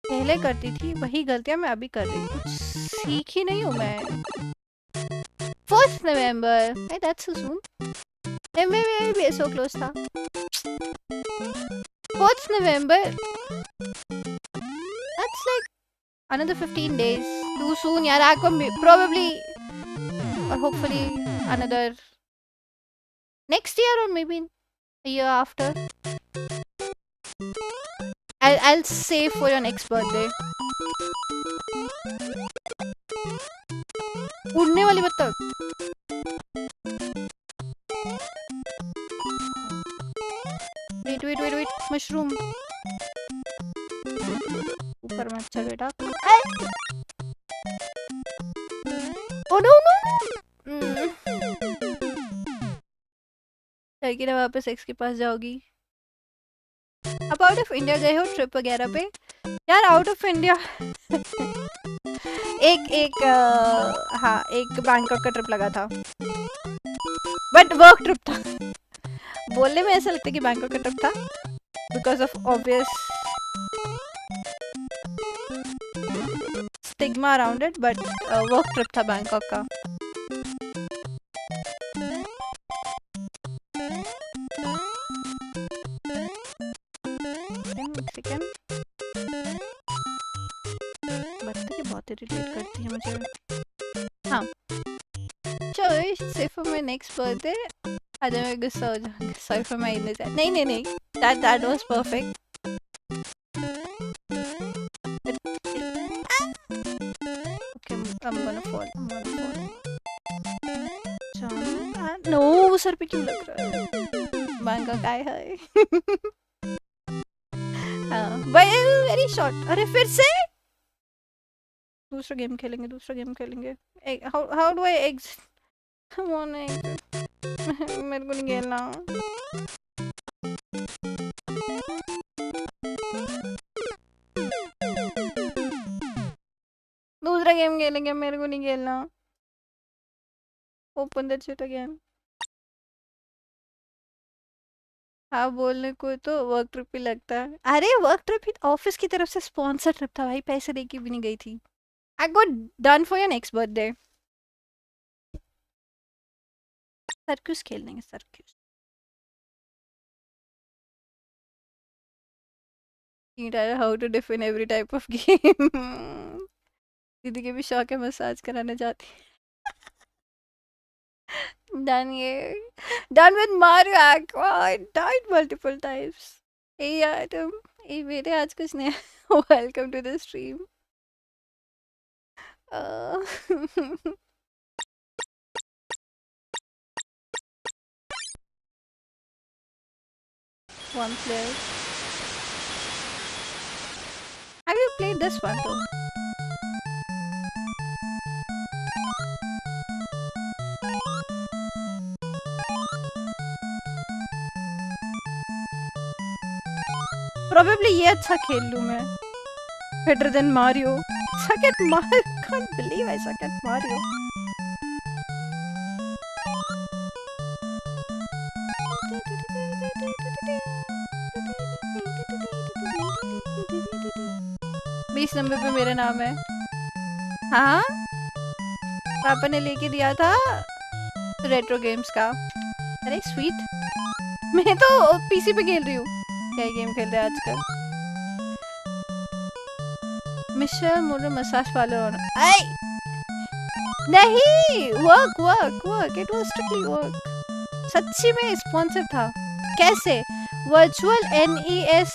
पहले करती थी वही गलतियां मैं अभी कर रही हूँ, कुछ सीख ही नहीं हूँ मैं। 4th November, hey, that's so soon. मैं भी so close था। 4th November, that's like another 15 days. Too soon यार, आपको probably or hopefully another next year or maybe a year after. I'll save for your next birthday. उड़ने वाली बत्तख। Wait, mushroom. ऊपर मत चल बेटा। Oh no! लड़की ने वापस एक्स के पास जाओगी। अब आउट ऑफ इंडिया गए हो ट्रिप वगैरह पे? यार आउट ऑफ इंडिया एक बैंकॉक का ट्रिप लगा था। बट वर्क ट्रिप था। बोलने में ऐसा लगता है कि बैंकॉक का ट्रिप था because of obvious stigma around it, but work trip था बैंकॉक का। सेकंड बच्चे की बहुत इरिटेट करती है मुझे। हाँ चलो सिर्फ माय नेक्स्ट बर्थडे आज मैं गुस्सा हो जाऊंगी। Sorry for my inner child. नहीं नहीं नहीं, that was perfect. Okay I'm gonna fall. No सर पे क्यों लग रहा है? बैंकॉक आए है। हाँ वेरी शॉर्ट। अरे फिर से दूसरा गेम खेलेंगे। How do I exit? Come on exit. मेरे को नहीं खेलना। दूसरा गेम खेलेंगे, मेरे को नहीं खेलना। Open the chat again. हाँ बोलने को तो वर्क ट्रिप ही लगता है। अरे वर्क ट्रिप ही ऑफिस की तरफ से स्पॉन्सर ट्रिप था भाई, पैसे दे के भी नहीं गई थी। I got done for your next birthday. Circus खेल लेंगे circus. How to define every type of game. दीदी के भी शौक है मसाज कराने जाती। Done ये done with Mario Aqua. I died multiple times. Hey Adam, hey मेरे आज कुछ नया। Welcome to the stream. Uh, one player. Have you played this one though? Probably ये अच्छा खेल लूँ मैं। Better than Mario. Suck at Mario. Can't believe I suck at Mario. बीस नंबर पे मेरा नाम है। हाँ पापा ने लेके दिया था रेट्रो गेम्स का। अरे स्वीट। मैं तो पीसी पे खेल रही हूँ। क्या गेम खेल रहे हैं आजकल? Michelle more massage parlour I नहीं work it was strictly work. सच्ची में स्पॉन्सर था। कैसे? वर्चुअल NES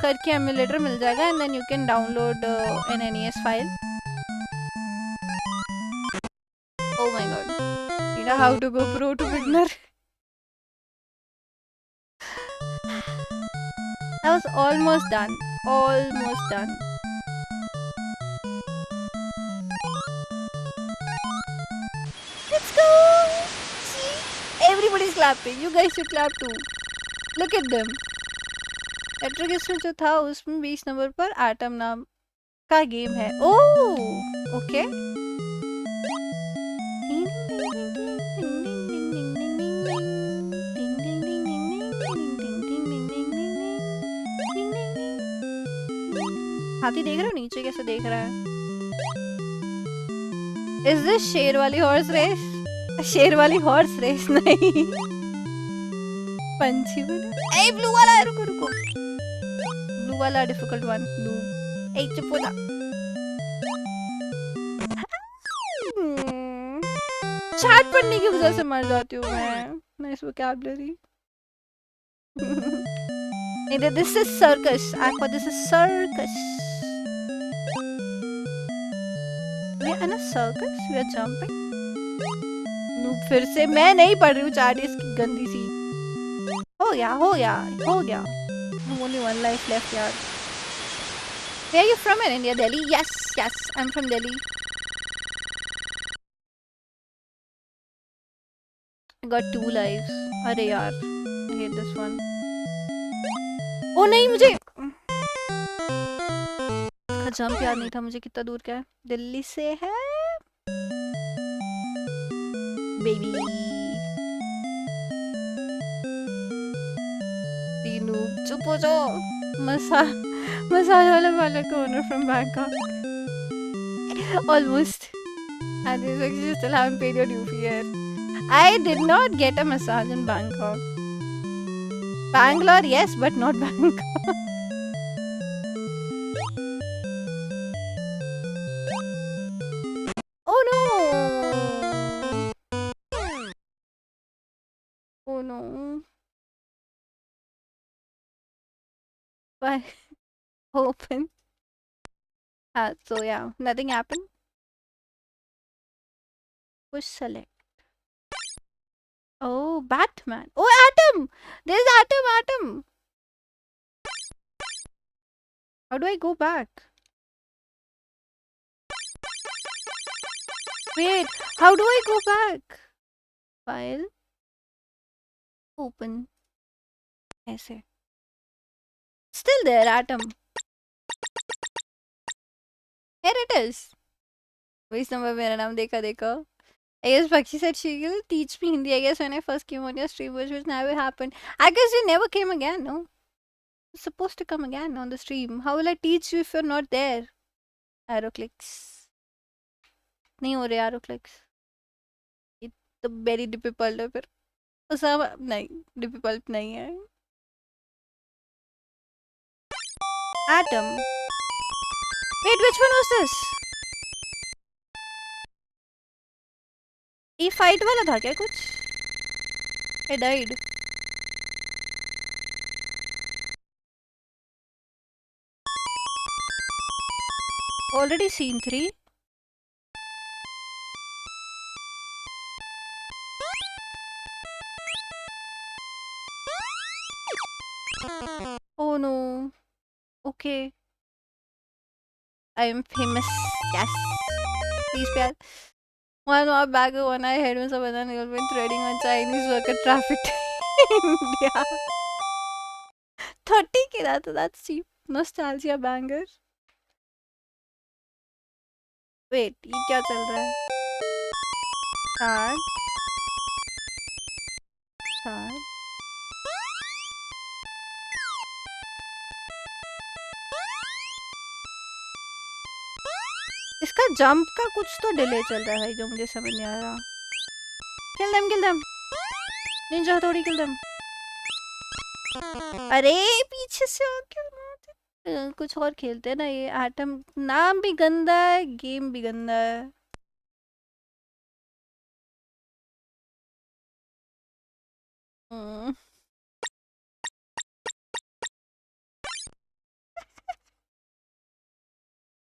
करके एमुलेटर मिल जाएगा and then you can download an NES file. Oh my God, you know how to go pro to beginner. I was almost done. Let's go! See? Everybody's clapping. You guys should clap too. Look at them. Etrogis में जो था उसमें 20 number पर atom नाम का game है। Oh okay. हाथी देख रहे हो नीचे कैसे देख रहा है? इज दिस शेर वाली हॉर्स रेस? शेर वाली हॉर्स रेस नहीं। पंछी वाला। ए ब्लू वाला रुको ब्लू वाला डिफिकल्ट वन। ब्लू ए चुप हो जा। चैट पढ़ने की वजह से मर जाती हूँ मैं। Nice vocabulary. This is circus. Aqua, this is circus. We are in a circus. We are jumping. Noob फिर से मैं नहीं पढ़ रही हूँ चैट इसकी गंदी सी। हो गया। Only one life left यार। Where are you from in India? Delhi? Yes, I'm from Delhi. I got 2 lives. अरे यार, I hate this one. ओ नहीं मुझे जंप याद नहीं था मुझे कितना दूर क्या है। दिल्ली से है बेबी। चुप हो जाओ. Massage wala owner from Bangkok. Almost. And he's like, you still haven't paid your due fare. I did not get a massage in Bangkok. Bangalore, yes, but not Bangkok. Oh no! Oh no. But open. So yeah, nothing happened. Push select. Oh, Batman. Oh, Atom! There's Atom! How do I go back? Wait, how do I go back? File. Open. ऐसे. Still there, Atom. Here it is. Voice number मेरा नाम देखा. I guess Pakshi said she will teach me Hindi. I guess when I first came on your stream, which never happened. I guess you never came again, no? You're supposed to come again on the stream. How will I teach you if you're not there? Arrow clicks. नहीं हो रहे arrow clicks. ये तो very difficult है फिर. सब नहीं difficult नहीं है. Atom. Wait, which one was this? ये fight वाला था क्या कुछ? I died. Already seen 3. Oh no. Okay. I am famous. Yes. Please, प्यार. One hour back, one eye head में सब बंदा निकल पे threading on Chinese worker traffic in India. 30K that's cheap. Nostalgia banger. Wait, ये क्या चल रहा है? Start. इसका जंप का कुछ तो डिले चल रहा है जो मुझे समझ नहीं आ रहा. Kill them. निंजा हथौड़ी kill them. अरे पीछे से आके मारते. कुछ और खेलते हैं ना. ये एटम नाम भी गंदा है, गेम भी गंदा है.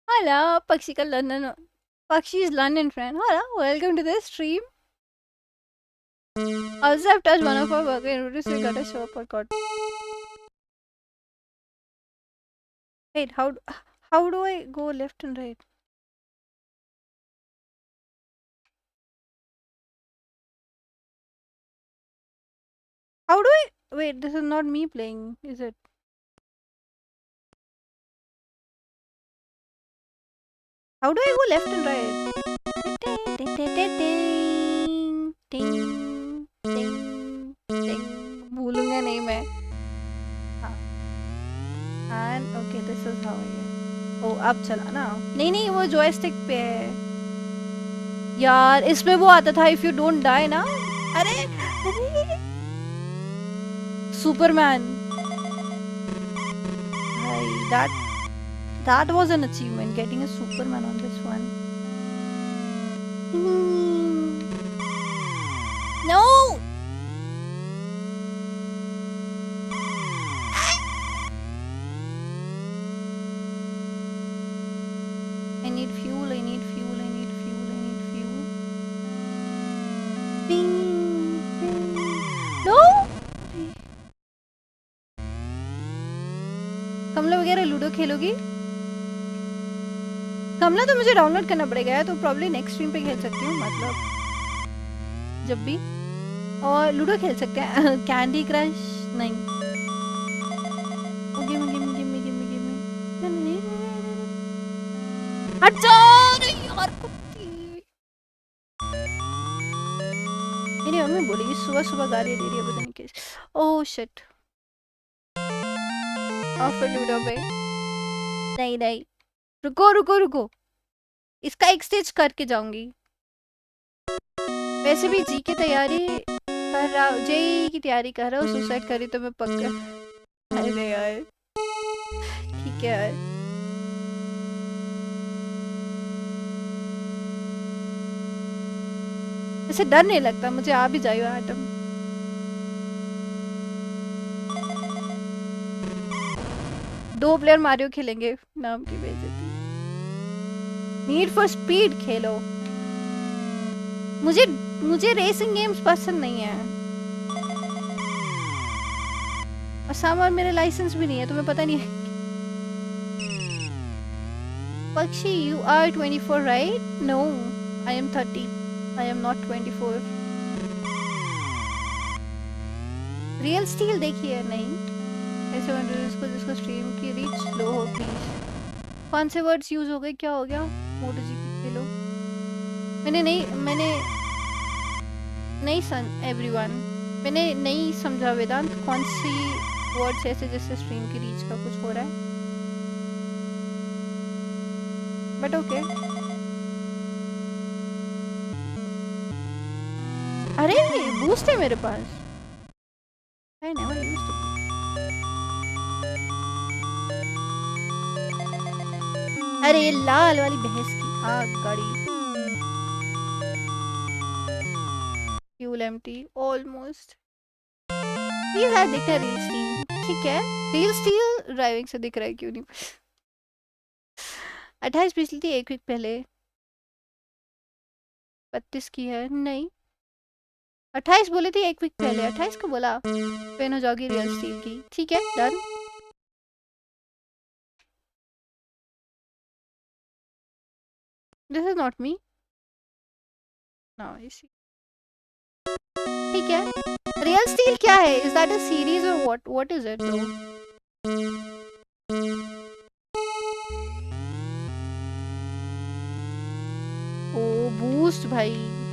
Hello, Pakshi ka London. Pakshi's London friend. Hello, welcome to the stream. Also, I've touched one of our worker introduced. We got a show up or got. Wait, how do I go left and right? How do I wait? This is not me playing, is it? How do I go left and right? भूलूंगा नहीं मैं. And okay, this is how I get. Oh, अब चला ना. नहीं वो joystick पे है. यार इसमें वो आता था if you don't die ना. अरे Superman. That was an achievement, getting a Superman on this one. No! I need fuel. No! कमला वगैरह लूडो खेलोगी? कमला तो मुझे डाउनलोड करना पड़ेगा तो प्रॉब्ली नेक्स्ट स्ट्रीम पे खेल सकती हूँ, मतलब जब भी. और लूडो खेल सकते हैं. कैंडी क्रश नहीं. Give me. हट जा रे यार कुत्ती. मेरी मम्मी बोलेगी सुबह गाली दे रही है, पता नहीं कैसे. Oh shit. ऑफर लूडो पे नहीं नहीं रुको रुको रुको इसका एक स्टेज करके जाऊंगी वैसे भी जी की तैयारी कर रहा जेई की तैयारी कर रहा हूँ सुसाइड करी तो मैं पक्का अरे यार ठीक है यार ऐसे डर नहीं लगता मुझे आ भी जाइए आइटम दो प्लेयर मारियो खेलेंगे नाम की बेइज्जती नीड फॉर स्पीड खेलो मुझे रेसिंग गेम्स पसंद नहीं है और सामान मेरे लाइसेंस भी नहीं है तुम्हें पता नहीं है पक्षी you are 24 right no I am 30 I am not 24 Real Steel देखिए नहीं ऐसे जिसको जिसको स्ट्रीम की रीच स्लो हो प्लीज कौन से वर्ड्स यूज हो गए क्या हो गया मोटो जीपी खेलो मैंने नहीं सन एवरीवन मैंने नहीं समझा वेदांत कौन सी वर्ड्स ऐसे जैसे स्ट्रीम की रीच का कुछ हो रहा है बट ओके अरे बूस्ट है मेरे पास I never used to. अरे ये लाल वाली भैंस की आग गाड़ी फ्यूल एम्प्टी ऑलमोस्ट प्लीज यार दिख रहा है रील स्टील ठीक है रील स्टील ड्राइविंग से दिख रहा है क्यों नहीं 28 पिछली थी एक वीक पहले 32 की है नहीं 28 बोली थी एक वीक पहले 28 को बोला पेन हो जाओगी रियल स्टील की ठीक है done this is not me now I see ठीक है रियल स्टील क्या है इज दैट अ सीरीज और what is it bro oh boost भाई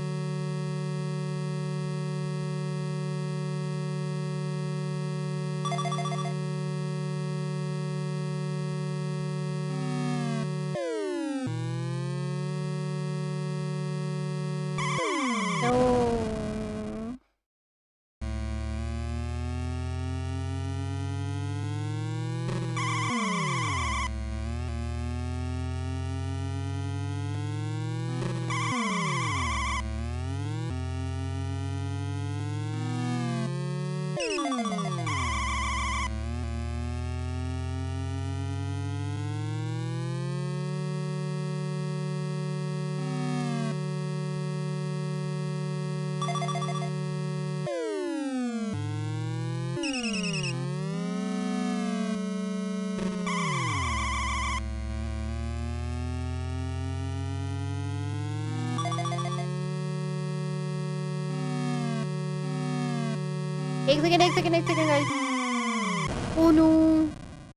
एक second guys oh no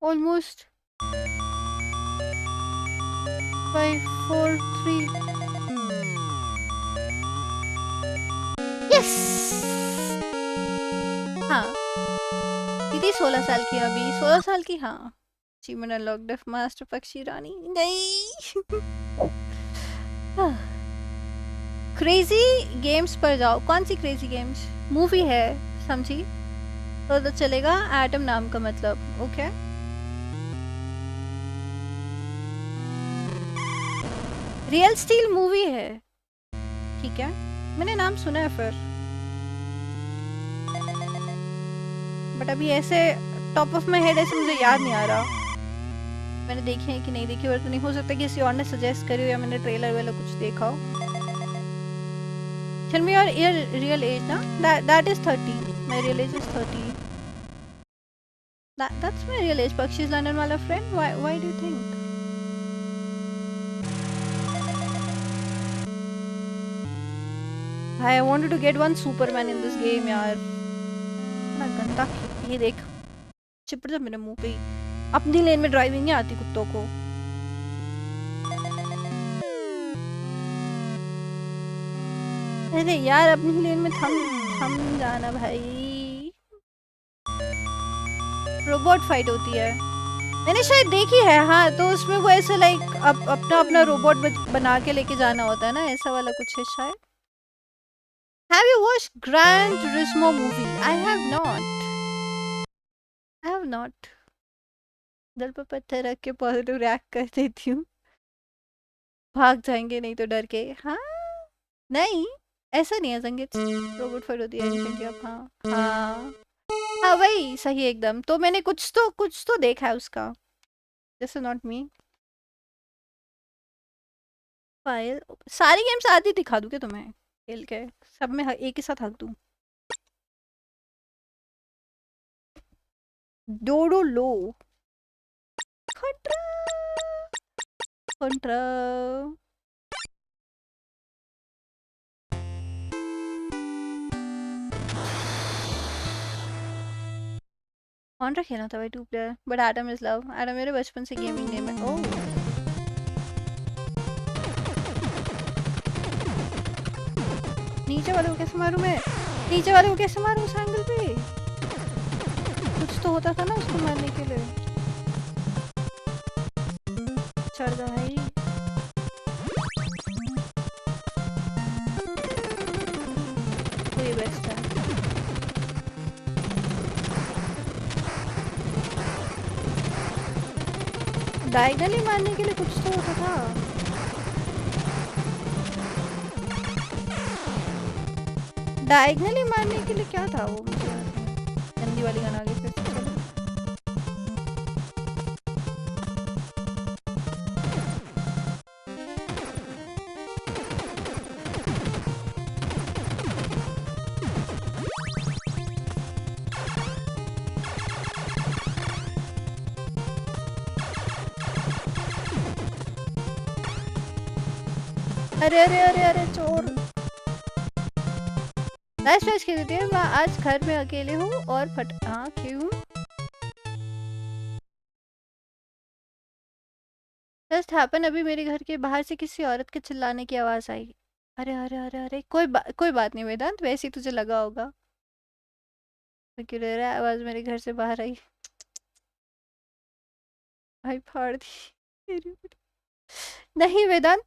almost 5 4 3 yes हाँ दीदी 16 साल की अभी 16 साल की हाँ अचीवमेंट अनलॉक्ड ऑफ मास्टर पक्षी रानी नहीं क्रेजी गेम्स पर जाओ कौन सी क्रेजी गेम्स मूवी है समझी तो चलेगा एटम नाम का मतलब ओके रियल स्टील मूवी है ठीक है मैंने नाम सुना है फिर बट अभी ऐसे टॉप ऑफ माय हेड ऐसे मुझे याद नहीं आ रहा मैंने देखी है कि नहीं देखी और तो नहीं हो सकता कि किसी और ने सजेस्ट करी हो या मैंने ट्रेलर वाला कुछ देखा हो Tell me your real age ना that is 30 my real age is 30 that's my real age Pakshi's London वाला friend why do you think I wanted to get one Superman in this game यार ना गंदा ये देख चिपड़ जा मेरे मुंह पे ही अपनी लेन में ड्राइविंग नहीं आती कुत्तों को अरे यार अपनी लेन में थम जाना भाई रोबोट फाइट होती है मैंने शायद देखी है, हाँ। तो उसमें वो ऐसे लाइक अपना अपना रोबोट बना के लेके जाना होता है ना, ऐसा वाला कुछ है शायद। Have you watched Gran Turismo movie? I have not. I have not. दिल पर पत्थर रख के पॉजिटिव रिएक्ट कर देती हूँ। भाग जाएंगे नहीं तो डर के। हाँ नहीं, ऐसा नहीं है संगीत। रोबोट फॉर दिया इंसेंटिव। हाँ हाँ हाँ, वही सही एकदम। तो मैंने कुछ तो देखा है उसका। This is not me. File सारी गेम्स आधी दिखा दूँ क्या तुम्हें खेल के? सब में एक ही साथ हक दूँ? डोडो लो खतरा खतरा। कौन सा खेलना था भाई? 2 player but Adam is love. Adam मेरे बचपन से गेमिंग नेम है। ओह नीचे वाले को कैसे मारूं मैं? नीचे वाले को कैसे मारूं उस एंगल पे? कुछ तो होता था ना उसको मारने के लिए। चढ़ जा भाई। तो ये बेस्ट है। डायगनली मारने के लिए कुछ तो होता था। डायगनली मारने के लिए क्या था वो? मुझे याद नहीं। गंदी वाली गन आ गई फिर से। चलो अरे अरे अरे अरे चोर। नाइस मैच खेल रही है। मैं आज घर में अकेले हूँ और हाँ क्यों? जस्ट हैपन अभी मेरे घर के बाहर से किसी औरत के चिल्लाने की आवाज आई। अरे अरे अरे अरे कोई बात नहीं वेदांत, वैसे ही तुझे लगा होगा। तो क्यों रह रहा है? आवाज मेरे घर से बाहर आई। भाई फाड़ दी। नहीं वेदांत,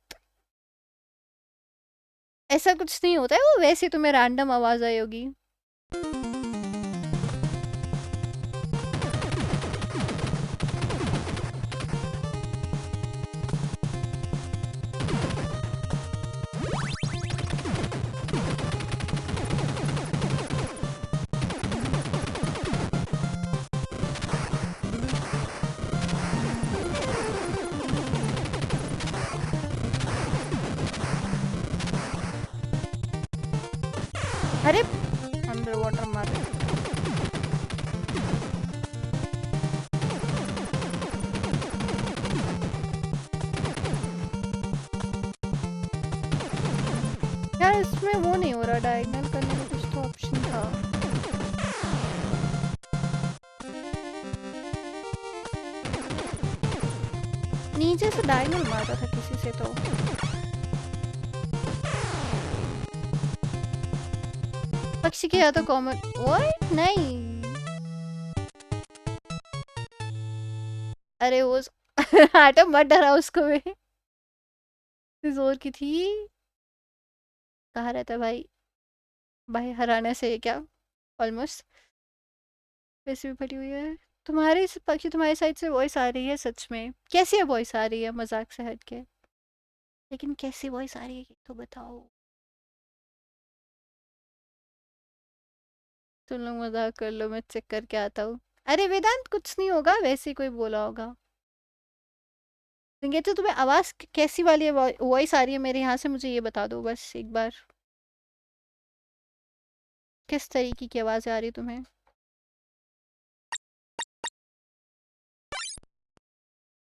ऐसा कुछ नहीं होता है। वो वैसे ही तुम्हें रैंडम आवाज आई होगी। अरे अंडर वाटर मार। यार इसमें वो नहीं हो रहा, डायगोनल करने में कुछ तो ऑप्शन था। नीचे से डायगोनल मारता था किसी से तो। पक्षी के या तो कॉमन व्हाट नहीं। अरे वो आटम मत डरा उसको। मैं जोर की थी। कहाँ रहता है भाई? भाई हराने से क्या ऑलमोस्ट वैसे भी फटी हुई है। तुम्हारे पक्षी तुम्हारी साइड से वॉइस आ रही है सच में? कैसी है वॉइस आ रही है मजाक से हट के? लेकिन कैसी वॉइस आ रही है तो बताओ। तुम लोग मजाक कर लो, मैं चेक करके आता हूँ। अरे वेदांत कुछ नहीं होगा, वैसे ही कोई बोला होगा। तो तुम्हें आवाज कैसी वाली वॉइस आ रही है मेरे यहाँ से? मुझे ये बता दो बस एक बार, किस तरीके की आवाज आ रही है तुम्हें?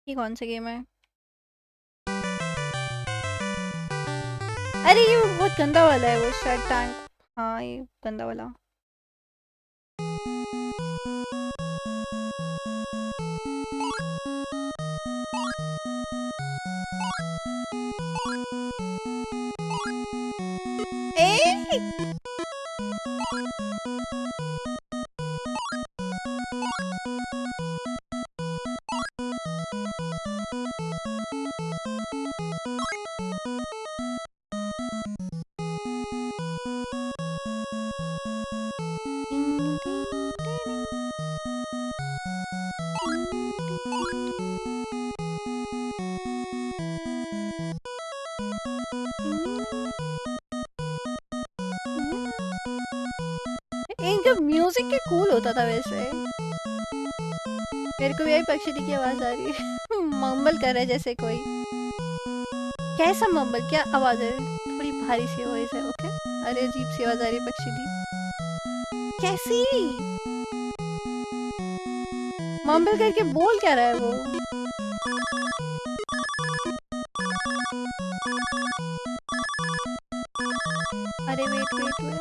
ये कौन सा गेम है? अरे ये बहुत गंदा वाला है वो शायद टैंक। हाँ ये गंदा वाला। इनका म्यूजिक क्या कूल होता था वैसे। मेरे को भी आई पक्षी दी की आवाज आ रही है। मम्बल कर रहा है जैसे कोई। कैसा मम्बल, क्या आवाज है? थोड़ी भारी सी वॉइस है। ओके, अरे अजीब सी आवाज आ रही है पक्षी दी। कैसी मम्बल करके बोल क्या रहा है वो? अरे वेट वेट वेट,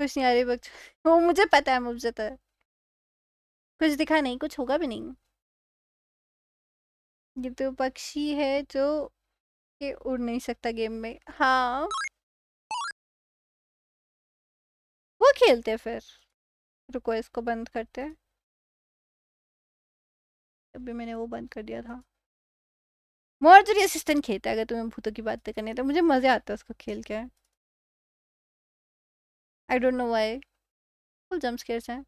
कुछ नहीं आ रही बच्चे। वो मुझे पता है, मुझे तो कुछ दिखा नहीं, कुछ होगा भी नहीं। ये तो पक्षी है जो ये उड़ नहीं सकता गेम में। हाँ, वो खेलते हैं फिर। रुको इसको बंद करते हैं। अभी मैंने वो बंद कर दिया था। मॉर्जरी असिस्टेंट खेलता है अगर तुम्हें भूतों की बातें करनी है तो। मुझे मजे आता है उसको खेल के। I don't know why, full jump scares हैं।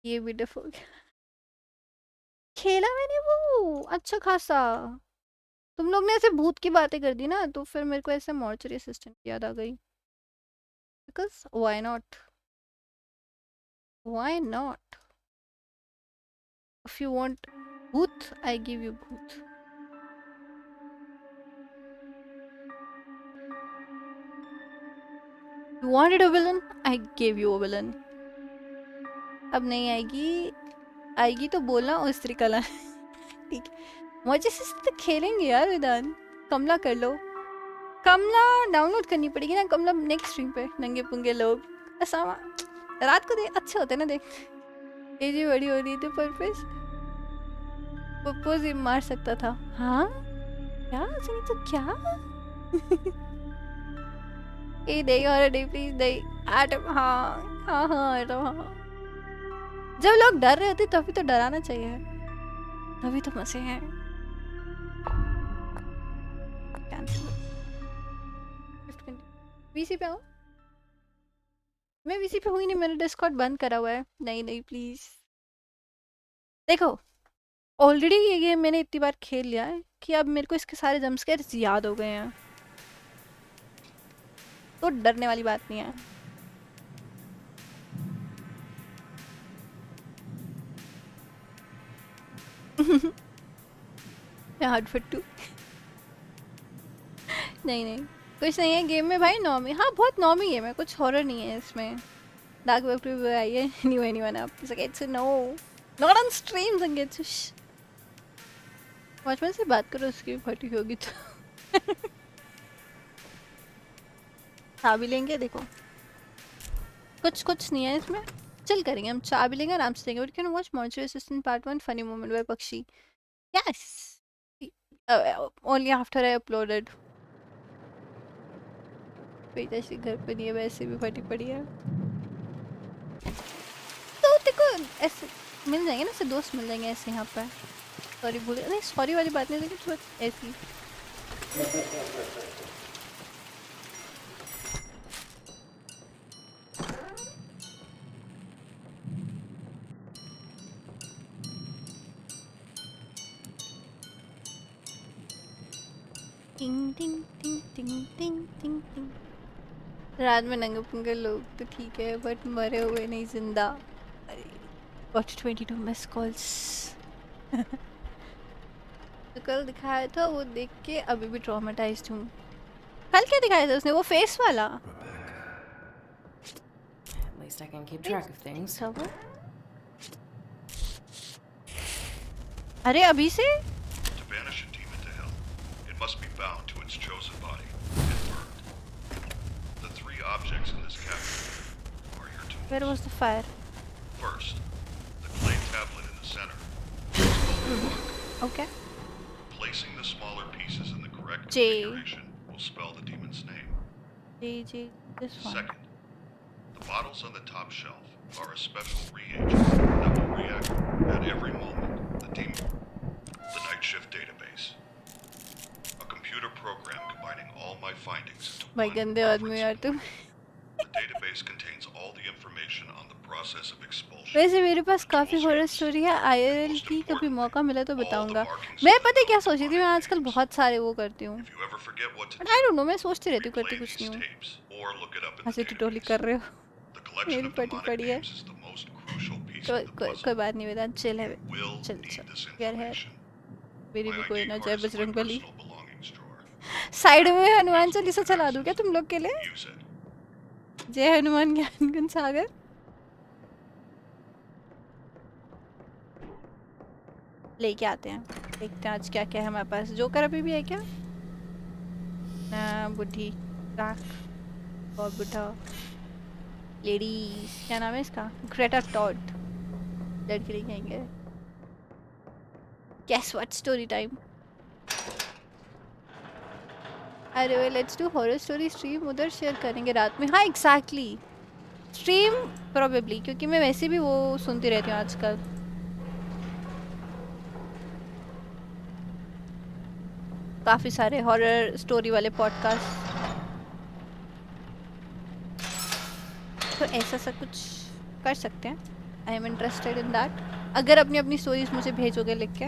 ये ब्यूटीफुल खेला मैंने वो अच्छा खासा। तुम लोग ने ऐसे भूत की बातें कर दी ना, तो फिर मेरे को ऐसे मॉर्चरी असिस्टेंट याद आ गई। Because why not if you want भूत आई गिव यू भूत। You wanted a villain I give you a villain. अब नहीं आएगी, आएगी तो बोलना उस तरीका ला। ठीक है, मजे से तो खेलेंगे यार विदान। कमला कर लो, कमला डाउनलोड करनी पड़ेगी ना। कमला नेक्स्ट स्ट्रीम पे नंगे पुंगे लोग ऐसा रात को देख अच्छे होते ना देख। एज भी बड़ी हो रही थी पर्पस प्रपोज ही मार सकता था। हाँ क्या सुनी तो क्या? ए नहीं और नहीं प्लीज नहीं। आट हाँ हाँ हाँ हाँ, जब लोग डर रहे होते तभी तो डराना चाहिए, तभी तो मजे हैं। वीसी पे आओ। मैं वीसी पे हुई नहीं, मैंने डिस्कॉर्ड बंद करा हुआ है। नहीं नहीं प्लीज देखो, ऑलरेडी ये गेम मैंने इतनी बार खेल लिया है कि अब मेरे को इसके सारे जंपस्केयर्स याद हो गए हैं, तो डरने वाली बात नहीं है। मैं हार्ड फट्टू नहीं नहीं कुछ नहीं है गेम में भाई। नॉर्मी, हाँ बहुत नॉर्मी गेम है, कुछ हॉरर नहीं है इसमें। डार्क वेब पे आई है। न्यू एनीवन अप संगीत नो नॉट ऑन स्ट्रीम संगीत। वॉचमैन से बात करो, उसकी फटी होगी तो। चाय भी लेंगे, देखो कुछ कुछ नहीं है इसमें, चिल करेंगे हम। चाय भी लेंगे, आराम से लेंगे। We can watch monster assistant part 1 funny moment by पक्षी। Yes only after I uploaded. बेटा से घर पे नहीं है, वैसे भी फटी पड़ी है। तो देखो ऐसे मिल जाएंगे ना, ऐसे दोस्त मिल जाएंगे ऐसे यहाँ पर। सॉरी बोल नहीं, सॉरी वाली बात नहीं, लेकिन थोड़ा ऐसी। टिंग टिंग टिंग टिंग टिंग टिंग टिंग। रात में नंगे पुंगे लोग तो ठीक है, बट मरे हुए नहीं, जिंदा। अरे गॉट 22 मिस कॉल्स। तो कल दिखाया था वो देख के अभी भी ट्रॉमेटाइज्ड हूँ। कल क्या दिखाया था उसने, वो फेस वाला? At least I can keep track of things. अरे अभी से? To banish a demon to hell, it must be bound to its chosen body and burned. The three objects in this cabinet are your tools. Where was the fire? First, the clay tablet in the center. It's called the book. Okay. Placing the smaller pieces in the correct J. configuration will spell the demon's name. J, this one. Second, the bottles on the top shelf are a special reagent that will react at every moment the demon. The night shift database. A computer program combining all my findings into भाई one गंदे आदमी यार तुम। The database contains all the information on the process of expulsion. वैसे मेरे पास काफ़ी horror story है ILL की, कभी मौका मिला तो बताऊंगा। मैं पता है क्या सोच रही थी, मैं आजकल बहुत सारे वो करती हूँ, If you ever forget what to but I do, don't know, मैं सोचती रहती हूँ, करती replay कुछ these नहीं हूँ। tapes or look it up in the हंसी टिटोली कर database. रहे हो, The collection मेरी of पटी demonic पड़ी है। names is the most crucial piece कोई of the कोई puzzle. कोई बात नहीं बेटा, चिल है, You will chill need chill this यार है, information. मेरी My भी ID कोई ना card जय is in my Bajrang Bali. personal belongings drawer. Side में हनुमान That's चालीसा limited चला दूं क्या access. तुम लोग के लिए? Use it. जय हनुमान ज्ञान गुण सागर। लेके आते हैं, देखते हैं आज क्या क्या है हमारे पास। जोकर अभी भी है क्या? ना, बुढ़ी राख और बुढ़ा लेडीज, क्या नाम है इसका? ग्रेटा टॉड, लड़की लेके आएंगे। Guess what, story time. अरे let's do horror story stream, उधर शेयर करेंगे रात में। हाँ एग्जैक्टली, स्ट्रीम प्रोबेबली, क्योंकि मैं वैसे भी वो सुनती रहती हूँ आजकल। काफ़ी सारे हॉरर स्टोरी वाले पॉडकास्ट, तो ऐसा सा कुछ कर सकते हैं। I am interested in that. अगर अपनी अपनी स्टोरीज मुझे भेजोगे लिख के,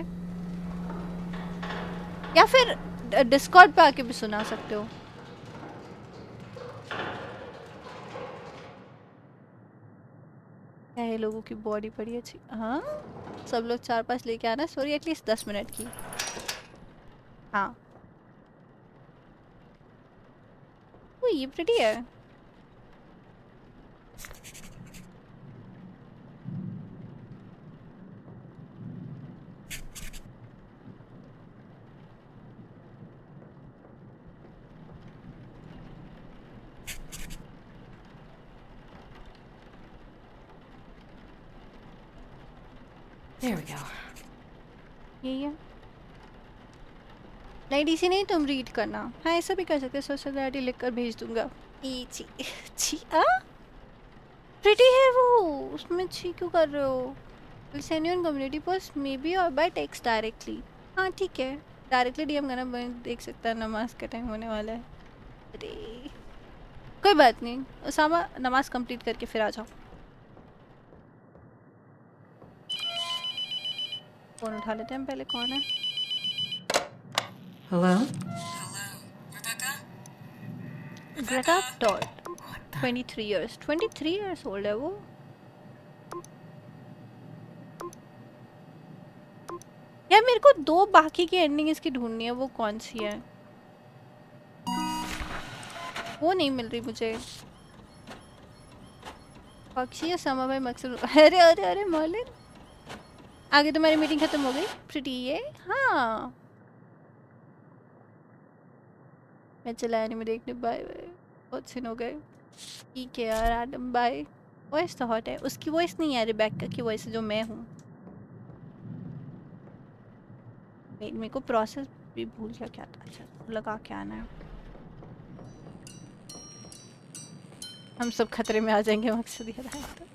या फिर डिस्कॉर्ड पे आके भी सुना सकते हो। क्या है, लोगों की बॉडी पड़ी अच्छी। हाँ, सब लोग 4-5 लेके आना, सॉरी एटलीस्ट 10 मिनट की। हाँ, वो ये प्रिटी है। There we go. यही है। नहीं डीसी नहीं, तुम रीड करना। हाँ ऐसा भी कर सकते, सोशल आईडी लिख कर भेज दूंगा। ई छी छी आ प्रिटी है वो, उसमें छी क्यों कर रहे हो? Will send you in community post may be और बाय टेक्स्ट डायरेक्टली। हाँ ठीक है, डायरेक्टली डीएम करना, मैं देख सकता है। नमाज का टाइम होने वाला है। अरे कोई बात नहीं, उसामा नमाज कंप्लीट करके फिर आ जाओ। फोन उठा लेते हैं पहले, कौन है? Hello? Greta Todd, 23 years, 23 years old है वो। यार मेरे को 2 बाकी की एंडिंग इसकी ढूंढनी है, वो कौन सी है? वो नहीं मिल रही मुझे। पक्षी या समा भाई मकसद। अरे अरे अरे मॉलिन, आगे तुम्हारी मीटिंग खत्म हो गई प्रिटी ये? हाँ मैं चलाया नहीं, मैं देखने। बाय बाय, बहुत दिन हो गए। ठीक है यार एडम, बाय। वॉइस तो हॉट है, उसकी वॉइस नहीं है रिबेक्का की वॉइस, जो मैं हूँ। मेरे को प्रोसेस भी भूल गया क्या था। अच्छा लगा के आना है। हम सब खतरे में आ जाएंगे, मकसद ये रहा था।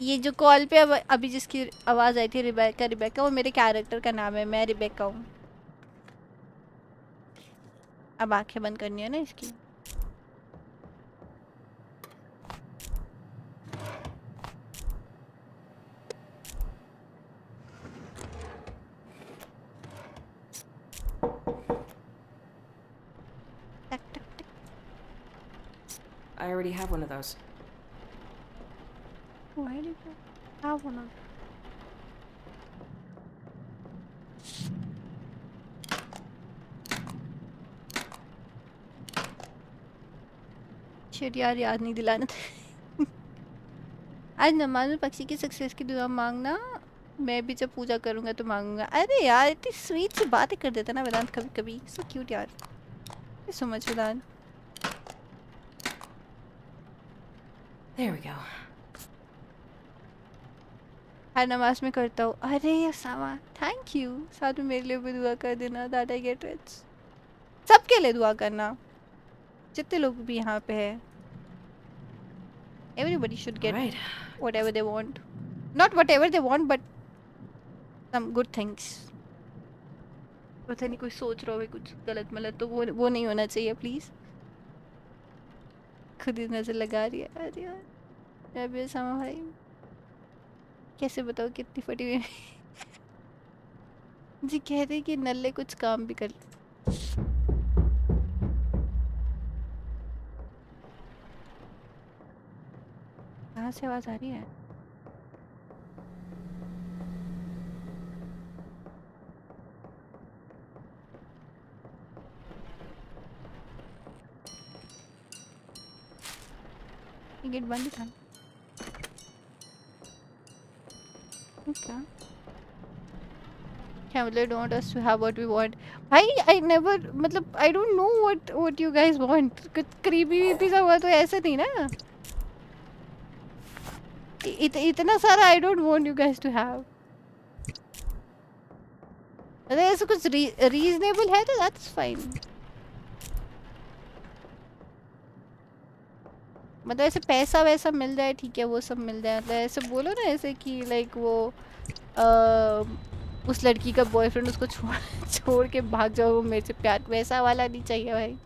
ये जो कॉल पे अभी जिसकी आवाज़ आई थी रिबेक्का, रिबेक्का वो मेरे कैरेक्टर का नाम है, मैं रिबेक्का हूँ। अब आंखें बंद करनी है ना इसकी। टक टक टक। I already have one of those. Why do you have one of them? Shit यार, याद नहीं दिलाना था। आज नमाज में पक्षी की सक्सेस की दुआ मांगना, मैं भी जब पूजा करूंगा तो मांगूंगा। अरे यार इतनी स्वीट सी बातें कर देता ना वेदांत कभी कभी, सो क्यूट यार। So much Vedant. There we go. हर नमाज में करता हूँ। अरे सामा थैंक यू, साथ में मेरे लिए भी दुआ कर देना, दैट आई गेट रिच। सबके लिए दुआ करना, जितने लोग भी यहाँ पे है। Everybody should get Right. whatever they want. Not whatever they want, but some good things. पता नहीं कोई सोच रहा हो कुछ गलत मलत, तो वो नहीं होना चाहिए प्लीज। खुद ही नजर लगा रही है। अरे यार अभी सामा भाई कैसे बताओ कितनी फटी हुई है? जी कह रहे कि नल्ले कुछ काम भी कर कहाँ से आवाज आ रही है? ये गेट बंद था क्या? क्या मतलब don't want us to have what we want? भाई I never मतलब I don't know what you guys want. कुछ creepy वीपी सा हुआ तो ऐसे नहीं ना? इतना सारा I don't want you guys to have. अगर ऐसा कुछ reasonable है तो that's fine. मतलब ऐसे पैसा वैसा मिल जाए ठीक है वो सब मिल जाए मतलब ऐसे बोलो ना ऐसे कि लाइक वो उस लड़की का बॉयफ्रेंड उसको छोड़ के भाग जाओ वो मेरे से प्यार वैसा वाला नहीं चाहिए भाई।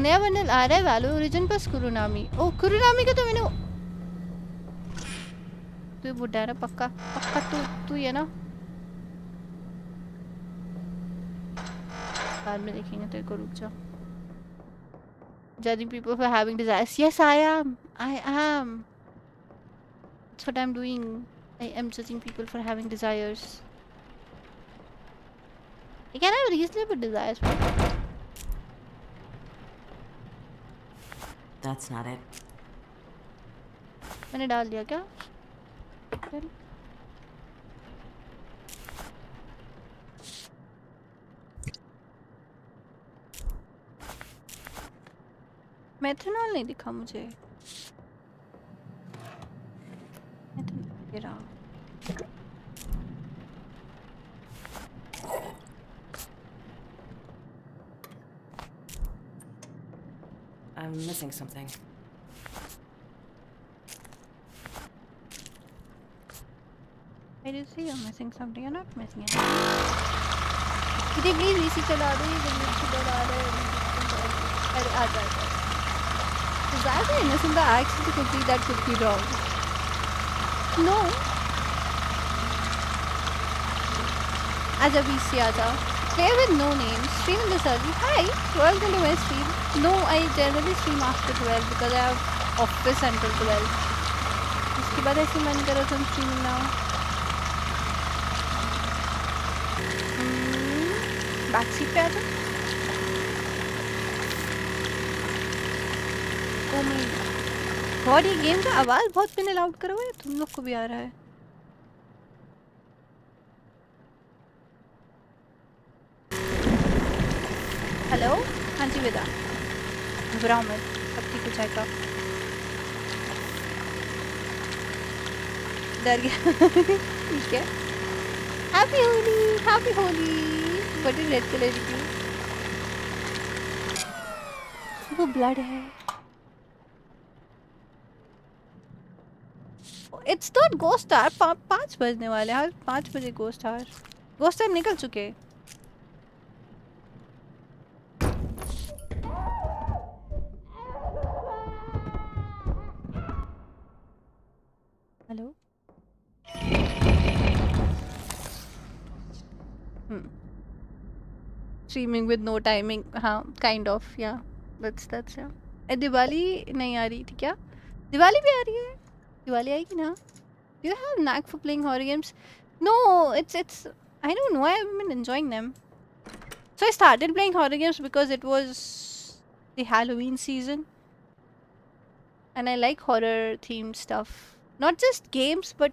नया बंडल आ रहा है वैलो ओरिजिन पर कुरुनामी। ओ कुरुनामी का तो मैंने तू बुढ़ा है पक्का पक्का तू ये ना बाद में देखेंगे तेरे को रुक जा। Judging people for having desires. Yes, I am. That's what I'm doing. I am judging people for having desires. You can have reasonable desires. That's not it. मैंने डाल दिया क्या? मेथनॉल नहीं दिखा मुझे। I'm missing something. I do see you're missing something. You're not missing anything. दीदी please इसी चला दो ये जल्दी किधर आ रहा है? अरे आ जाए। Is that the innocent the accent could be that could be wrong? No. आज अभी से आ जाओ। Play with no name. Stream in the early. Hi. Welcome to my stream. No, I generally stream after 12 because I have office until 12. उसके बाद ऐसे मन करो तुम streaming now. Backseat पे आ जाओ। Oh my God, ये गेम का आवाज बहुत पिन अलाउड करो है तुम लोग को भी आ रहा है। हेलो हाँ जी विदा घबराओ मत सब ठीक हो जाएगा। डर गया ठीक है। हैप्पी होली बड़ी रेड कलर की वो ब्लड है। इट्स नॉट गोस्ट स्टार 5 बजने वाले हैं 5 बजे गोस्ट स्टार निकल चुके। Hello streaming with no timing हाँ kind of yeah that's yeah Diwali नहीं आ रही थी क्या? दिवाली भी आ रही है। दिवाली आएगी ना? Do you have knack for playing horror games? No, it's I don't know. I've been enjoying them. So I started playing horror games because it was the Halloween season, and I like horror themed stuff. Not just games, but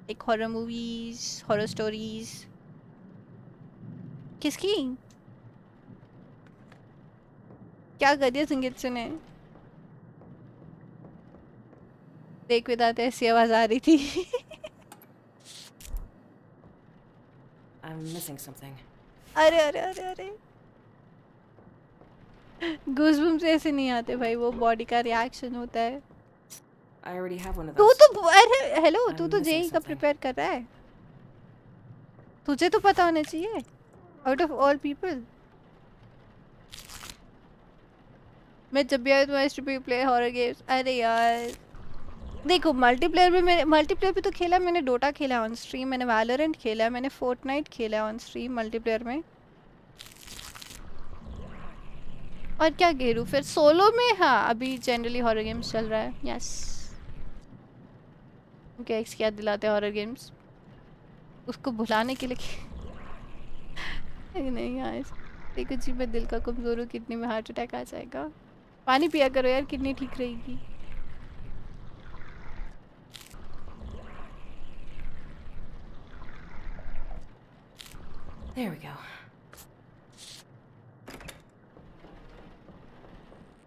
like horror movies, horror stories. किसकी? क्या कर दिया संगीत से ने? देख विदात ऐसी आवाज आ रही थी। I'm missing something. अरे अरे अरे अरे गूज़बम्स ऐसे नहीं आते भाई वो बॉडी का रिएक्शन होता है। I already have one of तू those. तो अरे हेलो तू तो missing जेई का something. प्रिपेयर कर रहा है तुझे तो पता होना चाहिए आउट ऑफ ऑल पीपल। मैं जब भी आया तुम्हारे स्ट्रीम पे प्ले हॉरर गेम्स। अरे यार देखो मल्टीप्लेयर भी तो खेला मैंने, डोटा खेला ऑन स्ट्रीम, मैंने वैलोरेंट खेला, मैंने फोर्टनाइट खेला ऑन स्ट्रीम मल्टीप्लेयर में। और क्या खेलूं फिर सोलो में? हाँ अभी जनरली हॉरर गेम्स चल रहा है। यस क्या एक्स क्या दिलाते हैं हॉरर गेम्स उसको भुलाने के लिए नहीं यार देखो जी मैं दिल का कमजोर हूँ, किडनी में हार्ट अटैक आ जाएगा। पानी पिया करो यार, किडनी ठीक रहेगी। There we go.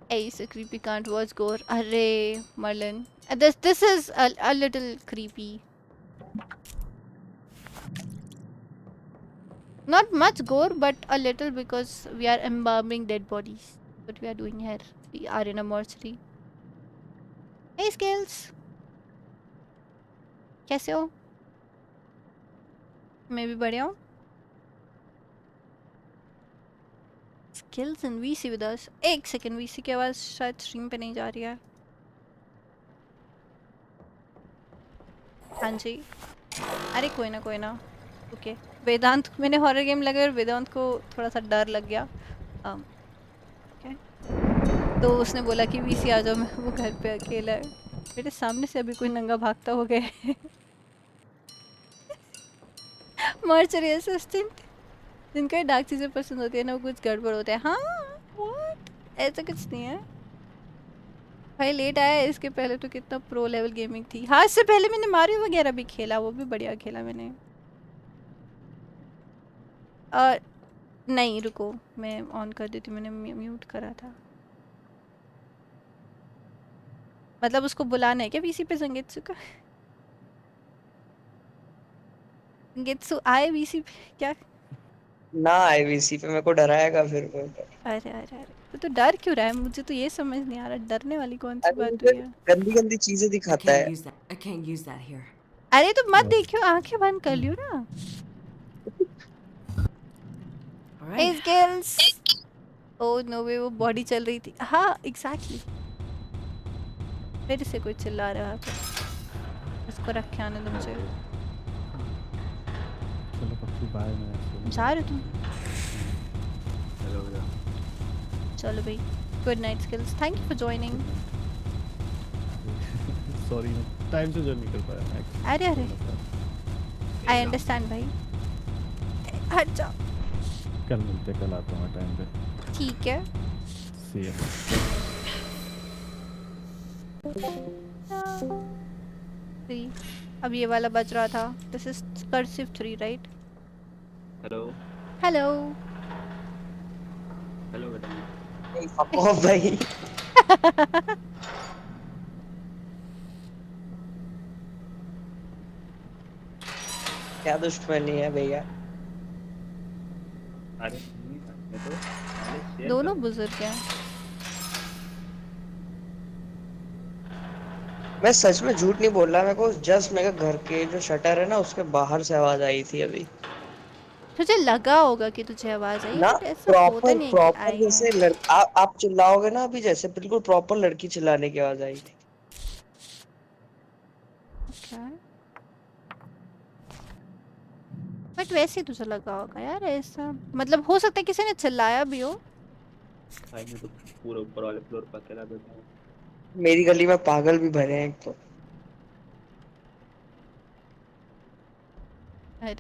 Ace, a creepy can't watch gore. Array, Merlin. This is a little creepy. Not much gore, but a little because we are embalming dead bodies. What we are doing here. We are in a mortuary. Hey, Skills. कैसे हो? मैं भी बढ़िया हूँ। Skills and VC with us. एक second, VC की आवाज़ शायद स्ट्रीम पे नहीं जा रही है। हाँ जी। अरे कोई ना ओके। वेदांत, मैंने हॉरर गेम लगा और वेदांत को थोड़ा सा डर लग गया। ओके तो उसने बोला कि वीसी आ जाओ, मैं वो घर पे अकेला है। मेरे सामने से अभी कोई नंगा भागता हो गया। मर्चरी असिस्टेंट जिनको डार्क चीज़ें पसंद होती है ना, वो कुछ गड़बड़ होता है। हाँ व्हाट, ऐसा कुछ नहीं है भाई। लेट आया, इसके पहले तो कितना प्रो लेवल गेमिंग थी। हाँ इससे पहले मैंने मारियो वगैरह भी खेला, वो भी बढ़िया खेला मैंने। नहीं रुको मैं ऑन कर देती हूँ, मैंने म्यूट करा था। मतलब उसको बुलाना है क्या वीसी पे? संगीतसु का संगीतसु आए वीसी पे क्या? ना आईवीसी पे मेरे को डराएगा फिर वो। अरे तो डर क्यों रहा है? मुझे तो ये समझ नहीं आ रहा, डरने वाली कौन सी अरे बात मुझे हुई है? गंदी गंदी चीजें I दिखाता can't है। use that. I can't use that here. अरे तो मत देखियो, आंखें बंद कर लियो ना। All Hey right. skills. Oh no way, वो बॉडी चल रही थी। हाँ एग्जैक्टली फिर से कोई चिल्ला रहा है। इसको रख के आने दो मुझे। चलो पक्षी बाय। मैं जा रहे हो तुम? हेलो भैया। चलो भाई, good night skills, thank you for joining. Sorry मैं टाइम से ज्वाइन नहीं कर पाया मैं। अरे आई अंडरस्टैंड भाई, हट जाओ। कल मिलते, कल आता हूँ टाइम पे। ठीक है सी यू। अब ये वाला बज रहा था। This is cursive 3 right? Hello hello hello बेटा। ओ भाई क्या दुश्मनी है भैया। अरे मैं तो पहले शेयर दोनों बुजुर्ग हैं। मैं सच में झूठ नहीं बोल रहा, मेरे को जस्ट मेरे घर के जो शटर है ना उसके बाहर से आवाज आई थी अभी। तुझे लगा होगा कि तुझे आवाज आई, ना बट ऐसा होता नहीं है कि प्रॉपर आई जैसे है। आप चिल्लाओगे ना अभी, जैसे बिल्कुल प्रॉपर लड़की चिल्लाने की आवाज आई थी। बट वैसे ही तुझे लगा होगा यार ऐसा, मतलब हो सकता है किसी ने चिल्लाया भी हो। भाई मैं तो पूरा ऊपर वाले फ्लोर पर अकेला बैठा हूँ। मेरी गली में पागल भी भरे हैं एक तो। अरे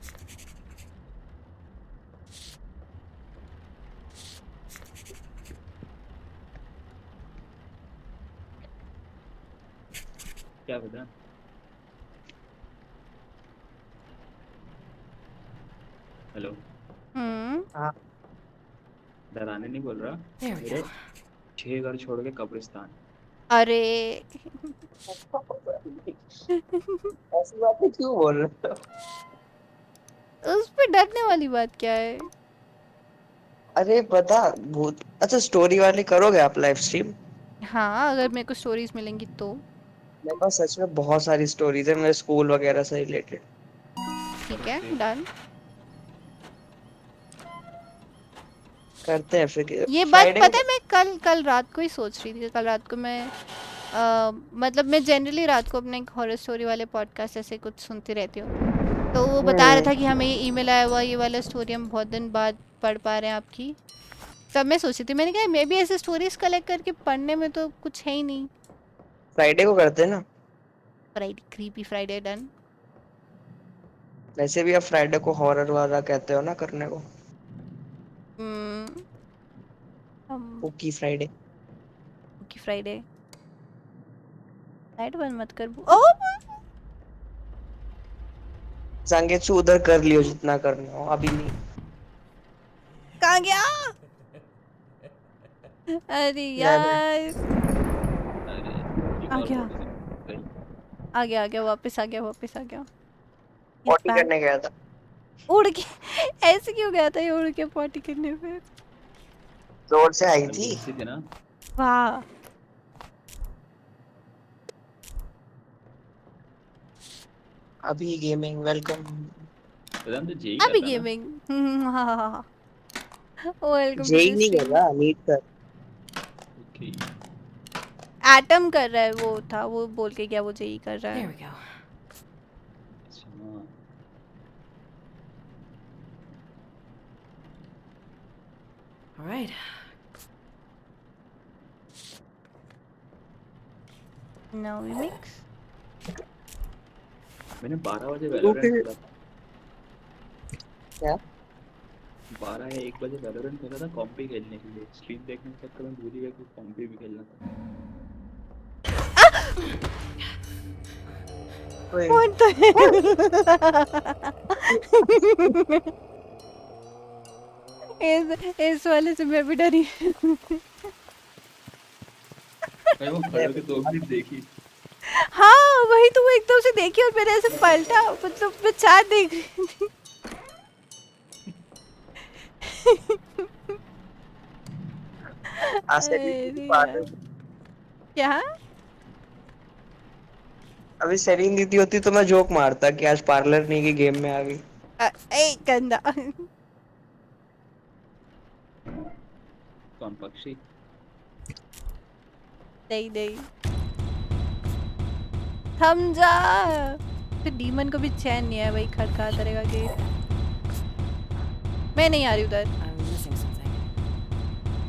क्या बेटा? हेलो हाँ डराने नहीं बोल रहा। There we मेरे go. 6 घर छोड़ के कब्रिस्तान। अरे ऐसी बातें क्यों बोल रहे हो? उस पे डरने वाली बात क्या है? अरे पता भूत। अच्छा स्टोरी वाली करोगे आप लाइव स्ट्रीम? हाँ अगर मेरे को स्टोरीज मिलेंगी तो। मेरे पास सच में बहुत सारी स्टोरीज है मेरे स्कूल वगैरह से रिलेटेड। ठीक है डन। करते हैं फिर। ये बात फ्राइडे पता है, मैं कल रात को ही सोच रही थी। कल रात को मैं मतलब मैं जनरली रात को अपने एक हॉरर स्टोरी वाले पॉडकास्ट ऐसे कुछ सुनती रहती हूँ, तो वो बता रहा था कि हमें ये ईमेल आया हुआ, ये वाला स्टोरी हम बहुत दिन बाद पढ़ पा रहे हैं आपकी। तब मैं सोची थी, मैंने कहा मैं भी ऐसे स्टोरीज कलेक्ट करके पढ़ने में तो कुछ है ही नहीं। फ्राइडे को करते हैं ना। Friday, creepy Friday done. वैसे भी आप फ्राइडे को हॉरर वाला कहते हो ना करने को। ओकी फ्राइडे। Okay Friday. लाइट बंद मत कर। ओ संगीत उधर कर लियो जितना करना हो, अभी नहीं। कहाँ गया? अरे यार आ गया आ गया वापस आ गया। पॉटी करने गया था। उड़ के ऐसे क्यों गया था ये उड़ के पॉटी करने पे? जोर से आई थी। वाह अभी गेमिंग वेलकम। अभी गेमिंग हाँ वेलकम टू जेई द नहीं कर स्ट्रीम। रहा, नीट कर। एटम कर रहा है, वो था वो बोल के गया वो जेई कर रहा है। All right. Now we mix. मैंने 12 बजे वैलोरेंट खेला था। क्या? 12 या 1 बजे वैलोरेंट खेला था कॉम्पी खेलने के लिए। स्ट्रीम देखने के चक्कर में भूल ही गया कि कॉम्पी भी खेलना था। What the इस वाले से मैं भी डरी। मैं वो खड़े होके 2 मिनट देखी। हाँ वही तो, वो एकदम से देखी और मैंने ऐसे पलटा, मतलब मैं चार देख रही थी। क्या? अभी सेलिंग दीदी होती तो मैं जोक मारता कि आज पार्लर नहीं की गेम में आ गई। ए गंदा। कौन पक्षी? नहीं थम जा। तो डीमन को भी चैन नहीं है भाई, खड़खड़ा करेगा गेट। मैं नहीं आ रही उधर।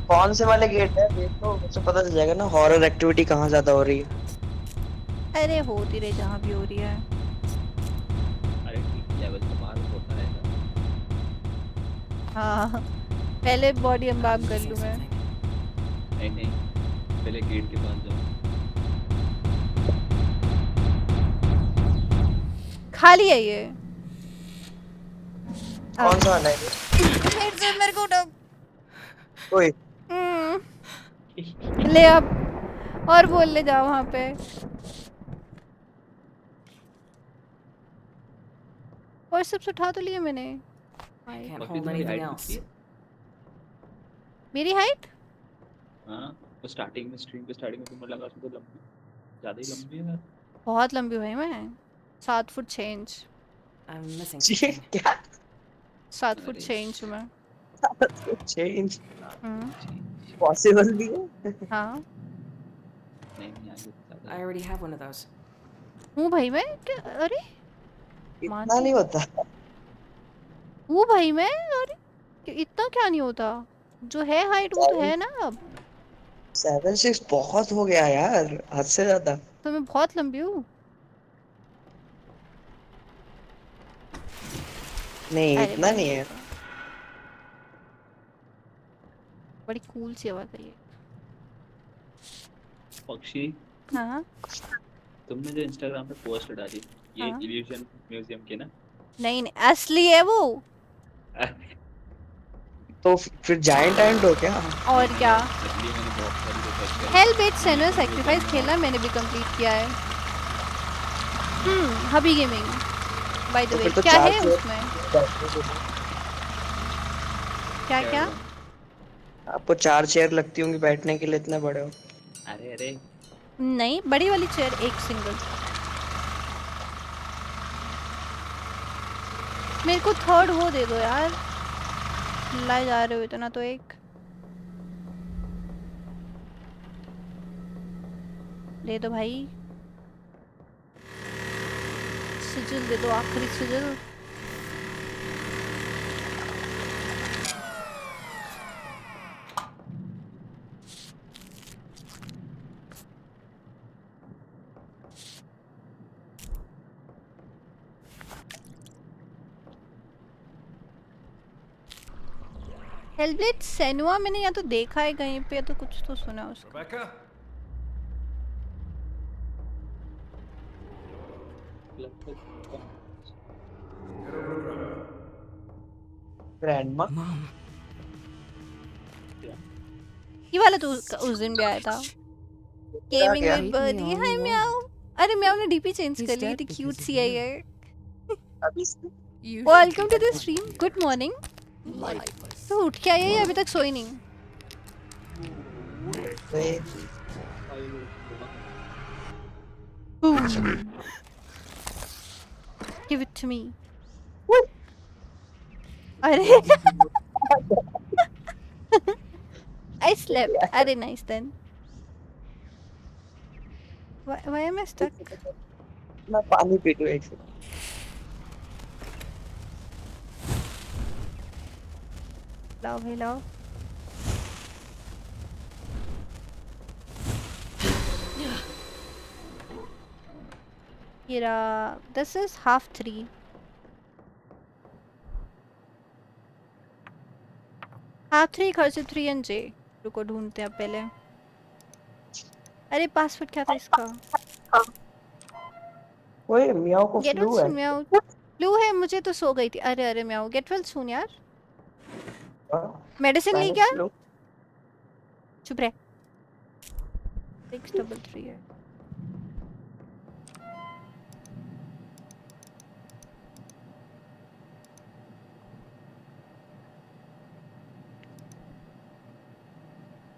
कौन से वाले गेट है देखो, मुझे पता चल जाएगा ना हॉरर एक्टिविटी कहाँ ज्यादा हो रही है। अरे होती रहे जहाँ भी हो रही है। अरे लेवल तो बाहर होता रहेगा। हाँ पहले बॉडी अम्बाम कर लूँ मैं। नहीं पहले गेट के पास जाओ। खाली है ये। कौन सा वाला है? फिर से मेरे को उठा। ओए ले अब और बोल ले जाओ वहाँ पे। और सब उठा तो लिए मैंने। Can't hold anything else. मेरी हाइट? हाँ तो स्टार्टिंग में स्ट्रीम पे स्टार्टिंग में तुम्हें लगा तो लंबी, ज़्यादा ही लंबी है। बहुत लंबी हुई मैं। 7 foot 6 inch. I'm missing something. क्या? 7 फुट 6 इंच मैं। 6 इंच पॉसिबल भी है? हाँ नहीं I already have one of those. हूँ भाई मैं क्या? अरे इतना नहीं होता। हूँ भाई मैं। अरे इतना क्या नहीं होता, जो है हाइट वो तो है ना। अब 7'6" बहुत हो गया यार, हद से ज्यादा। तो मैं बहुत लंबी हूँ। नहीं इतना नहीं है। बड़ी कूल सी आवाज है ये। पक्षी हाँ तुमने जो इंस्टाग्राम पे पोस्ट डाली ये हाँ? इल्यूजन म्यूजियम की ना? नहीं असली है वो। तो फिर जायंट एंड हो क्या? और क्या? असली मैंने बहुत सारी रिसर्च करी। हेलबेट सेनर सैक्रिफाइस खेला मैंने भी कंप्लीट किया है। हबी गेमिंग बाय द वे। क्या है उसमें? क्या? आपको 4 चेयर लगती होंगी बैठने के लिए, इतने बड़े हो। अरे नहीं बड़ी वाली चेयर, एक सिंगल। मेरे को थर्ड वो दे दो यार, लाए जा रहे हो इतना तो। एक दे दो भाई, सिजिल दे दो, आखिरी सिजिल। हेलब्लेड सेनुआ मैंने या तो देखा है कहीं पे, या तो कुछ तो सुना है उसका। ग्रैंडमा ये वाला तो उस दिन भी आया था। क्या गेमिंग क्या विद बर्डी। हाय म्याऊ। अरे म्याऊ ने डीपी चेंज कर ली थी, क्यूट सी है ये। अभी welcome to the stream, good morning. तो उठ के आई है या अभी तक सोई नहीं? Give it to me. अरे I slept. अरे nice then. Why am I stuck? मैं पानी पी लूं एक सेकंड। लाओ भाई लाओ। Kira, this is 2:30. हाफ 3 खर्च 3 एंड जे। रुको ढूंढते हैं पहले। अरे पासवर्ड क्या था इसका? ओए मियाओ को गेट फ्लू वेल है। सून म्याऊ। फ्लू है, मुझे तो सो गई थी। अरे अरे म्याऊ, गेट वेल सून यार। मेडिसिन ली क्या? चुप रह। 633 है।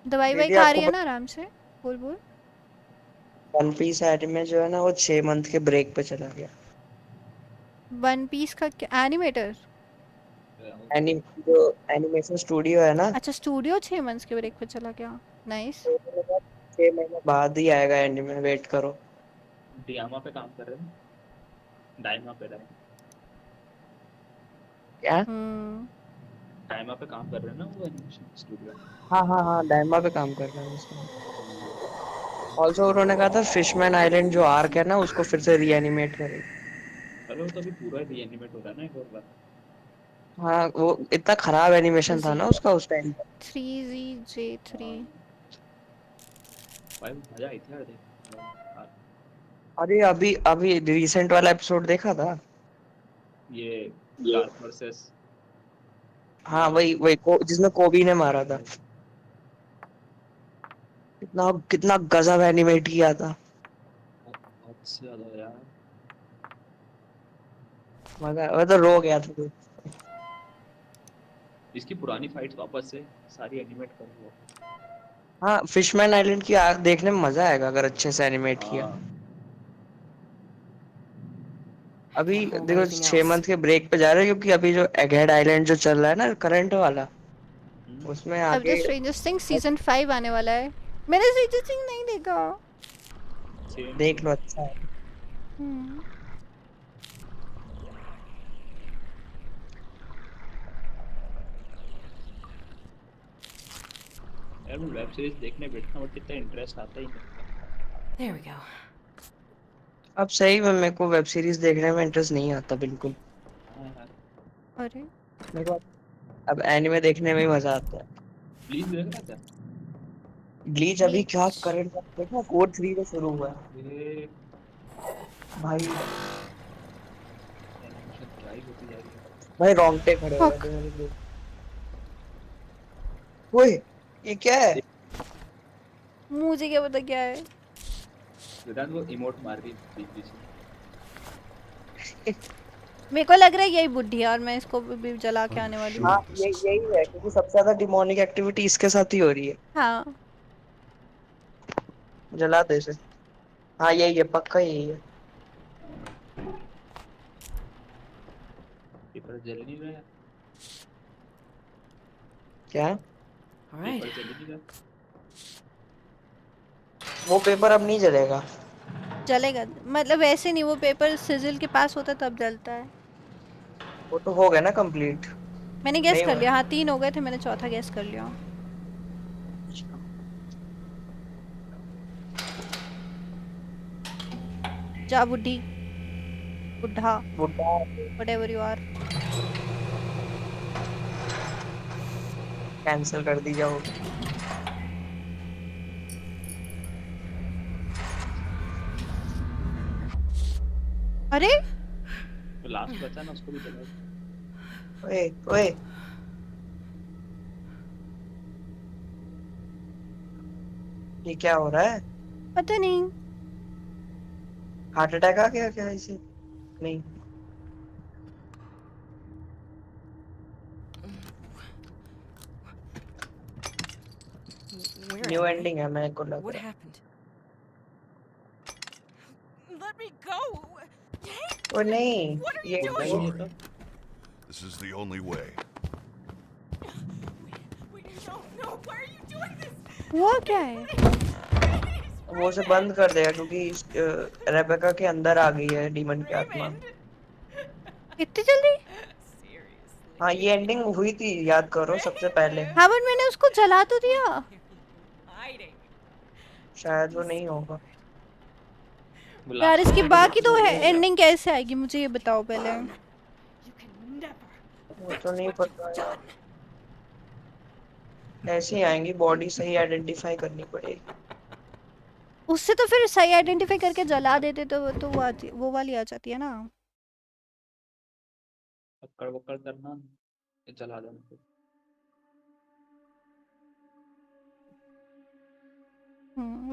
दवाई वाई खा रही है ना आराम से? बोल बोल। वन पीस एनिमे जो है ना वो 6 मंथ के ब्रेक पे चला गया। वन पीस का क्या एनिमेटर? जो एनिमेशन स्टूडियो है ना, अच्छा स्टूडियो 6 मंथ्स के ब्रेक पे चला गया। नाइस। 6 महीने बाद ही आएगा एनिमे, वेट करो। डियामा पे काम कर रहे हैं, डायमा पे क्या? डायमा पे काम कर रहे हैं ना वो एनिमेशन स्टूडियो। हाँ डायमा पे काम कर रहा है उसमें। ऑल्सो उन्होंने कहा था फिशमैन आइलैंड जो आर्क है ना उसको फिर से रीएनिमेट करेंगे। अरे वो तो अभी पूरा रीएनिमेट हो रहा है ना एक और बार। हाँ वो इतना खराब एनिमेशन था ना उसका उस टाइम। 3ZJ3। भाई मजा आई थी यार देखने। अरे अभी अभी रिसेंट वाला एपिसोड देखा था ये गार्थ वर्सेस। हाँ वही वही जिसमें कोबी ने मारा था। कितना कितना गजब एनिमेट किया था। बहुत ज्यादा यार। मगर वो तो रो गया था। इसकी पुरानी फाइट्स वापस से सारी एनिमेट कर लो। हाँ फिशमैन आइलैंड की आर्क देखने में मजा आएगा अगर अच्छे से एनिमेट किया। अभी देखो 6 मंथ के ब्रेक पे जा रहे हैं क्योंकि अभी जो एगहेड आइलैंड जो चल रहा है ना करंट वाला, उसमें अब द आगे स्ट्रेंजर थिंग्स सीजन 5 आने वाला है। मैंने स्ट्रेंजर थिंग्स नहीं देखा। देख लो अच्छा है। यार मैं वेब सीरीज देखने बैठता हूँ इतना इंटरेस्ट आता ही नहीं। There we go. अब सही में मेरे को वेब सीरीज देखने में इंटरेस्ट नहीं आता बिल्कुल। अरे मेरे को अब एनिमे देखने में ही मजा आता है। प्लीज देख रहा था। ब्लीच अभी क्या करंट देखा, कोड 3 में शुरू हुआ है भाई। क्या ही होती जा रही है भाई रोंगटे खड़े हो गए मेरे लिए। ओए ये क्या है? मुझे क्या पता क्या है। वेदांत वो इमोट मार रही बीच मेरे को लग रहा है यही बुद्धि है और मैं इसको भी जला के आने वाली हूँ। हाँ यही है क्योंकि सबसे ज्यादा डिमोनिक एक्टिविटी इसके साथ ही हो रही है। हाँ जला दे इसे। हाँ यही है, पक्का यही है। पेपर जल नहीं रहा है क्या? All right. पेपर जल नहीं रहा। वो पेपर अब नहीं जलेगा। जलेगा मतलब वैसे नहीं, वो पेपर सिजिल के पास होता तब जलता है। वो तो हो गया ना कंप्लीट। मैंने गेस नहीं कर हुआ। लिया, हाँ 3 हो गए थे, मैंने चौथा गेस कर लिया। जा बुड्ढी, बुड्ढा, बुड्ढा। whatever you are। कैंसिल कर दी जाओ। अरे तो लास्ट बचा ना, उसको भी जला दो। ओए ओए, ये क्या हो रहा है? पता नहीं। हार्ट अटैक आ गया क्या इसे? नहीं। Where new am I? Ending है मेरे को लग What रहा happened? Let me go! है। ओ नहीं, What are you ये बुड्ढा ही doing? नहीं Sorry. था। This is the only way. Wait, no, no, why are you doing this? हुआ क्या है? वो उसे बंद कर देगा क्योंकि रेबेका के अंदर आ गई है डीमन की आत्मा। इतनी जल्दी? हाँ, ये एंडिंग हुई थी, याद करो सबसे पहले। हाँ बट मैंने उसको जला तो दिया। शायद वो नहीं होगा। वो यार लास्ट इसकी में बाकी तो है, वो एंडिंग कैसे आएगी मुझे ये बताओ पहले। वो तो नहीं पता यार, ऐसे ही आएंगी, बॉडी सही आइडेंटिफाई करनी पड़ेगी। उससे तो फिर सही आइडेंटिफाई करके जला देते तो वो वाली आ जाती है ना। पकड़ वकड़ करना, जला देना फिर।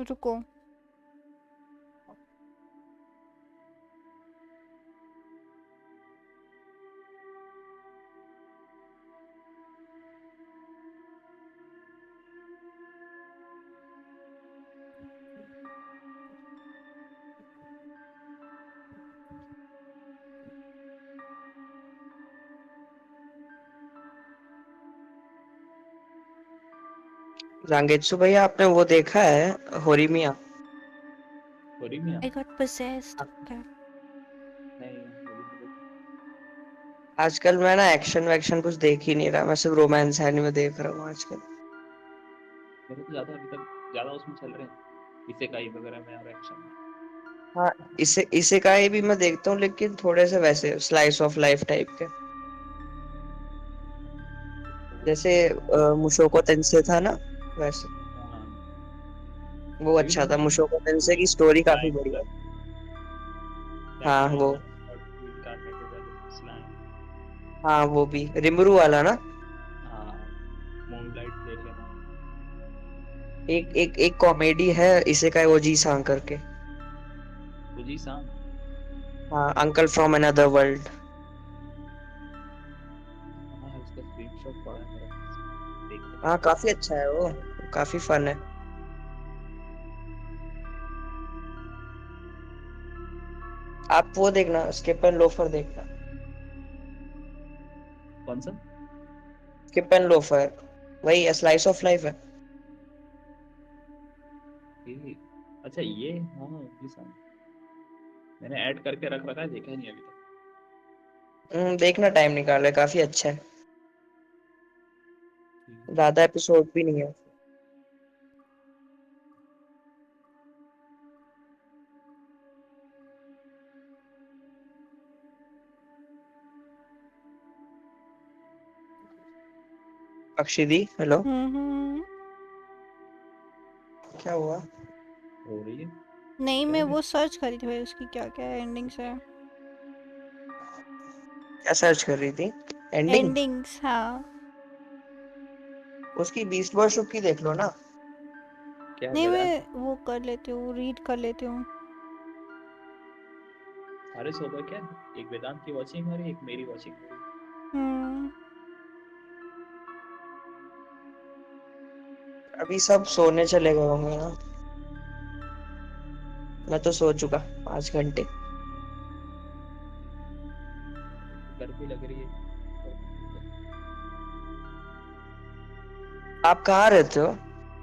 रुको। जांगेत्सु भैया, आपने वो देखा है होरीमिया? होरीमिया? I got possessed. Okay. नहीं, होरीमिया देखा। आजकल मैं ना एक्शन वैक्शन कुछ देख ही नहीं रहा, मैं सिर्फ रोमांस एनिमे देख रहा हूँ आजकल। मेरे तो ज्यादा अभी तक ज्यादा उसमें चल रहे हैं इसेकाई वगैरह में और एक्शन में। हाँ, इसे का भी मैं देखता हूँ, लेकिन थोड़े से वैसे स्लाइस ऑफ लाइफ टाइप के। जैसे मुशोको टेंसे था ना, वैसे। हाँ, वो ये भी अच्छा देखा था, था। मुशोको टेंसे वो की स्टोरी काफी स्लाइम बढ़िया। वाला, दैट हाँ वो। Was reincarnated as a slime। हाँ वो भी रिमरू वाला ना। हाँ, मूनलाइट देख लेना। एक एक एक कॉमेडी है इसे का, वो जी सांग करके। उजी सांग। हाँ, अंकल फ्रॉम अनदर वर्ल्ड। हाँ, उसका स्क्रीनशॉट पड़ा है मेरे पास, देखते हैं। हाँ काफी अच्छा है वो, काफी फन है। आप वो देखना, स्किप एंड लोफर देखना। कौन सा? स्किप एंड लोफर, वही स्लाइस ऑफ लाइफ है। ये अच्छा, ये हाँ उजी सांग मैंने ऐड करके रख रखा है, देखा ही नहीं अभी तक। देखना, टाइम निकाले, काफी अच्छा है। ठीक है। ज्यादा एपिसोड भी नहीं है। पक्षी दी, हेलो। हम्म। क्या हुआ? हो रही है नहीं क्या मैं है? वो सर्च करी थी भाई, उसकी क्या क्या एंडिंग्स है। क्या सर्च कर रही थी? एंडिंग? एंडिंग्स हाँ। उसकी बीस्ट बॉय शुप की देख लो ना। क्या नहीं वेदांत? मैं वो कर लेती हूँ, रीड कर लेती हूँ। अरे सोबा क्या, एक वेदांत की वॉचिंग हो रही है, एक मेरी वॉचिंग हो रही हम्म। अभी सब सोने चले गए होंगे ना। मैं तो सो चुका 5 घंटे। है। गर्मी लग रही है। आप कहाँ रहते हो?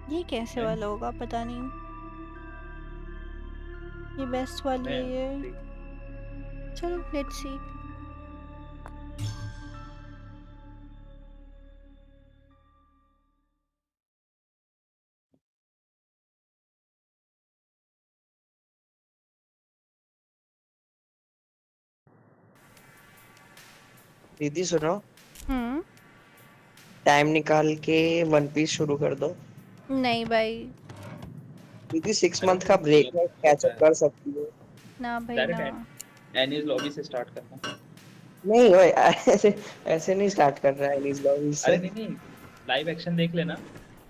ये कैसे मैं वाला होगा पता नहीं। ये बेस्ट वाली है ये। मैं चलो लेट्स सी। दीदी सुनो, हम्म। टाइम निकाल के वन पीस शुरू कर दो। नहीं भाई। दीदी 6 मंथ अरे का ब्रेक मतलब है, होता कैचअप है कर सकती हो। ना भाई ना। डायरेक्ट एनीज लॉबी से स्टार्ट करना। नहीं ओए, ऐसे ऐसे नहीं स्टार्ट कर रहा है इस लॉबी अरे से। नहीं नहीं, लाइव एक्शन देख लेना,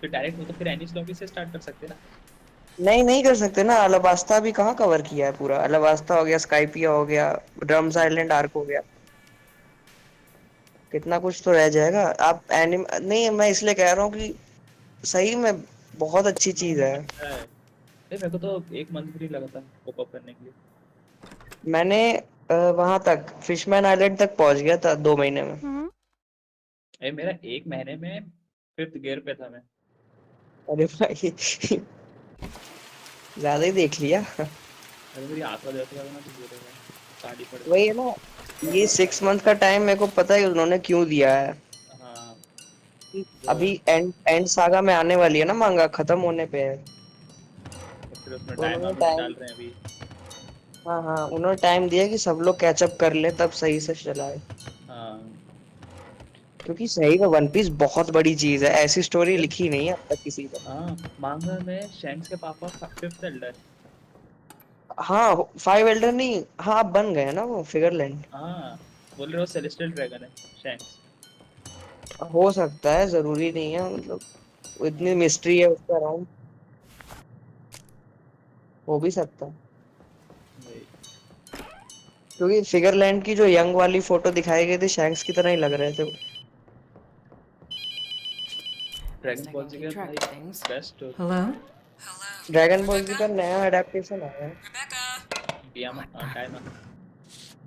फिर डायरेक्ट वो तो फिर एनीज लॉबी से स्टार्ट कर सकते हैं ना। नहीं नहीं कर सकते ना, अलाबास्ता भी कहाँ कवर किया है पूरा। अलाबास्ता हो गया, स्काइपिया हो गया, ड्रम्स आइलैंड आर्क हो गया, कितना कुछ तो रह जाएगा। आप एनिम नहीं, मैं इसलिए कह रहा हूँ कि सही में बहुत अच्छी चीज है। अच्छा है। नहीं मेरे को तो एक मंथ फ्री लगा था कोप अप करने के लिए। मैंने वहां तक फिशमैन आइलैंड तक पहुंच गया था 2 महीने में। हम्म। अरे मेरा एक महीने में 5th गियर पे था मैं। अरे भाई ज्यादा ही देख लिया। अरे मेरी आंखों देखो ना तो बोलेगा काली पड़ वही है गई। ना, ये 6 मंथ का टाइम मेरे को पता है उन्होंने क्यों दिया है। हाँ वो अभी एंड एंड सागा में आने वाली है ना, मांगा खत्म होने पे है। तो फिर उसमें तो टाइम उन्होंने वाइम टाइम, डाल रहे हैं अभी। हाँ हाँ, उन्होंने टाइम दिया कि सब लोग कैचअप कर ले तब सही से चलाए। हाँ क्योंकि सही में वन पीस बहुत बड़ी चीज है, ऐसी स्टोरी यार, लिखी नहीं है अब तक किसी ने। हाँ मांगा में शैंक्स के पापा 5th एल्डर। हाँ 5 एल्डर नहीं, हाँ अब बन गए ना वो फिगरलैंड। हाँ बोल रहे हो सेलेस्टियल ड्रैगन है शैंक्स। हो सकता है, जरूरी नहीं है, मतलब इतनी हाँ मिस्ट्री है उसका अराउंड, हो भी सकता है। वही। क्योंकि फिगरलैंड की जो यंग वाली फोटो दिखाई गई थी, शैंक्स की तरह ही लग रहे थे वो। ड्रैगन बॉल जी का भाई बेस्ट ड्रैगन बॉल जी का नया अडेप्टेशन आया है। टाइम।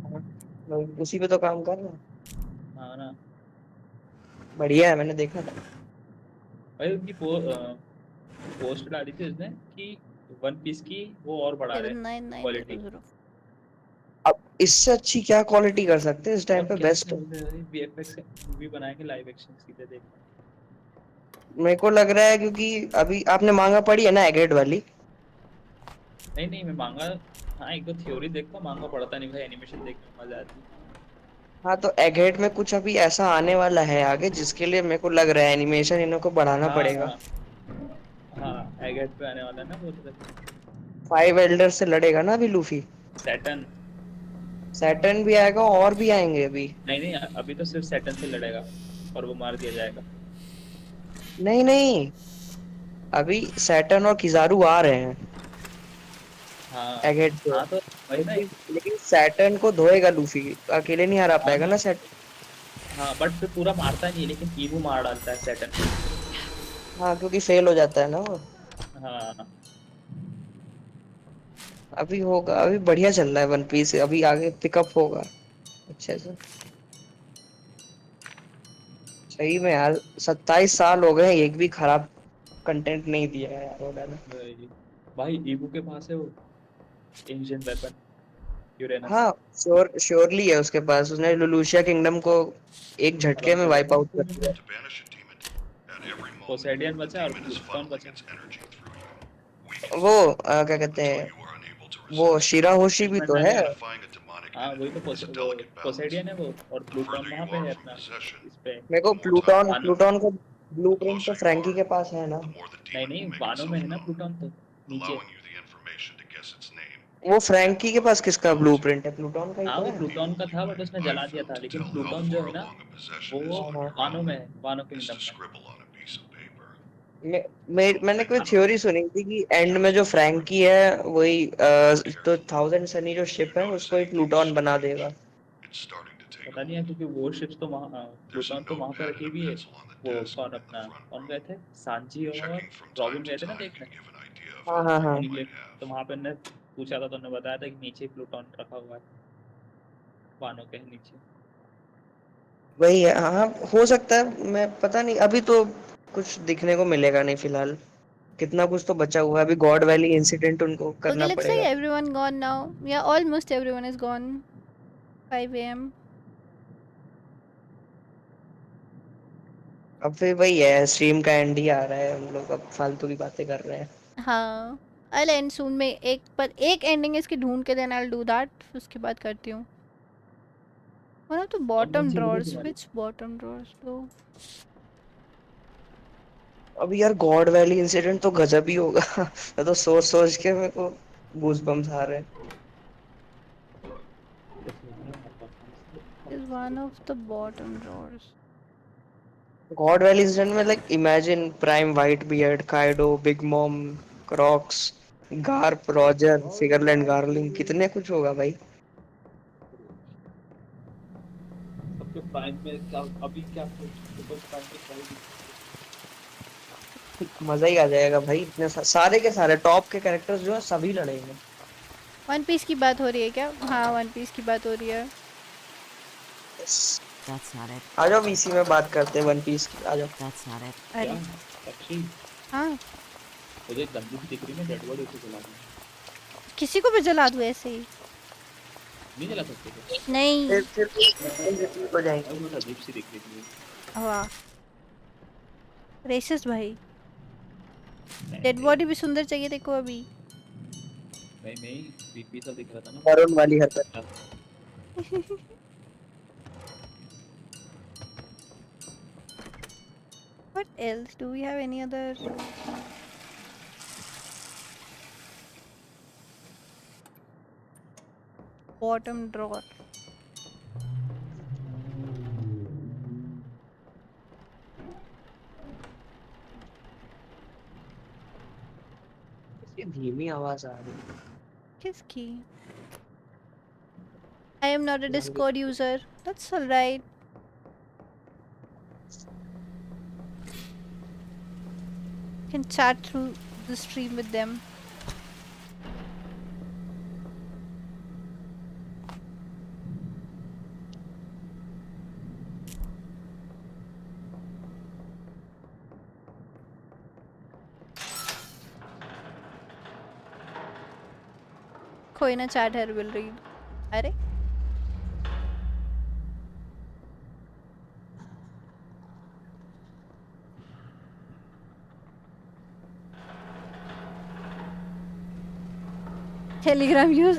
हाँ, मैं उसी पे तो काम कर रहा हूँ। हाँ ना। बढ़िया है, मैंने देखा था। भाई उनकी पोस्ट डाली थी उसने कि वन पीस की वो और बढ़ा रहे 79900। क्वालिटी। अब इससे अच्छी क्या क्वालिटी कर सकते हैं इस टाइम और पे, क्या बेस्ट है। कर रहे हैं वीएफएक्स मूवी बनाएंगे लाइव एक्शन सीधे देखना। मेरे को लग रहा है क्योंकि अभी आपने मांगा पढ़ी है ना एगेट वाली। नहीं नहीं मैं मांगा, हाँ एक दो थ्योरी देखता हूँ, मांगा पढ़ता नहीं भाई, एनिमेशन देखने में मजा आती है। हाँ तो एगेट में कुछ अभी ऐसा आने वाला है आगे, जिसके लिए मेरे को लग रहा है एनिमेशन इन्हों को बढ़ाना हाँ पड़ेगा। हाँ हाँ एगेट पे आने वाला है ना वो तो। 5 एल्डर से लड़ेगा ना अभी लूफी। सैटन। सैटर्न भी आएगा और भी आएंगे अभी। नहीं नहीं अभी तो सिर्फ सैटन से लड़ेगा और वो मार दिया जाएगा। नहीं नहीं, अभी सैटर्न और किजारू आ रहे हैं हाँ एगेट से। हाँ तो वही ना। लेकिन सैटर्न को धोएगा लूफी, अकेले नहीं हरा हाँ पाएगा ना। ना सैटर्न। हाँ बट फिर पूरा मारता नहीं है, लेकिन ईवो मार डालता है सैटन को। हाँ क्योंकि फेल हो जाता है ना वो। हाँ अभी होगा, अभी बढ़िया चल रहा है वन पीस, अभी आगे पिकअप होगा अच्छे से। सही में यार, 27 साल हो गए, एक भी खराब कंटेंट नहीं दिया है यार उन्होंने। वही। भाई ईवो के पास है वो एंशिएंट वेपन यूरेनस। हाँ श्योरली है उसके पास, उसने लुलुशिया किंगडम को एक झटके खत्म में कर वाइप आउट कर दिया। दिया। To banish a demon, at every moment, पोसेडियन the बचा और demon is कौन funneling बचा? its energy through you, weakening वो you क्या कहते until हैं, you are unable to वो resist. शिराहोशी भी फिशमैन तो है। आइलैंड। Unifying a demonic हाँ वही तो entity is a वो delicate balance. पोसेडियन है वो, और The प्लूटोन further वहां you पे are है from अपना possession, इस पे। मेरे को the more time you वानो। have. प्लूटोन का The ब्लूप्रिंट तो closer you फ्रैंकी are, के पास है ना। the more the नहीं demon नहीं will make वानो में itself है ना known, प्लूटोन तो नीचे। allowing you the information to guess its name. वो फ्रैंकी के पास किसका Now it's ब्लूप्रिंट है, प्लूटोन का ही हाँ तो वो है। प्लूटोन का you था बट might उसने might जला दिया found था, to लेकिन tell how प्लूटोन जो far है ना along a possession वो is हाँ on हाँ। your वानो own में है, वानो is to किंगडम में। scribble on a piece of paper. मैंने Don't कोई think about थ्योरी it. सुनी थी कि एंड में जो फ्रैंकी है वही Listen तो carefully. 1000 सनी जो Do you शिप है notice उसको ही anything प्लूटोन बना strange? देगा। It's starting to take पता नहीं है hold. क्योंकि वो शिप्स तो वहाँ There's a प्लूटोन तो वहां पे notepad रखी and a हुई है। pencil on the वो desk कौन in the अपना front कौन room. गए थे, सांची और Checking from time robin to गए थे ना time देखने can give an idea of हाँ how हाँ long हाँ। you might इनग्लिफ। have. तो वहां पे ने पूछा था तो उन्होंने बताया था कि नीचे प्लूटोन रखा हुआ है, वानो के नीचे। वही है हाँ, हो सकता है, मैं पता नहीं, अभी तो कुछ दिखने को मिलेगा नहीं फिलहाल। कितना कुछ तो बचा हुआ है अभी। गॉड वैली इंसिडेंट उनको Okay, करना looks like पड़ेगा। everyone gone now. Yeah, almost everyone is gone. 5 a.m. अब फिर वही है, स्ट्रीम का एंड ही आ रहा है, हम लोग अब फालतू की बातें कर रहे हैं। हाँ, I'll end soon में एक ending इसकी ढूंढ के then I'll do that. उसके बाद करती हूँ। One of the अब कौन bottom सी वीडियो drawers. तुम्हारी? Which bottom drawers though? अब यार गॉड वैली इंसिडेंट तो गजब ही होगा। मैं तो सोच सोच के मेरे को गूज बम्स आ रहे हैं। Is one of the bottom drawers. God Valley incident में like imagine prime Whitebeard, Kaido, Big Mom, क्रॉक्स, गार्प, रॉजर, फिगरलैंड, गार्लिंग, कितने कुछ होगा भाई। सबके प्राइम में क्या अभी क्या सुपर प्राइम में क्या ही मजा ही आ जाएगा भाई। इतने सारे के सारे टॉप के कैरेक्टर्स जो है सभी लड़ेंगे। वन पीस की बात हो रही है क्या? हाँ, वन पीस की बात हो रही है। That's not it. आ जाओ वीसी में बात करते हैं वन पीस की, आ जाओ। That's not it. क्या अरे पक्षी हाँ, मुझे गंदी सी दिख रही है, डेड बॉडी उसे जला दूं। किसी को भी जला दूँ ऐसे ही? नहीं जला सकते क्या? नहीं। फिर हो जाएंगे। अब मुझे अजीब सी दिख रही थी। वाह, रेसिस्ट भाई। नहीं, डेड नहीं, बॉडी भी सुंदर चाहिए देखो अभी। नहीं बीपी सा दिख रहा था ना। वरुण वाली हरकत। What else? Do we have any other? Bottom drawer. ये धीमी आवाज आ रही है। किसकी? I am not a Discord user. That's alright. Can chat through the stream with them. कोई ना chat here will read. अरे Telegram use.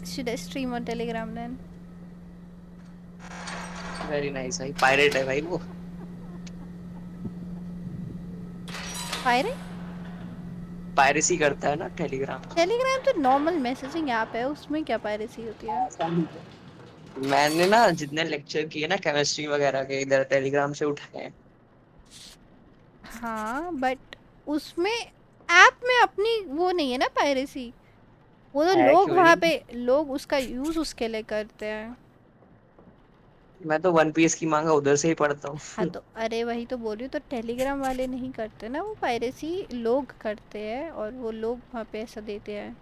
Should I stream on Telegram then? Very nice भाई, पायरेट है भाई वो। Pirate? पायरेसी करता है ना टेलीग्राम। Telegram तो normal messaging app है, उसमें क्या piracy होती है? मैंने ना जितने लेक्चर किए ना केमिस्ट्री वगैरह के, इधर टेलीग्राम से उठाए हैं। हाँ, बट उसमें ऐप में अपनी वो नहीं है ना पायरेसी। वो तो है लोग क्यों वहाँ नहीं? पे लोग उसका यूज उसके लिए करते हैं। मैं तो वन पीस की मांगा उधर से ही पढ़ता हूँ। हाँ तो अरे वही तो बोल रही हूँ, तो टेलीग्राम वाले नहीं करते ना, वो पायरेसी लोग करते हैं और वो लोग वहाँ पे ऐसा देते हैं।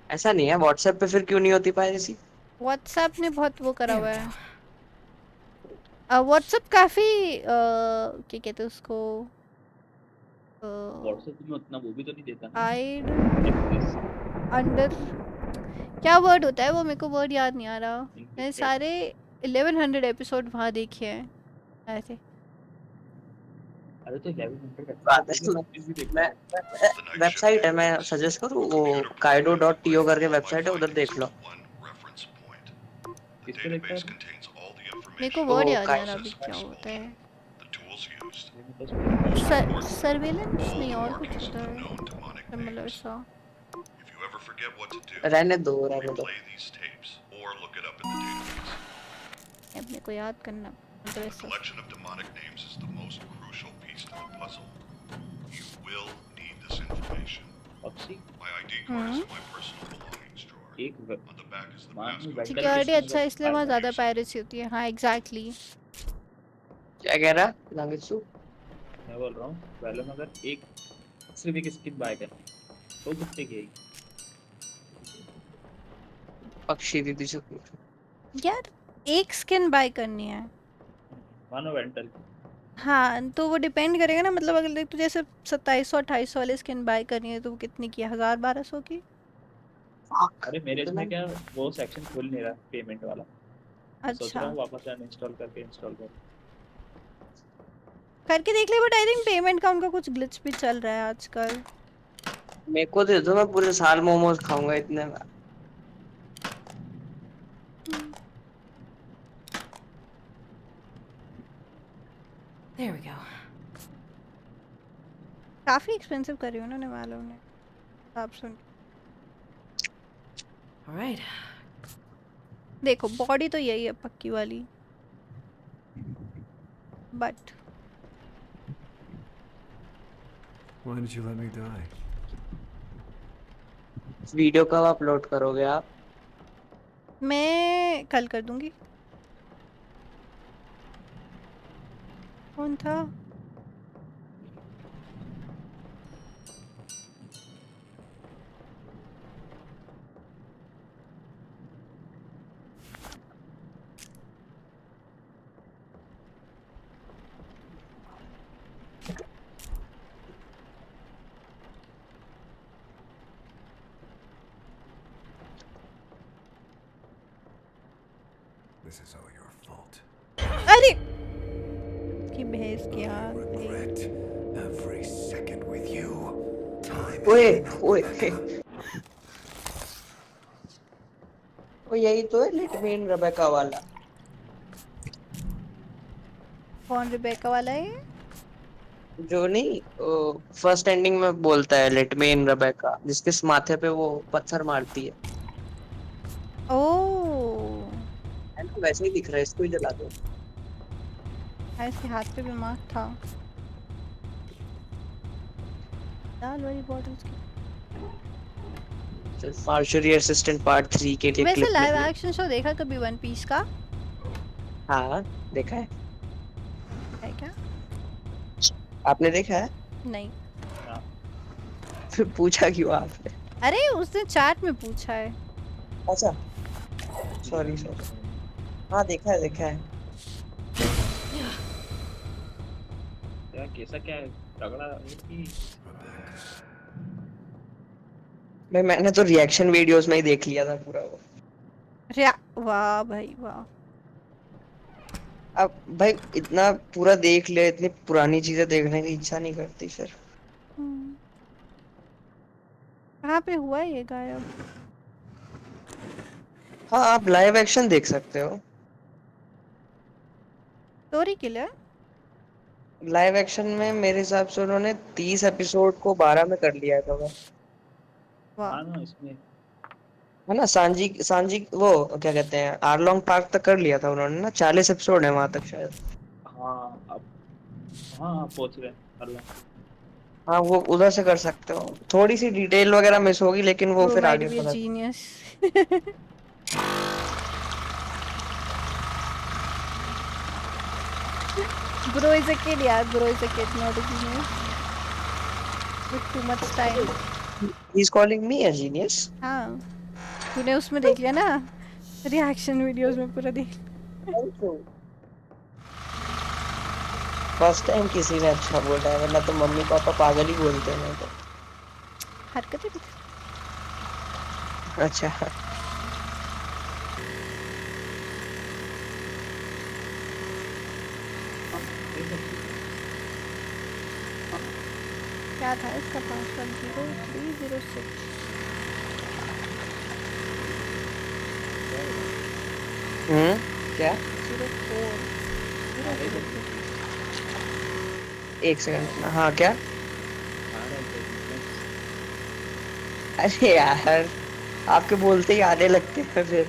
ऐसा नहीं है, व्हाट्सएप पे फिर क्यों नहीं होती पायरेसी? व्हाट्सएप ने बहुत वो करा हुआ है। व्हाट्सएप काफी क्या कहते हैं उसको, व्हाट्सएप में उतना वो भी तो नहीं देता ना। हाइड अंडर, क्या वर्ड होता है वो, मेरे को वर्ड याद नहीं आ रहा। मैंने सारे 1100 एपिसोड वहाँ देखे हैं ऐसे। अरे तो 1100 बात है। मैं वेबसाइट है, मैं सजेस्ट करूँ वो kaido.to करके वेबसाइट है, उधर देख लो। किस पे देखता है? मेरे को वर्ड याद नहीं आ रहा अभी क्या होता है। सर्वेलेंस नहीं और कुछ होता है सिमिलर सा। रहने दो रहने दो। अपने को याद करना मतलब ऐसा। Collection of demonic names is the most crucial piece to the puzzle. You will need this information. पक्षी My ID card is in my personal belongings drawer. एक On the back is the passcode. Security अच्छा है इसलिए वहाँ ज़्यादा piracy होती है। हाँ एग्जैक्टली। क्या कह रहा लांगेत्सु? मैं बोल रहा हूँ वैलो में अगर एक सिर्फ एक स्किन बाय करनी तो कितने की आएगी? पक्षी दीदी से पूछो। यार एक स्किन बाय करनी है। मानो वेंटल हाँ तो वो डिपेंड करेगा ना, मतलब अगर देख तुझे जैसे 2700 2800 वाली स्किन बाय करनी है तो वो कितनी की है, 1000 1200 की। अरे मेरे इतना इसमें क्या वो सेक्शन खुल नहीं रहा पेमेंट वाला। मैं सोच रहा अच्छा हूँ वापस अनइंस्टॉल करके इंस्टॉल करूँ। करके देख ले, बट आई थिंक पेमेंट का उनका कुछ ग्लिच भी चल रहा है आजकल। मेरे को दे दो, मैं पूरे साल मोमोज खाऊंगा इतने में। There we go. काफी एक्सपेंसिव करी उन्होंने मालूम है, आप सुन। All right. देखो बॉडी तो यही है पक्की वाली, but Why did you let me die? Video कब अपलोड करोगे आप? मैं कल कर दूंगी। कौन था? This is all your fault. अरे की भैंस की I आग भाई। regret every second with you. Time ओए and ओए Rebecca. ओ यही तो है लिटमेन रेबेका वाला। कौन रिबेका वाला है ये? जो नहीं फर्स्ट एंडिंग में बोलता है लिटमेन रेबेका, जिसके माथे पे वो पत्थर मारती है। ओह है ना, वैसे ही दिख रहा है, इसको ही जला दो। हाँ, इसके हाथ पे भी मार्क था। दाल वाली बॉटल्स की। आर्चरी असिस्टेंट पार्ट 3 के लिए वैसे क्लिप लाइव निकली। एक्शन शो देखा कभी वन पीस का? हाँ देखा है। है क्या? आपने देखा है? नहीं। फिर पूछा क्यों आपने? अरे उसने चैट में पूछा है। अच्छा सॉरी सॉरी। हाँ देखा है। क्या कैसा क्या है? तगड़ा है कि मैंने तो रिएक्शन वीडियोस में ही देख लिया था पूरा वो। अरे वाह भाई वाह। अब भाई इतना पूरा देख ले, इतनी पुरानी चीजें देखने की इच्छा नहीं करती फिर। कहाँ पे हुआ ये गायब? हाँ आप लाइव एक्शन देख सकते हो। Story killer? लाइव एक्शन में मेरे हिसाब से उन्होंने 30 एपिसोड को 12 में कर लिया था वो। वाह। हाँ ना इसमें है ना, सांजी सांजी वो क्या कहते हैं, आरलोंग पार्क तक कर लिया था उन्होंने ना, 40 एपिसोड है वहां तक शायद। हाँ अब हाँ पहुंच रहे हैं अल्लाह। हाँ वो उधर से कर सकते हो, थोड़ी सी डिटेल वगैरह मिस होगी लेकिन वो ब्रो फिर माइट आगे बी अ पता। Genius. Bro is a kid यार, bro is a kid, not a genius. With too much time. He's calling me a genius. हाँ, तूने उसमें देख लिया ना, रिएक्शन वीडियोस में पूरा देख। फर्स्ट टाइम किसी ने अच्छा बोला है, वरना तो मम्मी पापा पागल ही बोलते हैं मेरे को। हरकतें भी। अच्छा क्या था इसका पासवर्ड? 0306। क्या? 04। एक सेकंड। हाँ क्या? अरे यार आपके बोलते ही आने लगते हैं फिर।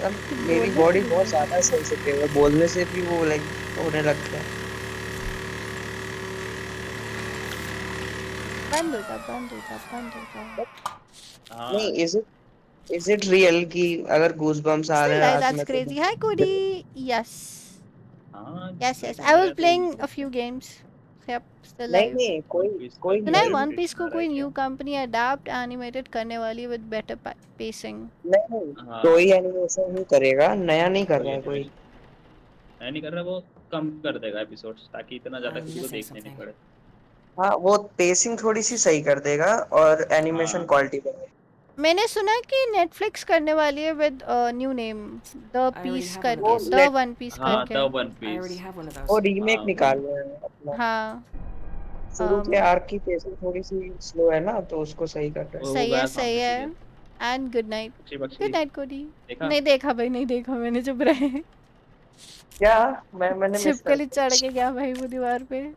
अब मेरी बॉडी बहुत ज्यादा सेंसिटिव है, बोलने से भी वो लाइक होने लगता है। बंद हो जा। नहीं इज इट रियल कि अगर गूज बम्स आ रहे हैं Still, रात that's में तो? crazy. Hi, Cody. Yes. हाँ Yes. display I दिखा was रहा था playing ये a few games. Yep, still नहीं live. नहीं कोई कोई सुना है नहीं वन पीस नोटिफिकेशन को आ रहा है कोई क्या? न्यू कंपनी अडाप्ट एनिमेटेड करने वाली विद बेटर पेसिंग। नहीं हाँ कोई एनिमेशन नहीं करेगा, नया नहीं कर कोई रहा है कोई। एनिमेशन मैं नहीं कर रहा, वो कम कर देगा एपिसोड्स ताकि इतना ज्यादा किसी को missing देखने नहीं something. पड़े। हाँ वो पेसिंग थोड़ी सी सही कर देगा और एनिमेशन हाँ क्वालिटी बढ़ेगी। मैंने सुना कि नेटफ्लिक्स करने वाली है with new name the I already Piece have one of करके, those. द वन पीस हाँ, करके। The One I already Piece. have one of वो those. रीमेक हाँ, निकाल वही। रहे हैं अपना। हाँ शुरू के um, आर्क की पेसिंग थोड़ी सी स्लो है ना, तो उसको सही कर रहे हैं। वो सही गया है सामने सही है। सीरियल। And good night. पक्षी गुड पक्षी नाइट कोडी। देखा? नहीं देखा भाई, नहीं देखा मैंने, चुप रहे। क्या मैंने मिस कर छिपकली चढ़ के गया भाई वो दीवार पे।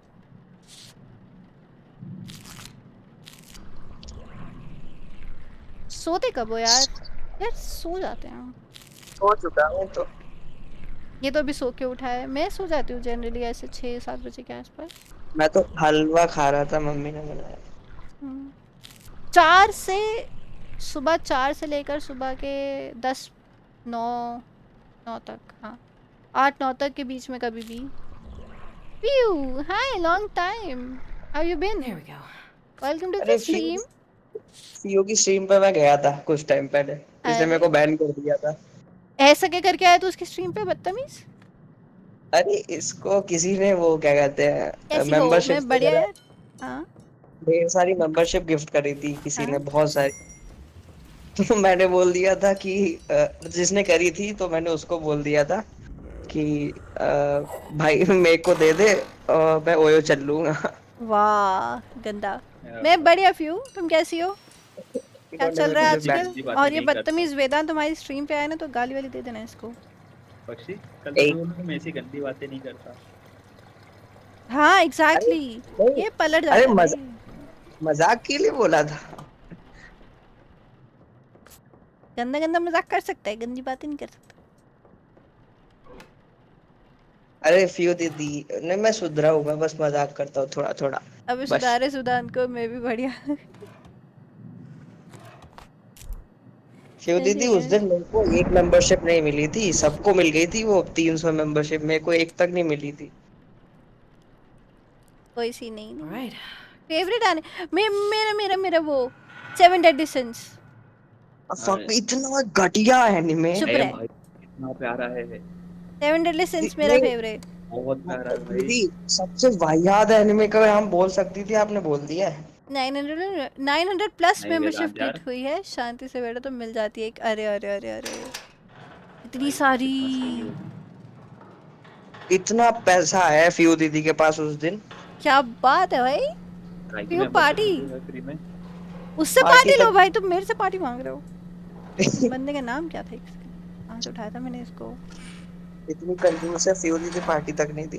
सोते कब हो यार? यार सो जाते हैं। हो चुका हूँ तो। ये तो अभी सो के उठा है। मैं सो जाती हूँ जनरली ऐसे 6-7 बजे के आसपास। मैं तो हलवा खा रहा था, मम्मी ने बनाया। 4 से सुबह 4 से लेकर सुबह के 10-9 तक। हाँ 8-9 तक के बीच में कभी भी। Pew, hi, long time. How you been? There we go. Welcome to अरे the stream. सीओ की स्ट्रीम पे मैं गया था कुछ टाइम पहले, इसने मेरे को बैन कर दिया था। ऐसा क्या करके आया तू उसकी स्ट्रीम पे बदतमीज? अरे इसको किसी ने वो क्या कहते हैं कैसी हो? मेंबरशिप मैं बढ़िया यार। हाँ ढेर सारी मेंबरशिप गिफ्ट करी थी किसी ने, हाँ। बहुत सारी। तो मैंने बोल दिया था कि जिसने करी थी तो मैंने उसको बोल दिया था कि भाई मेरे को दे दे, मैं ओयो चल लूंगा। वाह गंदा। मैं बढ़िया फ्यू, तुम कैसी हो? क्या इन्होंने चल रहा है मुझे ban आजकल? गंदी बातें और ये नहीं करता। बदतमीज वेदांत तुम्हारी स्ट्रीम पे आया ना तो गाली वाली दे देना इसको। पक्षी कल तो बोला कि मैं ऐसी गंदी बातें नहीं करता। हाँ एग्जैक्टली नहीं, ये पलट अरे जाता है भाई। मजाक के लिए बोला था। गंदा गंदा मजाक कर सकता है, गंदी बातें नहीं कर सकता। अरे फियो दीदी नहीं, मैं सुधरा हूँ, मैं बस मजाक करता हूँ थोड़ा थोड़ा। अबे बस सुधारे सुधान को मैं भी बढ़िया। फियो दीदी उस दिन मेरे को एक मेंबरशिप नहीं मिली थी, सबको मिल गई थी वो 300 मेंबरशिप, मेरे को एक तक नहीं मिली थी। कोई सी नहीं। Alright. फेवरेट आने मेरा मेरा मेरा वो 7 डेडली सिंस। फक इतना घटिया एनिमे। चुप अरे रहे। भाई इतना प्यारा है, 7 डेडली सिंस मेरा नहीं, फेवरेट। बहुत प्यारा है भाई। दीदी सबसे वाहियात एनिमे का नाम बोल सकती थी, आपने बोल दिया है। 900 प्लस नहीं मेंबरशिप वेदांत यार, क्लिक हुई है, शांति से बैठो तो मिल जाती है एक। अरे अरे अरे अरे इतनी सारी। इतना पैसा है फियो दीदी के पास उस दिन। क्या बात है भाई। ट्राई की फ्यू membership पार्टी मिलती है फ्री में। उससे पार्टी पार्टी लो तक- भाई, तुम मेरे से पार्टी मांग रहे हो। बंदे का नाम क्या था इसका? कहाँ से उठाया था मैंने इसको? इतनी कंजूस है फियो दीदी, पार्टी तक नहीं दी।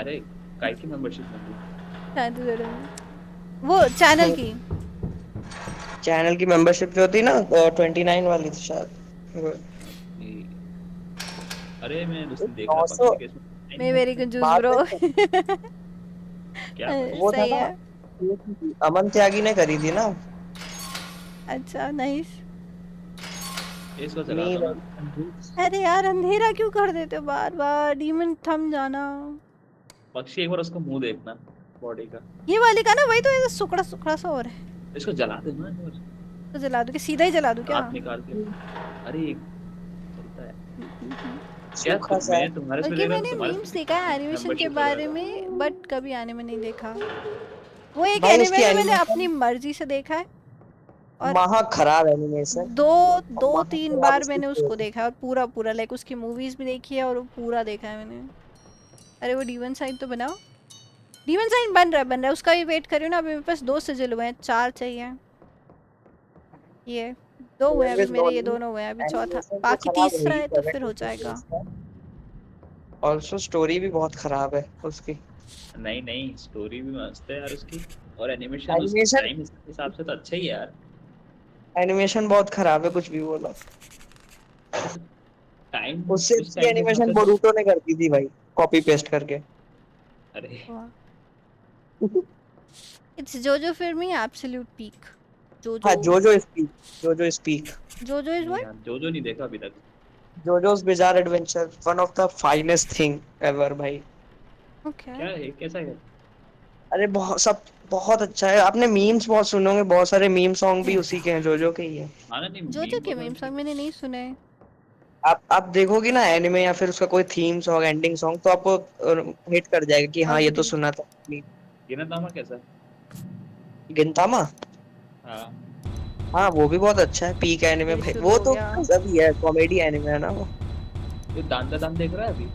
अरे काय की मेंबरशिप मिलती शांति से रहो। वो चैनल की चैनल की मेंबरशिप जो होती ना 29 वाली थी शायद। है? अरे मैं उस दिन देख रहा 900 पक्षी के इसमें मैं वेरी कंजूस बात ब्रो। क्या वो था सही ना, है। अमन त्यागी ने करी थी ना। अच्छा नाइस। इसको चला दो ना। अरे यार अंधेरा क्यों कर देते हो बार बार? डीमन थम जाना। पक्षी एक बार उसका मुंह देखना बॉडी का। ये वाली का ना वही तो ऐसा सुकड़ा सुकड़ा सा हो रहा है। इसको जला दे ना एक बार, तो जला दूं कि सीधा ही जला दूं क्या? हाथ निकाल के। अरे चलता है क्या? सूखा सा है। मैं तुम्हारे से क्योंकि लेगा मैंने तुम्हारे मीम्स देखा है एनिमेशन के membership बारे वगैरह। में, बट कभी आने में नहीं देखा। वो एक भाई एनिमे उसकी है मैंने animation- अपनी मर्जी से देखा है और महा खराब एनिमेशन। दो तीन खराब बार उसकी मैंने उसको story। देखा है और पूरा पूरा लाइक उसकी मूवीज भी देखी है और वो पूरा देखा है मैंने। अरे वो डीमन साइन तो बनाओ। डीमन साइन बन रहा है, उसका भी वेट कर रही हूँ ना। अभी मेरे पास 2 सिजिल हुए हैं, 4 चाहिए। ये 2 हुए हैं अभी मेरे, ये दोनों हुए हैं अभी, चौथा Animation तो बाकी खराब तीसरा होगी, है तो फिर हो जाएगा। ऑल्सो स्टोरी भी बहुत खराब है उसकी। नहीं नहीं स्टोरी भी मस्त है यार उसकी, और एनिमेशन उस Animation- टाइम के हिसाब से तो अच्छा ही है यार। एनिमेशन बहुत खराब है, कुछ भी बोलो। टाइम उससे उस अच्छी टाइम के हिसाब एनिमेशन से बोरूटो ने कर दी थी भाई, कॉपी पेस्ट करके। अरे इट्स जोजो फिर मी एब्सोल्यूट पीक। हाँ जोजो जोजो स्पीक, जोजो स्पीक, जोजो इज नहीं व्हाट? यार जो नहीं देखा अभी तक। Jojo's bizarre adventure, one of the finest thing ever भाई। ओके। क्या है कैसा है? अरे बहुत अच्छा है। आपने मीम्स बहुत सुने होंगे, बहुत सारे मीम सॉन्ग भी उसी के हैं, जोजो के ही है। हाँ ना नहीं जोजो meme के वगैरह मीम सॉन्ग मैंने नहीं सुने। आप देखोगे ना एनिमे या फिर उसका कोई थीम सॉन्ग एंडिंग सॉन्ग तो आपको हिट कर जाएगा कि हाँ ये तो अग्री। सुना था। गिनतामा कैसा है? गिनतामा, हाँ हाँ वो भी बहुत अच्छा है। पीक एनिमे ये भाई, शुरू वो हो तो गया। गजब ही है, कॉमेडी एनिमे है ना वो। ये दान दान देख रहा है अभी?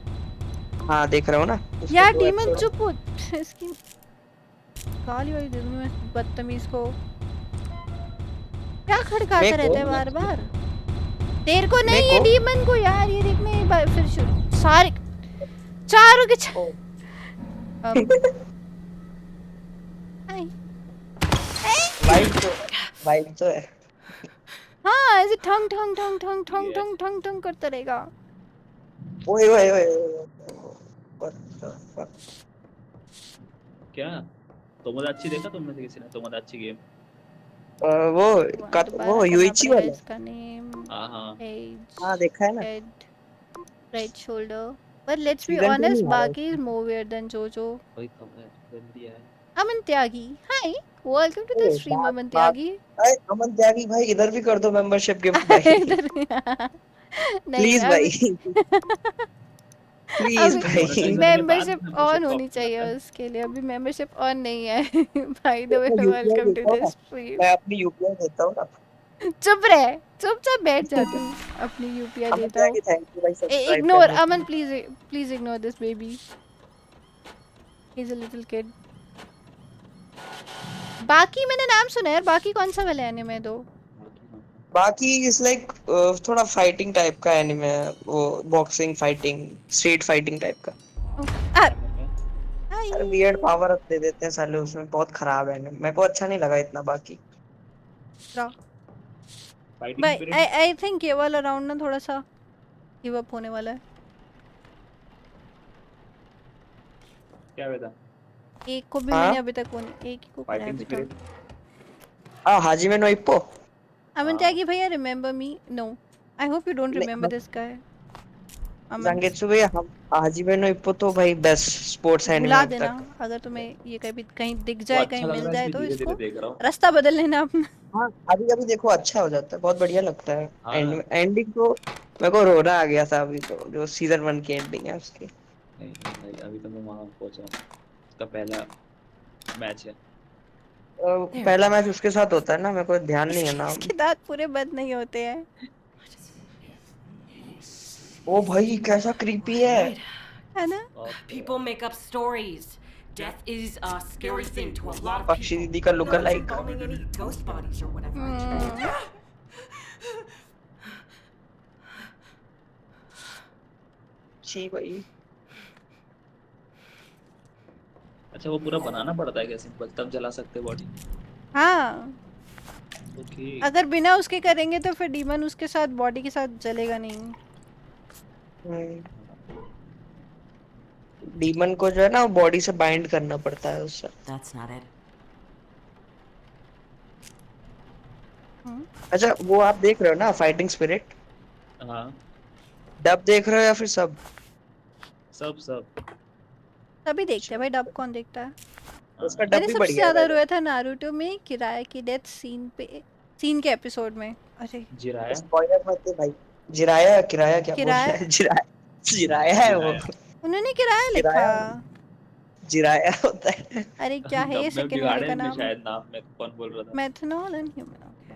हाँ देख रहा हूँ ना, उसके यार 2 डीमन एपिसोड। चुप हो। इसकी गाली वाली दे दूं मैं बदतमीज को। क्या खड़काता मेरे को रहता है बार बार? तेरे को मेरे नहीं, ये को डीमन को यार, ये देखने एक बार फिर सारे चारों के ओ, अब हाय। वाइब तो वाइब तो है। हाँ ऐसे ठंग ठंग ठंग ठंग ठंग ये ठंग ठंग ठंग करता रहेगा। ओए ओए ओए ओए, what the fuck? क्या तोमोदाची देखा तुमने से किसी ने? तोमोदाची गेम? वो दोबारा वो करना यूइची पड़ेगा वाला। इसका नेम। हाँ हाँ। एज, हाँ देखा है ना। Head, right shoulder. But let's be season 2 honest, नहीं आ रहा बाकी is उसका। more weird than Jojo. वही खबर गंदी है। Aman Tyagi. Hi, welcome to the A, stream, बात Aman बात Tyagi. अरे अमन त्यागी भाई इधर भी कर दो मेंबरशिप गिफ्ट भाई। इधर नहीं प्लीज अभी भाई, प्लीज अभी भाई। मोनेटाइज होने के बाद मेंबरशिप ऑन मेंबरशिप होनी ऑप्शन आता चाहिए है। उसके लिए, अभी मेंबरशिप ऑन नहीं है। बाय द वे मैं यूपीआई वेलकम टू देता हूँ द ना, स्ट्रीम। मैं अपनी यूपीआई देता हूँ ना। चुप रहे, चुपचाप बैठ जा तू। अपनी यूपीआई अमन देता हूँ। त्यागी थैंक यू भाई सब्सक्राइब इग्नोर करने के अमन, लिए। Please please ignore this baby, he is a little kid. बाकी मैंने नाम सुना है यार, बाकी कौन सा वाला एनिमे दो? बाकी इज लाइक थोड़ा फाइटिंग टाइप का एनिमे है वो, boxing fighting street fighting type का। हाय। अरे वियर्ड पावर अप दे देते हैं साले उसमें, बहुत खराब है मेरे को अच्छा नहीं लगा इतना बाकी। फाइटिंग भाई स्पिरिट आई थिंक ये वाला राउंड ना थोड़ा सा गिव अप होने वाला है। क्या बेटा? एक को भी हाँ मैंने अभी तक वो नहीं, एक ही को करा है फाइटिंग अभी स्पिरिट। तक। हाजिमे नो इप्पो। अमन त्यागी भैया, remember me? No, I hope you don't remember नहीं दिस गाय। अमन जांगेत्सु भैया, हम हाजिमे नो इप्पो तो भाई बेस्ट स्पोर्ट्स एनिमे भुला अब देना, तक। अगर तुम्हें ये कहीं कहीं दिख वो जाए, कहीं अच्छा लग मिल रहा है जाए इसलिए तो धीरे धीरे इसको देख रहा हूँ। रास्ता बदल लेना अपना। हाँ अभी अभी देखो अच्छा हो जाता है, बहुत बढ़िया लगता है। हाँ ना। एंडिंग तो मेरे को रोना आ गया था अभी, तो जो सीजन 1 की एंडिंग है उसकी। नहीं नहीं भाई, अभी तो मैं वहां पहुंचा हूँ। उसका पहला मैच है। पहला मैच उसके साथ होता है ना, मेरे को ध्यान नहीं है नाम। इसके दांत पूरे बंद नहीं होते हैं। ओ भाई कैसा क्रीपी है। है ना? People make up stories. Death is a scary thing to a lot of पक्षी people. दीदी का look Not like. involving any ghost bodies or whatever. छी भाई। अच्छा वो पूरा बनाना पड़ता है क्या सिंपल, तब जला सकते बॉडी? हाँ, ओके। अगर बिना उसके करेंगे तो फिर डीमन उसके साथ बॉडी के साथ जलेगा नहीं। डीमन को जो है ना बॉडी से बाइंड करना पड़ता है उससे। That's not it. अच्छा वो आप देख रहे हो ना फाइटिंग स्पिरिट? हाँ डब देख रहे हो या फिर सब? सब सब। तभी देखते हैं भाई, डब कौन देखता है? उसका डब मैंने भी सबसे बढ़िया है ज्यादा वैसे। रोया था नारुतो में किराया की डेथ सीन पे, सीन के एपिसोड में। अरे जिराया। स्पॉइलर मत दे भाई। जिराया किराया क्या बोल रहा किराया, है? जिराया जिराया है वो। जिराया। उन्होंने किराया लिखा। जिराया जिराया होता है। अरे क्या है ये डब में सेकंड वाले बिगाड़े का इनने नाम? शायद नाम में, कौन बोल रहा था? Methanol and human. ओके,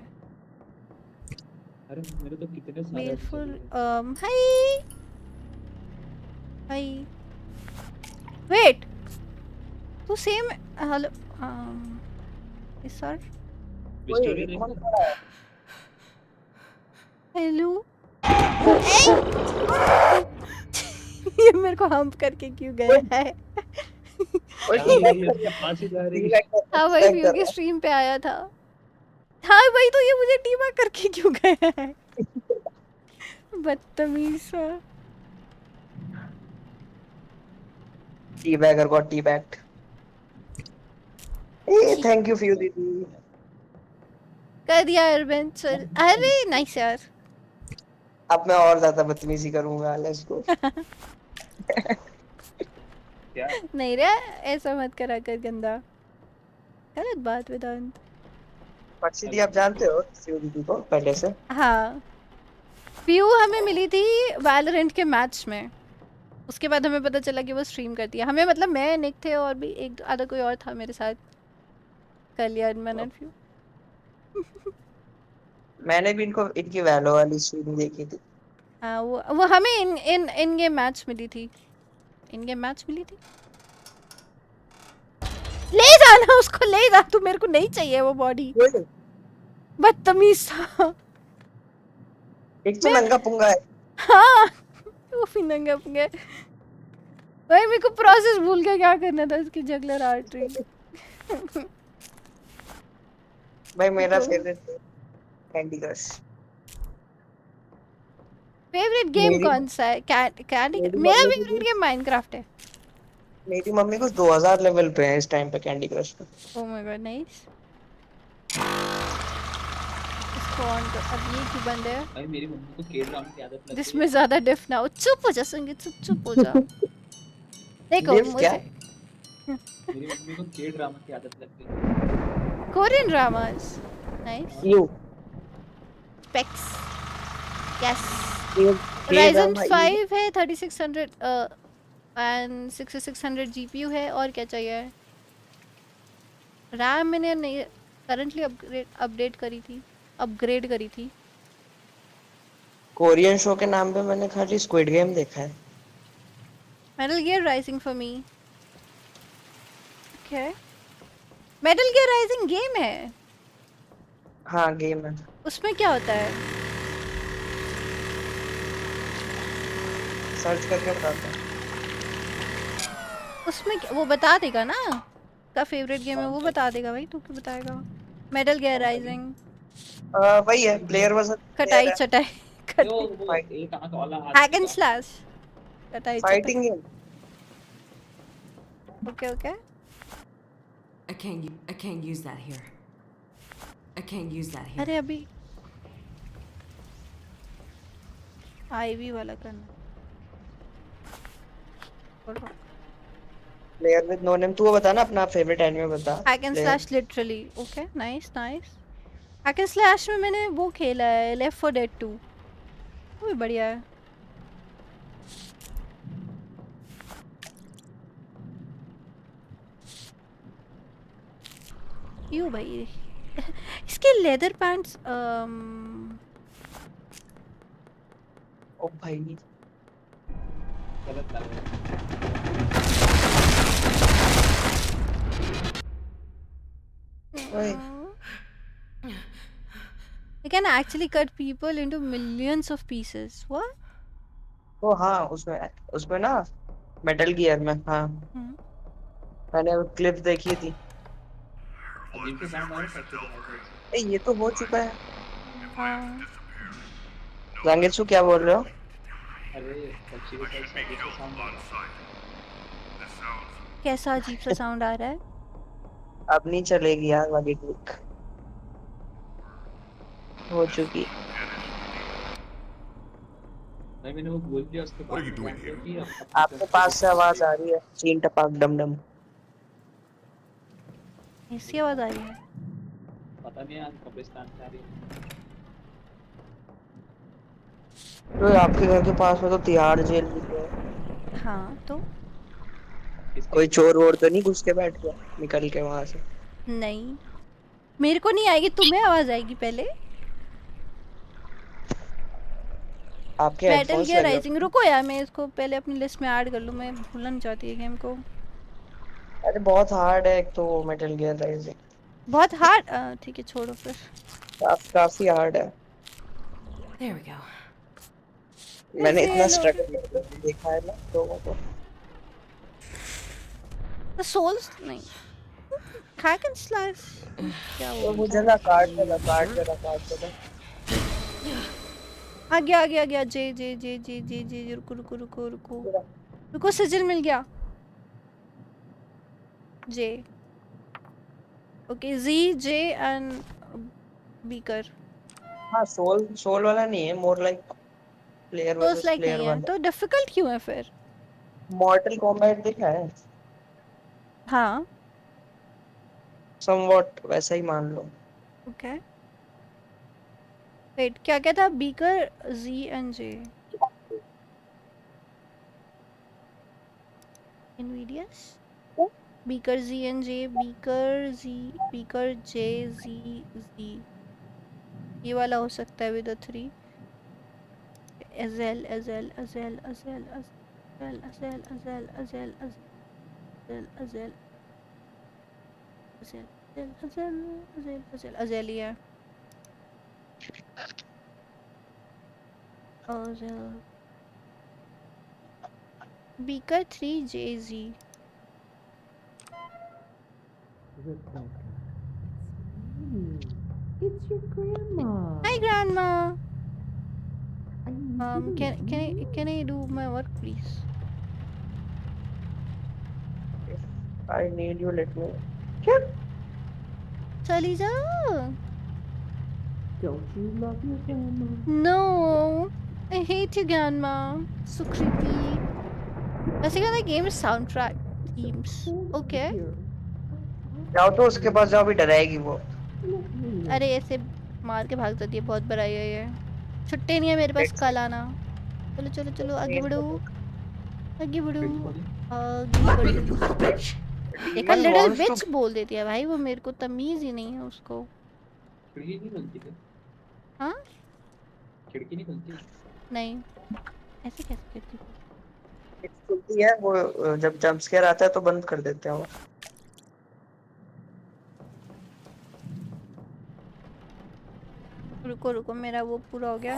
अरे मेरे तो कितने सारे बेलफुल। episode हाय हाय, वेट, तू सेम, हेलो, सर, विक्टोरिया देखा? हेलो। ये मेरे को हम्प करके क्यों गया है? ये पास ही जा रही है। हाँ भाई, व्यू के स्ट्रीम पे आया था। हाँ भाई, तो ये मुझे टीमा करके क्यों गया है? बदतमीज सा। Teabagger got teabagged. A thank you फ्यू दीदी। कर दिया अरविंद, चल। अरे नाइस यार। अब मैं और ज्यादा बदतमीजी करूंगा, लेट्स गो। क्या? नहीं रे, ऐसा मत करा कर, गंदा गलत बात वेदांत। पक्षी दी आप जानते हो फ्यू दीदी को पहले से? हाँ, व्यू हमें मिली थी वैलोरेंट के मैच में, उसके बाद हमें पता चला कि वो स्ट्रीम करती है। हमें मतलब मैं निक थे और भी एक आधा कोई और था मेरे साथ। कल्याण मैंने व्यू मैंने भी इनकी वैलो वाली स्ट्रीम देखी थी। हाँ वो हमें इन गेम मैच मिली थी। इन गेम मैच मिली थी। ले जाना उसको, ले जा तू, मेरे को नहीं चाहिए वो बॉडी। बदतमीज था। एक तो नंगा पुंगा है। हाँ वो भी नंगा पुंगा है। भाई मेरे को प्रोसेस भूल गया क्या करना था इसकी जगलर आर्टरी। भाई मेरा favourite candy crush. Favourite game कौन सा है? कैंडी। मेरी मेरा मम्मी फेवरेट को गेम माइनक्राफ्ट है। मेरी मम्मी कुछ 2000 लेवल पे है इस टाइम पे कैंडी क्रश पे। ओह माय गॉड नाइस। इसको ऑन कर। अब ये क्यों बंद है? भाई मेरी मम्मी को के ड्रामा की आदत लग गई जिसमें ज्यादा डिफ ना हो। चुप हो जा संगीत, चुप चुप हो जा। देखो डिफ क्या? मुझे मेरी मम्मी को के ड्रामा की आदत लग गई। Korean dramas nice. You specs yes. के राइजन ड्रामा 5 है 3600 एंड 6600 जीपीयू है। और क्या चाहिए? रैम मैंने नहीं करंटली अपग्रेड करी थी। कोरियन शो के नाम पे मैंने खाली स्क्विड गेम देखा है। Metal gear rising for me. Okay metal gear rising game है। हाँ गेम है। उसमें क्या होता है? सर्च करके बताता हूँ। उसमें वो बता देगा ना का फेवरेट गेम है, वो बता देगा भाई। तू क्यों बताएगा? मेटल गियर राइजिंग वही है प्लेयर वर्सेस कटाई चटाई वो एक आंख वाला हैक एंड स्लैश कटाई चटाई। Fighting game. Okay okay I can't use that here. I can't use that here. अरे अभी आईवी वाला करना। Player with no name. तू बता ना अपना फेवरेट एनिमे बता। Hack and slash literally. Okay nice nice. Hack and slash में मैंने वो खेला है लेफ्ट 4 डेड 2, वो भी बढ़िया है। क्यों भाई इसके लेदर पैंट्स ओ भाई गलत लग रहा ओए They can actually cut people into millions of pieces. What? ओ हाँ उसमें ना मेटल गियर में। हाँ मैंने वो क्लिप देखी थी। अजीब से साउंड आ रहा है। ये तो हो चुका है। हाँ जांगित्सु क्या बोल रहे हो? अरे पक्षी के साथ अजीब से साउंड आ रहा है। कैसा अजीब सा साउंड आ रहा है? अब नहीं चलेगी यार वाली ट्रिक हो चुकी। नहीं मैंने वो बोल दिया उसके बाद कि आपके पास से आवाज आ रही है चीन टपाक डम डम। इसकी आवाज आ रही है। पता नहीं आज कब्रिस्तान से आ रही है। तो आपके घर के पास में तो तिहाड़ जेल भी है। हाँ तो कोई चोर वोर तो नहीं घुस के बैठ गया निकल के वहां से? नहीं मेरे को नहीं आएगी, तुम्हें आवाज आएगी पहले। आपके मेटल गियर राइजिंग। रुको यार मैं इसको पहले अपनी लिस्ट में ऐड कर लूं, मैं भूलना नहीं चाहती है गेम को। अरे बहुत हार्ड है एक तो मेटल गियर राइजिंग। बहुत हार्ड? ठीक है छोड़ो फिर। काफी हार्ड है। There we go. मैंने इतना स्ट्रगल देखा है ना लोगों को। The souls नहीं hack and slash क्या वो बोलता जगह काट देना। आ गया जे जे जे जे जे जे रुको रुको रुको रुको रुको सिजिल मिल गया। J okay G J and beaker. हाँ सोल वाला नहीं है, more like player versus like player नहीं है वाला। तो डिफिकल्ट क्यों है फिर? मॉर्टल कॉम्बैट देखा है? हाँ समवॉट वैसा ही मान लो। ओके वेट क्या क्या था? Beaker G and J invidious beaker G and J beaker J G ये वाला हो सकता है विद द 3 अज़ेल अज़ेल अज़ेल अज़ेल अज़ेल अज़ेल अज़ेल अज़ेल अज़ेल अज़ेल अज़ेल अज़ेल अज़ेल अज़ेल अज़ेलिया अज़ेल beaker 3 JZ It's your grandma. Hi grandma. Can I do my work please? If I need you, let me. क्या? चली जा. Don't you love your grandma? No, I hate you grandma. So creepy. वैसे क्या game soundtrack themes. Okay. जाओ तो उसके पास जाओ, भी डराएगी वो. अरे ऐसे मार के भाग जाती है, बहुत बड़ाई है ये. छुट्टे नहीं है मेरे पास कल आना. चलो चलो चलो आगे बढ़ो आगे बढ़ो आगे बढ़ो. देखा लिटिल बिच बोल देती है भाई, वो मेरे को तमीज ही नहीं है उसको. खिड़की नहीं खुलती क्या? हाँ खिड़की नहीं खुलती? नहीं ऐसे कैसे करती खुलती है वो, जब जंप स्केयर आता है तो बंद कर देते हैं वो. रुको रुको मेरा वो पूरा हो गया.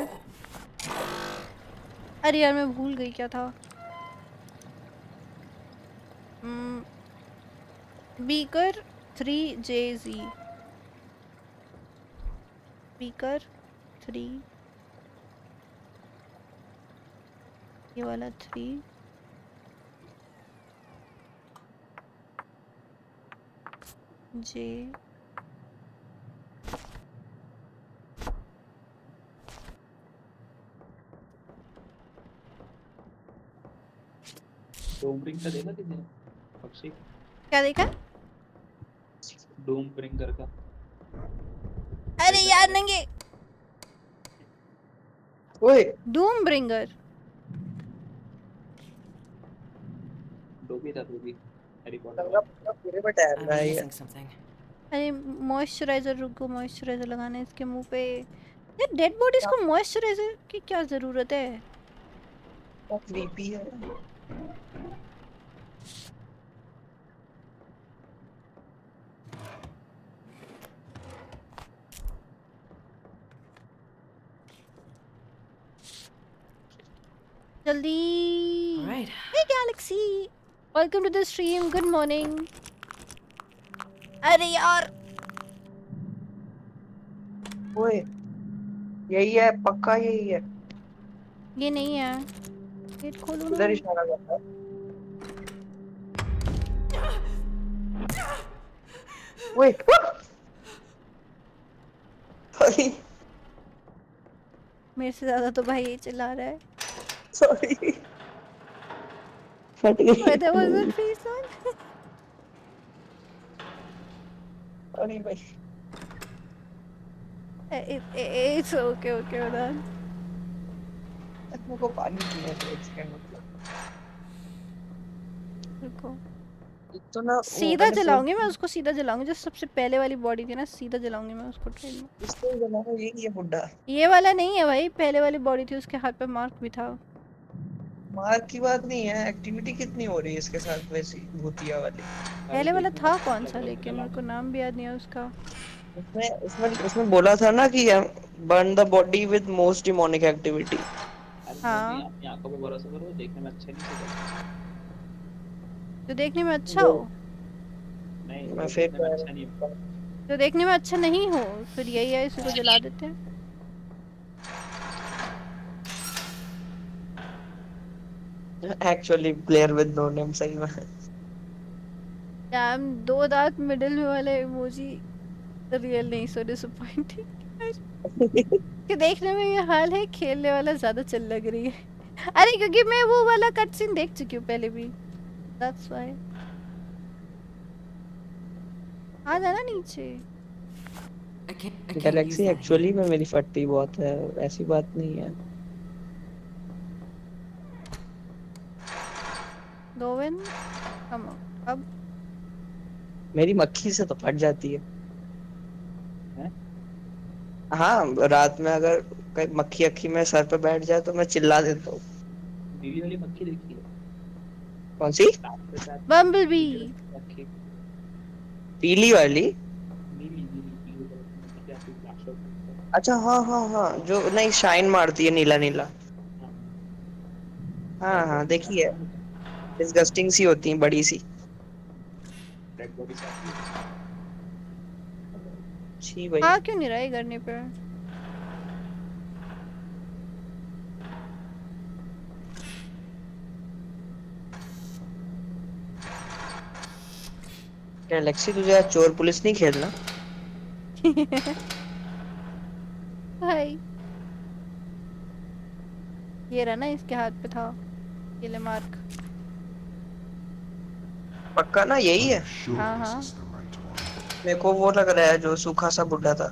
अरे यार मैं भूल गई क्या था. बीकर 3JZ बीकर 3 ये वाला 3 J डूम ब्रिंगर का देखा किसी ने? पक्षी क्या देखा? डूम ब्रिंगर का. अरे यार नंगे. ओए डूम ब्रिंगर डोबी था डोबी. Harry Potter. पूरे में टैब रहा है. अरे मॉइस्चराइजर रुको, मॉइस्चराइजर लगाना है इसके मुंह पे. यार डेड बॉडीज को मॉइस्चराइजर की क्या जरूरत है? क्रीपी है. जल्दी. Hey Galaxy, welcome to the stream. Good morning. अरे यार ओए यही है पक्का, यही है. ये नहीं है. गेट खोलो ना. उधर इशारा करता है. ओए सॉरी मेरे से ज्यादा तो भाई ये चिल्ला रहा है. सॉरी फट गई. There was that face on. Sorry भाई. It's okay Udan. मेरे को पानी पीना है एक सेकंड. रुको तो ना सीधा जलाऊंगी मैं उसको, सीधा जलाऊंगी. जो सबसे पहले वाली बॉडी थी ना, सीधा जलाऊंगी मैं उसको ट्रेन में. इसको जलाना यही है बुड्ढा. ये वाला नहीं है भाई, पहले वाली बॉडी थी, उसके हाथ पे मार्क भी था. मार्क की बात नहीं है, एक्टिविटी कितनी हो रही है इसके साथ वैसी भूतिया वाली. पहले वाला था कौन सा, लेकिन मेरे को नाम भी याद नहीं है उसका. उसमें बोला था ना कि burn the body with most demonic activity. हाँ अपनी आंखों पे भरोसा करो, देखने में अच्छा नहीं लगता. जो देखने में अच्छा हो. नहीं मैं फिर देखने में अच्छा नहीं. जो देखने में अच्छा नहीं हो फिर यही है, इसको जला देते हैं. Actually player with no name सही में. डैम 2 दांत मिडिल में वाले इमोजी रियल नहीं. So disappointing. कि देखने में ये हाल है, खेलने वाला ज्यादा चल लग रही है. अरे क्योंकि मैं वो वाला कट सीन देख चुकी हूँ पहले भी. That's why. आ जाना नीचे. I can't use Galaxy that here. Actually में मेरी फटती बहुत है, ऐसी बात नहीं है। Doven, come on. अब मेरी मक्खी से तो फट जाती है। हैं? हाँ, रात में अगर कोई मक्खी अक्खी में सर पे बैठ जाए तो मैं चिल्ला देता हूँ। नीली वाली मक्खी देखी है? कौन सी? रात के साथ Bumblebee. नीली वाली मक्खी। पीली वाली? नीली नीली पीली कलर की मक्खी आती है फ्लैश आउट में। अच्छा, हाँ हाँ हाँ, जो नहीं शाइन मारती है नीला नीला। हाँ, हाँ डेड हाँ, बॉडी से देखी आती है। है ना, डिस्गस्टिंग सी होती है, बड़ी सी। डेड बॉडी से आती है। छी भाई। हाँ क्यों नहीं रहा ये करने पे? गैलेक्सी तुझे आज चोर पुलिस नहीं खेलना? भाई ये रहा ना, इसके हाथ पे था ये ले मार्क। पक्का ना यही है? Sure हाँ this हाँ, is the right one. मेरे को वो लग रहा है जो सूखा सा बुड्ढा था।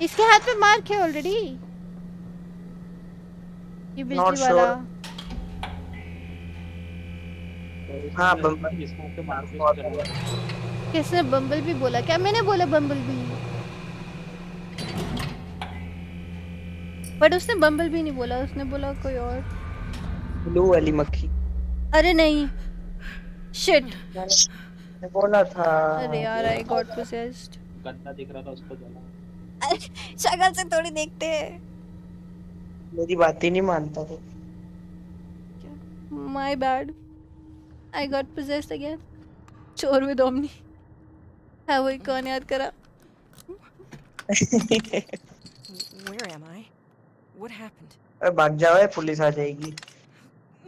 इसके हाथ पे मार्क है ऑलरेडी, ये बिजली नॉट वाला। श्योर। हाँ, बम्बल जिसको आपके मार्क पे बहुत चल रहा है। किसने बम्बल भी बोला? क्या मैंने बोला बम्बल भी? बट उसने बम्बल भी नहीं बोला, उसने बोला कोई और। ब्लू वाली मक्खी। अरे नहीं, शिट। मैंने बोला था। अरे यार, आई गॉट पोसेस्ड। गंदा दिख रहा था उसको जला। अरे शक्ल से थोड़ी देखते हैं। मेरी बात ही नहीं मानता तो। My bad, I got possessed again. चोर विद ओमनी। हाँ वही कौन याद करा? Where am I? What happened? अरे भाग जाओ, ये पुलिस आ जाएगी।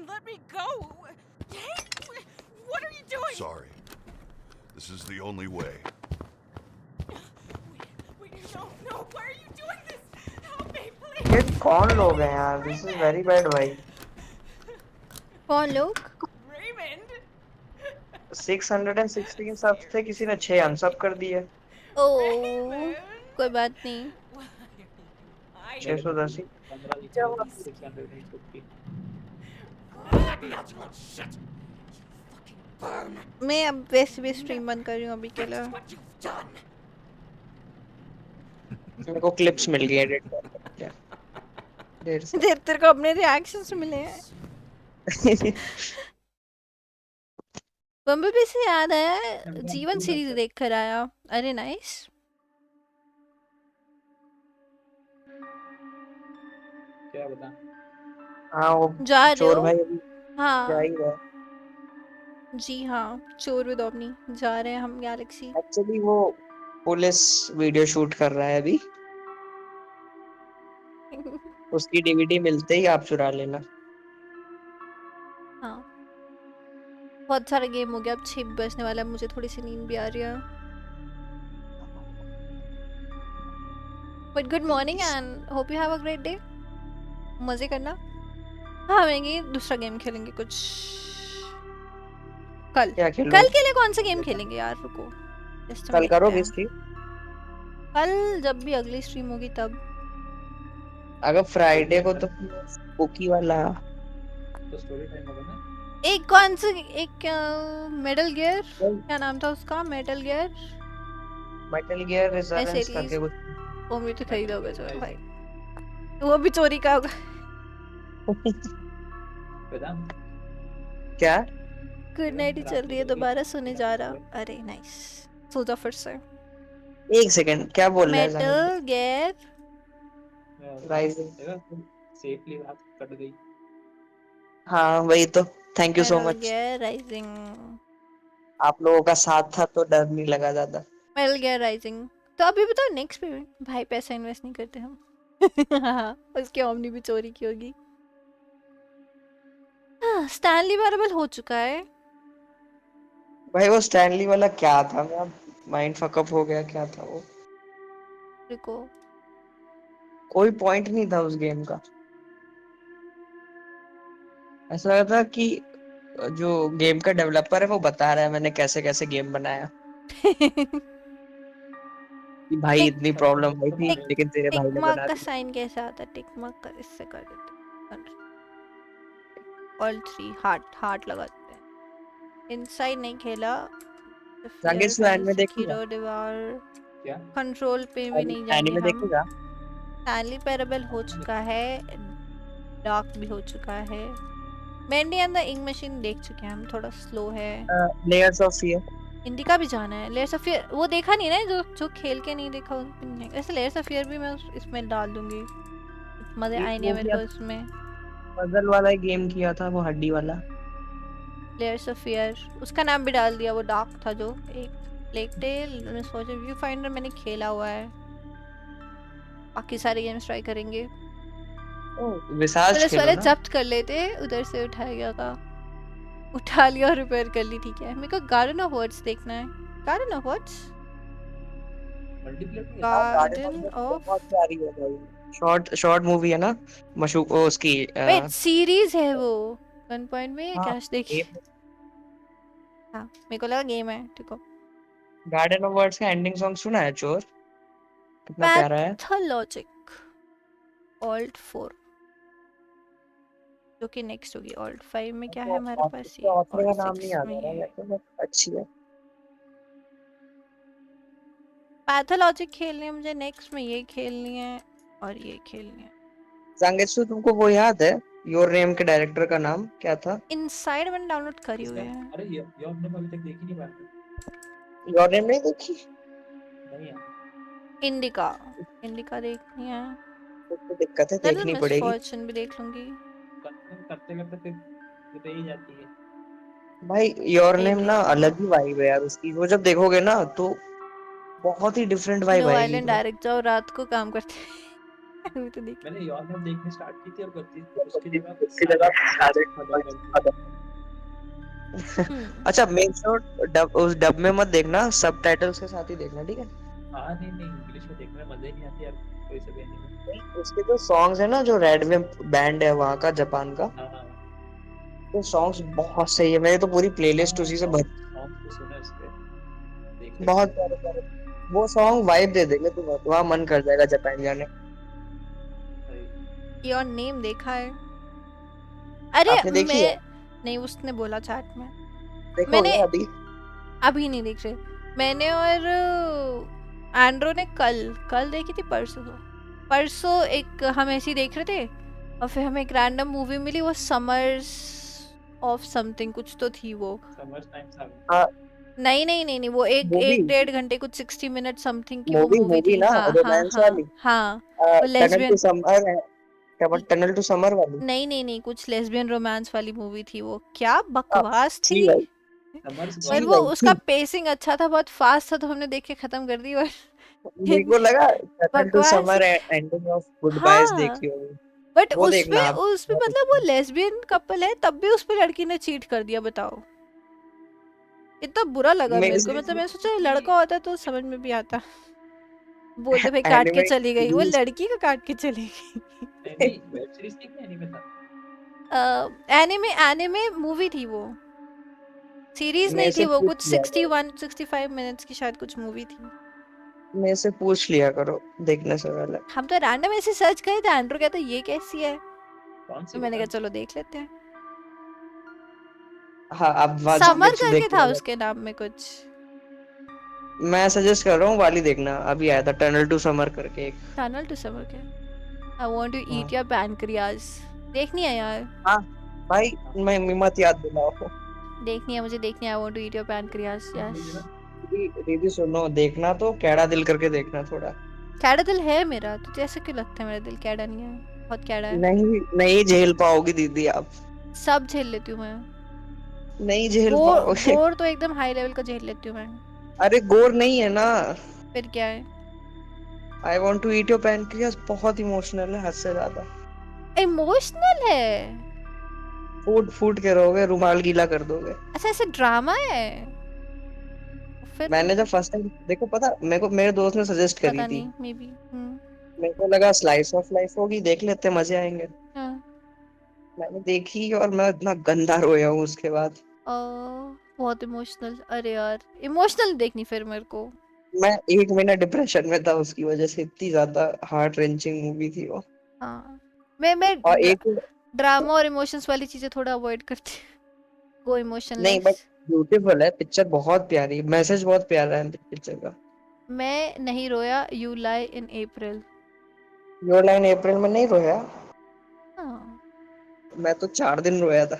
Let me go! Hey! What are you doing? Sorry. This is the only way. Wait, no, no, why are you doing this? Help me, please! ये कौन लोग हैं यार? दिस इज वेरी बैड भाई। कौन लोग? Raymond! 616 सब थे, किसी ने 6 अनसब कर दिए। ओ कोई बात नहीं। 610। 15 लिखा है 650। मैं अब वैसे भी स्ट्रीम बंद कर रही हूँ अभी के लिए। मेरे को क्लिप्स मिल गई एडिट करके। देर से। तेरे को अपने रिएक्शंस मिले हैं। बम्बलबी से याद आया, जीवन सीरीज देख कर आया। अरे नाइस। क्या बता? हाँ वो जा रहे चोर हो? भाई अभी जा हाँ ही रहा है। जी हाँ, चोर विद ओमनी जा रहे हैं हम गैलेक्सी। एक्चुअली वो पुलिस वीडियो शूट कर रहा है अभी। उसकी डीवीडी मिलते ही आप चुरा लेना। हाँ बहुत सारा गेम हो गया, अब 6 बजने वाला है, मुझे थोड़ी सी नींद भी आ रही है। But good morning and hope you have a great day. मजे करना। हाँ मैं दूसरा गेम खेलेंगे कुछ कल। क्या खेलो? कल के लिए कौन सा गेम खेलेंगे यार? रुको Just कल देखते करोगे हैं। स्ट्रीम? कल जब भी अगली स्ट्रीम होगी तब। अगर फ्राइडे को तो कुकी वाला। तो स्टोरी टाइम होगा ना? एक कौन सा, एक मेटल गियर, क्या नाम था उसका? मेटल गियर रेजोनेंस करके सीरीज। कुछ। वो भी तो खरीदोगे जो भाई, वो भी चोरी का होगा। बता। क्या? गुड नाइट ही चल रही है, दोबारा सोने जा रहा। अरे नाइस, सो जा फिर से। एक सेकंड, क्या बोल रहा है जाने मेटल गियर राइजिंग? सेफली रात कट गई। हाँ वही तो। Thank you so metal much. Gear rising. आप लोगों का साथ था तो डर नहीं लगा ज्यादा। मेटल गियर राइजिंग तो अभी बताओ नेक्स्ट पेमेंट। भाई पैसा इन्वेस्ट नहीं करते हम। उसकी ओमनी भी चोरी की होगी। स्टैनली वेरेबल हो चुका है। भाई वो स्टैनली वाला क्या था? मैं माइंड फकअप हो गया, क्या था वो? रुको, कोई पॉइंट नहीं था उस गेम का। ऐसा लगा था कि जो गेम का डेवलपर है वो बता रहा है मैंने कैसे कैसे गेम बनाया। कि भाई टिक इतनी प्रॉब्लम आई थी टिक लेकिन तेरे भाई टिक ने मार्क बना का दी। साइन कैसे आता है? टिक मार्क का इससे कर देते ऑल 3 हार्ट हार्ट लगाते हैं। इनसाइड नहीं खेला, फियर संगीत तू हनी एनिमे देखेगा? सेकिरो डिवार क्या? कंट्रोल पे भी नहीं जाएंगे एनिमे हम। देखेगा? स्टैनली पैराबल हो चुका है, डार्क भी हो चुका है। Bendy and the ink machine देख चुके हैं हम, थोड़ा स्लो है। Layers of fear. इंडिका भी जाना है। लेयर्स ऑफ फियर वो देखा नहीं ना, जो जो खेल के नहीं देखा उन पे नहीं जाएंगे। ऐसे लेयर्स ऑफ फियर भी मैं इसमें डाल दूंगी, मजे एक आएंगे वो मेरे किया को इसमें। पजल वाला एक गेम किया था वो हड्डी वाला। लेयर्स ऑफ फियर उसका नाम भी डाल दिया, वो डार्क था जो। एक प्लेग टेल मैं सोच व्यू फाइंडर मैंने खेला हुआ है। बाकी सारे गेम्स ट्राई करेंगे। विसाज पुलिस खेलो वाले ना। जब्त कर लेते, उधर से उठाया गया था, उठा लिया और रिपेयर कर ली। ठीक है, मेरे को गार्डन ऑफ वर्ड्स देखना है। गार्डन ऑफ वर्ड्स, मल्टीप्लेयर नहीं है? गार्डन ऑफ बहुत प्यारी है भाई। शॉर्ट शॉर्ट मूवी है ना, मशहूर वो उसकी वेट सीरीज है वो। 1 पॉइंट में हाँ कैश देखी। हाँ मेरे को लगा गेम है। ठीक है, गार्डन ऑफ वर्ड्स का एंडिंग सॉन्ग सुना है चोर? कितना प्यारा है। पैथोलॉजिक ऑल्ट 4 जो कि नेक्स्ट होगी। ऑल्ट 5 में क्या है हमारे पास? ये ऑथर का ऑल्ट नाम नहीं 6 याद में आ रहा ये मेरे को, बट अच्छी है। पैथोलॉजिक खेलनी है मुझे। नेक्स्ट में ये खेलनी है और ये खेलनी है। सांगेत्सु तुमको वो याद है योर नेम के डायरेक्टर का नाम क्या था? इनसाइड मैंने डाउनलोड करी हुई इसका है। अरे ये हमने अभी तक देखी नहीं बात। योर नेम नहीं देखी? नहीं यार, इंडिका, इंडिका देखनी है। तो दिक्कत है, लिटिल देखनी पड़ेगी। मिसफॉर्चून भी देख लूंगी। करते करते फिर रह ही जाती है। भाई योर नेम ना एलियन, अलग ही वाइब है यार उसकी, वो जब देखोगे ना तो बहुत ही डिफरेंट वाइब नो आएगी आइलैंड तुम्हें। डायरेक्ट जाओ, रात को काम करते हैं। अभी तो देख मैंने यार हम देखने स्टार्ट की थी और गलती उसकी जगह उसकी सारे जगह सारे खत्म कर दिए। अच्छा मेक श्योर डब उस डब में मत देखना, सबटाइटल्स के साथ ही देखना, ठीक है? हाँ नहीं नहीं, इंग्लिश में देखने में मजा ही नहीं आती यार कोई से भी एनीमे। उसके जो सॉन्ग्स है ना, जो रेड वेव बैंड है वहाँ का, जापान का, हाँ हाँ तो सॉन्ग्स बहुत सही है। मैंने तो पूरी प्लेलिस्ट हाँ, उसी से भर, सॉन्ग तो सुने उसके, देख रखे बहुत हैं। प्यारे प्यारे। वो सॉन्ग वाइब दे देंगे तुम्हें, तुम्हारा मन कर जाएगा जापान जाने। योर नेम देखा है? अरे आपने देखी है? मैं नहीं, उसने बोला चैट में। देखोगे मैंने अभी? अभी नहीं देख रहे। मैंने और एंड्रो ने कल कल देखी थी, परसों परसों एक हम ऐसे ही देख रहे थे और फिर हमें एक रैंडम मूवी मिली, वो समर्स ऑफ समथिंग कुछ तो थी वो। समर्स टाइम हाँ, नहीं नहीं नहीं नहीं, वो एक मूवी एक 1.5 घंटे कुछ 60 मिनट समथिंग की वो मूवी मूवी मूवी थी। ना, हाँ हाँ रोमांस हाँ वाली, हाँ, वो टनल टू लेस्बियन। समर है, टनल टू समर वाली। नहीं नहीं नहीं, कुछ लेस्बियन रोमांस वाली मूवी थी वो, क्या हाँ, बकवास थी। छी भाई, समर्स पर छी वो भाई उसका छी। पेसिंग अच्छा था, बहुत फास्ट था, तो हमने देख के खत्म कर दी। और मेरे को लगा टनल टू बकवास। Summer ending of good boys हाँ देखी होगी। बट वो उसमें देखना आप, उसमें बहुत मतलब अच्छी वो है। लेस्बियन कपल है, तब भी उस पे लड़की ने चीट कर दिया, बताओ। इतना बुरा लगा मेरे मेरे को, मतलब मैं सोचा लड़का होता तो समझ में भी आता। बोलते भाई काट के एनिमे चली गई, वो लड़की का काट के चली नहीं नहीं, वेब सीरीज थी क्या एनीमे था? गई। एनिमे एनिमे मूवी थी वो, सीरीज मेरे नहीं थी से वो। पूछ कुछ लिया करो, 65 मिनट्स की शायद कुछ मूवी थी। मेरे से पूछ लिया करो देखने से पहले। हम तो रैंडम ऐसे सर्च करे थे, एंड्रो कहता ये कैसी है, कौन तो सी मैंने बता? कहा चलो देख लेते हैं। हाँ अब समर वाजंगेत्सु करके देख के था लगा। उसके नाम में कुछ। मैं सजेस्ट कर रहा हूँ वाली देखना, अभी आया था टनल टू समर करके एक। टनल टू समर के, आई वांट टू हाँ ईट योर पैनक्रियाज। देखनी है यार, हाँ भाई, मैं मत याद दिलाओ। देखनी है मुझे, देखनी है। I want to eat your pancreas, yes. दीदी दीदी सुनो, देखना तो कैड़ा दिल करके देखना थोड़ा। कैड़ा दिल है मेरा, तुझे ऐसे क्यों लगता है मेरा दिल कैड़ा नहीं है? बहुत कैड़ा है। नहीं नहीं झेल पाओगी दीदी आप, सब झेल लेती हूँ मैं। नहीं झेल गोर पाओगे। गोर तो एकदम हाई लेवल का झेल लेती हूँ मैं। अरे गोर नहीं है ना। फिर क्या है? I want to eat your pancreas बहुत इमोशनल है, हद से ज्यादा। इमोशनल है? फूट फूट के रहोगे, रुमाल गीला कर दोगे। अच्छा ऐसे ड्रामा है? फिर मैंने जब फर्स्ट टाइम देखो, पता मेरे को मेरे दोस्त ने सजेस्ट करी पता थी, नहीं, मे बी। मेरे को लगा स्लाइस ऑफ लाइफ होगी, देख लेते मजे आएंगे। हाँ। मैंने देखी और मैं इतना गंदा रोया हूँ उसके बाद। बहुत इमोशनल। अरे यार इमोशनल देखनी फिर मेरे को। मैं 1 महीना डिप्रेशन में था उसकी वजह से, इतनी ज्यादा हार्ट रेंचिंग मूवी थी वो। हाँ मैं और एक ड्रामा और इमोशंस वाली चीजें थोड़ा अवॉइड करती हूँ। गो नहीं, इमोशनलेस। बट ब्यूटीफुल है पिक्चर, बहुत प्यारी, मैसेज बहुत प्यारा है पिक्चर का। मैं नहीं रोया you lie in April. Your line April में नहीं रोया, हाँ मैं तो 4 दिन रोया था।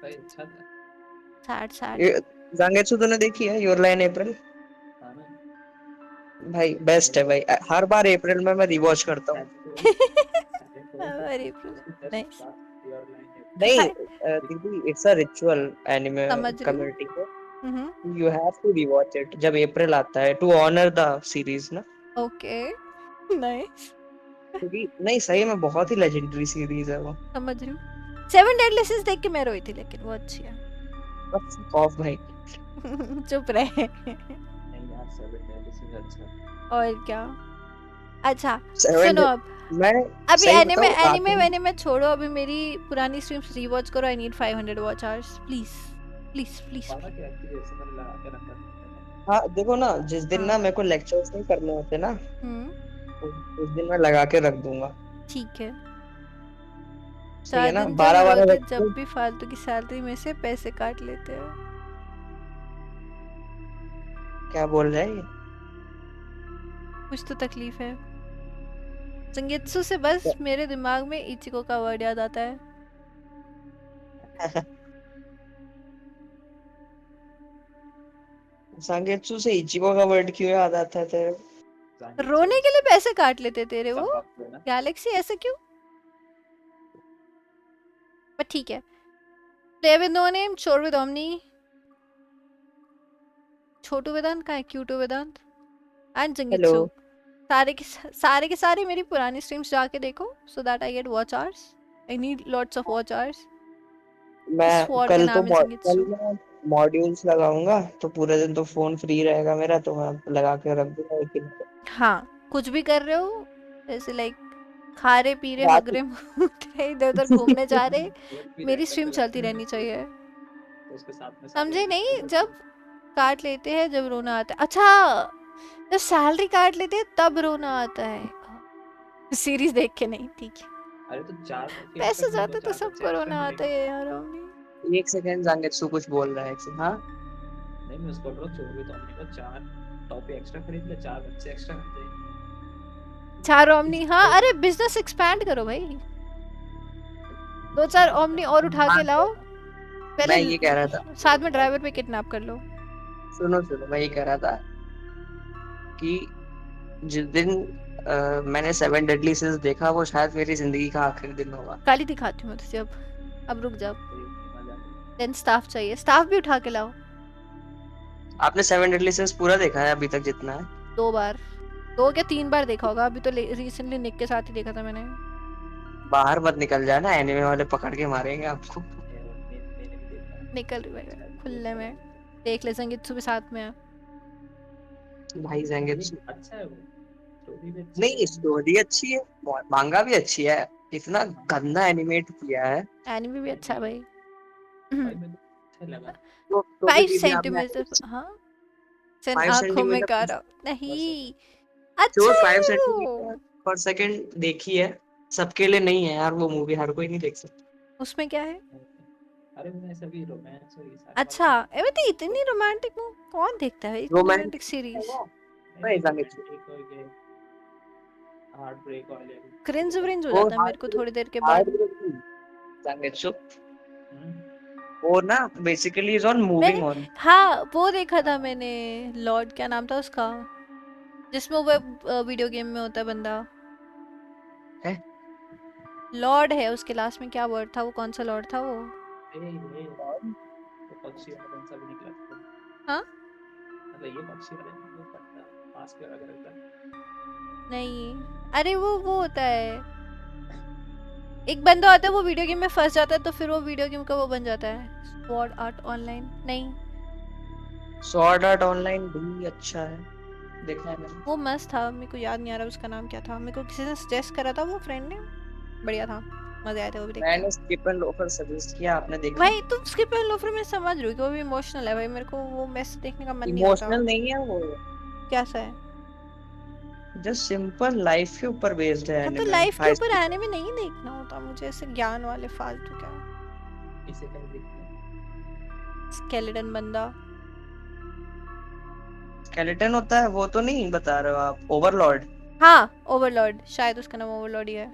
भाई अच्छा था। Sad sad. ये जांगेत्सु तूने देखी है योर लाइन अप्रैल? हाँ ना। भाई बेस्ट है भाई, हर बार अप्रैल में मैं रिवॉच करता हूँ। अरे नहीं नहीं दीदी, इट्स अ रिचुअल एनिमे समझ रही हूँ। कम्युनिटी को, you have to rewatch it जब अप्रैल आता है, टू ऑनर द सीरीज ना। Okay nice. क्योंकि नहीं, सही में बहुत ही लेजेंडरी सीरीज है वो। समझ रही हूँ। 7 डेडली सिंस देख के मैं रोई थी, लेकिन वो अच्छी है। बस ऑफ भाई। चुप रहे। नहीं यार 7 डेडली सिंस अच्छा। और क्या। अच्छा 7 सुनो अब, मैं अभी सही एनिमे बताऊं, एनिमे रात मैंने मैं छोड़ो, अभी मेरी पुरानी स्ट्रीम्स रीवॉच करो। I need 500 watch hours please please please. पापा के एक्चुअली ऐसे मैंने लगा के रखा था। हाँ देखो ना, जिस दिन ना हाँ मेरे को लेक्चर्स नहीं करने होते ना, उस दिन मैं लगा के रख दूंगा। ठीक है। सही है 4 ना, दिन जब 12-12 रोते बजे। जब भी फालतू की सैलरी में से पैसे काट लेते हैं। क्या बोल रहे हैं कुछ तो तकलीफ है। संगीतसु से बस मेरे दिमाग में इचिको का वर्ड याद आता है। ये? सांगेत्सु से इचिको का वर्ड क्यों याद आता है तेरे को? रोने के लिए पैसे काट लेते तेरे वो सब ना। गैलेक्सी, ऐसे क्यों? पर ठीक है। प्ले विद नो नेम, चोर विद ओमनी, छोटू वेदांत का है, क्यूटू वेदांत एंड हेलो। जंगित्सु। सारे के सारे मेरी पुरानी स्ट्रीम्स जाके देखो, so that I get watch hours. I need lots of watch hours. मैं स्वॉर्ड का कल तो नाम है कल जंगित्सु। मैं मॉड्यूल्स लगाऊंगा, तो पूरे दिन तो फोन फ्री रहेगा मेरा, तो मैं लगा के रख दूंगा एक दिन को। हाँ कुछ भी कर रहे हो, जैसे लाइक खा रहे पी रहे हग रात रहे मूत रहे इधर उधर घूमने जा रहे, भी मेरी रैंडम स्ट्रीम पे चलती लगते रहनी हैं चाहिए। तो उसके साथ में सारे समझे नहीं, एनिमेशन जब काट लेते हैं जब रोना आता है। अच्छा जब सैलरी काट लेते हैं तब रोना आता है, सीरीज देख के नहीं, ठीक है। अरे तो 4 बच्चे एक्स्ट्रा पैसे खरीद लो, जाते तो 4 बच्चे सबको एक्स्ट्रा रोना आता मिलेंगे। है यार अम्मी। एक सेकंड, जांगेत्सु कुछ बोल रहा है हाँ। नहीं मैं उसको बोल रहा हूँ चोर भी तो हमने कहा 4 टॉपी एक्स्ट्रा खरीद ले, 4 बच्चे एक्स्ट्रा मिल जाएंगे। चार ओमनी, हाँ अरे बिजनेस एक्सपैंड करो भाई, 2-4 ओमनी और उठा के लाओ। मैं पहले ये कह रहा था, साथ में ड्राइवर पे किडनैप कर लो। सुनो सुनो, मैं ये कह रहा था कि जिस दिन मैंने 7 डेडली सिंस देखा, वो शायद मेरी जिंदगी का आखिरी दिन होगा। गाली दिखाती हूँ मैं तुझे अब रुक जा। देन स्टाफ चाहिए, स्टाफ भी उठा के लाओ। आपने 7 डेडली सिंस पूरा देखा है अभी तक जितना है? 2 बार, 2 या 3 बार देखा होगा। अभी तो रिसेंटली निक के साथ ही देखा था मैंने। बाहर मत निकल जाना, एनिमे वाले पकड़ के मारेंगे आपको। निकल रही है खुले में, देख ले संगीत सुबह साथ में है। भाई जांगेत्सु अच्छा है वो, स्टोरी भी अच्छी नहीं, है। स्टोरी अच्छी है, मांगा भी अच्छी है, इतना गंदा एनिमेट किया है। एनिमे भी अच्छा है भाई। भाई मेरे को अच्छा लगा। तो भी 5 दीदी आपने सेंटीमीटर, हाँ सन 5 आंखों में सेंटीमीटर कारा नहीं। जो अच्छा 5 है सेंटीमीटर वो। पर सेकंड देखी है, सबके लिए नहीं है यार वो मूवी, हर कोई नहीं देख सकता। उसमें क्या है? अरे मैं सभी रोमांस और ये सारे अच्छा एवे तो इतनी रोमांटिक कौन देखता है इतनी रोमांस रोमांटिक सीरीज? नहीं जांगेत्सु, रोमांटिक और ये हार्ट ब्रेक वाले क्रिंज व्रिंज हो वो जाता है मेरे को थोड़ी देर के हार्ड बाद। जांगेत्सु वो ना बेसिकली इज ऑन मूविंग मैंने ऑन। हाँ वो देखा था मैंने, लॉर्ड क्या नाम था उसका, जिसमें वो वीडियो गेम में होता है बंदा। है लॉर्ड है उसके लास्ट में, क्या वर्ड था वो, कौन सा लॉर्ड था वो? तो पक्षी वाला कौन सा भी निकला था। हाँ मतलब ये पक्षी वाला नहीं, वो पत्ता पास के अलग अलग था। नहीं, अरे वो होता है, एक बंदा होता है वो वीडियो गेम में फंस जाता है, तो फिर वो वीडियो गेम का वो बन जाता है। स्वॉर्ड आर्ट ऑनलाइन नहीं, स्वॉर्ड आर्ट ऑनलाइन भी अच्छा है, देखा है मैंने। वो मस्त था, मेरे को याद नहीं आ रहा उसका नाम क्या था। मेरे को किसी ने सजेस्ट करा था, वो फ्रेंड ने, बढ़िया था, मजा आया था वो भी देख के। मैंने स्किप एंड लोफर सजेस्ट किया, आपने देखा? भाई तुम स्किप एंड लोफर में समझ रही हो कि वो भी इमोशनल है भाई, मेरे को वो मैस देखने का मन नहीं होता। इमोशनल नहीं है वो, कैसा है? जस्ट सिंपल लाइफ के ऊपर बेस्ड है हाँ तो एनिमे। लाइफ के ऊपर एनिमे नहीं देखना होता मुझे, ऐसे ज्ञान वाले फालतू क्या। इसे क्या देखते हैं? स्केलेटन बंदा। स्केलेटन होता है वो तो नहीं बता रहे हो आप? ओवरलॉर्ड। हाँ ओवरलॉर्ड, शायद उसका नाम ओवरलॉर्ड ही है।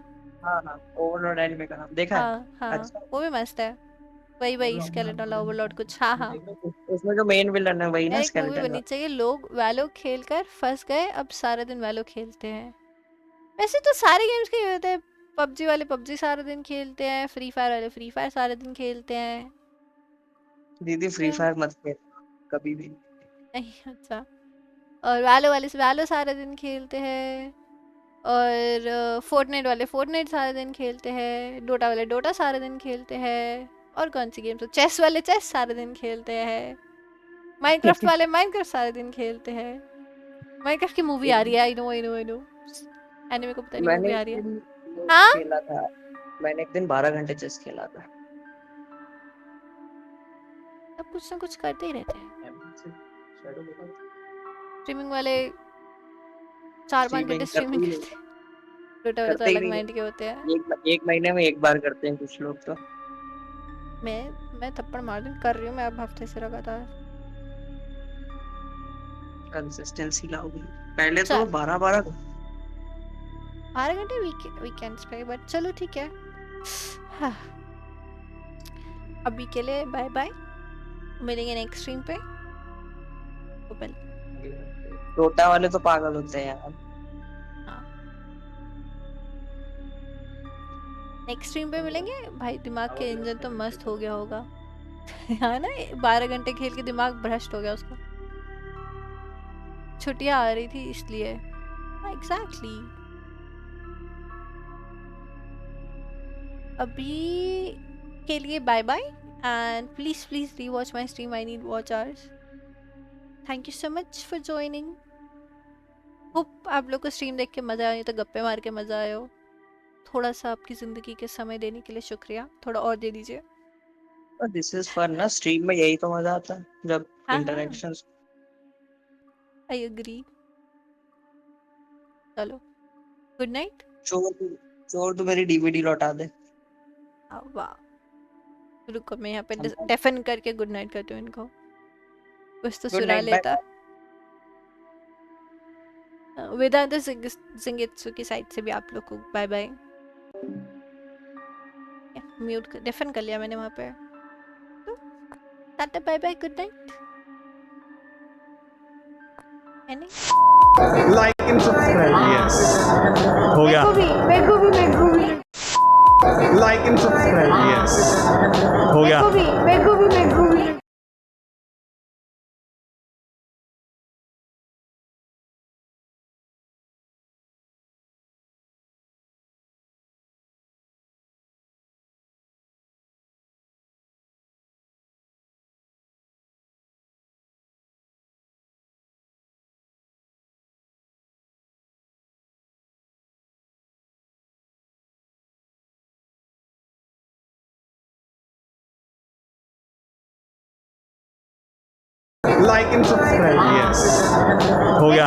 हाँ हाँ, ओवरलॉर्ड एनिमे का नाम देखा है। हाँ हाँ अच्छा। वो भी मस्त है। वही वही स्केलेटन वाला ओवरलॉर्ड कुछ, हाँ हाँ। उसमें जो मेन विलन है वही यार ना एक मूवी स्केलेटन बननी का। चाहिए, लोग वैलो खेल कर फंस गए, अब सारा दिन वैलो खेलते हैं। वैसे तो सारे गेम्स के होते हैं, पबजी वाले पबजी सारा दिन खेलते हैं, फ्री फायर वाले फ्री फायर सारा दिन खेलते हैं। दीदी फ्री क्या? फायर मत खेल कभी भी। नहीं अच्छा। और वैलो वाले से वैलो सारा दिन खेलते हैं, और फोर्टनाइट वाले फोर्टनाइट सारा दिन खेलते हैं, डोटा वाले डोटा सारा दिन खेलते हैं, और कौन सी गेम्स, चेस वाले चेस सारा दिन खेलते हैं, माइनक्राफ्ट वाले माइनक्राफ्ट सारा दिन खेलते हैं। माइनक्राफ्ट की मूवी आ रही है, आई नो। एनीमे को पता नहीं मैंने मूवी एक आ रही है। दिन वो हाँ खेला था। मैंने एक दिन 12 घंटे चेस खेला था। अब कुछ ना कुछ करते ही रहते हैं। शैडो देखा? स्ट्रीमिंग वाले 4-5 घंटे स्ट्रीमिंग स्ट्रीमिंग करते ही करते हैं। डोटा वाले तो करते ही अलग नहीं माइंड के होते हैं। है। एक महीने में एक बार करते हैं कुछ लोग तो। मैं थप्पड़ मार दूं, कर रही हूँ मैं अब हफ्ते से लगातार। कंसिस्टेंसी लाओगी। पहले तो चल 12 12। 12 घंटे वीकेंड्स पे, बट चलो ठीक है। हाँ, अभी के लिए बाय बाय, मिलेंगे नेक्स्ट स्ट्रीम पे। ओपन। टोटा वाले तो पागल होते हैं यार। हाँ नेक्स्ट स्ट्रीम पे मिलेंगे भाई, दिमाग के इंजन तो मस्त हो गया होगा। हाँ ना, 12 घंटे खेल के दिमाग भ्रष्ट हो गया उसका। छुट्टियां आ रही थी इसलिए। एग्जैक्टली। अभी के लिए bye bye, and please please re watch my stream, I need watch hours. Thank you so much for joining. Hope आप लोग को स्ट्रीम देख के मजा आया, तो गप्पे मार के मजा आया हो। थोड़ा सा आपकी जिंदगी के समय देने के लिए शुक्रिया, थोड़ा और दे दीजिए। दिस इज फन ना, स्ट्रीम में यही तो मजा आता है जब हाँ हाँ इंटरेक्शंस। I agree. चलो गुड नाइट। चोर तो मेरी डीवीडी लौटा दे। वाह, रुको मैं यहाँ पे गुड डेफन करके गुड नाइट करती हूँ इनको, कुछ तो सुना नाइट बाय। लेता। वेदांत सिंगित्सु की साइड से भी आप लोग को बाय बाय। म्यूट डेफन कर लिया मैंने वहाँ पे, तो tata bye bye good night. Like and subscribe. Yes. हो गया. मेरे को भी Like and subscribe. Yes. हो गया. मेरे को भी Like and subscribe. Yes. हो गया.